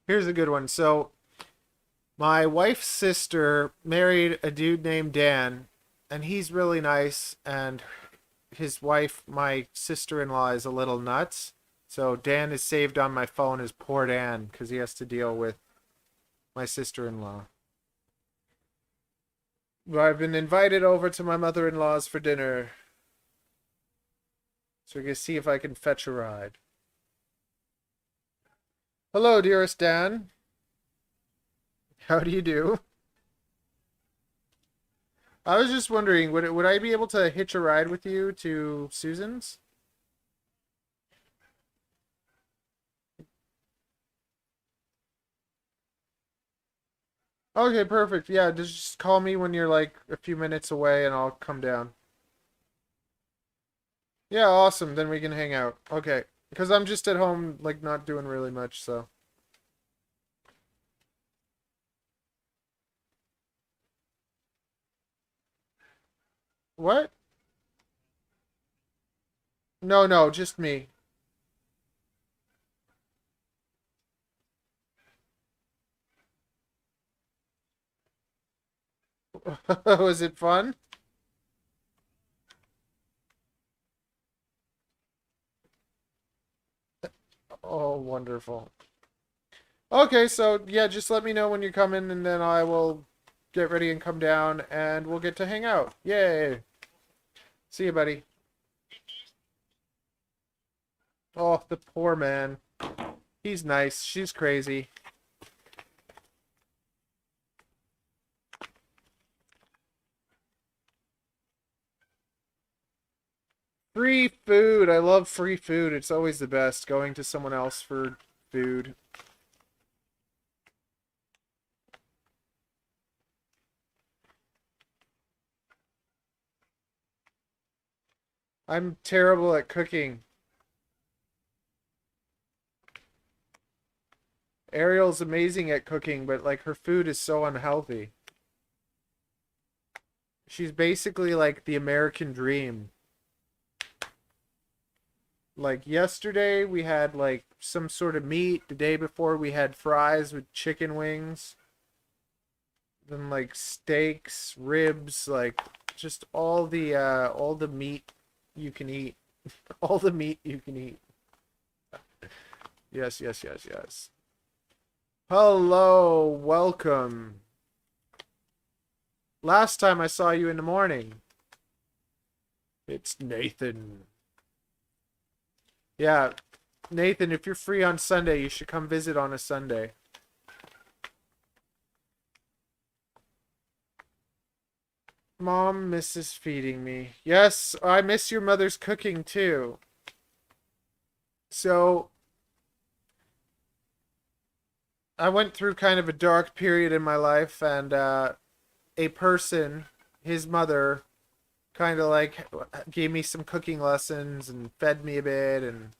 Here's a good one. So, my wife's sister married a dude named Dan, and he's really nice, and his wife, my sister-in-law, is a little nuts. So Dan is saved on my phone as poor Dan because he has to deal with my sister-in-law. But I've been invited over to my mother-in-law's for dinner, so we can see if I can fetch a ride. Hello, dearest Dan. How do you do? I was just wondering, would I be able to hitch a ride with you to Susan's? Okay, perfect. Yeah, just call me when you're like a few minutes away and I'll come down. Yeah, awesome. Then we can hang out. Okay. Because I'm just at home, like, not doing really much, so. What? No, no, just me. Was it fun? Oh, wonderful. Okay, so yeah, just let me know when you're coming and then I will get ready and come down and we'll get to hang out. Yay. See you, buddy. Oh, the poor man. He's nice. She's crazy. Free food. I love free food. It's always the best going to someone else for food. I'm terrible at cooking. Ariel's amazing at cooking, but like her food is so unhealthy. She's basically like the American dream. Like yesterday we had like some sort of meat. The day before we had fries with chicken wings. Then like steaks, ribs, like just all the meat you can eat. All the meat you can eat. Yes, yes, yes, yes. Hello, welcome. Last time I saw you in the morning. It's Nathan. Yeah, Nathan, if you're free on Sunday, you should come visit on a Sunday. Mom misses feeding me. Yes, I miss your mother's cooking too. So, I went through kind of a dark period in my life, and a person, his mother, kind of like gave me some cooking lessons and fed me a bit. And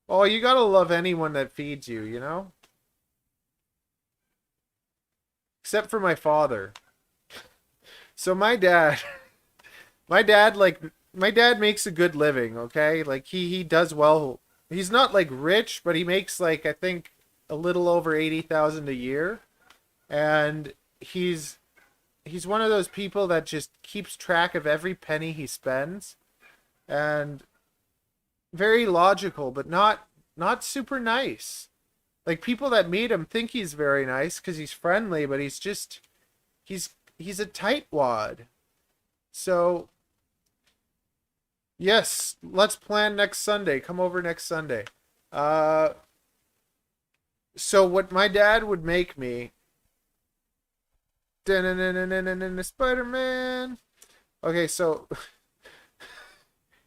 oh, you gotta love anyone that feeds you, you know? Except for my father. So my dad like my dad makes a good living, okay? Like he does well. He's not like rich, but he makes like I think a little over 80,000 a year. And he's one of those people that just keeps track of every penny he spends and very logical, but not super nice. Like people that meet him think he's very nice cuz he's friendly, but he's he's a tightwad. So Yes, let's plan next Sunday. Come over next Sunday. Uh, so what my dad would make me, Spider-Man. Okay, so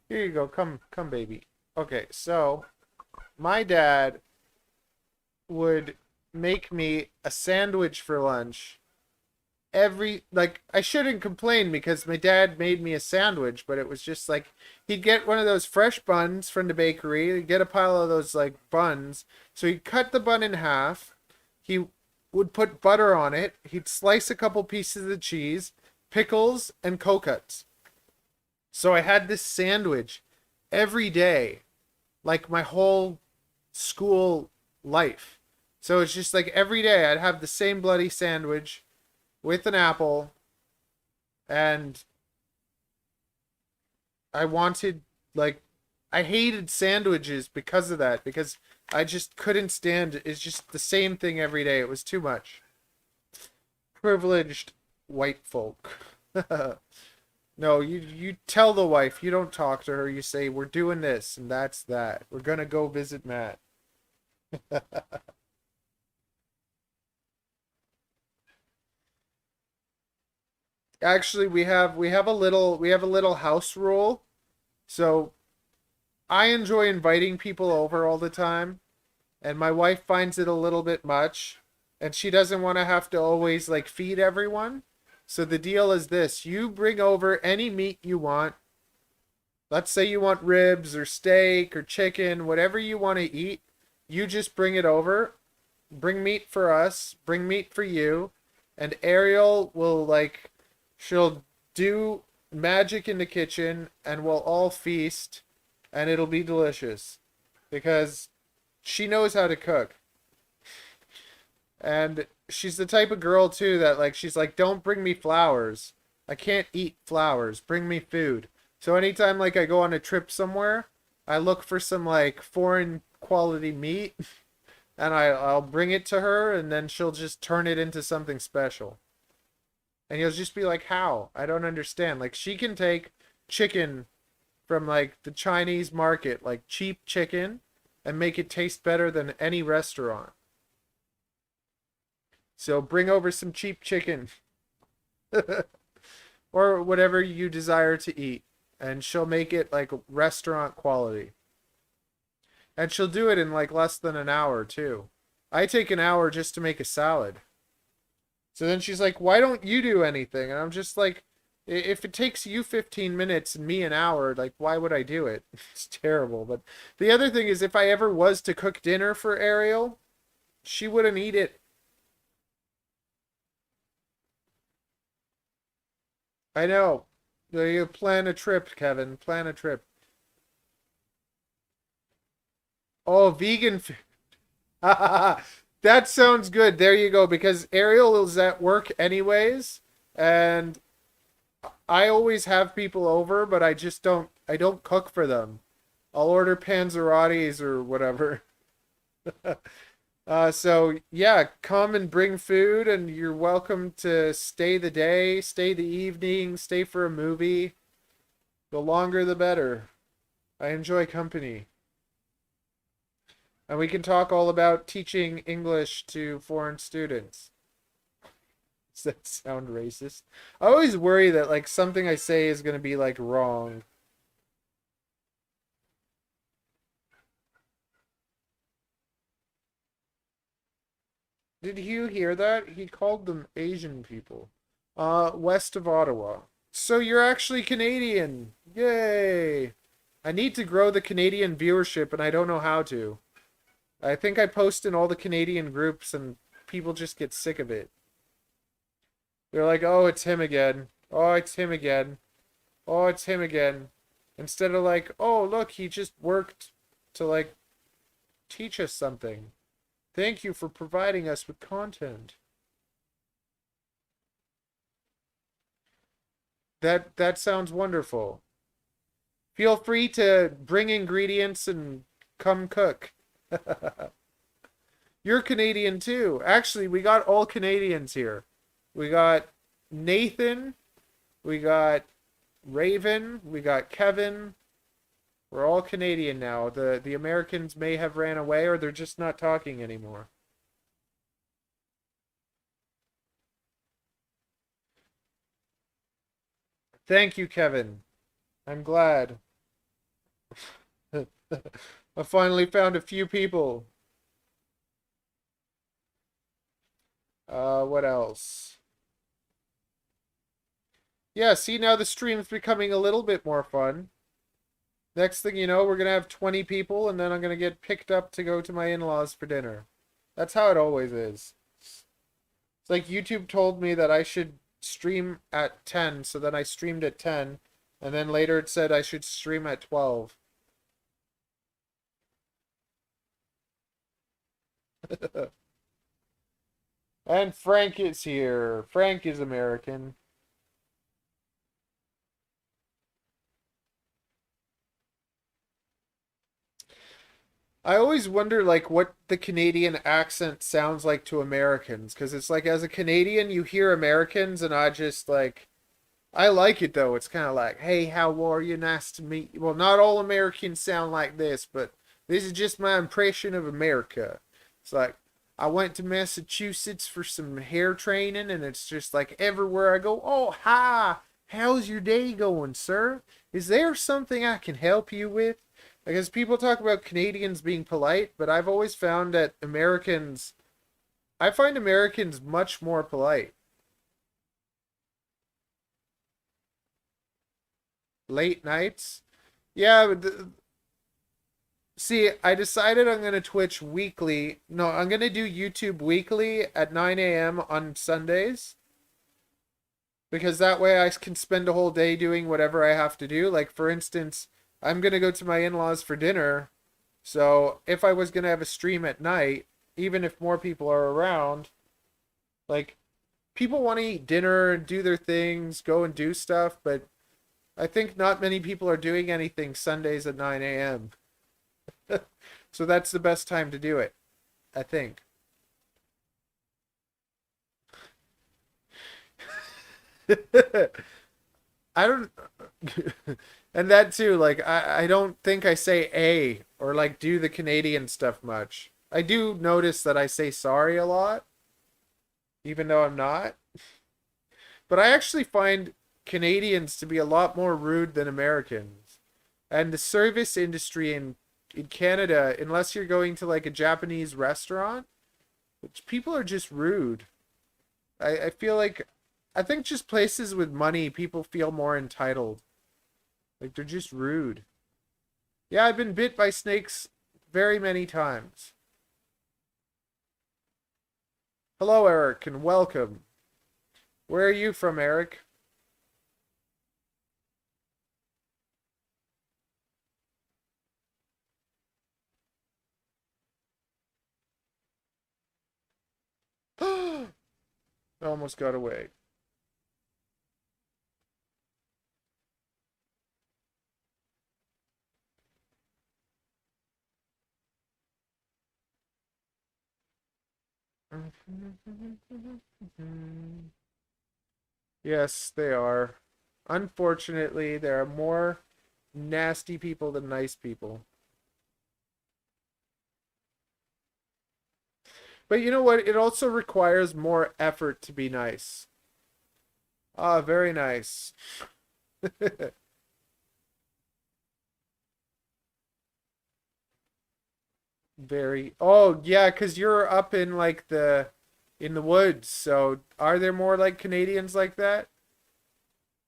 here you go. Come, baby. Okay, so my dad would make me a sandwich for lunch every like I shouldn't complain because my dad made me a sandwich, but it was just like he'd get one of those fresh buns from the bakery, he'd get a pile of those like buns. So he'd cut the bun in half, he would put butter on it, he'd slice a couple pieces of cheese, pickles, and coconuts. So I had this sandwich every day, like my whole school life. So it's just like every day I'd have the same bloody sandwich with an apple, and I wanted like I hated sandwiches because of that, because I just couldn't stand it. It's just the same thing every day. It was too much. Privileged white folk. No, you tell the wife, you don't talk to her, you say we're doing this and that's that. We're gonna go visit Matt. Actually, we have a little house rule. So I enjoy inviting people over all the time, and my wife finds it a little bit much, and she doesn't want to have to always like feed everyone. So the deal is this: you bring over any meat you want. Let's say you want ribs or steak or chicken, whatever you want to eat, you just bring it over. Bring meat for us, bring meat for you, and Ariel will like she'll do magic in the kitchen and we'll all feast and it'll be delicious because she knows how to cook. And she's the type of girl too that like she's like, don't bring me flowers. I can't eat flowers. Bring me food. So anytime like I go on a trip somewhere, I look for some like foreign quality meat and I'll bring it to her and then she'll just turn it into something special. And you'll just be like, how? I don't understand. Like she can take chicken from like the Chinese market, like cheap chicken, and make it taste better than any restaurant. So bring over some cheap chicken or whatever you desire to eat, and she'll make it like restaurant quality. And she'll do it in like less than an hour too. I take an hour just to make a salad. So then she's like, why don't you do anything? And I'm just like, if it takes you 15 minutes and me an hour, like, why would I do it? It's terrible. But the other thing is, if I ever was to cook dinner for Ariel, she wouldn't eat it. I know. You plan a trip, Kevin. Plan a trip. Oh, vegan food. That sounds good. There you go. Because Ariel is at work anyways, and I always have people over, but I don't cook for them. I'll order panzerottis or whatever. So yeah, come and bring food, and you're welcome to stay the day, stay the evening, stay for a movie. The longer the better. I enjoy company. And we can talk all about teaching English to foreign students. Does that sound racist? I always worry that like something I say is going to be like wrong. Did you hear that? He called them Asian people. West of Ottawa. So you're actually Canadian. Yay! I need to grow the Canadian viewership and I don't know how to. I think I post in all the Canadian groups and people just get sick of it. They're like, oh, it's him again. Oh, it's him again. Oh, it's him again. Instead of like, oh, look, he just worked to like teach us something. Thank you for providing us with content. That sounds wonderful. Feel free to bring ingredients and come cook. You're Canadian too. Actually, we got all Canadians here. We got Nathan, we got Raven, we got Kevin, We're all Canadian now. The Americans may have ran away or they're just not talking anymore. Thank you, Kevin. I'm glad. I finally found a few people. What else? Yeah, see, now the stream's becoming a little bit more fun. Next thing you know, we're gonna have 20 people, and then I'm gonna get picked up to go to my in-laws for dinner. That's how it always is. It's like YouTube told me that I should stream at 10, so then I streamed at 10, and then later it said I should stream at 12. And Frank is here. Frank is American. I always wonder like what the Canadian accent sounds like to Americans because it's like as a Canadian you hear Americans and I just like I like it though. It's kind of like, "Hey, how are you? Nice to meet you." Well, not all Americans sound like this, but this is just my impression of America. It's like I went to Massachusetts for some hair training and it's just like everywhere I go, "Oh, hi. How's your day going, sir? Is there something I can help you with?" Because people talk about Canadians being polite, but I've always found that I find Americans much more polite. Late nights. Yeah, see, I decided I'm going to Twitch weekly. No, I'm going to do YouTube weekly at 9 a.m. on Sundays. Because that way I can spend a whole day doing whatever I have to do. Like, for instance, I'm going to go to my in-laws for dinner. So if I was going to have a stream at night, even if more people are around, like, people want to eat dinner and do their things, go and do stuff, but I think not many people are doing anything Sundays at 9 a.m. So that's the best time to do it, I think. I don't and that too, like I don't think I say a or like do the Canadian stuff much. I do notice that I say sorry a lot, even though I'm not. But I actually find Canadians to be a lot more rude than Americans. And the service industry in Canada, unless you're going to like a Japanese restaurant, which people are just rude. I feel like I think just places with money, people feel more entitled. Like they're just rude. Yeah, I've been bit by snakes very many times. Hello, Eric, and welcome. Where are you from, Eric? Almost got away. Yes, they are. Unfortunately, there are more nasty people than nice people. But you know what? It also requires more effort to be nice. Ah, very nice. Very. Oh, yeah, 'cause you're up in like in the woods. So are there more like Canadians like that?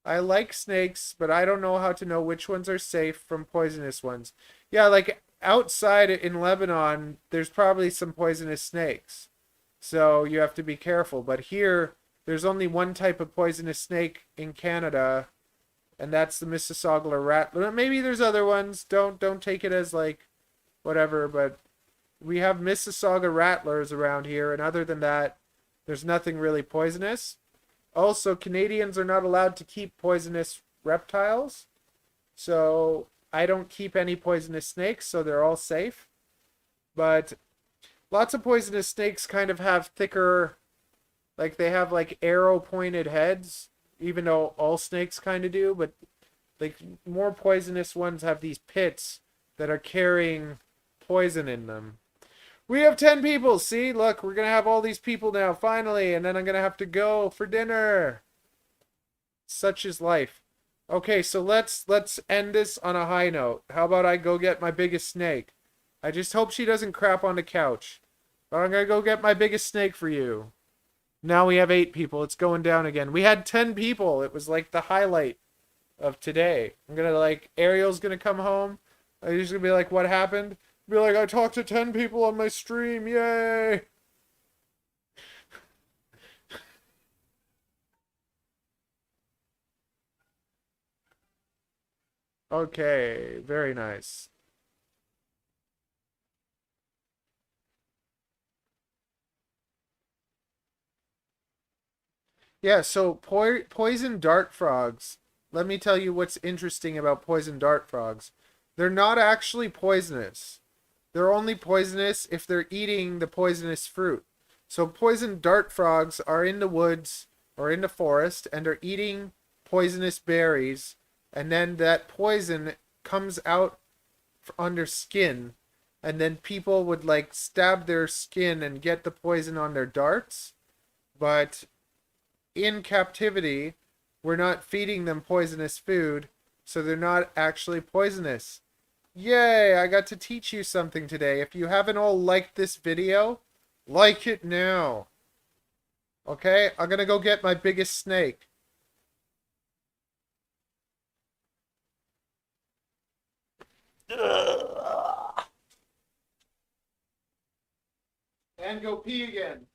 I like snakes, but I don't know how to know which ones are safe from poisonous ones. Yeah, like outside in Lebanon, there's probably some poisonous snakes. So you have to be careful. But here, there's only one type of poisonous snake in Canada, and that's the Mississauga rattler. Maybe there's other ones. Don't take it as like whatever, but we have Mississauga rattlers around here, and other than that, there's nothing really poisonous. Also, Canadians are not allowed to keep poisonous reptiles, so I don't keep any poisonous snakes, so they're all safe. But lots of poisonous snakes kind of have thicker, like they have like arrow pointed heads, even though all snakes kind of do, but Like, more poisonous ones have these pits that are carrying poison in them. We have 10 people. See, look, we're going to have all these people now, finally. And then I'm going to have to go for dinner. Such is life. Okay, so let's end this on a high note. How about I go get my biggest snake? I just hope she doesn't crap on the couch. But I'm going to go get my biggest snake for you. Now we have 8 people. It's going down again. We had 10 people. It was like the highlight of today. I'm going to like, Ariel's going to come home. He's going to be like, what happened? Be like, I talked to 10 people on my stream. Yay! Okay, very nice. Yeah, so poison dart frogs. Let me tell you what's interesting about poison dart frogs. They're not actually poisonous. They're only poisonous if they're eating the poisonous fruit. So poison dart frogs are in the woods or in the forest and are eating poisonous berries, and then that poison comes out on their skin, and then people would like stab their skin and get the poison on their darts. But in captivity, we're not feeding them poisonous food, so they're not actually poisonous. Yay, I got to teach you something today. If you haven't all liked this video, like it now. Okay, I'm gonna go get my biggest snake. And go pee again.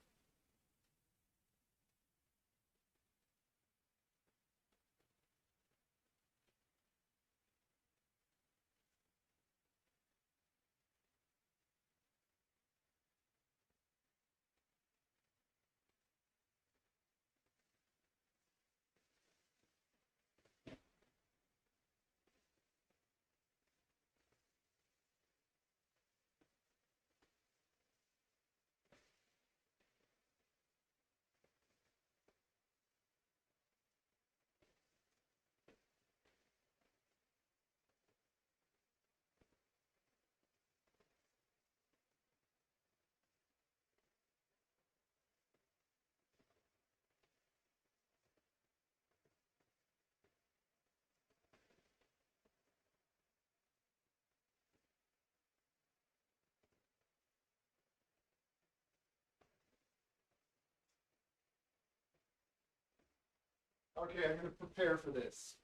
Okay, I'm gonna prepare for this.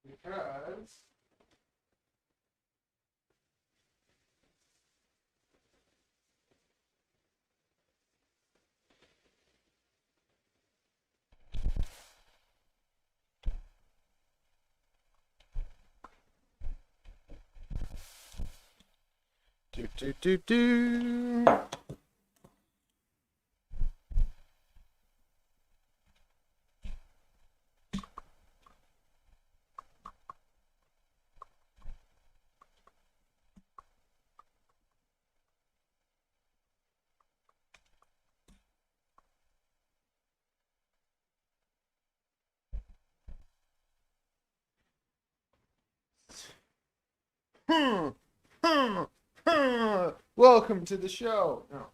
Because do. Hmm. Hmm. Hmm. Welcome to the show. No.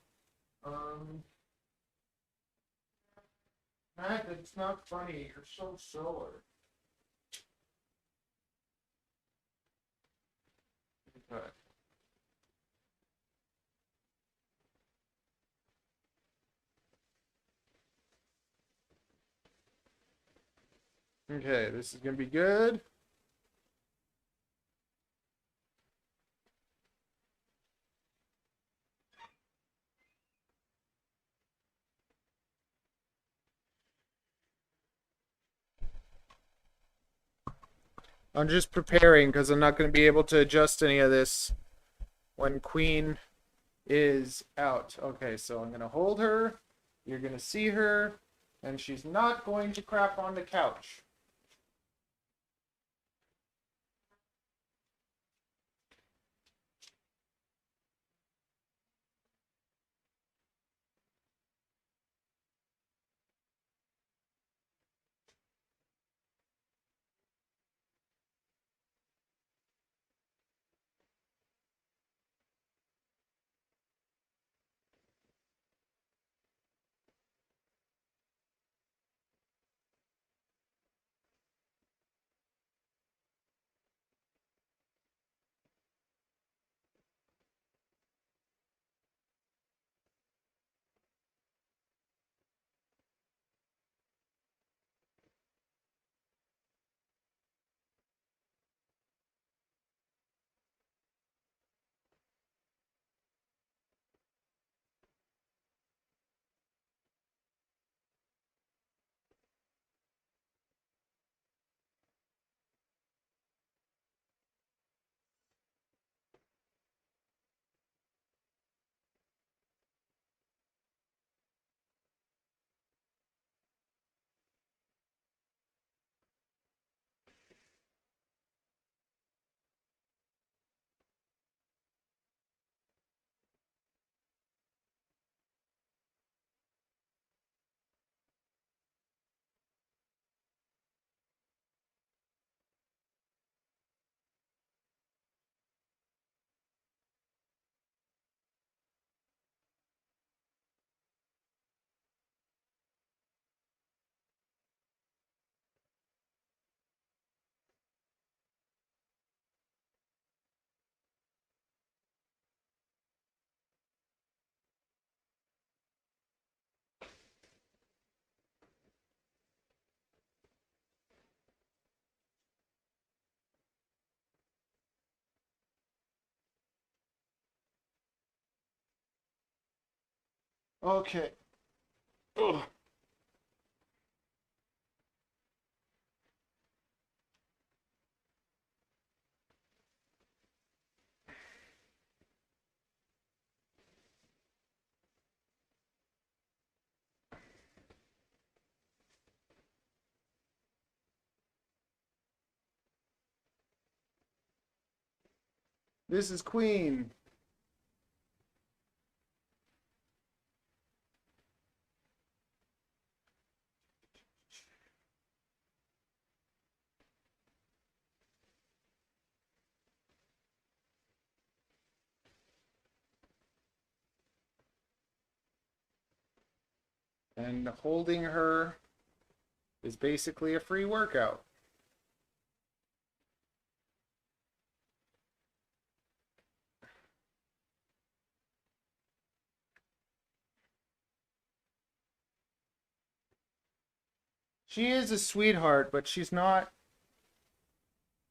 Matt, it's not funny. You're so sore. Okay. Okay, this is gonna be good. I'm just preparing because I'm not going to be able to adjust any of this when Queen is out. Okay, so I'm going to hold her. You're going to see her. And she's not going to crap on the couch. Okay. Ugh. This is Queen. And holding her is basically a free workout. She is a sweetheart, but she's not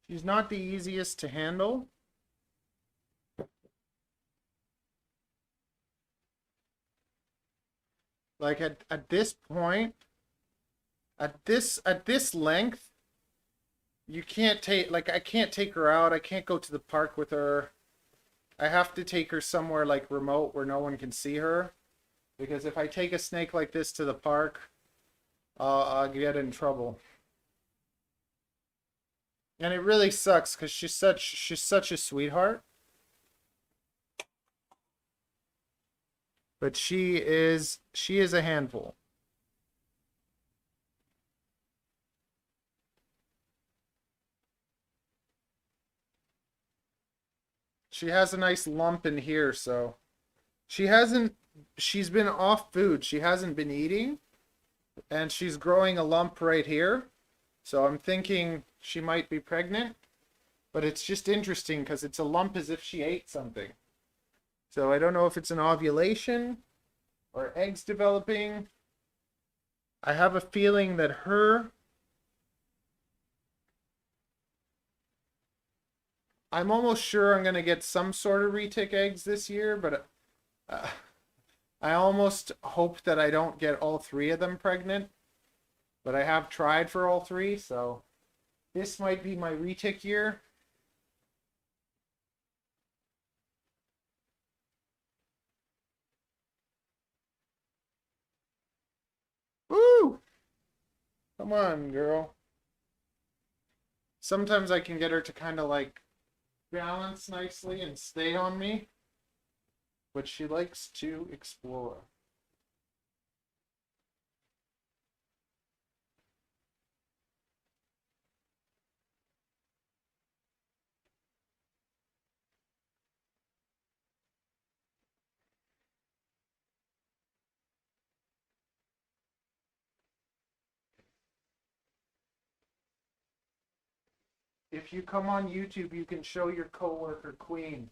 the easiest to handle. Like at this point, at this length, you can't take like I can't take her out. I can't go to the park with her. I have to take her somewhere like remote where no one can see her. Because if I take a snake like this to the park, I'll get in trouble. And it really sucks because she's such a sweetheart. But she is a handful. She has a nice lump in here, so she's been off food. She hasn't been eating, and she's growing a lump right here. So I'm thinking she might be pregnant, but it's just interesting because it's a lump as if she ate something. So I don't know if it's an ovulation or eggs developing. I have a feeling that I'm almost sure I'm going to get some sort of retic eggs this year, but uh, I almost hope that I don't get all three of them pregnant. But I have tried for all three, so this might be my retic year. Woo! Come on, girl. Sometimes I can get her to kind of like balance nicely and stay on me, but she likes to explore. If you come on YouTube, you can show your coworker Queen.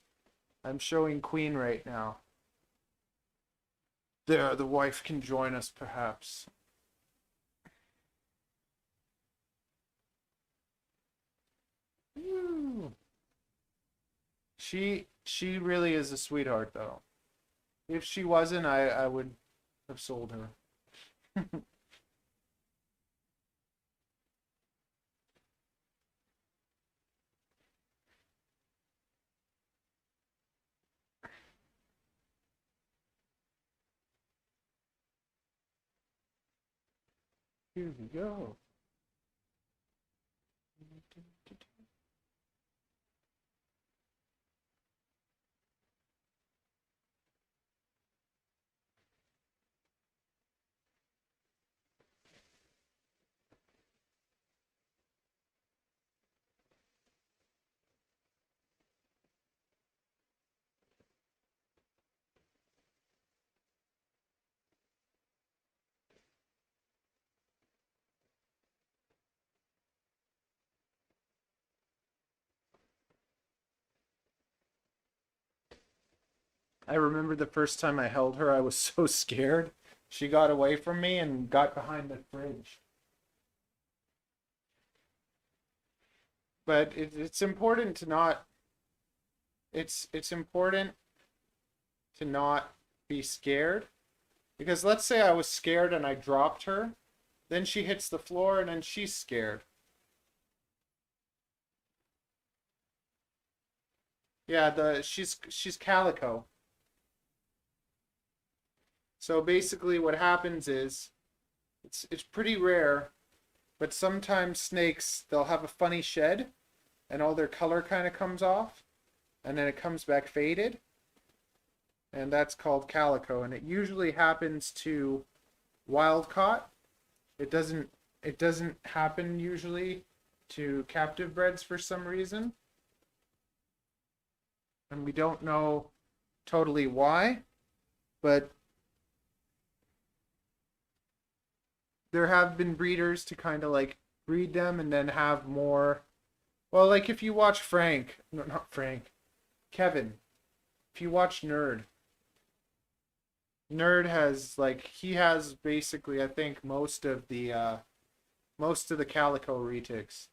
I'm showing Queen right now. There, the wife can join us perhaps. Woo. She really is a sweetheart though. If she wasn't, I would have sold her. Here we go. I remember the first time I held her, I was so scared. She got away from me and got behind the fridge. But it's important to not. It's important to not be scared. Because let's say I was scared and I dropped her, then she hits the floor and then she's scared. Yeah, she's calico. So basically what happens is it's pretty rare, but sometimes snakes they'll have a funny shed and all their color kind of comes off and then it comes back faded. And that's called calico, and it usually happens to wild caught. It doesn't happen usually to captive breds for some reason. And we don't know totally why, but there have been breeders to kind of like breed them and then have more. Well, like if you watch Frank, no, not Frank, Kevin, if you watch Nerd has like he has basically I think most of the calico retics.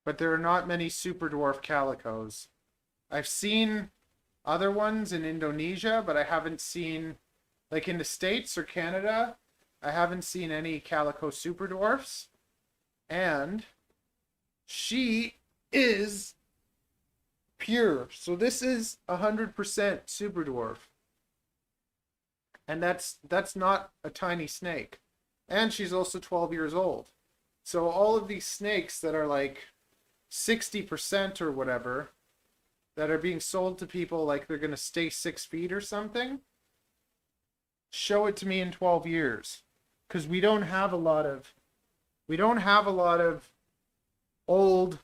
But there are not many Superdwarf calicos. I've seen other ones in Indonesia, but I haven't seen like in the States or Canada, I haven't seen any calico Superdwarfs. And she is pure. So this is 100% Superdwarf. And that's not a tiny snake. And she's also 12 years old. So all of these snakes that are like 60% or whatever that are being sold to people like they're going to stay 6 feet or something, show it to me in 12 years. Because we don't have a lot of old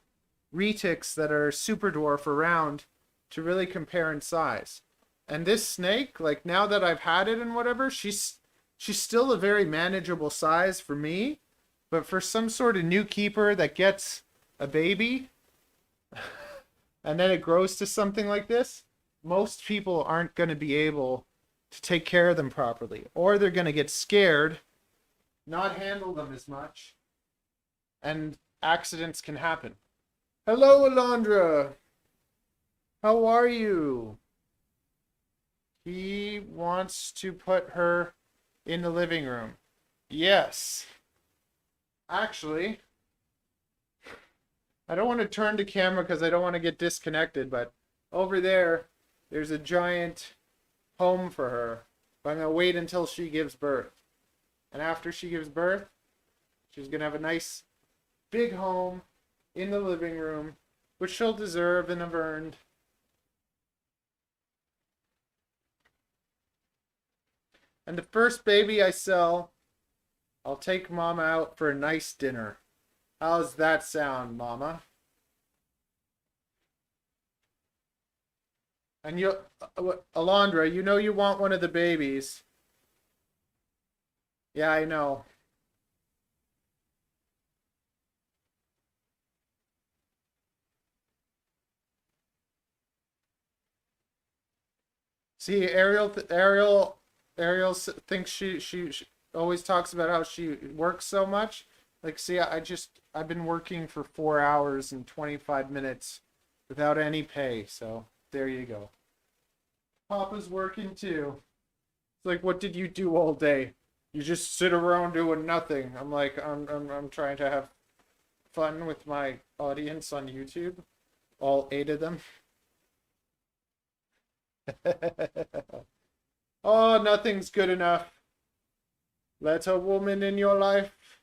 retics that are Superdwarf around to really compare in size. And this snake, like now that I've had it and whatever, she's still a very manageable size for me. But for some sort of new keeper that gets a baby and then it grows to something like this, most people aren't going to be able to take care of them properly. Or they're going to get scared, not handle them as much, and accidents can happen. Hello, Alondra. How are you? He wants to put her in the living room. Yes. Actually, I don't want to turn the camera because I don't want to get disconnected, but over there's a giant home for her. But I'm going to wait until she gives birth. And after she gives birth, she's going to have a nice big home in the living room, which she'll deserve and have earned. And the first baby I sell, I'll take Mama out for a nice dinner. How's that sound, Mama? And you, Alondra, you know you want one of the babies. Yeah, I know. See, Ariel thinks she always talks about how she works so much. Like, see, I've been working for 4 hours and 25 minutes without any pay. So there you go. Papa's working too. It's like, what did you do all day? You just sit around doing nothing. I'm like, I'm trying to have fun with my audience on YouTube, all 8 of them. Oh, nothing's good enough. Let a woman in your life.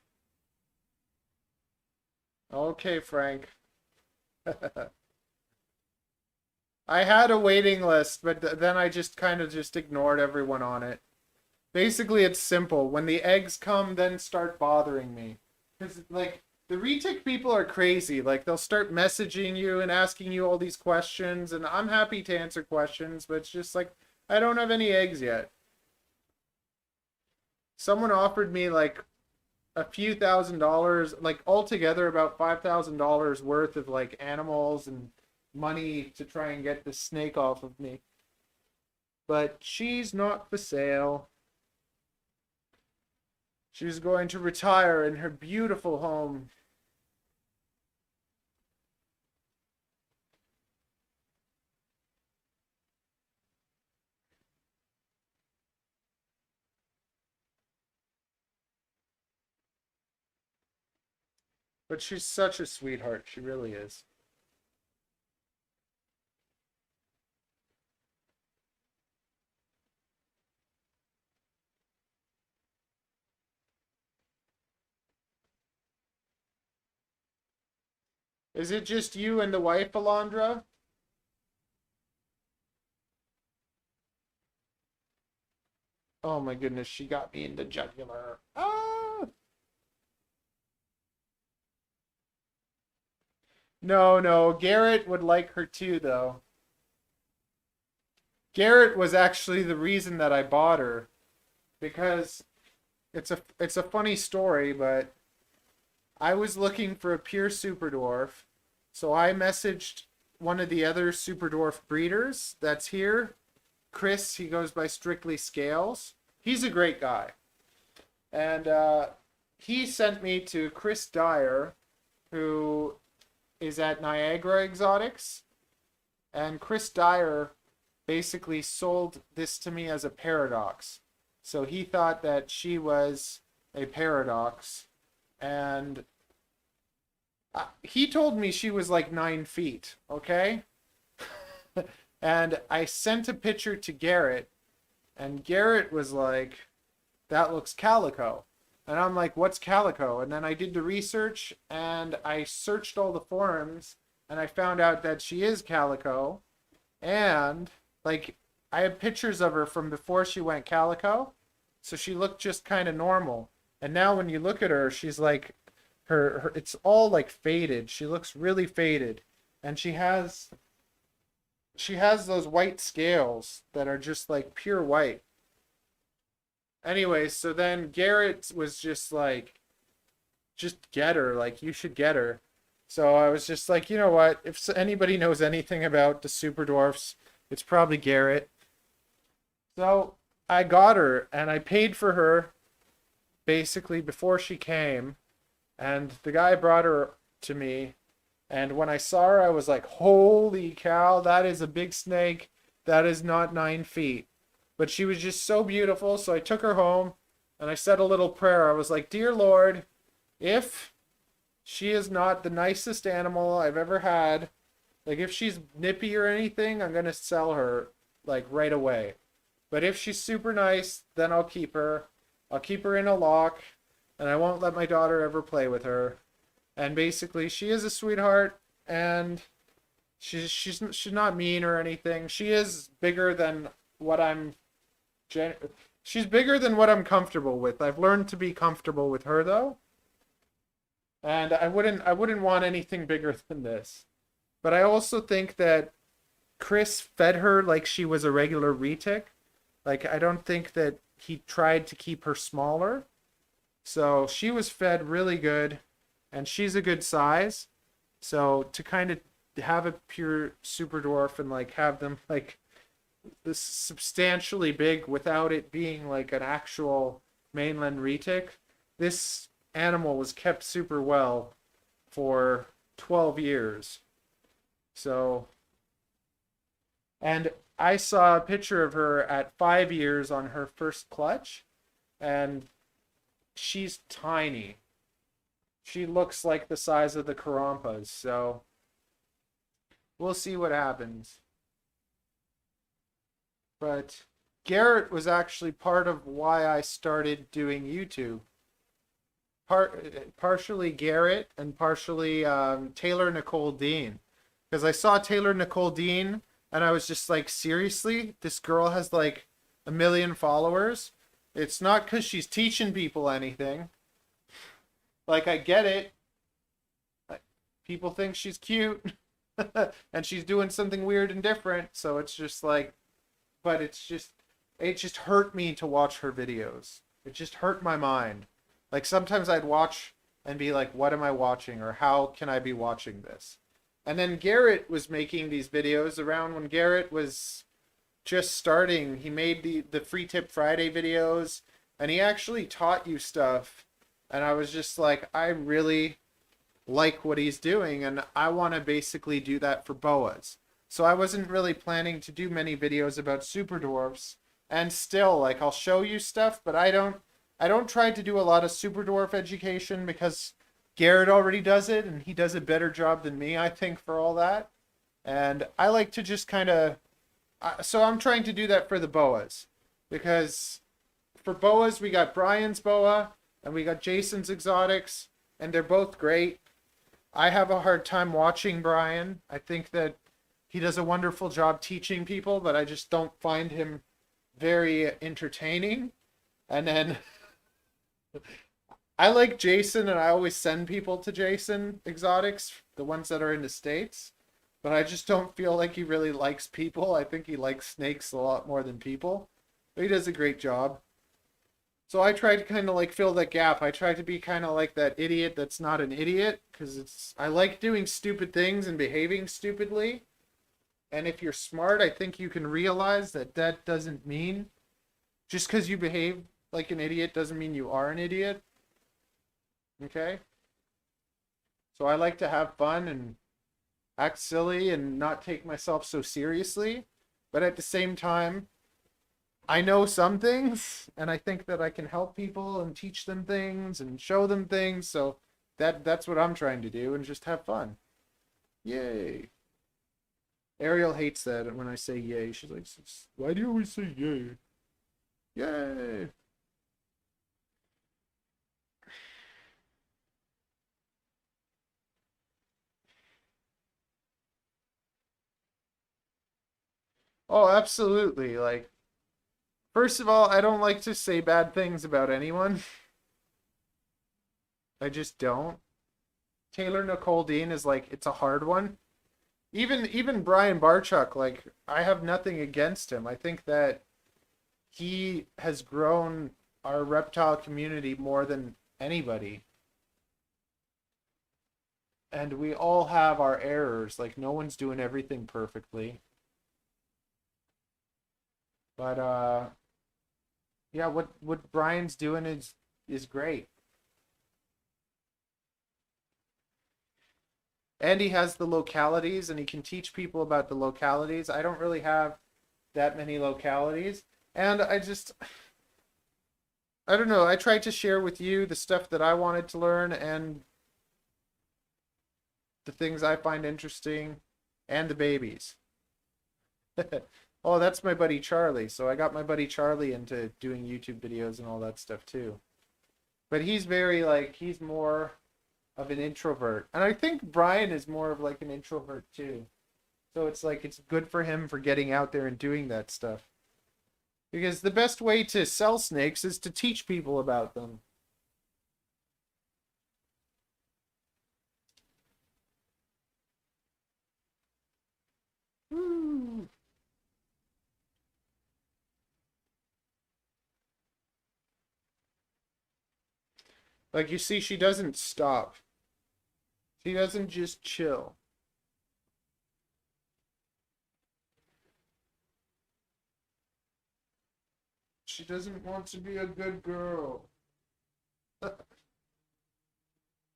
Okay, Frank. I had a waiting list, but then I just kind of just ignored everyone on it. Basically, it's simple. When the eggs come, then start bothering me. Because, like, the retic people are crazy. Like, they'll start messaging you and asking you all these questions, and I'm happy to answer questions, but it's just like, I don't have any eggs yet. Someone offered me, like, a few $1,000s, like, altogether about $5,000 worth of, like, animals and money to try and get this snake off of me. But she's not for sale. She's going to retire in her beautiful home. But she's such a sweetheart. She really is. Is it just you and the wife, Alondra? Oh my goodness, she got me in the jugular. Ah! No, no, Garrett would like her too, though. Garrett was actually the reason that I bought her because it's a funny story, but I was looking for a pure Superdwarf, so I messaged one of the other Superdwarf breeders that's here. Chris, he goes by Strictly Scales. He's a great guy. And he sent me to Chris Dyer, who is at Niagara Exotics. And Chris Dyer basically sold this to me as a paradox. So he thought that she was a paradox. And he told me she was like 9 feet, okay? And I sent a picture to Garrett, and Garrett was like, that looks calico. And I'm like, what's calico? And then I did the research, and I searched all the forums, and I found out that she is calico. And, like, I have pictures of her from before she went calico, so she looked just kind of normal. And now when you look at her, she's like, her it's all like faded. She looks really faded. And she has those white scales that are just like pure white. Anyway, so then Garrett was just like, just get her. Like, you should get her. So I was just like, you know what? If anybody knows anything about the super dwarfs, it's probably Garrett. So I got her, and I paid for her basically before she came. And the guy brought her to me. And when I saw her, I was like, holy cow, that is a big snake. That is not 9 feet. But she was just so beautiful. So I took her home and I said a little prayer. I was like, dear Lord, if she is not the nicest animal I've ever had, like if she's nippy or anything, I'm going to sell her like right away. But if she's super nice, then I'll keep her. I'll keep her in a lock, and I won't let my daughter ever play with her. And basically, she is a sweetheart, and she's not mean or anything. She is bigger than what she's bigger than what I'm comfortable with. I've learned to be comfortable with her though. And I wouldn't want anything bigger than this. But I also think that Chris fed her like she was a regular retic. Like, I don't think that he tried to keep her smaller. So she was fed really good, and she's a good size. So to kind of have a pure super dwarf and like have them like this substantially big without it being like an actual mainland retic, this animal was kept super well for 12 years. So, and I saw a picture of her at 5 years on her first clutch, and she's tiny. She looks like the size of the Karampas, so we'll see what happens. But Garrett was actually part of why I started doing YouTube. Partially Garrett and partially Taylor Nicole Dean. Because I saw Taylor Nicole Dean and I was just like, seriously? This girl has like 1 million followers? It's not because she's teaching people anything. Like, I get it. People think she's cute. And she's doing something weird and different. So it's just like, but it just hurt me to watch her videos. It just hurt my mind. Like, sometimes I'd watch and be like, what am I watching? Or how can I be watching this? And then Garrett was making these videos around when Garrett was just starting. He made the Free Tip Friday videos, and he actually taught you stuff. And I was just like, I really like what he's doing, and I want to basically do that for Boas. So I wasn't really planning to do many videos about super dwarfs. And still, like, I'll show you stuff, but I don't try to do a lot of super dwarf education because Garrett already does it, and he does a better job than me, I think, for all that. And I like to just kind of, so I'm trying to do that for the Boas, because for Boas we got Brian's Boa and we got Jason's Exotics, and they're both great. I have a hard time watching Brian. I think that he does a wonderful job teaching people, but I just don't find him very entertaining. And then I like Jason, and I always send people to Jason Exotics, the ones that are in the States. But I just don't feel like he really likes people. I think he likes snakes a lot more than people. But he does a great job. So I try to kind of like fill that gap. I try to be kind of like that idiot that's not an idiot, because I like doing stupid things and behaving stupidly. And if you're smart, I think you can realize that that doesn't mean just because you behave like an idiot doesn't mean you are an idiot. Okay? So I like to have fun and act silly and not take myself so seriously. But at the same time, I know some things, and I think that I can help people and teach them things and show them things. So that's what I'm trying to do, and just have fun. Yay. Ariel hates that when I say yay. She's like, why do you always say yay? Yay. Oh, absolutely. Like, first of all, I don't like to say bad things about anyone. I just don't. Taylor Nicole Dean is like, it's a hard one. Even Brian Barchuk, like, I have nothing against him. I think that he has grown our reptile community more than anybody. And we all have our errors. Like, no one's doing everything perfectly. But yeah, what Brian's doing is great. And he has the localities, and he can teach people about the localities. I don't really have that many localities. And I don't know, I tried to share with you the stuff that I wanted to learn and the things I find interesting and the babies. Oh, that's my buddy Charlie. So I got my buddy Charlie into doing YouTube videos and all that stuff too. But he's very like he's more of an introvert. And I think Brian is more of like an introvert too. So it's like it's good for him for getting out there and doing that stuff. Because the best way to sell snakes is to teach people about them. Woo. Like you see, she doesn't stop. She doesn't just chill. She doesn't want to be a good girl.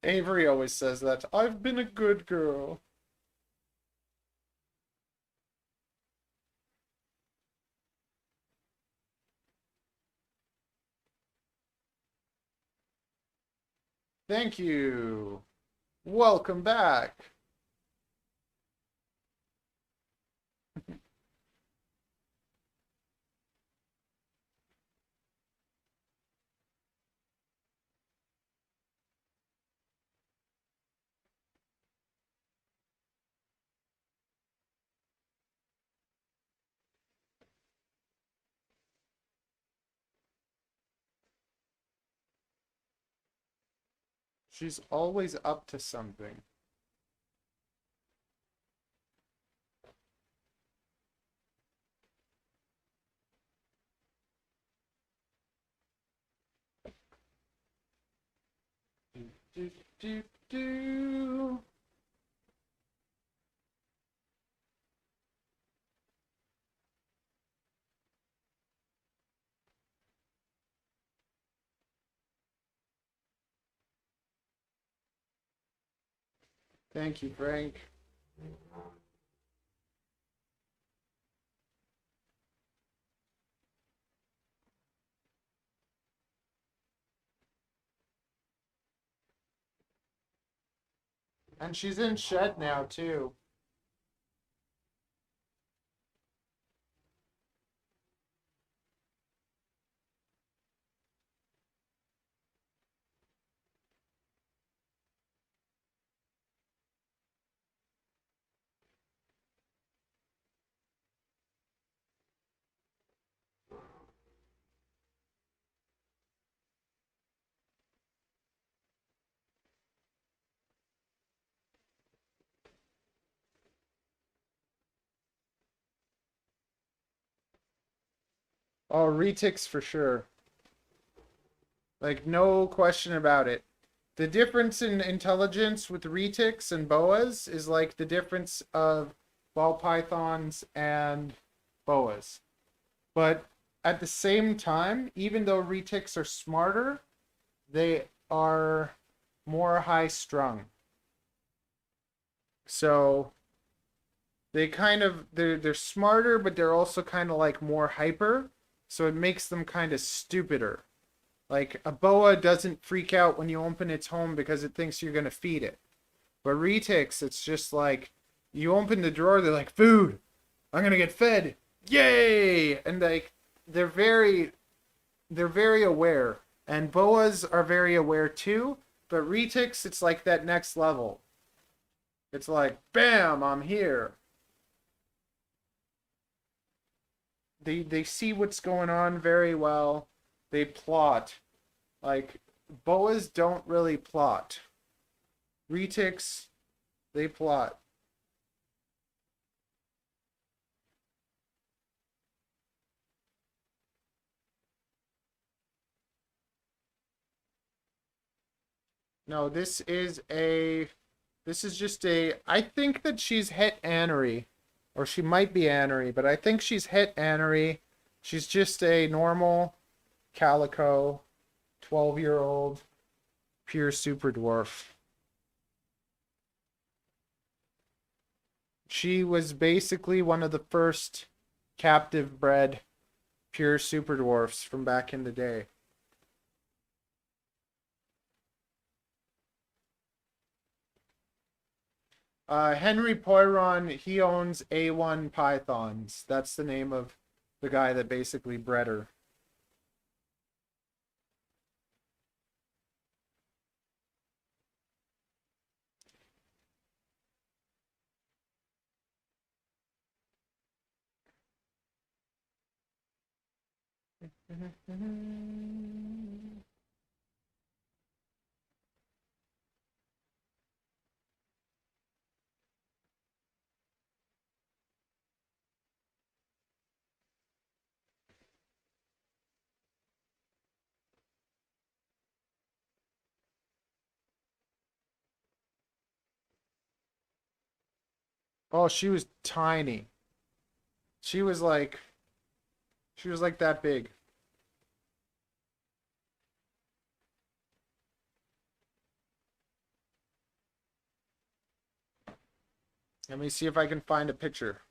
Avery always says that. I've been a good girl. Thank you. Welcome back. She's always up to something. Do, do, do, do. Thank you, Frank. And she's in shed now too. Oh, retics for sure. Like, no question about it. The difference in intelligence with retics and boas is like the difference of ball pythons and boas. But at the same time, even though retics are smarter, they are more high strung. So they're smarter, but they're also kind of like more hyper. So it makes them kind of stupider. Like a boa doesn't freak out when you open its home because it thinks you're gonna feed it. But retics, it's just like you open the drawer, they're like, food, I'm gonna get fed. Yay! And like they're very they're very aware. And boas are very aware too. But retics, it's like that next level. It's like, bam, I'm here. They see what's going on very well. They plot. Like boas don't really plot. Retics, they plot. No, this is just a I think that she's het anery. Or she might be anery, but I think she's het anery. She's just a normal calico 12-year-old pure super dwarf. She was basically one of the first captive bred pure super dwarfs from back in the day. Henry Poiron, he owns A1 Pythons. That's the name of the guy that basically bred her. Oh, she was tiny. She was like she was like that big. Let me see if I can find a picture.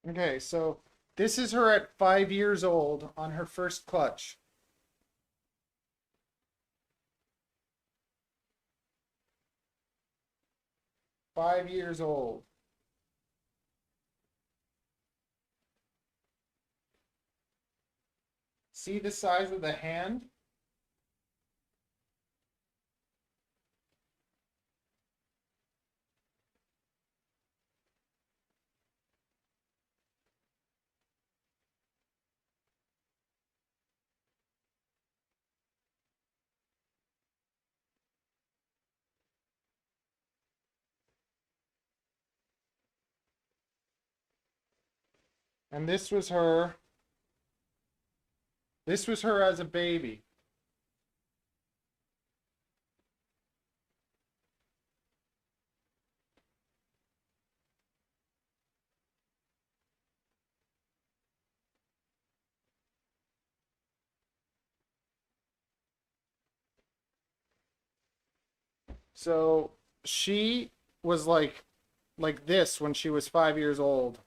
Okay, so This is her at 5 years old on her first clutch. Five years old. See the size of the hand? And this was her. This was her as a baby. So she was like this when she was 5 years old.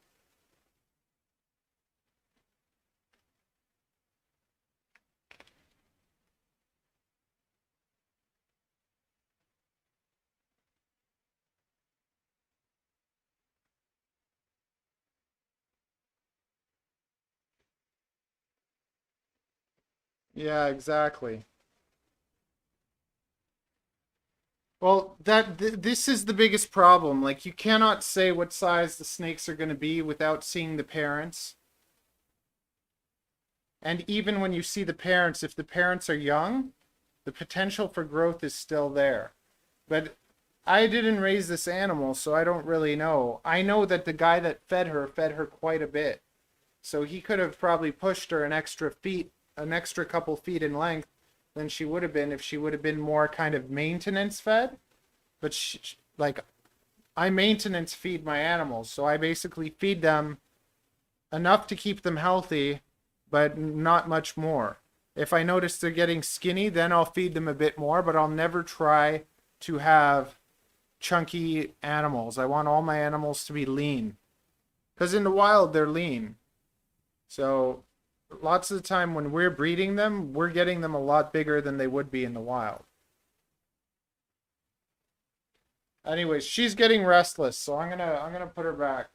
Yeah, exactly. Well, this is the biggest problem. Like you cannot say what size the snakes are going to be without seeing the parents. And even when you see the parents, if the parents are young, the potential for growth is still there. But I didn't raise this animal, so I don't really know. I know that the guy that fed her quite a bit. So he could have probably pushed her an extra couple feet in length than she would have been if she would have been more kind of maintenance fed. But like I maintenance feed my animals, so I basically feed them enough to keep them healthy, but not much more. If I notice they're getting skinny, then I'll feed them a bit more, but I'll never try to have chunky animals. I want all my animals to be lean. Because in the wild, they're lean. So lots of the time when we're breeding them, we're getting them a lot bigger than they would be in the wild. Anyways, she's getting restless, so I'm gonna put her back.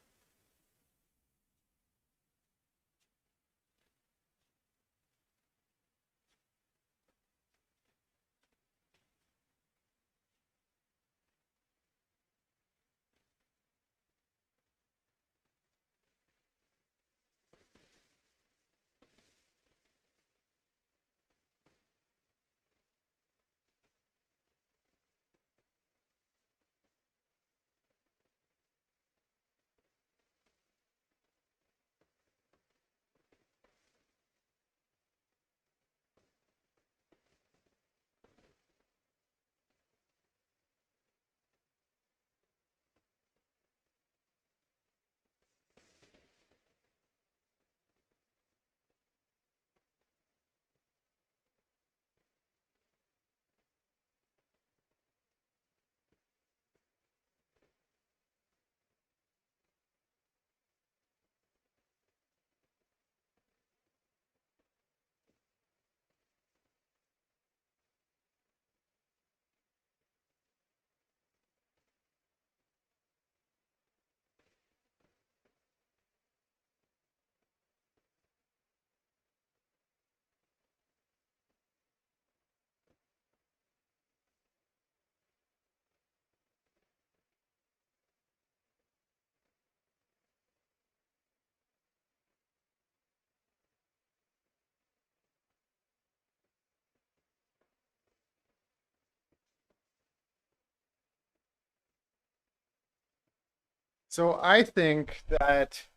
So I think that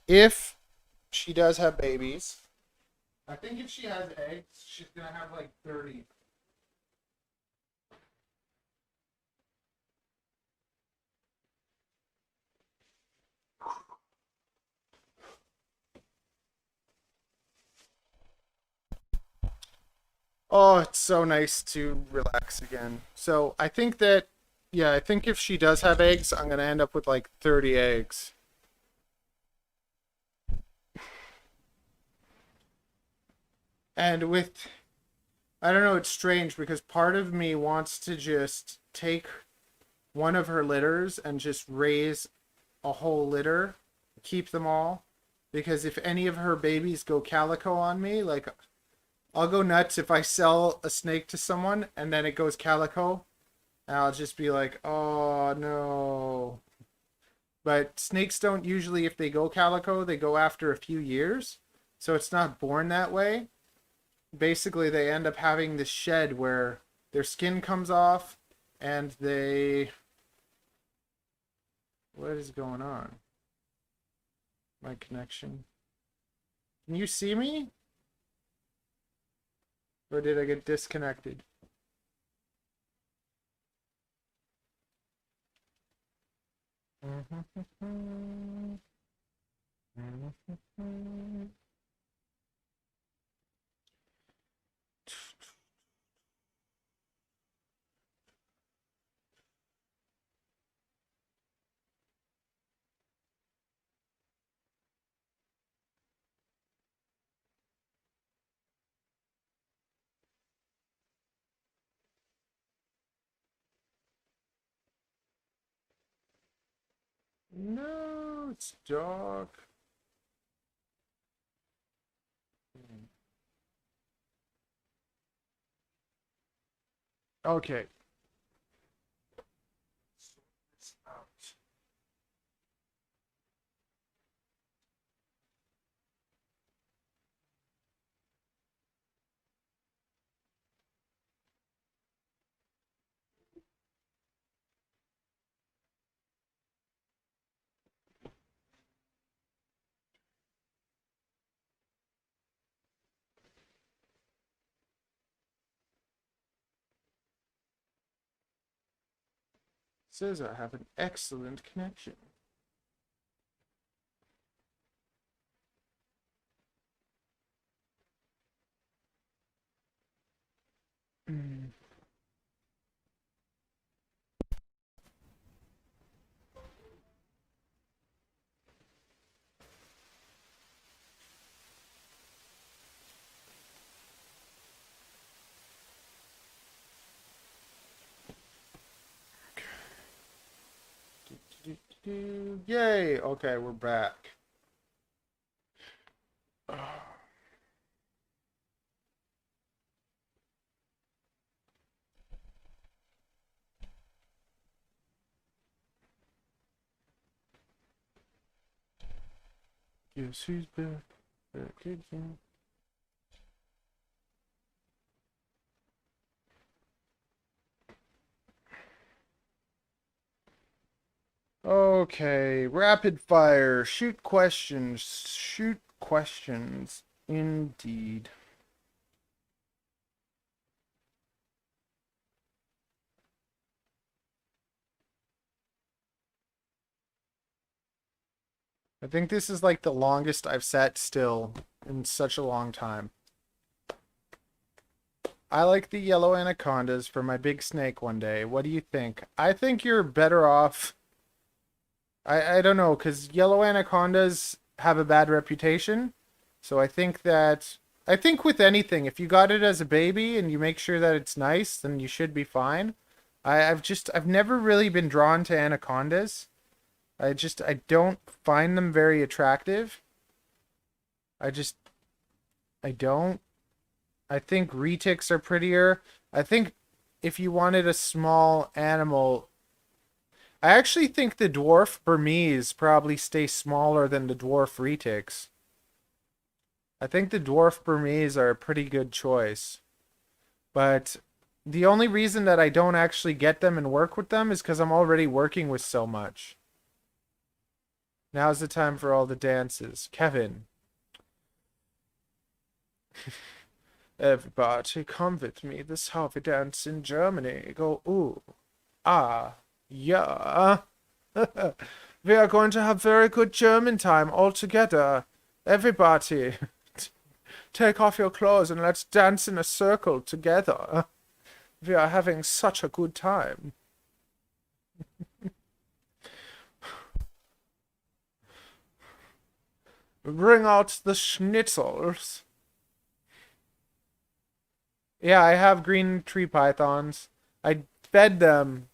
if she does have babies, I think if she has eggs, she's gonna have like 30. Oh, it's so nice to relax again. So I think that, yeah, I think if she does have eggs, I'm gonna end up with like 30 eggs. And with, I don't know, it's strange because part of me wants to just take one of her litters and just raise a whole litter, keep them all. Because if any of her babies go calico on me, like I'll go nuts if I sell a snake to someone and then it goes calico. And I'll just be like, oh no. But snakes don't usually, if they go calico, they go after a few years. So it's not born that way. Basically, they end up having this shed where their skin comes off and they. What is going on? My connection. Can you see me? Or did I get disconnected? No, it's dark. Okay. Says I have an excellent connection. Yay! Okay, we're back. Guess who's back? Back again. Okay, rapid fire. Shoot questions. Shoot questions. Indeed. I think this is like the longest I've sat still in such a long time. I like the yellow anacondas for my big snake one day. What do you think? I think you're better off. I don't know, because yellow anacondas have a bad reputation. So I think with anything, if you got it as a baby and you make sure that it's nice, then you should be fine. I've never really been drawn to anacondas. I don't find them very attractive. I just I don't. I think retics are prettier. I think if you wanted a small animal, I actually think the dwarf Burmese probably stay smaller than the dwarf retics. I think the dwarf Burmese are a pretty good choice. But the only reason that I don't actually get them and work with them is because I'm already working with so much. Now's the time for all the dances. Kevin. Everybody come with me. This how we dance in Germany. Go ooh, ah, yeah. We are going to have very good German time all together. Everybody, take off your clothes and let's dance in a circle together. We are having such a good time. Bring out the schnitzels. Yeah, I have green tree pythons. I fed them.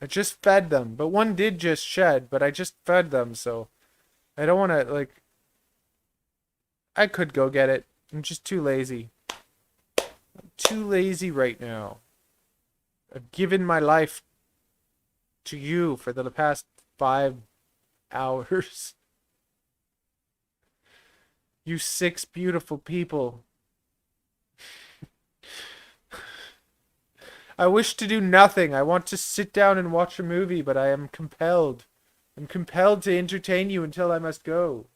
I just fed them, but one did just shed, but I just fed them, so I don't want to, like, I could go get it. I'm just too lazy. Too lazy right now. I've given my life to you for the past 5 hours. You 6 beautiful people. I wish to do nothing. I want to sit down and watch a movie, but I am compelled. I'm compelled to entertain you until I must go.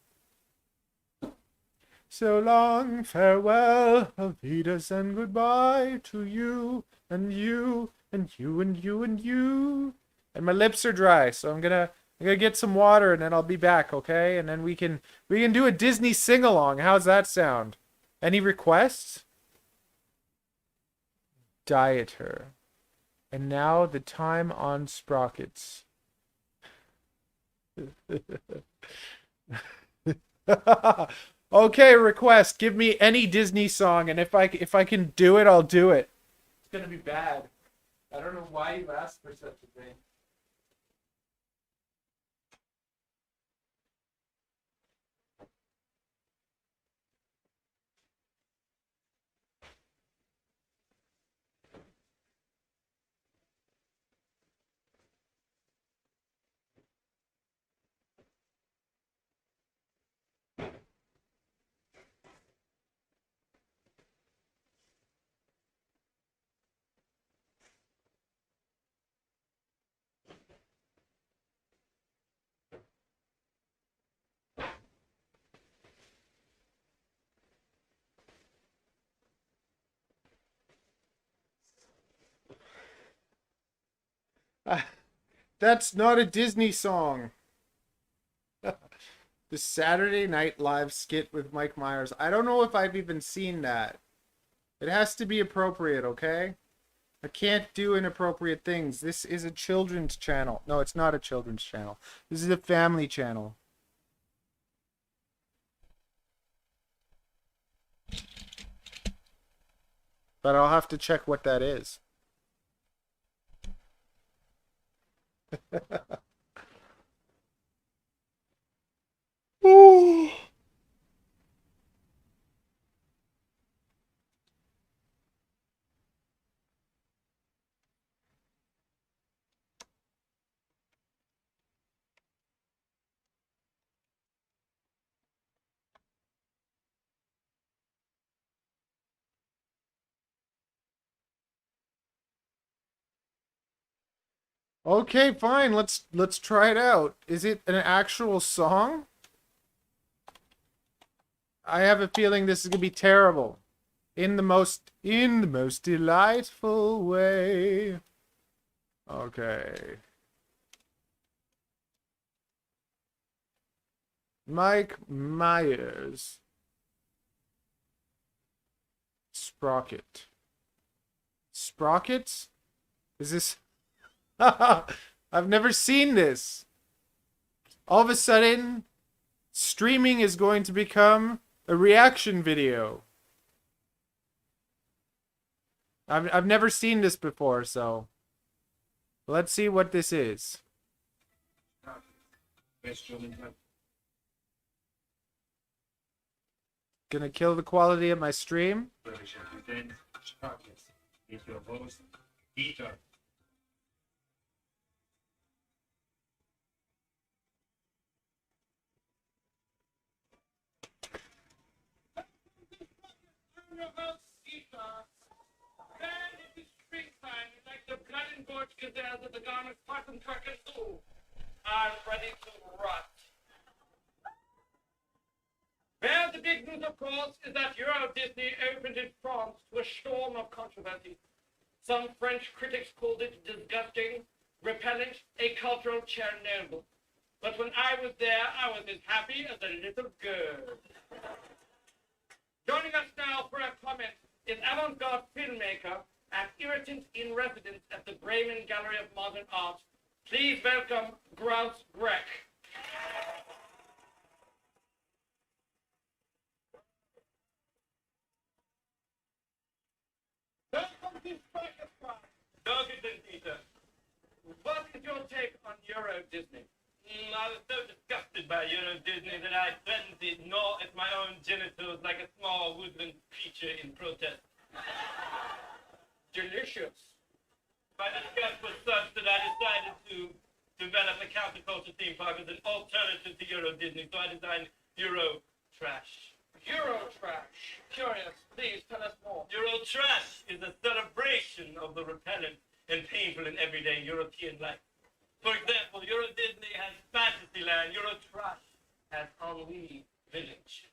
So long, farewell, Auf Wiedersehen, goodbye to you, and you, and you, and you, and you. And my lips are dry, so I'm gonna get some water and then I'll be back, okay? And then we can do a Disney sing-along. How's that sound? Any requests? Dieter. And now the time on sprockets. Okay, request. Give me any Disney song, and if I can do it, I'll do it. It's gonna be bad. I don't know why you asked for such a thing. That's not a Disney song. The Saturday Night Live skit with Mike Myers. I don't know if I've even seen that. It has to be appropriate, okay? I can't do inappropriate things. This is a children's channel. No, it's not a children's channel. This is a family channel. But I'll have to check what that is. Ooh. Okay, fine. Let's try it out. Is it an actual song? I have a feeling this is gonna be terrible. In the most delightful way. Okay. Mike Myers. Sprocket. Sprockets? Is this I've never seen this. All of a sudden, streaming is going to become a reaction video. I've never seen this before, so let's see what this is. Gonna kill the quality of my stream. The blood and gorge gazelles of the garnet cotton truckers too are ready to rot. Well, the big news, of course, is that Euro Disney opened in France to a storm of controversy. Some French critics called it disgusting, repellent, a cultural Chernobyl. But when I was there, I was as happy as a little girl. Joining us now for a comment is avant-garde filmmaker and irritant in residence at the Bremen Gallery of Modern Art. Please welcome Grouse Grech. Euro Disney. I was so disgusted by Euro Disney that I threatened to gnaw at my own genitals like a small woodland creature in protest. Delicious. My disgust was such that I decided to develop a counterculture theme park as an alternative to Euro Disney, so I designed Euro Trash. Euro trash. Curious. Please tell us more. Euro Trash is a celebration of the repellent and painful in everyday European life. For example, Euro Disney has Fantasyland. Euro Trash has Ennui Village.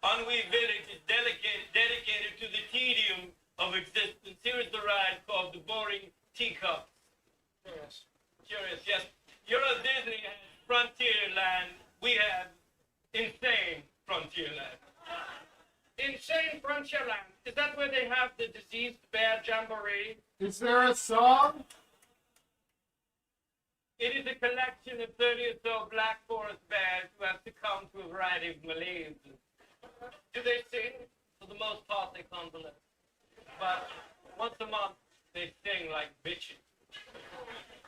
Ennui Village is dedicated to the tedium of existence. Here is the ride called the Boring Teacups. Curious. Curious, yes. Euro Disney has Frontierland. We have Insane Frontierland. Insane Frontierland. Is that where they have the diseased bear jamboree? Is there a song? It is a collection of 30 or so black forest bears who have succumbed to a variety of maladies. Do they sing? For the most part, they convalesce. But once a month, they sing like bitches.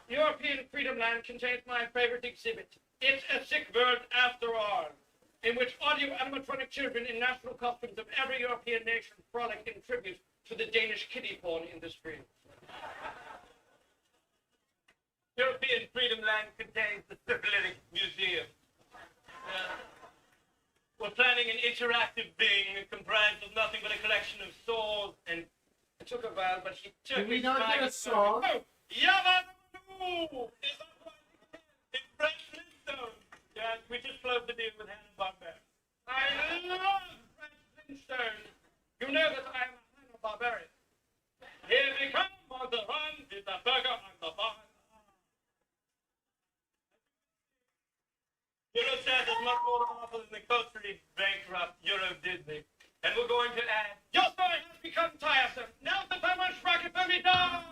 European Freedom Land contains my favorite exhibit. It's a sick world after all, in which audio animatronic children in national costumes of every European nation frolic in tribute to the Danish kiddie porn industry. European Freedom Land contains the Syphilitic Museum. We're planning an interactive thing comprised of nothing but a collection of saws and... It took a while, but he took Did we not get a song? Oh, Yabba-doo! Is that what It's French Flintstones. Yeah, we just closed the deal with Hanna-Barbera. I love French Flintstones. You know that I am a Hanna-Barbarian. Here we come on the run with the burger on the bun. Eurotrash is much more powerful than the culturally bankrupt Euro Disney. And we're going to add... Your story has become tiresome. Now's the time when Rockefeller dies.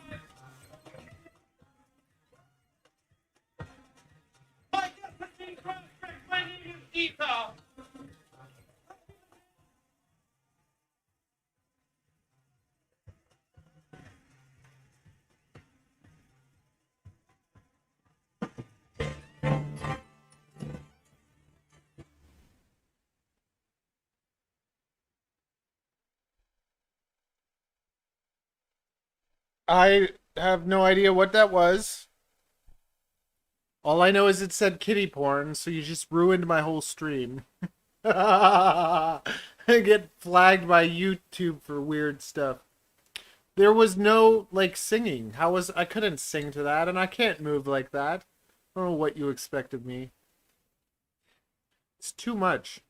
My guest cross-trick. My name is Ether. I have no idea what that was. All I know is it said kitty porn, so you just ruined my whole stream. I get flagged by YouTube for weird stuff. There was no, like, singing. I couldn't sing to that, and I can't move like that. I don't know what you expect of me. It's too much.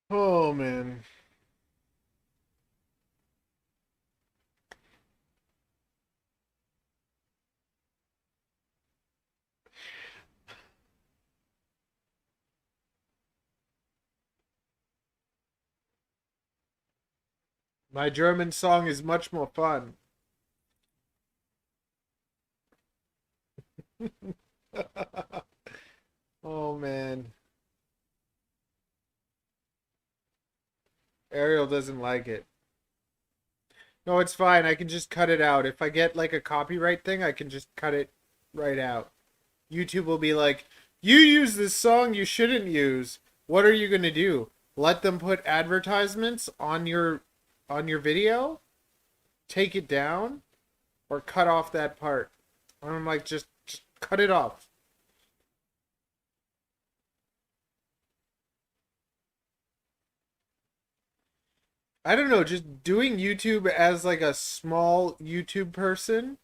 Oh, man. My German song is much more fun. Oh, man. Ariel doesn't like it. No, it's fine. I can just cut it out. If I get like a copyright thing, I can just cut it right out. YouTube will be like, you use this song you shouldn't use. What are you going to do? Let them put advertisements on your video? Take it down? Or cut off that part? And I'm like, just cut it off. I don't know, just doing YouTube as like a small YouTube person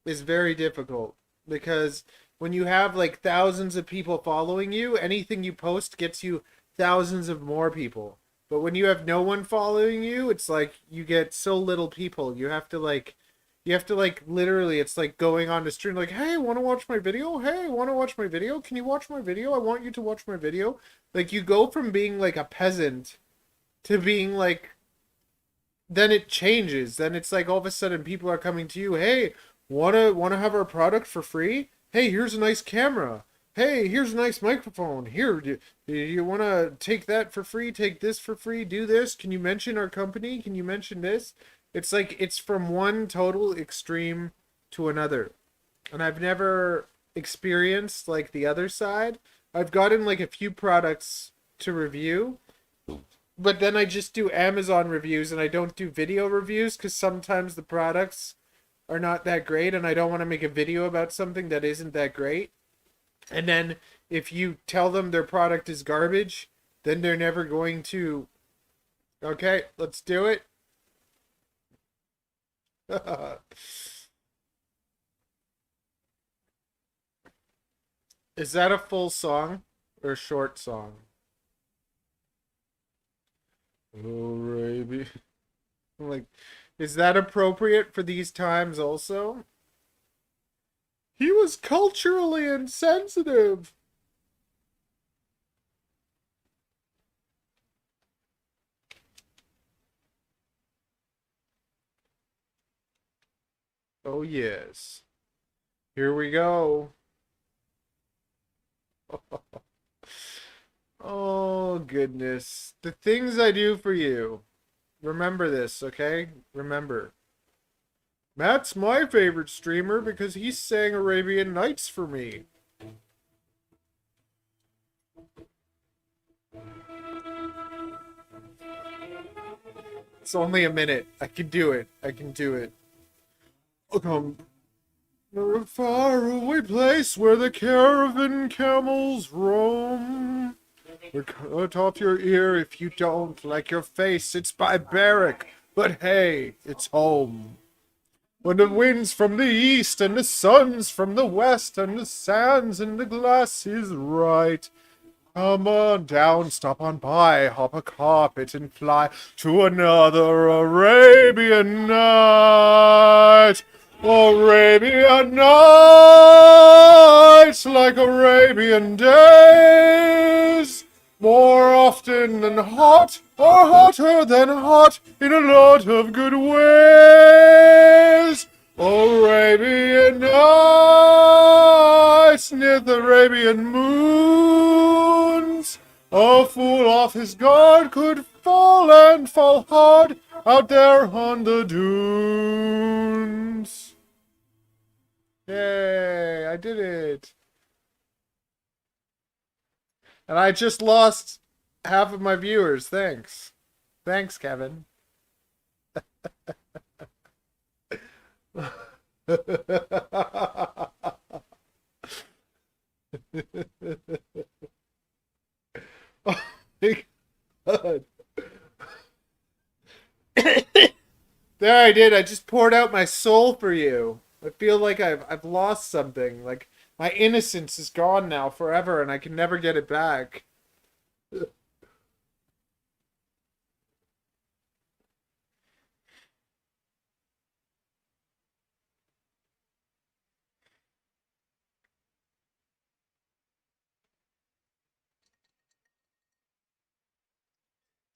is very difficult because when you have like thousands of people following you, anything you post gets you thousands of more people. But when you have no one following you, it's like you get so little people. You have to literally, it's like going on the stream like, hey, want to watch my video? Hey, want to watch my video? Can you watch my video? I want you to watch my video. Like you go from being like a peasant to being like then it changes. Then it's like all of a sudden people are coming to you, hey, wanna have our product for free? Hey, here's a nice camera. Hey, here's a nice microphone. Here, do you want to take that for free? Take this for free? Do this? Can you mention our company? Can you mention this? It's like it's from one total extreme to another. And I've never experienced like the other side. I've gotten like a few products to review, but then I just do Amazon reviews and I don't do video reviews because sometimes the products are not that great and I don't want to make a video about something that isn't that great. And then if you tell them their product is garbage, then they're never going to. Okay, let's do it. Is that a full song or a short song? Oh, baby. Like, is that appropriate for these times also? He was culturally insensitive. Oh, yes. Here we go. Oh, goodness. The things I do for you. Remember this, okay? Remember. Matt's my favorite streamer because he sang Arabian Nights for me. It's only a minute. I can do it. I can do it. Come to a faraway place where the caravan camels roam. Cut off your ear if you don't like your face. It's barbaric, but hey, it's home. When the wind's from the east and the sun's from the west and the sand's in the glass is right. Come on down, stop on by, hop a carpet and fly to another Arabian night. Arabian nights like Arabian days. More often than hot, or hotter than hot, in a lot of good ways. Arabian nights near the Arabian moons. A fool off his guard could fall and fall hard out there on the dunes. Yay, I did it. And I just lost half of my viewers. Thanks. Thanks, Kevin. Oh my God. There I did. I just poured out my soul for you. I feel like I've lost something. Like my innocence is gone now forever and I can never get it back.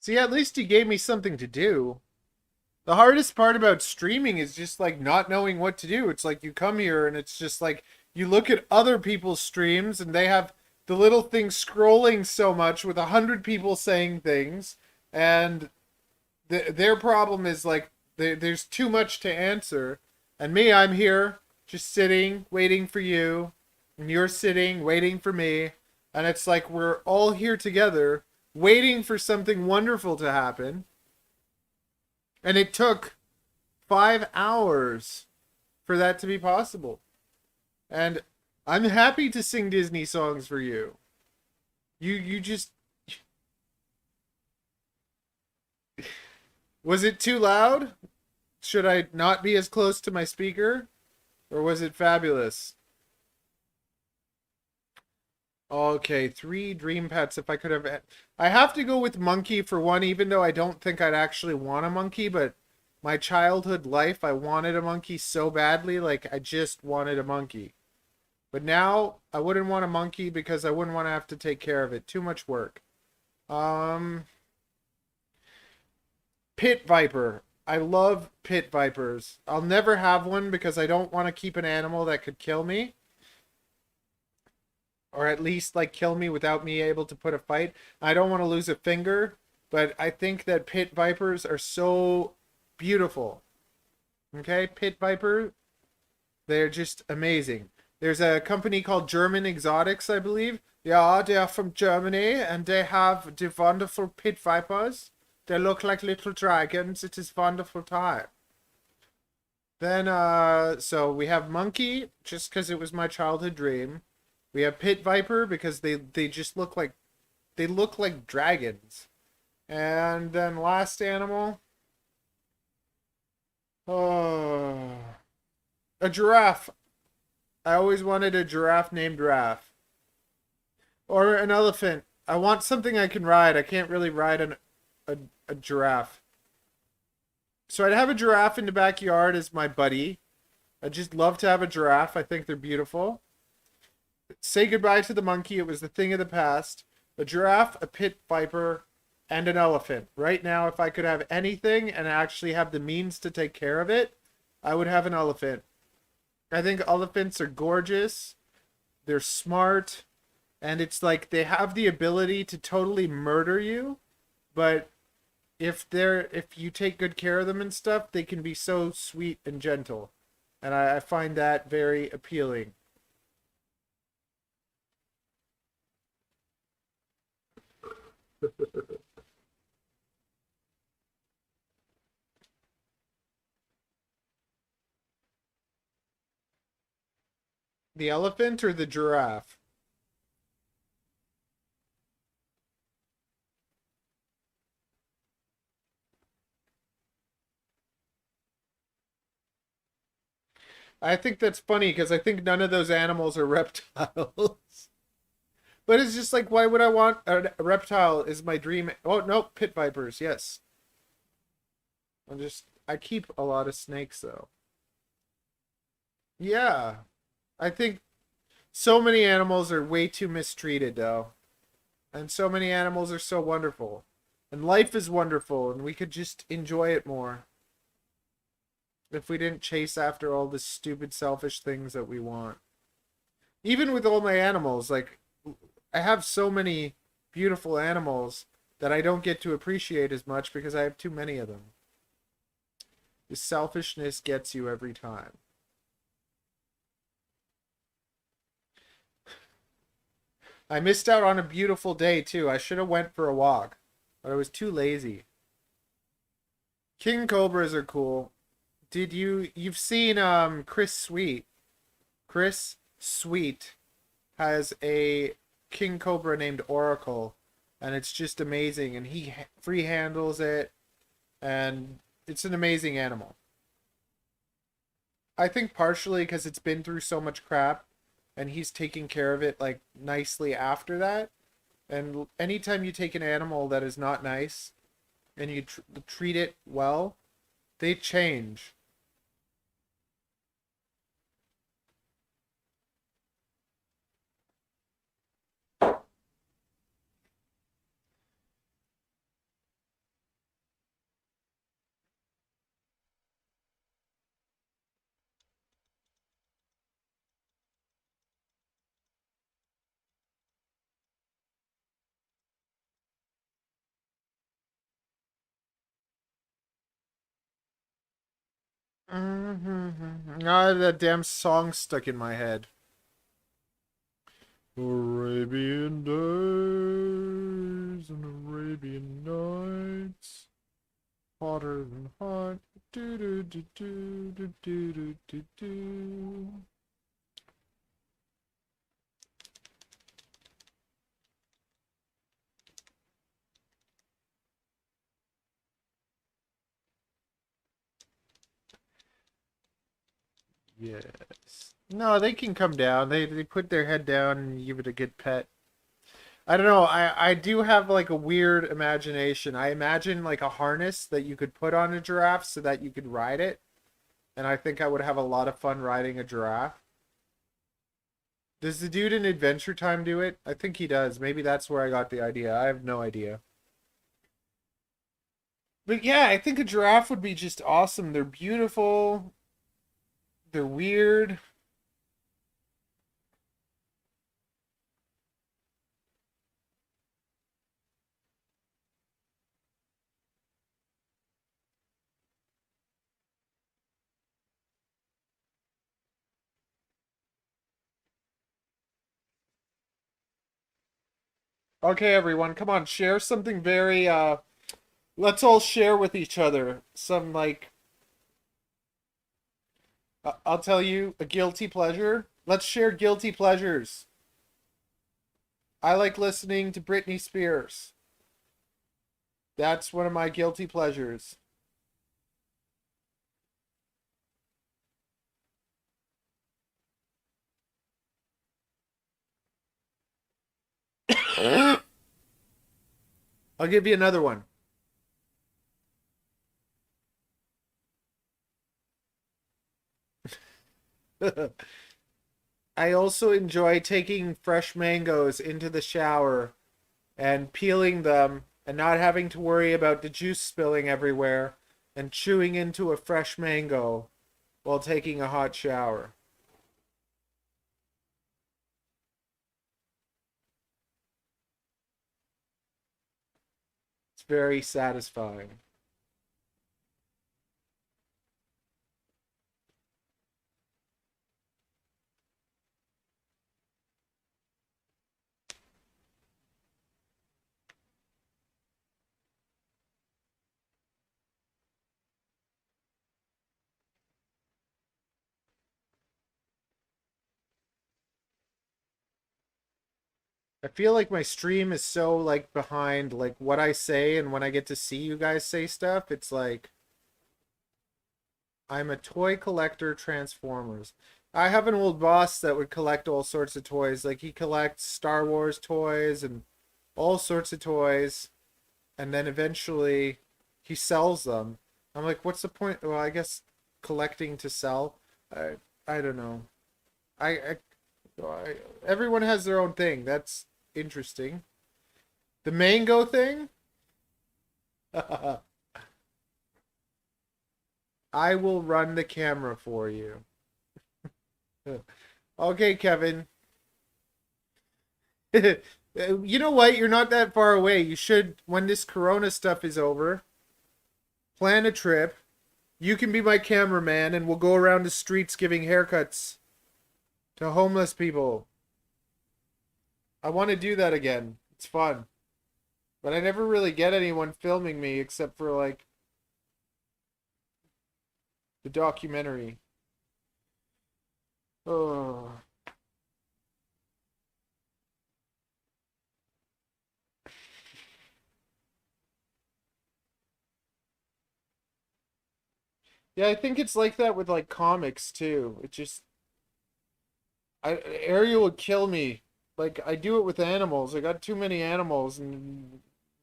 See, at least you gave me something to do. The hardest part about streaming is just like not knowing what to do. It's like you come here and it's just like you look at other people's streams and they have the little thing scrolling so much with 100 people saying things, and their problem is like there's too much to answer. And me, I'm here just sitting, waiting for you, and you're sitting, waiting for me, and it's like we're all here together, waiting for something wonderful to happen. And it took 5 hours for that to be possible. And I'm happy to sing Disney songs for you. You just... Was it too loud? Should I not be as close to my speaker? Or was it fabulous? Okay, 3 dream pets if I could have... I have to go with monkey for one, even though I don't think I'd actually want a monkey, but my childhood life, I wanted a monkey so badly, like, I just wanted a monkey. But now, I wouldn't want a monkey because I wouldn't want to have to take care of it. Too much work. Pit viper. I love pit vipers. I'll never have one because I don't want to keep an animal that could kill me. Or at least like kill me without me able to put a fight. I don't want to lose a finger, but I think that pit vipers are so beautiful. Okay, pit viper, they're just amazing. There's a company called German Exotics, I believe. Yeah, they are from Germany and they have the wonderful pit vipers. They look like little dragons. It is wonderful time. Then so we have monkey just because it was my childhood dream. We have pit viper because they just look like dragons. And then last animal, oh, a giraffe. I always wanted a giraffe named Raph. Or an elephant. I want something I can ride. I can't really ride a giraffe. So I'd have a giraffe in the backyard as my buddy. I'd just love to have a giraffe. I think they're beautiful. Say goodbye to the monkey. It was the thing of the past. A giraffe, a pit viper, and an elephant. Right now, if I could have anything and actually have the means to take care of it, I would have an elephant. I think elephants are gorgeous. They're smart. And it's like they have the ability to totally murder you. But if you take good care of them and stuff, they can be so sweet and gentle. And I find that very appealing. The elephant or the giraffe? I think that's funny because I think none of those animals are reptiles. But it's just like, why would I want a reptile? Is my dream? Oh no, pit vipers. Yes. I keep a lot of snakes though. Yeah, I think so many animals are way too mistreated though, and so many animals are so wonderful, and life is wonderful, and we could just enjoy it more if we didn't chase after all the stupid, selfish things that we want. Even with all my animals, like I have so many beautiful animals that I don't get to appreciate as much because I have too many of them. The selfishness gets you every time. I missed out on a beautiful day too. I should have went for a walk, but I was too lazy. King cobras are cool. You've seen Chris Sweet. Chris Sweet has a king cobra named Oracle, and it's just amazing, and he free handles it, and it's an amazing animal. I think partially because it's been through so much crap and he's taking care of it like nicely after that. And anytime you take an animal that is not nice and you treat it well, they change. Mm-hmm. Ah, that damn song stuck in my head. Arabian days and Arabian nights, hotter than hot. Do do do do do do do do do. Yes. No, they can come down. They put their head down and give it a good pet. I don't know. I do have like a weird imagination. I imagine like a harness that you could put on a giraffe so that you could ride it. And I think I would have a lot of fun riding a giraffe. Does the dude in Adventure Time do it? I think he does. Maybe that's where I got the idea. I have no idea. But yeah, I think a giraffe would be just awesome. They're beautiful. They're weird. Okay, everyone, come on, share something very let's all share with each other some like I'll tell you a guilty pleasure. Let's share guilty pleasures. I like listening to Britney Spears. That's one of my guilty pleasures. I'll give you another one. I also enjoy taking fresh mangoes into the shower and peeling them and not having to worry about the juice spilling everywhere and chewing into a fresh mango while taking a hot shower. It's very satisfying. I feel like my stream is so like behind like what I say and when I get to see you guys say stuff, it's like I'm a toy collector Transformers. I have an old boss that would collect all sorts of toys. Like he collects Star Wars toys and all sorts of toys and then eventually he sells them. I'm like, what's the point? Well, I guess collecting to sell. I I don't know. I, everyone has their own thing. That's interesting. The mango thing? I will run the camera for you. Okay, Kevin. You know what? You're not that far away. You should, when this Corona stuff is over, plan a trip. You can be my cameraman and we'll go around the streets giving haircuts to homeless people. I want to do that again. It's fun. But I never really get anyone filming me except for like the documentary. Oh. Yeah, I think it's like that with like comics too. It just Ariel would kill me. Like I do it with animals. I got too many animals and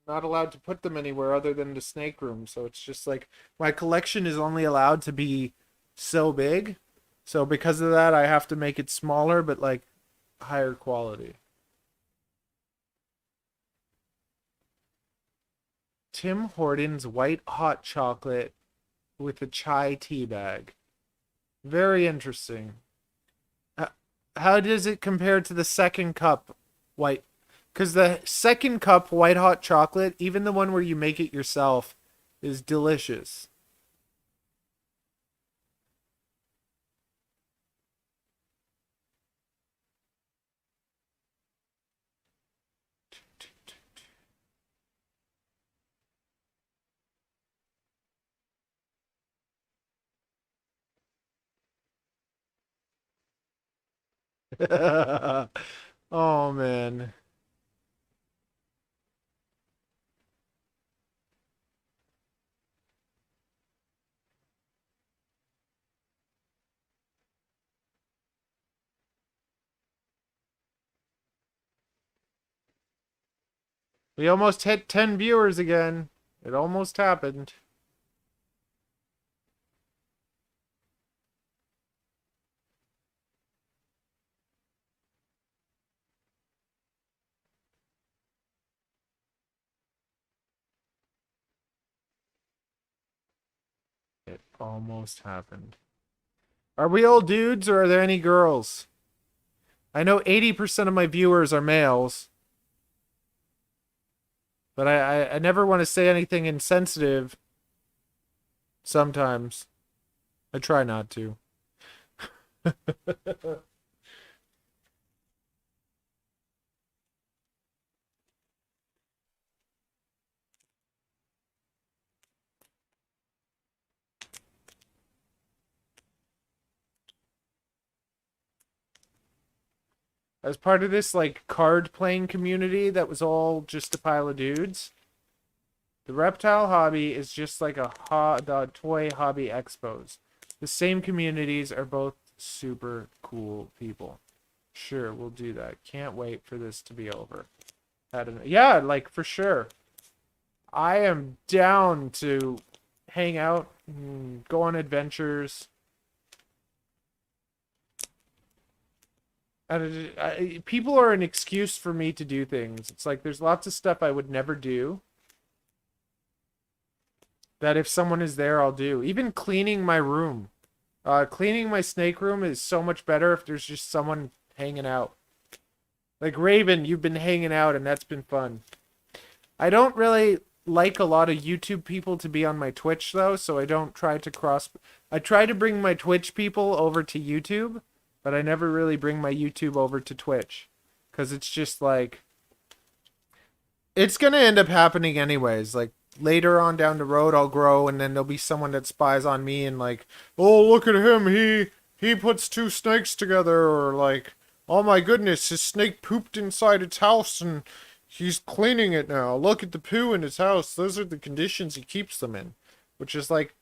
not allowed to put them anywhere other than the snake room. So it's just like my collection is only allowed to be so big. So because of that, I have to make it smaller but like higher quality. Tim Hortons white hot chocolate with a chai tea bag. Very interesting. Uh, How does it compare to the second cup white? Because the second cup white hot chocolate, even the one where you make it yourself, is delicious. Oh man. We almost hit 10 viewers again. It almost happened. It almost happened. Are we all dudes or are there any girls? I know 80% of my viewers are males. But I never want to say anything insensitive. Sometimes. I try not to. As part of this like card playing community that was all just a pile of dudes, the reptile hobby is just like the toy hobby expos. The same communities are both super cool people. Sure, we'll do that. Can't wait for this to be over. Yeah, like for sure. I am down to hang out, go on adventures. People are an excuse for me to do things. It's like there's lots of stuff I would never do that if someone is there, I'll do. Even cleaning my room. Cleaning my snake room is so much better if there's just someone hanging out. Like Raven, you've been hanging out and that's been fun. I don't really like a lot of YouTube people to be on my Twitch though, so I don't try to cross... I try to bring my Twitch people over to YouTube, but I never really bring my YouTube over to Twitch. Because it's just like... It's going to end up happening anyways. Like, later on down the road, I'll grow, and then there'll be someone that spies on me and like, oh, look at him, he puts two snakes together, or like, oh my goodness, his snake pooped inside its house, and he's cleaning it now. Look at the poo in his house. Those are the conditions he keeps them in. Which is like,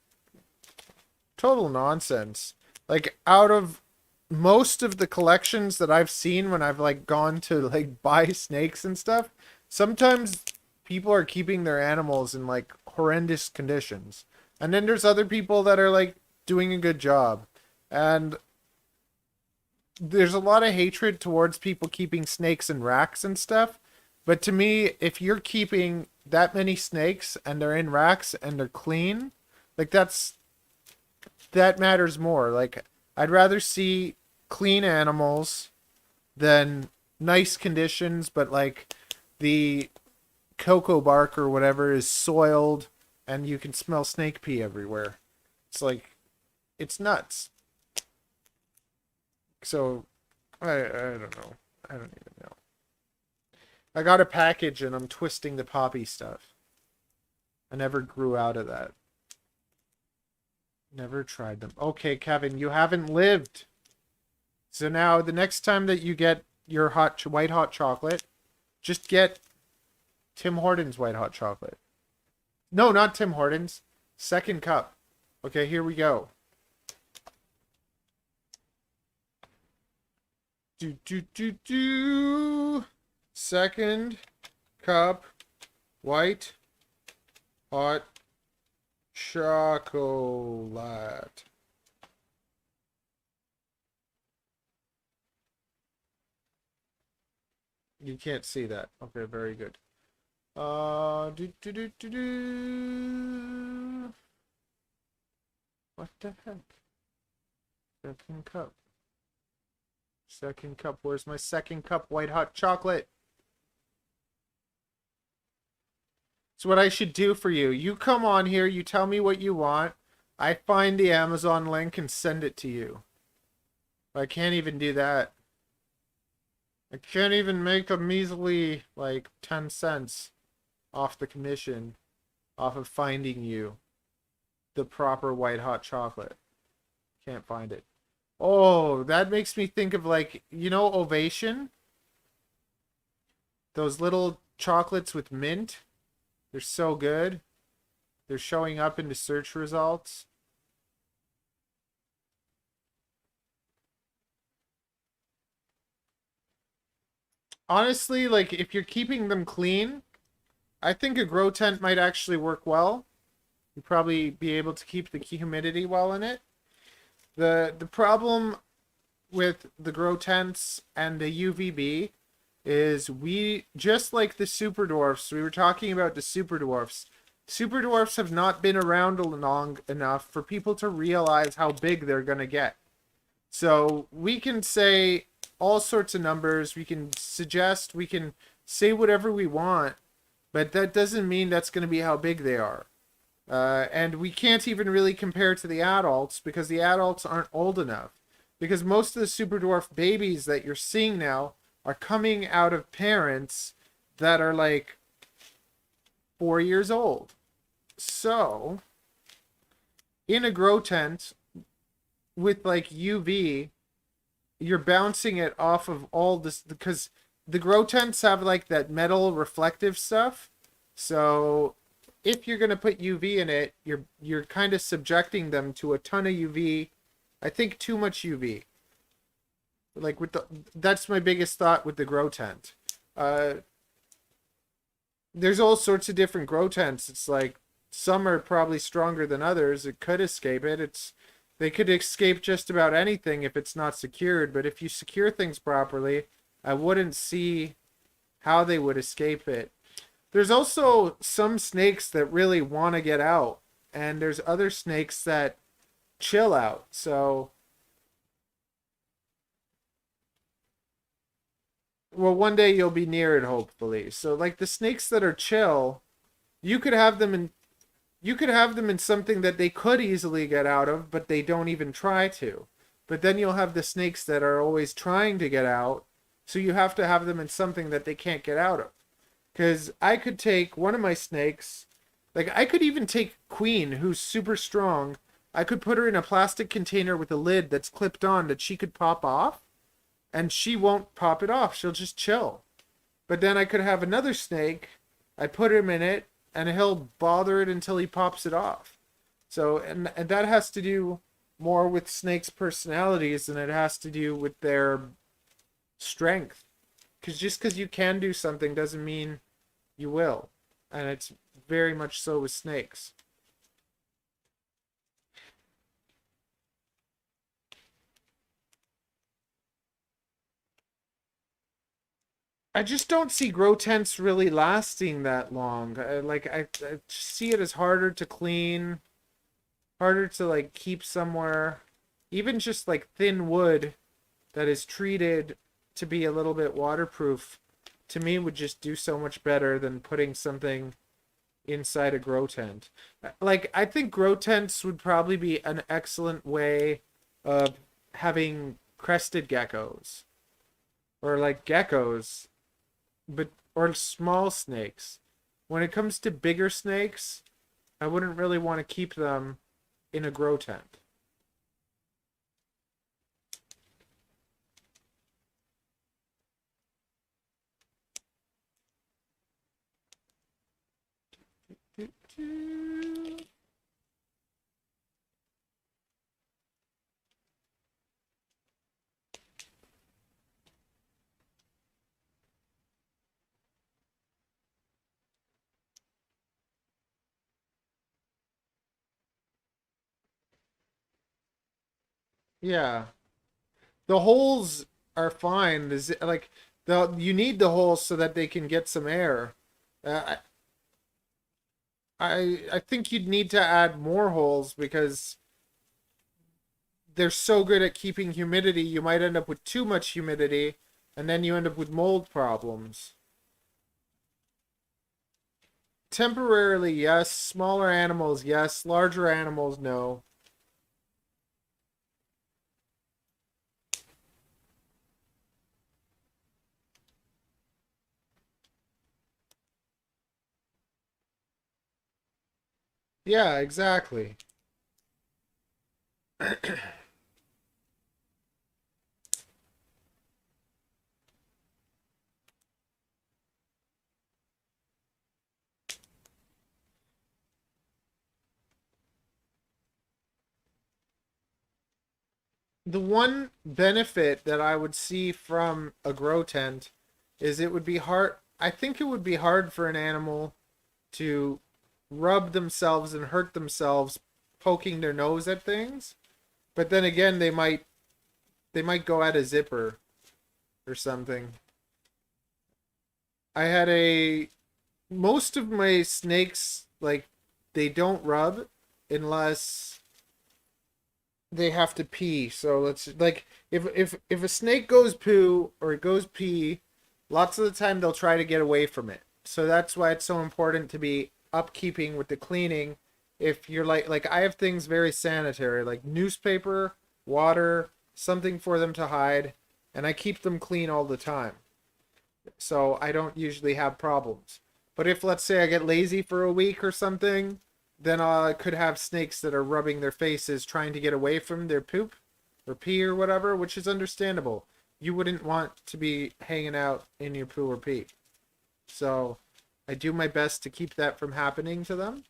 total nonsense. Like, out of most of the collections that I've seen when I've like gone to like buy snakes and stuff, sometimes people are keeping their animals in like horrendous conditions. And then there's other people that are like doing a good job. And there's a lot of hatred towards people keeping snakes in racks and stuff. But to me, if you're keeping that many snakes and they're in racks and they're clean, like that matters more. Like, I'd rather see clean animals than nice conditions, but like the cocoa bark or whatever is soiled and you can smell snake pee everywhere. It's like, it's nuts. So, I don't know. I don't even know. I got a package and I'm twisting the poppy stuff. I never grew out of that. Never tried them. Okay, Kevin, you haven't lived. So now, the next time that you get your white hot chocolate, just get Tim Hortons white hot chocolate. No, not Tim Hortons. Second cup. Okay, here we go. Second cup white hot chocolate. You can't see that. Okay, very good. What the heck? Second cup. Second cup. Where's my second cup white hot chocolate? It's what I should do for you. You come on here, you tell me what you want. I find the Amazon link and send it to you. I can't even do that. I can't even make a measly, like, 10 cents off the commission off of finding you the proper white hot chocolate. Can't find it. Oh, that makes me think of, like, you know Ovation? Those little chocolates with mint? They're so good. They're showing up in the search results. Honestly, like, if you're keeping them clean, I think a grow tent might actually work well. You'd probably be able to keep the humidity well in it. The problem with the grow tents and the UVB is just like the Superdwarfs, we were talking about the Superdwarfs, Superdwarfs have not been around long enough for people to realize how big they're going to get. So we can say all sorts of numbers, we can suggest, we can say whatever we want, but that doesn't mean that's going to be how big they are. And we can't even really compare to the adults because the adults aren't old enough. Because most of the Superdwarf babies that you're seeing now are coming out of parents that are like 4 years old. So, in a grow tent with like UV, you're bouncing it off of all this because the grow tents have like that metal reflective stuff. So, if you're gonna put UV in it, you're kind of subjecting them to a ton of UV. I think too much UV. Like that's my biggest thought with the grow tent. There's all sorts of different grow tents. It's like some are probably stronger than others. It could escape it. They could escape just about anything if it's not secured. But if you secure things properly, I wouldn't see how they would escape it. There's also some snakes that really want to get out, and there's other snakes that chill out. So, well, one day you'll be near it, hopefully. So, like the snakes that are chill, you could have them in something that they could easily get out of, but they don't even try to. But then you'll have the snakes that are always trying to get out, so you have to have them in something that they can't get out of. Because I could take one of my snakes, like I could even take Queen, who's super strong. I could put her in a plastic container with a lid that's clipped on that she could pop off, and she won't pop it off. She'll just chill. But then I could have another snake, I put him in it, and he'll bother it until he pops it off. So, and that has to do more with snakes' personalities than it has to do with their strength. Because just because you can do something doesn't mean you will. And it's very much so with snakes. I just don't see grow tents really lasting that long. I see it as harder to clean, harder to like keep somewhere. Even just like thin wood that is treated to be a little bit waterproof, to me would just do so much better than putting something inside a grow tent. Like I think grow tents would probably be an excellent way of having crested geckos or like geckos, but or small snakes. When it comes to bigger snakes, I wouldn't really want to keep them in a grow tent. Yeah. The holes are fine. Like you need the holes so that they can get some air. Uh, I think you'd need to add more holes because they're so good at keeping humidity. You might end up with too much humidity, and then you end up with mold problems. Temporarily, yes. Smaller animals, yes. Larger animals, no. Yeah, exactly. The one benefit that I would see from a grow tent is it would be hard. I think it would be hard for an animal to rub themselves and hurt themselves poking their nose at things. But then again, they might go at a zipper or something. I had most of my snakes, like they don't rub unless they have to pee. So let's like if a snake goes poo or it goes pee, lots of the time they'll try to get away from it. So that's why it's so important to be upkeeping with the cleaning. If you're like I have things very sanitary, like newspaper, water, something for them to hide, and I keep them clean all the time. So I don't usually have problems. But if let's say I get lazy for a week or something, then I could have snakes that are rubbing their faces trying to get away from their poop or pee or whatever, which is understandable. You wouldn't want to be hanging out in your poo or pee. So I do my best to keep that from happening to them.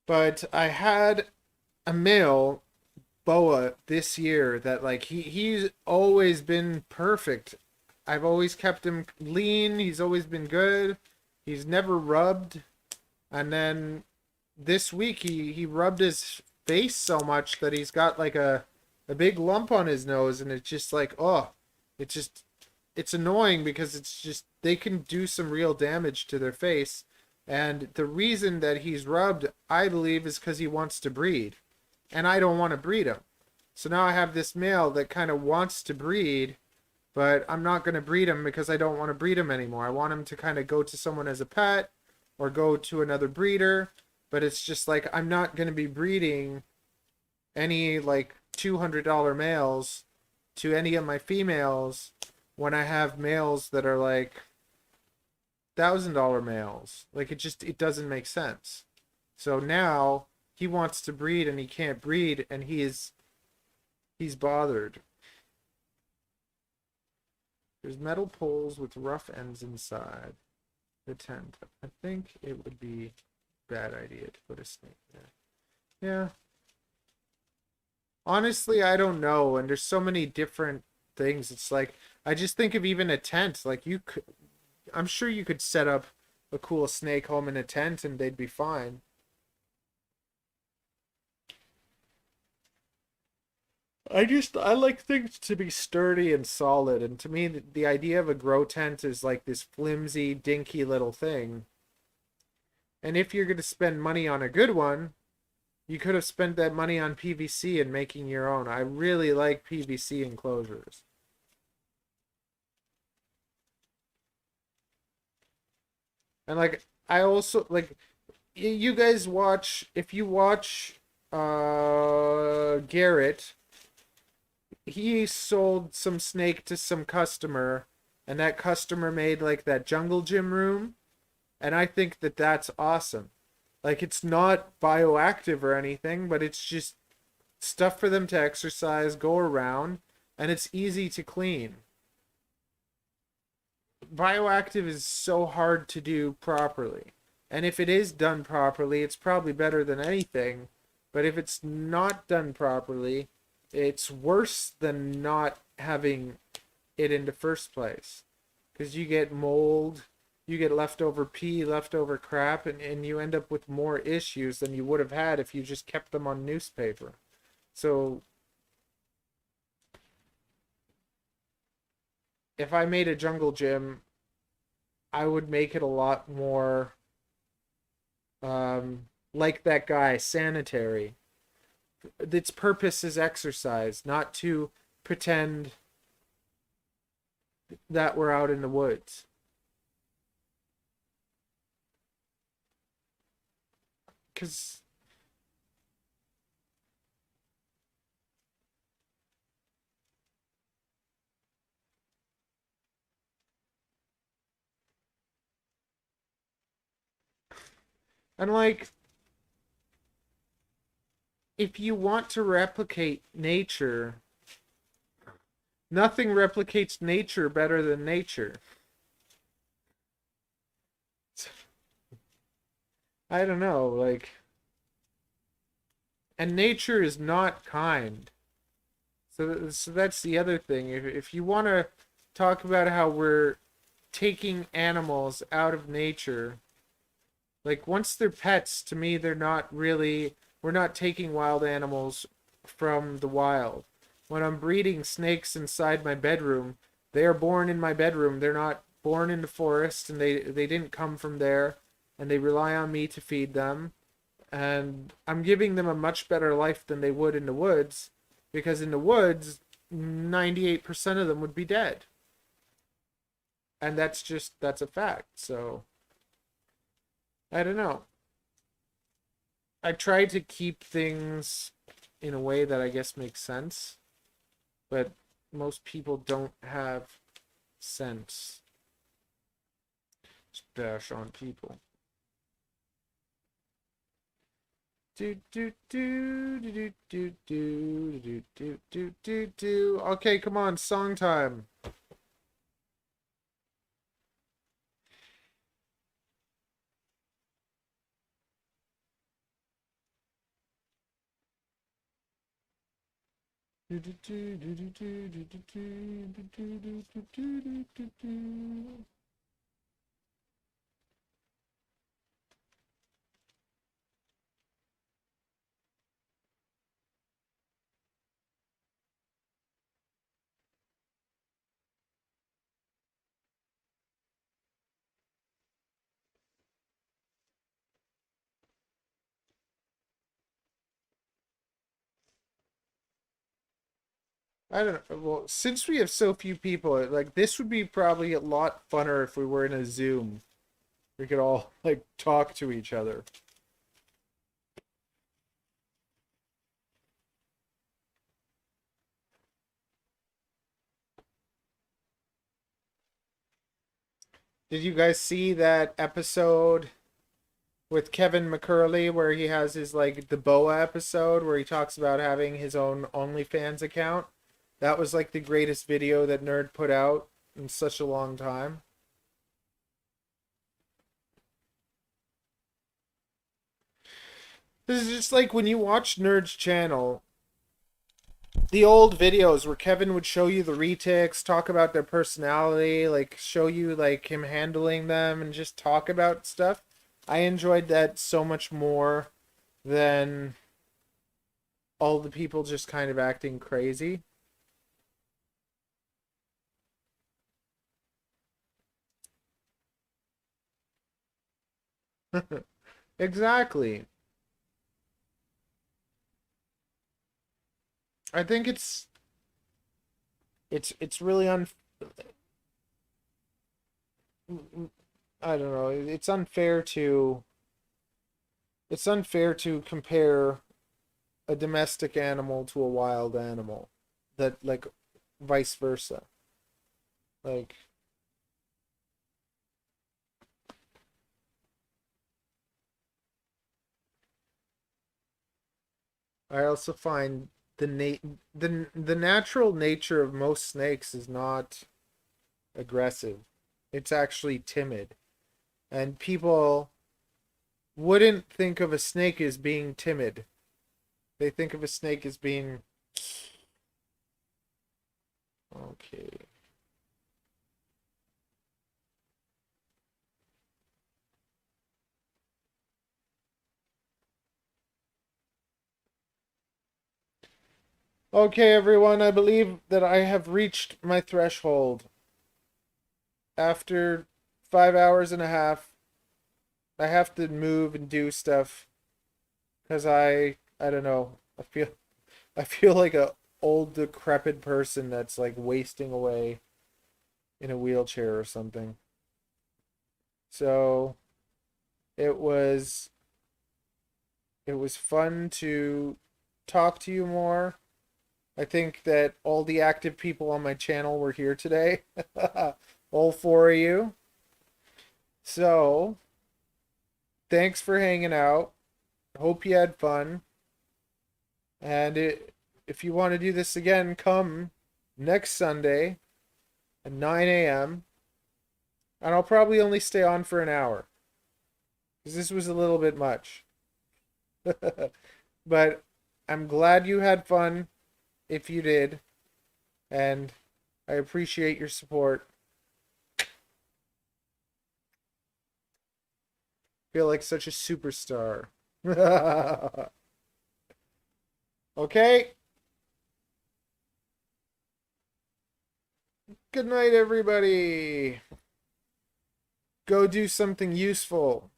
But I had a male Boa this year that like he's always been perfect. I've always kept him lean. He's always been good. He's never rubbed. And then this week he rubbed his face so much that he's got like a big lump on his nose, and it's just like, oh, it's annoying because it's just they can do some real damage to their face. And the reason that he's rubbed, I believe, is because he wants to breed. And I don't want to breed him. So now I have this male that kind of wants to breed, but I'm not going to breed him because I don't want to breed him anymore. I want him to kind of go to someone as a pet or go to another breeder. But it's just like I'm not going to be breeding any like $200 males to any of my females when I have males that are like $1,000 males. Like it doesn't make sense. So now he wants to breed and he can't breed, and he's bothered. There's metal poles with rough ends inside the tent. I think it would be a bad idea to put a snake there. Yeah. Honestly, I don't know. And there's so many different things. It's like I just think of even a tent. Like I'm sure you could set up a cool snake home in a tent and they'd be fine. I like things to be sturdy and solid, and to me the idea of a grow tent is like this flimsy, dinky little thing. And if you're going to spend money on a good one, you could have spent that money on PVC and making your own. I really like PVC enclosures. And like I also like you guys watch, if you watch Garrett, he sold some snake to some customer, and that customer made like that jungle gym room, and I think that that's awesome. Like it's not bioactive or anything, but it's just stuff for them to exercise, go around, and it's easy to clean. Bioactive is so hard to do properly. And if it is done properly, it's probably better than anything. But if it's not done properly, it's worse than not having it in the first place. Because you get mold, you get leftover pee, leftover crap, and you end up with more issues than you would have had if you just kept them on newspaper. So if I made a jungle gym, I would make it a lot more like that guy, sanitary. Its purpose is exercise, not to pretend that we're out in the woods. Because and like if you want to replicate nature, nothing replicates nature better than nature. I don't know, like, and nature is not kind. So that's the other thing. If you want to talk about how we're taking animals out of nature, like once they're pets, to me they're not really, we're not taking wild animals from the wild. When I'm breeding snakes inside my bedroom, they are born in my bedroom. They're not born in the forest, and they didn't come from there. and they rely on me to feed them, and I'm giving them a much better life than they would in the woods, because in the woods 98% of them would be dead. And that's a fact. So I don't know. I try to keep things in a way that I guess makes sense, but most people don't have sense. Just bash on people. Do do do do do do do do do do do do. Okay, come on, song time. Do do do do do do do do do do do do do do. I don't know. Well, since we have so few people, like this would be probably a lot funner if we were in a Zoom. We could all like talk to each other. Did you guys see that episode with Kevin McCurley where he has his like the Boa episode where he talks about having his own OnlyFans account? That was like the greatest video that Nerd put out in such a long time. This is just like when you watch Nerd's channel, the old videos where Kevin would show you the retics, talk about their personality, like show you like him handling them and just talk about stuff. I enjoyed that so much more than all the people just kind of acting crazy. Exactly. I think it's really I don't know. It's unfair to compare a domestic animal to a wild animal. That like vice versa. Like I also find the natural nature of most snakes is not aggressive. It's actually timid. And people wouldn't think of a snake as being timid. They think of a snake as being okay. Okay, everyone, I believe that I have reached my threshold. After 5 hours and a half, I have to move and do stuff because I don't know. I feel like a old decrepit person that's like wasting away in a wheelchair or something. So it was it was fun to talk to you more. I think that all the active people on my channel were here today. All four of you. So, thanks for hanging out. Hope you had fun. And if you want to do this again, come next Sunday at 9 a.m. And I'll probably only stay on for an hour. Because this was a little bit much. But I'm glad you had fun if you did. And I appreciate your support. Feel like such a superstar. Okay. Good night, everybody. Go do something useful.